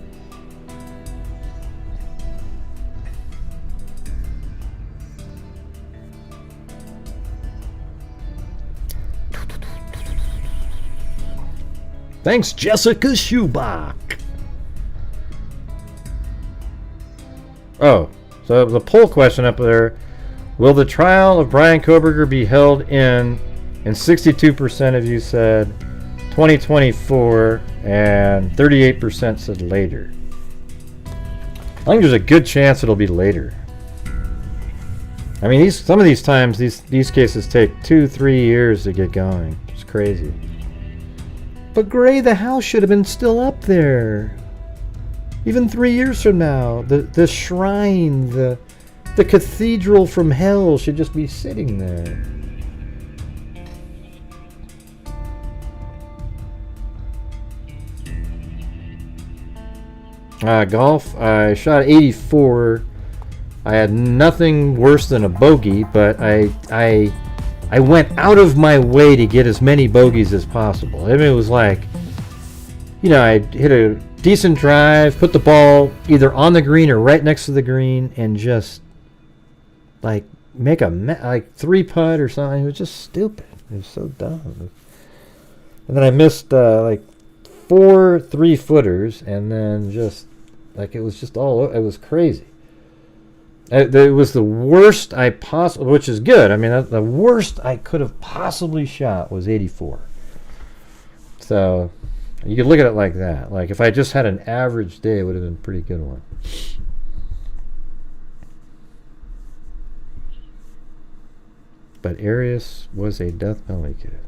Thanks, Jessica Schubach. Oh, so the poll question up there: will the trial of Brian Coburger be held in? And 62% of you said 2024, and 38% said later. I think there's a good chance it'll be later. I mean, some of these times, these cases take 2-3 years to get going. It's crazy. But Gray, the house should have been still up there. Even 3 years from now, the shrine, the cathedral from hell should just be sitting there. Golf, I shot 84. I had nothing worse than a bogey, but I went out of my way to get as many bogeys as possible. I mean, it was like, you know, I hit a decent drive, put the ball either on the green or right next to the green, and just like make a like 3-putt or something. It was just stupid. It was so dumb. And then I missed like 4 3-footers, and then just like it was just all, it was crazy. It was the worst I possibly, which is good. I mean, the worst I could have possibly shot was 84. So you could look at it like that. Like if I just had an average day, it would have been a pretty good one. But Arius was a death penalty kid.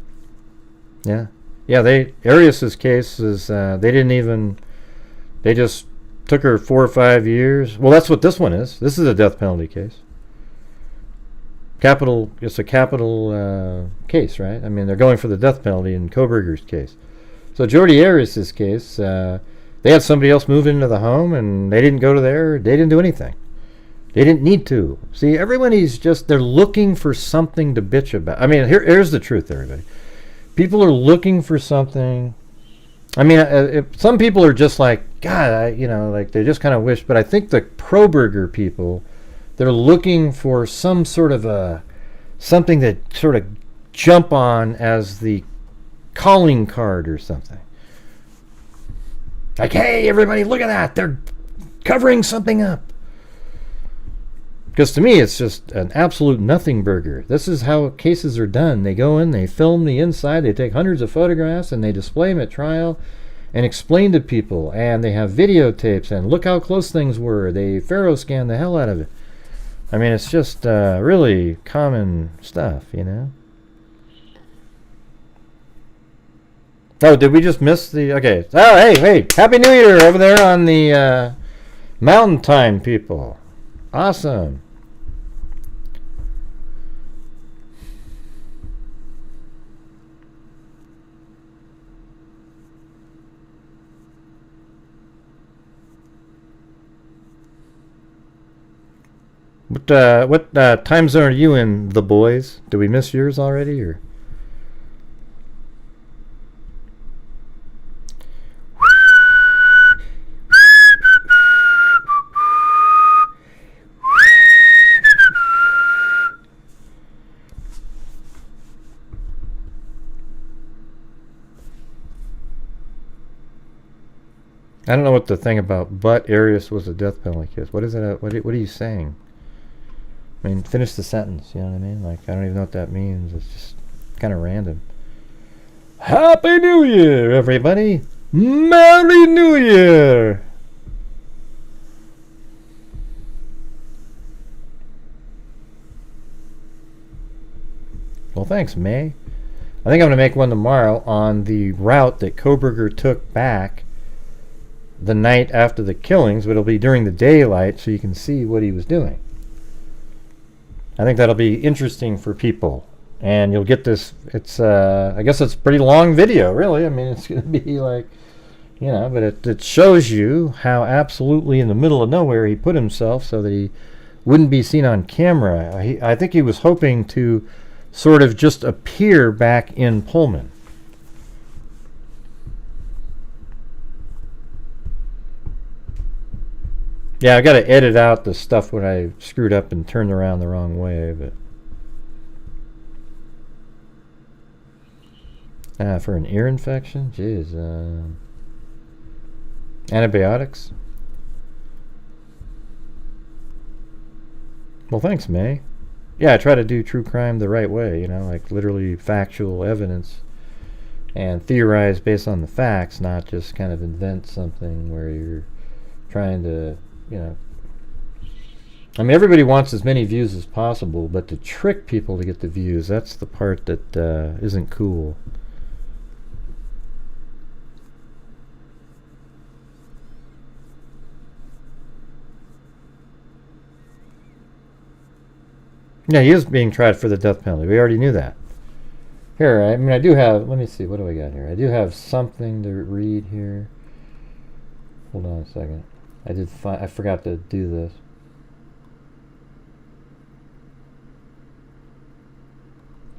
Yeah. Yeah, Arius's case is, they just took her 4 or 5 years. Well, that's what this one is. This is a death penalty case. It's a capital case, right? I mean, they're going for the death penalty in Coburger's case. So Jordi Arias's case, they had somebody else move into the home, and they didn't go to there. They didn't do anything. They didn't need to. See, everybody's just, they're looking for something to bitch about. I mean, here's the truth, everybody. People are looking for something. I mean, some people are just like, God, like they just kind of wish. But I think the pro-burger people, they're looking for some sort of something that sort of jump on as the calling card or something. Like, hey, everybody, look at that. They're covering something up. Because to me, it's just an absolute nothing burger. This is how cases are done. They go in, they film the inside, they take hundreds of photographs, and they display them at trial and explain to people. And they have videotapes, and look how close things were. They Faro scan the hell out of it. I mean, it's just really common stuff, you know? Oh, did we just miss the... Okay. Oh, hey, Happy New Year over there on the Mountain Time, people. Awesome. What time zone are you in, the boys? Did we miss yours already, or? I don't know what the thing about, but Arius was a death penalty case. What is it? What are you saying? I mean, finish the sentence, you know what I mean? Like, I don't even know what that means. It's just kind of random. Happy New Year, everybody! Merry New Year! Well, thanks, May. I think I'm going to make one tomorrow on the route that Coburger took back the night after the killings, but it'll be during the daylight so you can see what he was doing. I think that'll be interesting for people, and you'll get this. It's I guess it's a pretty long video, really. I mean, it's going to be like, you know, but it shows you how absolutely in the middle of nowhere he put himself so that he wouldn't be seen on camera. I think he was hoping to sort of just appear back in Pullman. Yeah, I got to edit out the stuff when I screwed up and turned around the wrong way, but for an ear infection, jeez, antibiotics. Well, thanks, May. Yeah, I try to do true crime the right way, you know, like literally factual evidence and theorize based on the facts, not just kind of invent something where you're trying to, you know, I mean, everybody wants as many views as possible, but to trick people to get the views, that's the part that isn't cool. Yeah, he is being tried for the death penalty. We already knew that. Here, I mean, I do have, let me see, what do I got here? I do have something to read here. Hold on a second. I forgot to do this.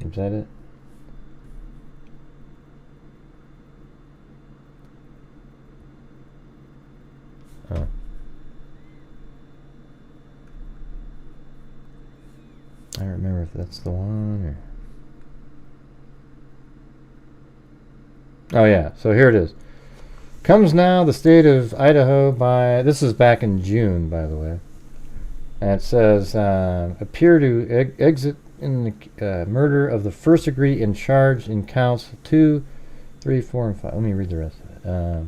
Is that it? Oh. I don't remember if that's the one or... Oh yeah, so here it is. Comes now the state of Idaho by... This is back in June, by the way. And it says, appear to exit in the murder of the first degree in charge in counts 2, 3, 4, and 5. Let me read the rest of it.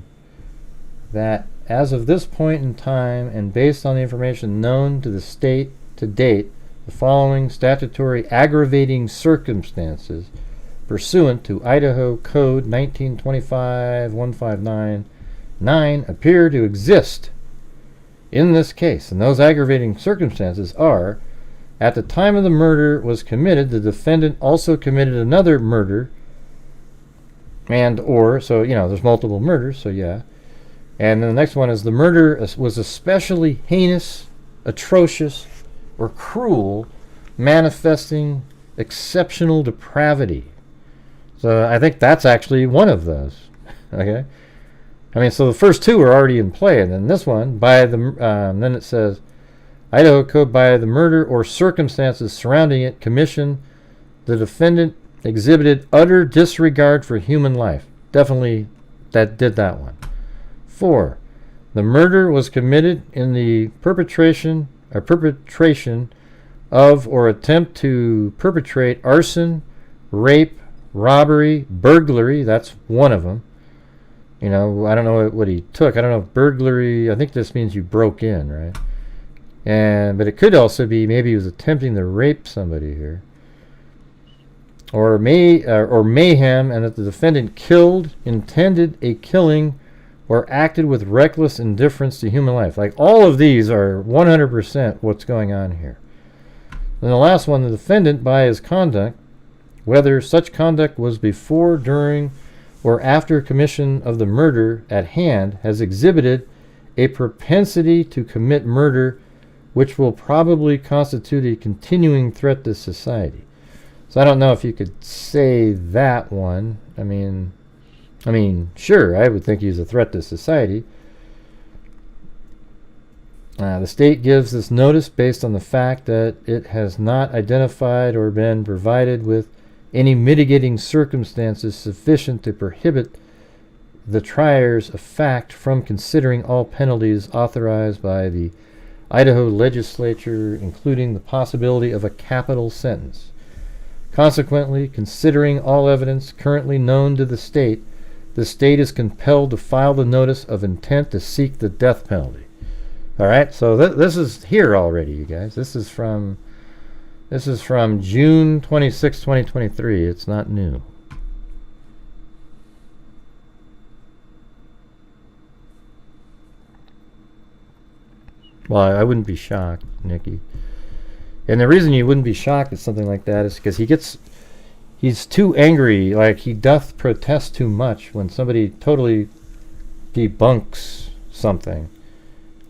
That as of this point in time, and based on the information known to the state to date, the following statutory aggravating circumstances pursuant to Idaho Code 1925-159-9 appear to exist in this case. And those aggravating circumstances are: at the time of the murder was committed, the defendant also committed another murder, and or, so, you know, there's multiple murders, so yeah. And then the next one is the murder was especially heinous, atrocious, or cruel, manifesting exceptional depravity. So I think that's actually one of those. Okay? I mean, so the first two are already in play, and then this one, by the, then it says, Idaho Code by the murder or circumstances surrounding it, commission, the defendant exhibited utter disregard for human life. Definitely that did that one. 4. The murder was committed in the perpetration of or attempt to perpetrate arson, rape, robbery, burglary. That's one of them. You know, I don't know what he took. I don't know if burglary, I think this means you broke in, right? But it could also be maybe he was attempting to rape somebody here. Or mayhem, and that the defendant killed, intended a killing, or acted with reckless indifference to human life. Like, all of these are 100% what's going on here. Then the last one, the defendant, by his conduct, whether such conduct was before, during, or after commission of the murder at hand, has exhibited a propensity to commit murder, which will probably constitute a continuing threat to society. So I don't know if you could say that one. I mean, sure, I would think he's a threat to society. The state gives this notice based on the fact that it has not identified or been provided with any mitigating circumstances sufficient to prohibit the triers of fact from considering all penalties authorized by the Idaho legislature, including the possibility of a capital sentence. Consequently, considering all evidence currently known to the state is compelled to file the notice of intent to seek the death penalty. All right, so this is here already, you guys. This is from June 26, 2023. It's not new. Well, I wouldn't be shocked, Nikki. And the reason you wouldn't be shocked at something like that is because he's too angry. Like, he doth protest too much when somebody totally debunks something.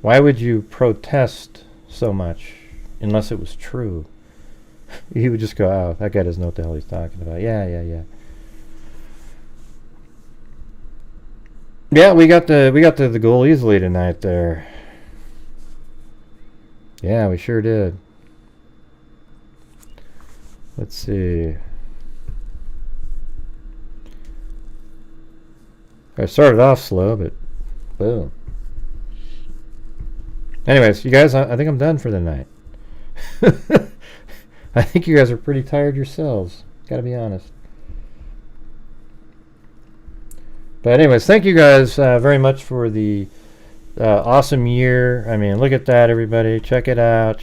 Why would you protest so much unless it was true? He would just go, oh, that guy doesn't know what the hell he's talking about. Yeah. Yeah, we got the goal easily tonight there. Yeah, we sure did. Let's see. I started off slow, but boom. Anyways, you guys, I think I'm done for the night. I think you guys are pretty tired yourselves. Gotta be honest. But anyways, thank you guys very much for the awesome year. I mean, look at that, everybody. Check it out.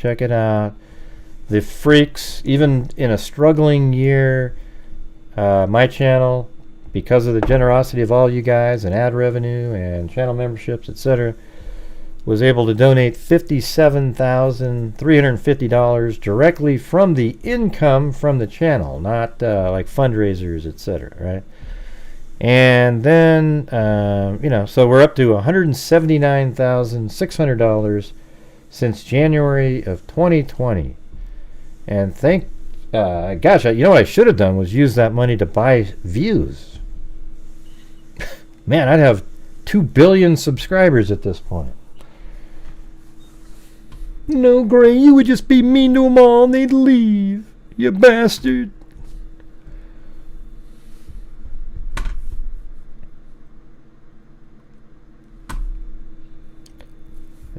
The freaks, even in a struggling year, my channel, because of the generosity of all you guys and ad revenue and channel memberships, etc., was able to donate $57,350 directly from the income from the channel, not like fundraisers, etc., right? And then, so we're up to $179,600 since January of 2020. And gosh, you know what I should have done was use that money to buy views. Man, I'd have 2 billion subscribers at this point. No, Gray, you would just be mean to them all and they'd leave. You bastard.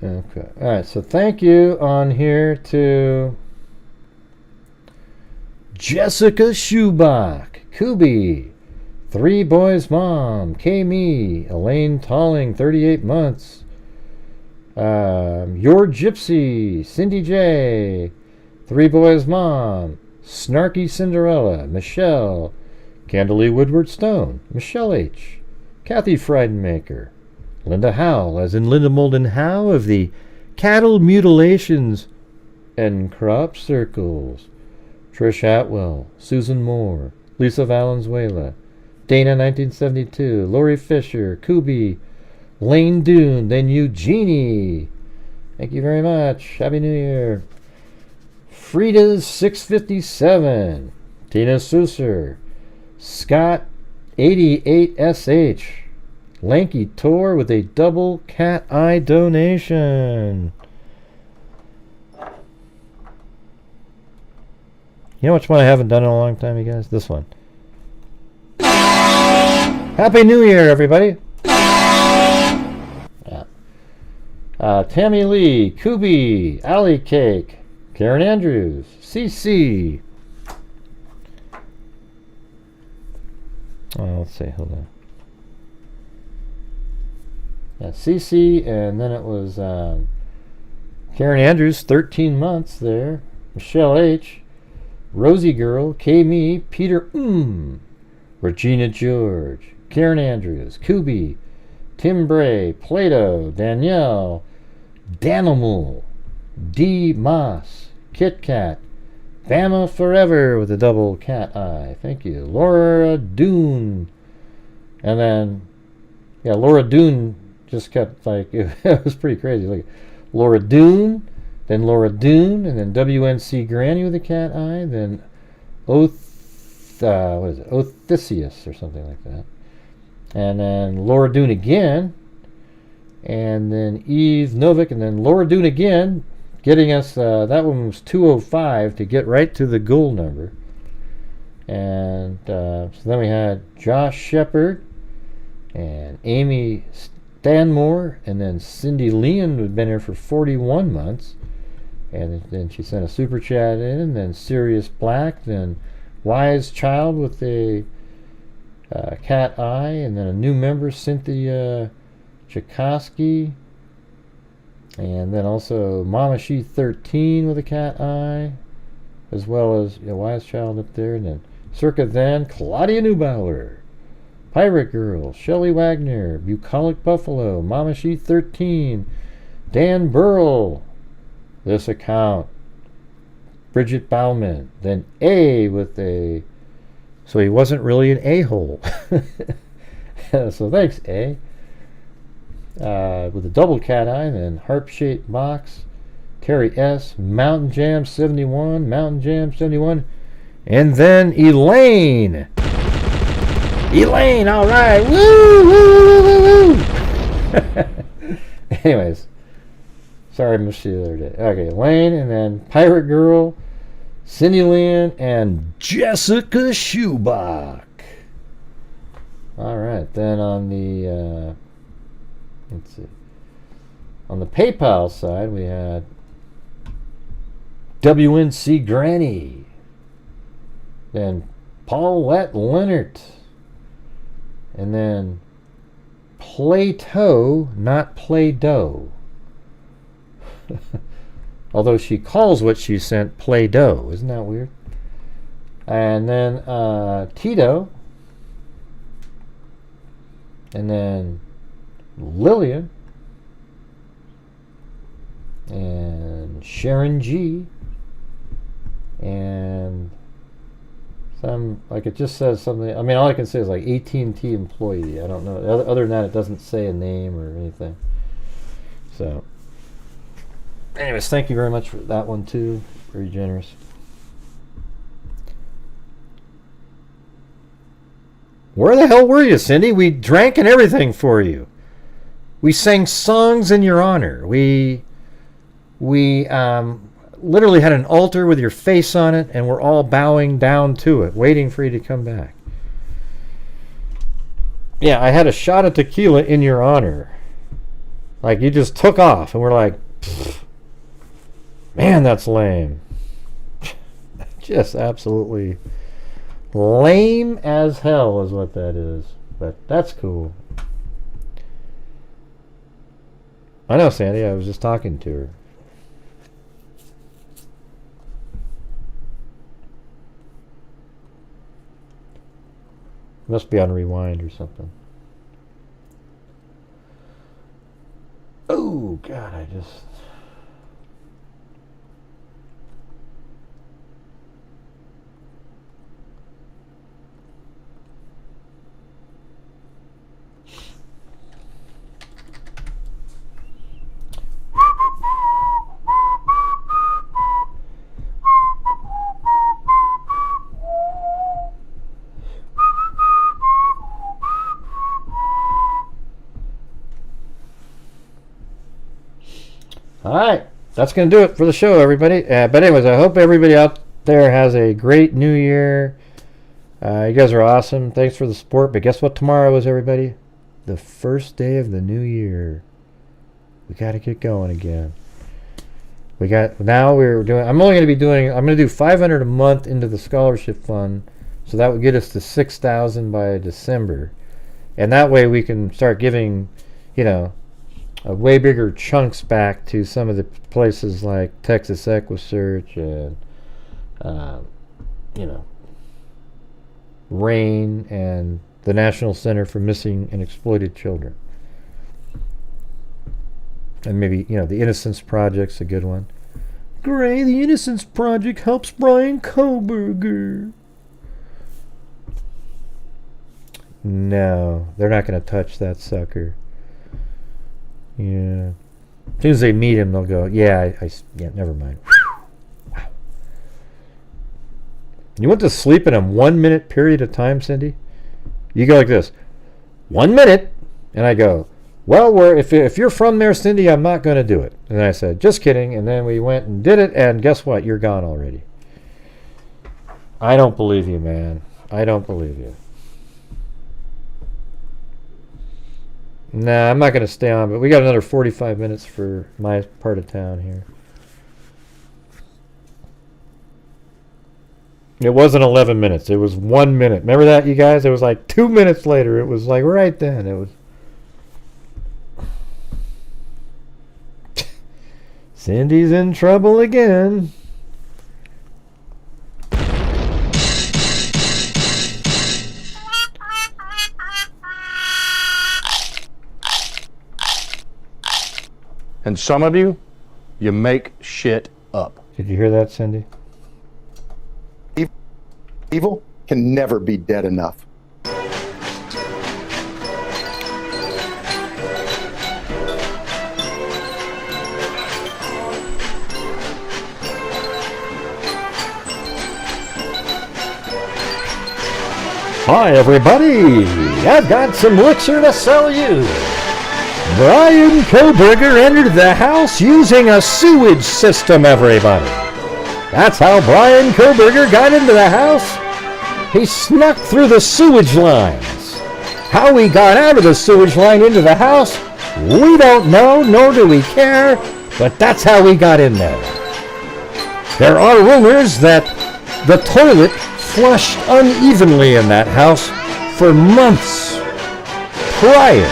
Okay. Alright, so thank you on here to Jessica Schubach, Kubi, Three Boys Mom, K-Me, Elaine Talling, 38 months, Your Gypsy, Cindy J, Three Boys Mom, Snarky Cinderella, Michelle, Candalee Woodward Stone, Michelle H, Kathy Friedenmaker, Linda Howell, as in Linda Molden Howe of the Cattle Mutilations and Crop Circles, Trish Atwell, Susan Moore, Lisa Valenzuela, Dana 1972, Lori Fisher, Kubi, Lane Dune, then Eugenie. Thank you very much. Happy New Year. Frida's 657, Tina Susser, Scott 88SH, Lanky Tor with a double cat eye donation. You know which one I haven't done in a long time, you guys? This one. Happy New Year, everybody. Yeah. Tammy Lee, Kubi, Alley Cake, Karen Andrews, CC. Let's see, hold on. Yeah, CC, and then it was Karen Andrews, 13 months there. Michelle H, Rosie Girl, K-Me, Peter Regina George, Karen Andrews, Kubi, Tim Bray, Plato, Danielle, Danimal, D. Moss, Kit Kat, Bama Forever with a double cat eye. Thank you. Laura Dune. And then, yeah, Laura Dune just kept like, it was pretty crazy. Like Laura Dune, then Laura Dune, and then WNC Granny with a cat eye, then Othicius or something like that. And then Laura Dune again, and then Eve Novik, and then Laura Dune again, getting us, that one was 205 to get right to the goal number. And so then we had Josh Shepard and Amy Stanmore, and then Cindy Leon, who'd been here for 41 months. And then she sent a super chat in, and then Sirius Black, then Wise Child with a cat eye, and then a new member, Cynthia Tchaikovsky, and then also Mama She 13 with a cat eye, as well as Wise Child up there, and then Circa Then, Claudia Neubauer, Pirate Girl, Shelley Wagner, Bucolic Buffalo, Mama She 13, Dan Burrell, This Account, Bridget Bauman, then A with a, so he wasn't really an a-hole. So thanks, A. With a double cat eye, then Harp-Shaped Box, Terry S., Mountain Jam 71, and then Elaine. Elaine, all right, woo, woo, woo, woo, woo. Anyways, sorry I missed you the other day. Okay, Elaine, and then Pirate Girl, Cindy Lynn, and Jessica Schubach. All right, then on the let's see, on the PayPal side we had WNC Granny, then Paulette Leonard, and then Plato, not Play-Doh. Although she calls what she sent Play-Doh. Isn't that weird? And then Tito. And then Lillian. And Sharon G. And Some, like it just says something. I mean, all I can say is like AT&T employee. I don't know. Other than that, it doesn't say a name or anything. So, anyways, thank you very much for that one too. Very generous. Where the hell were you, Cindy? We drank and everything for you. We sang songs in your honor. We literally had an altar with your face on it, and we're all bowing down to it, waiting for you to come back. Yeah, I had a shot of tequila in your honor. Like, you just took off, and we're like, man, that's lame. Just absolutely lame as hell is what that is. But that's cool. I know, Sandy. I was just talking to her. Must be on rewind or something. Oh, God, I just... Alright, that's going to do it for the show, everybody. But anyways, I hope everybody out there has a great new year. You guys are awesome. Thanks for the support. But guess what tomorrow is, everybody? The first day of the new year. We got to get going again. I'm only going to be doing, I'm going to do 500 a month into the scholarship fund. So that would get us to 6,000 by December. And that way we can start giving, way bigger chunks back to some of the places like Texas EquiSearch and, RAIN and the National Center for Missing and Exploited Children. And maybe, the Innocence Project's a good one. Gray, the Innocence Project helps Brian Coburger. No, they're not going to touch that sucker. Yeah. As soon as they meet him, they'll go, yeah, never mind. Wow. You went to sleep in a 1 minute period of time, Cindy? You go like this, 1 minute, and I go, well, if you're from there, Cindy, I'm not going to do it. And I said, just kidding, and then we went and did it, and guess what? You're gone already. I don't believe you, man. I don't believe you. Nah, I'm not going to stay on, but we got another 45 minutes for my part of town here. It wasn't 11 minutes. It was 1 minute. Remember that, you guys? It was like 2 minutes later. It was like right then. It was... Cindy's in trouble again. And some of you make shit up. Did you hear that, Cindy? Evil can never be dead enough. Hi, everybody. I've got some elixir to sell you. Brian Coburger entered the house using a sewage system, everybody. That's how Brian Coburger got into the house. He snuck through the sewage lines. How he got out of the sewage line into the house, we don't know, nor do we care, but that's how he got in there. There are rumors that the toilet flushed unevenly in that house for months prior.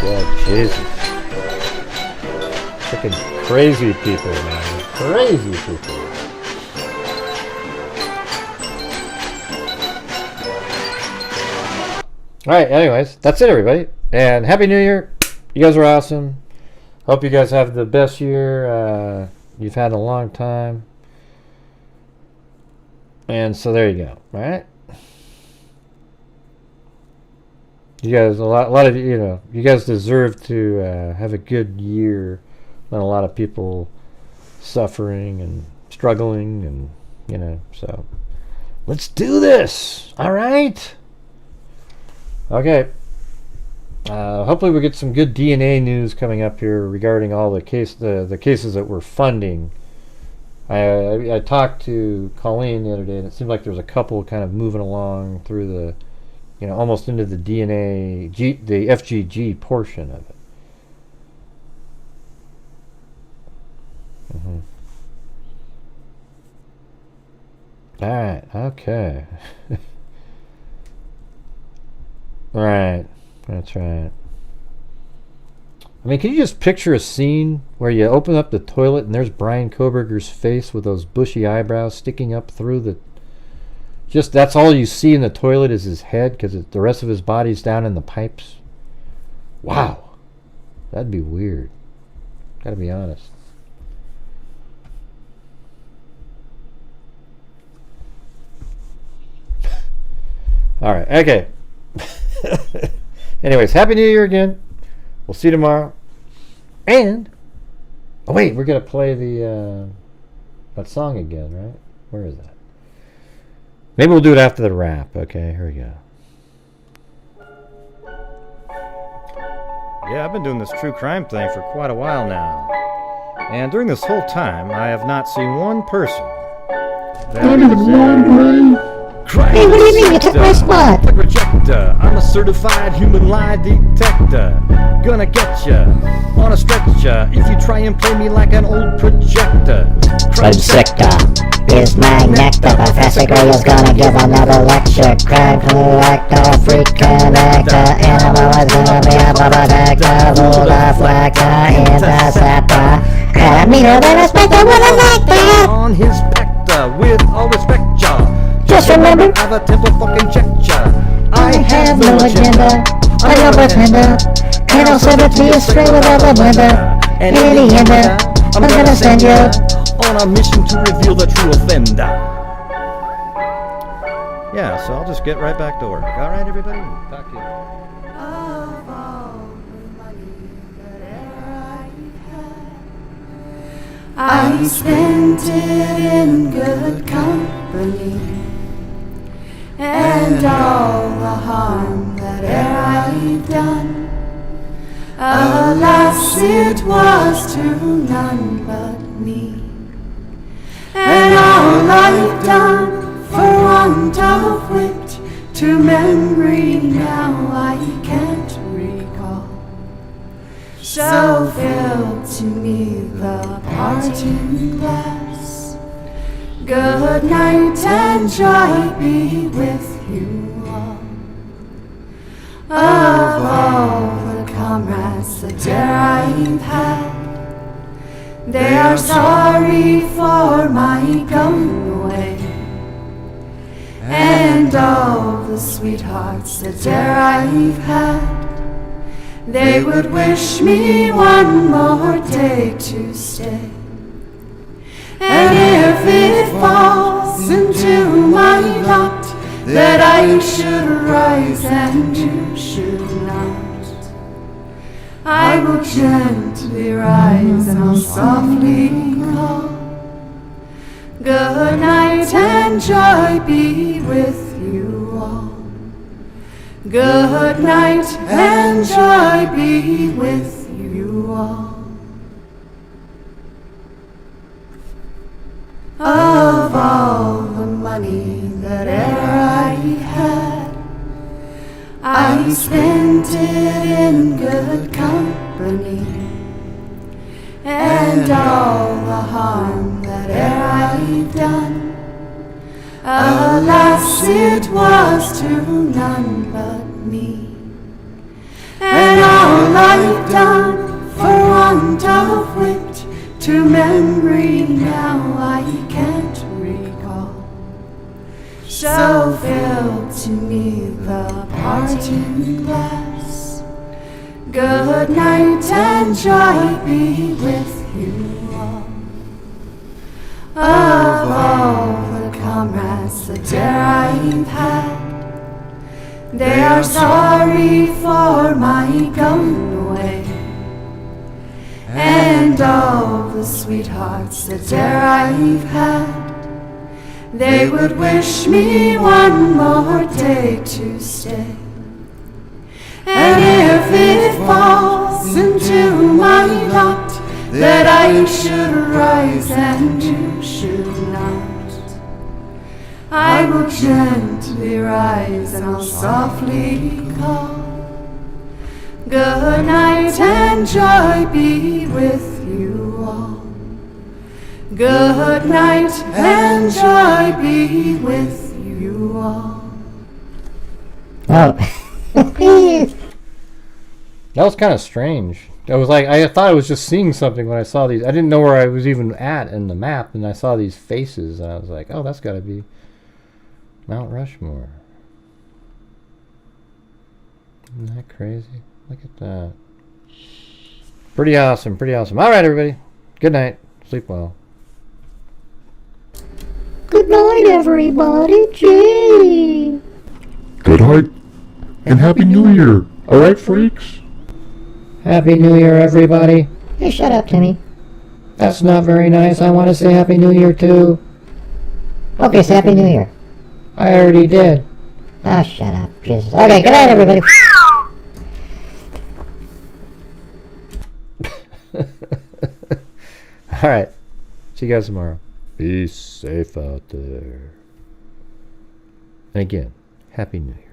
God, Jesus. Freaking crazy people, man. Crazy people. All right. Anyways, that's it, everybody. And Happy New Year. You guys are awesome. Hope you guys have the best year you've had in a long time. And so there you go. All right. You guys, a lot of you guys deserve to have a good year. Not a lot of people suffering and struggling, and so let's do this. All right. Okay. Hopefully we get some good DNA news coming up here regarding all the cases that we're funding. I talked to Colleen the other day, and it seemed like there was a couple kind of moving along through the, almost into the DNA, the FGG portion of it. All right. Okay. Right. That's right. I mean, can you just picture a scene where you open up the toilet and there's Brian Coburger's face with those bushy eyebrows sticking up through the... Just that's all you see in the toilet is his head because the rest of his body's down in the pipes? Wow. That'd be weird. Gotta be honest. All right. Okay. Anyways, Happy New Year again. We'll see you tomorrow. And oh wait, we're gonna play the that song again, right? Where is that? Maybe we'll do it after the rap. Okay, here we go. Yeah, I've been doing this true crime thing for quite a while now, and during this whole time, I have not seen one person. Hey, what do you mean? You took my spot. Projector. I'm a certified human lie detector. Gonna get ya on a stretcher if you try and play me like an old projector. Crime sector is my nectar. Professor Gray's gonna give another lecture. Crime collector, freak connector. Animal is gonna be a protector. Rule deflector, interceptor. Meter than a spectre with a nectar. On his spectre, with all respect, y'all. Just remember, I have a temper fucking checker. I have no agenda. I'm no pretender. And I'll serve it to you straight without a blender. And in the end, I'm gonna send you on a mission to reveal the true offender. Yeah, so I'll just get right back to work. All right, everybody? Talk to you. Of all the money that ever I've had, I spent it in good company. And all the harm that e'er I've done, alas, it was to none but me. And all I've done for want of wit, to memory now I can't recall. So fill to me the parting glass. Good night and joy be with you all. Of all the comrades that dare I've had, they are sorry for my going away. And all the sweethearts that dare I've had, they would wish me one more day to stay. And if it falls into my lot that I should rise and you should not, I will gently rise and I'll softly call. Good night and joy be with you all. Good night and joy be with you all. Of all the money that e'er I had, I spent it in good company. And all the harm that e'er I've done, alas, it was to none but me. And all I've done for want of wit, to memory now I can't recall. so fill to me the parting glass. Good night and joy be with you all. Of all the comrades that dare I've had, they are sorry for my going away. And all the sweethearts that dare I've had, they would wish me one more day to stay. And if it falls into my lot that I should rise and you should not, I will gently rise and I'll softly call. Good night and joy be with you all. Good night and joy be with you all. Oh. That was kind of strange. I was like, I thought I was just seeing something when I saw these. I didn't know where I was even at in the map, and I saw these faces, and I was like, oh, that's got to be Mount Rushmore. Isn't that crazy? Look at that. Pretty awesome, pretty awesome. All right, everybody. Good night. Sleep well. Good night, everybody. Gee. Good night, and Happy New Year. Alright, freaks? Happy New Year, everybody. Hey, shut up, Timmy. That's not very nice. I want to say Happy New Year, too. Okay, so Happy New Year. I already did. Ah, shut up. Jesus. Okay, good night, everybody. Alright. See you guys tomorrow. Be safe out there. And again, Happy New Year.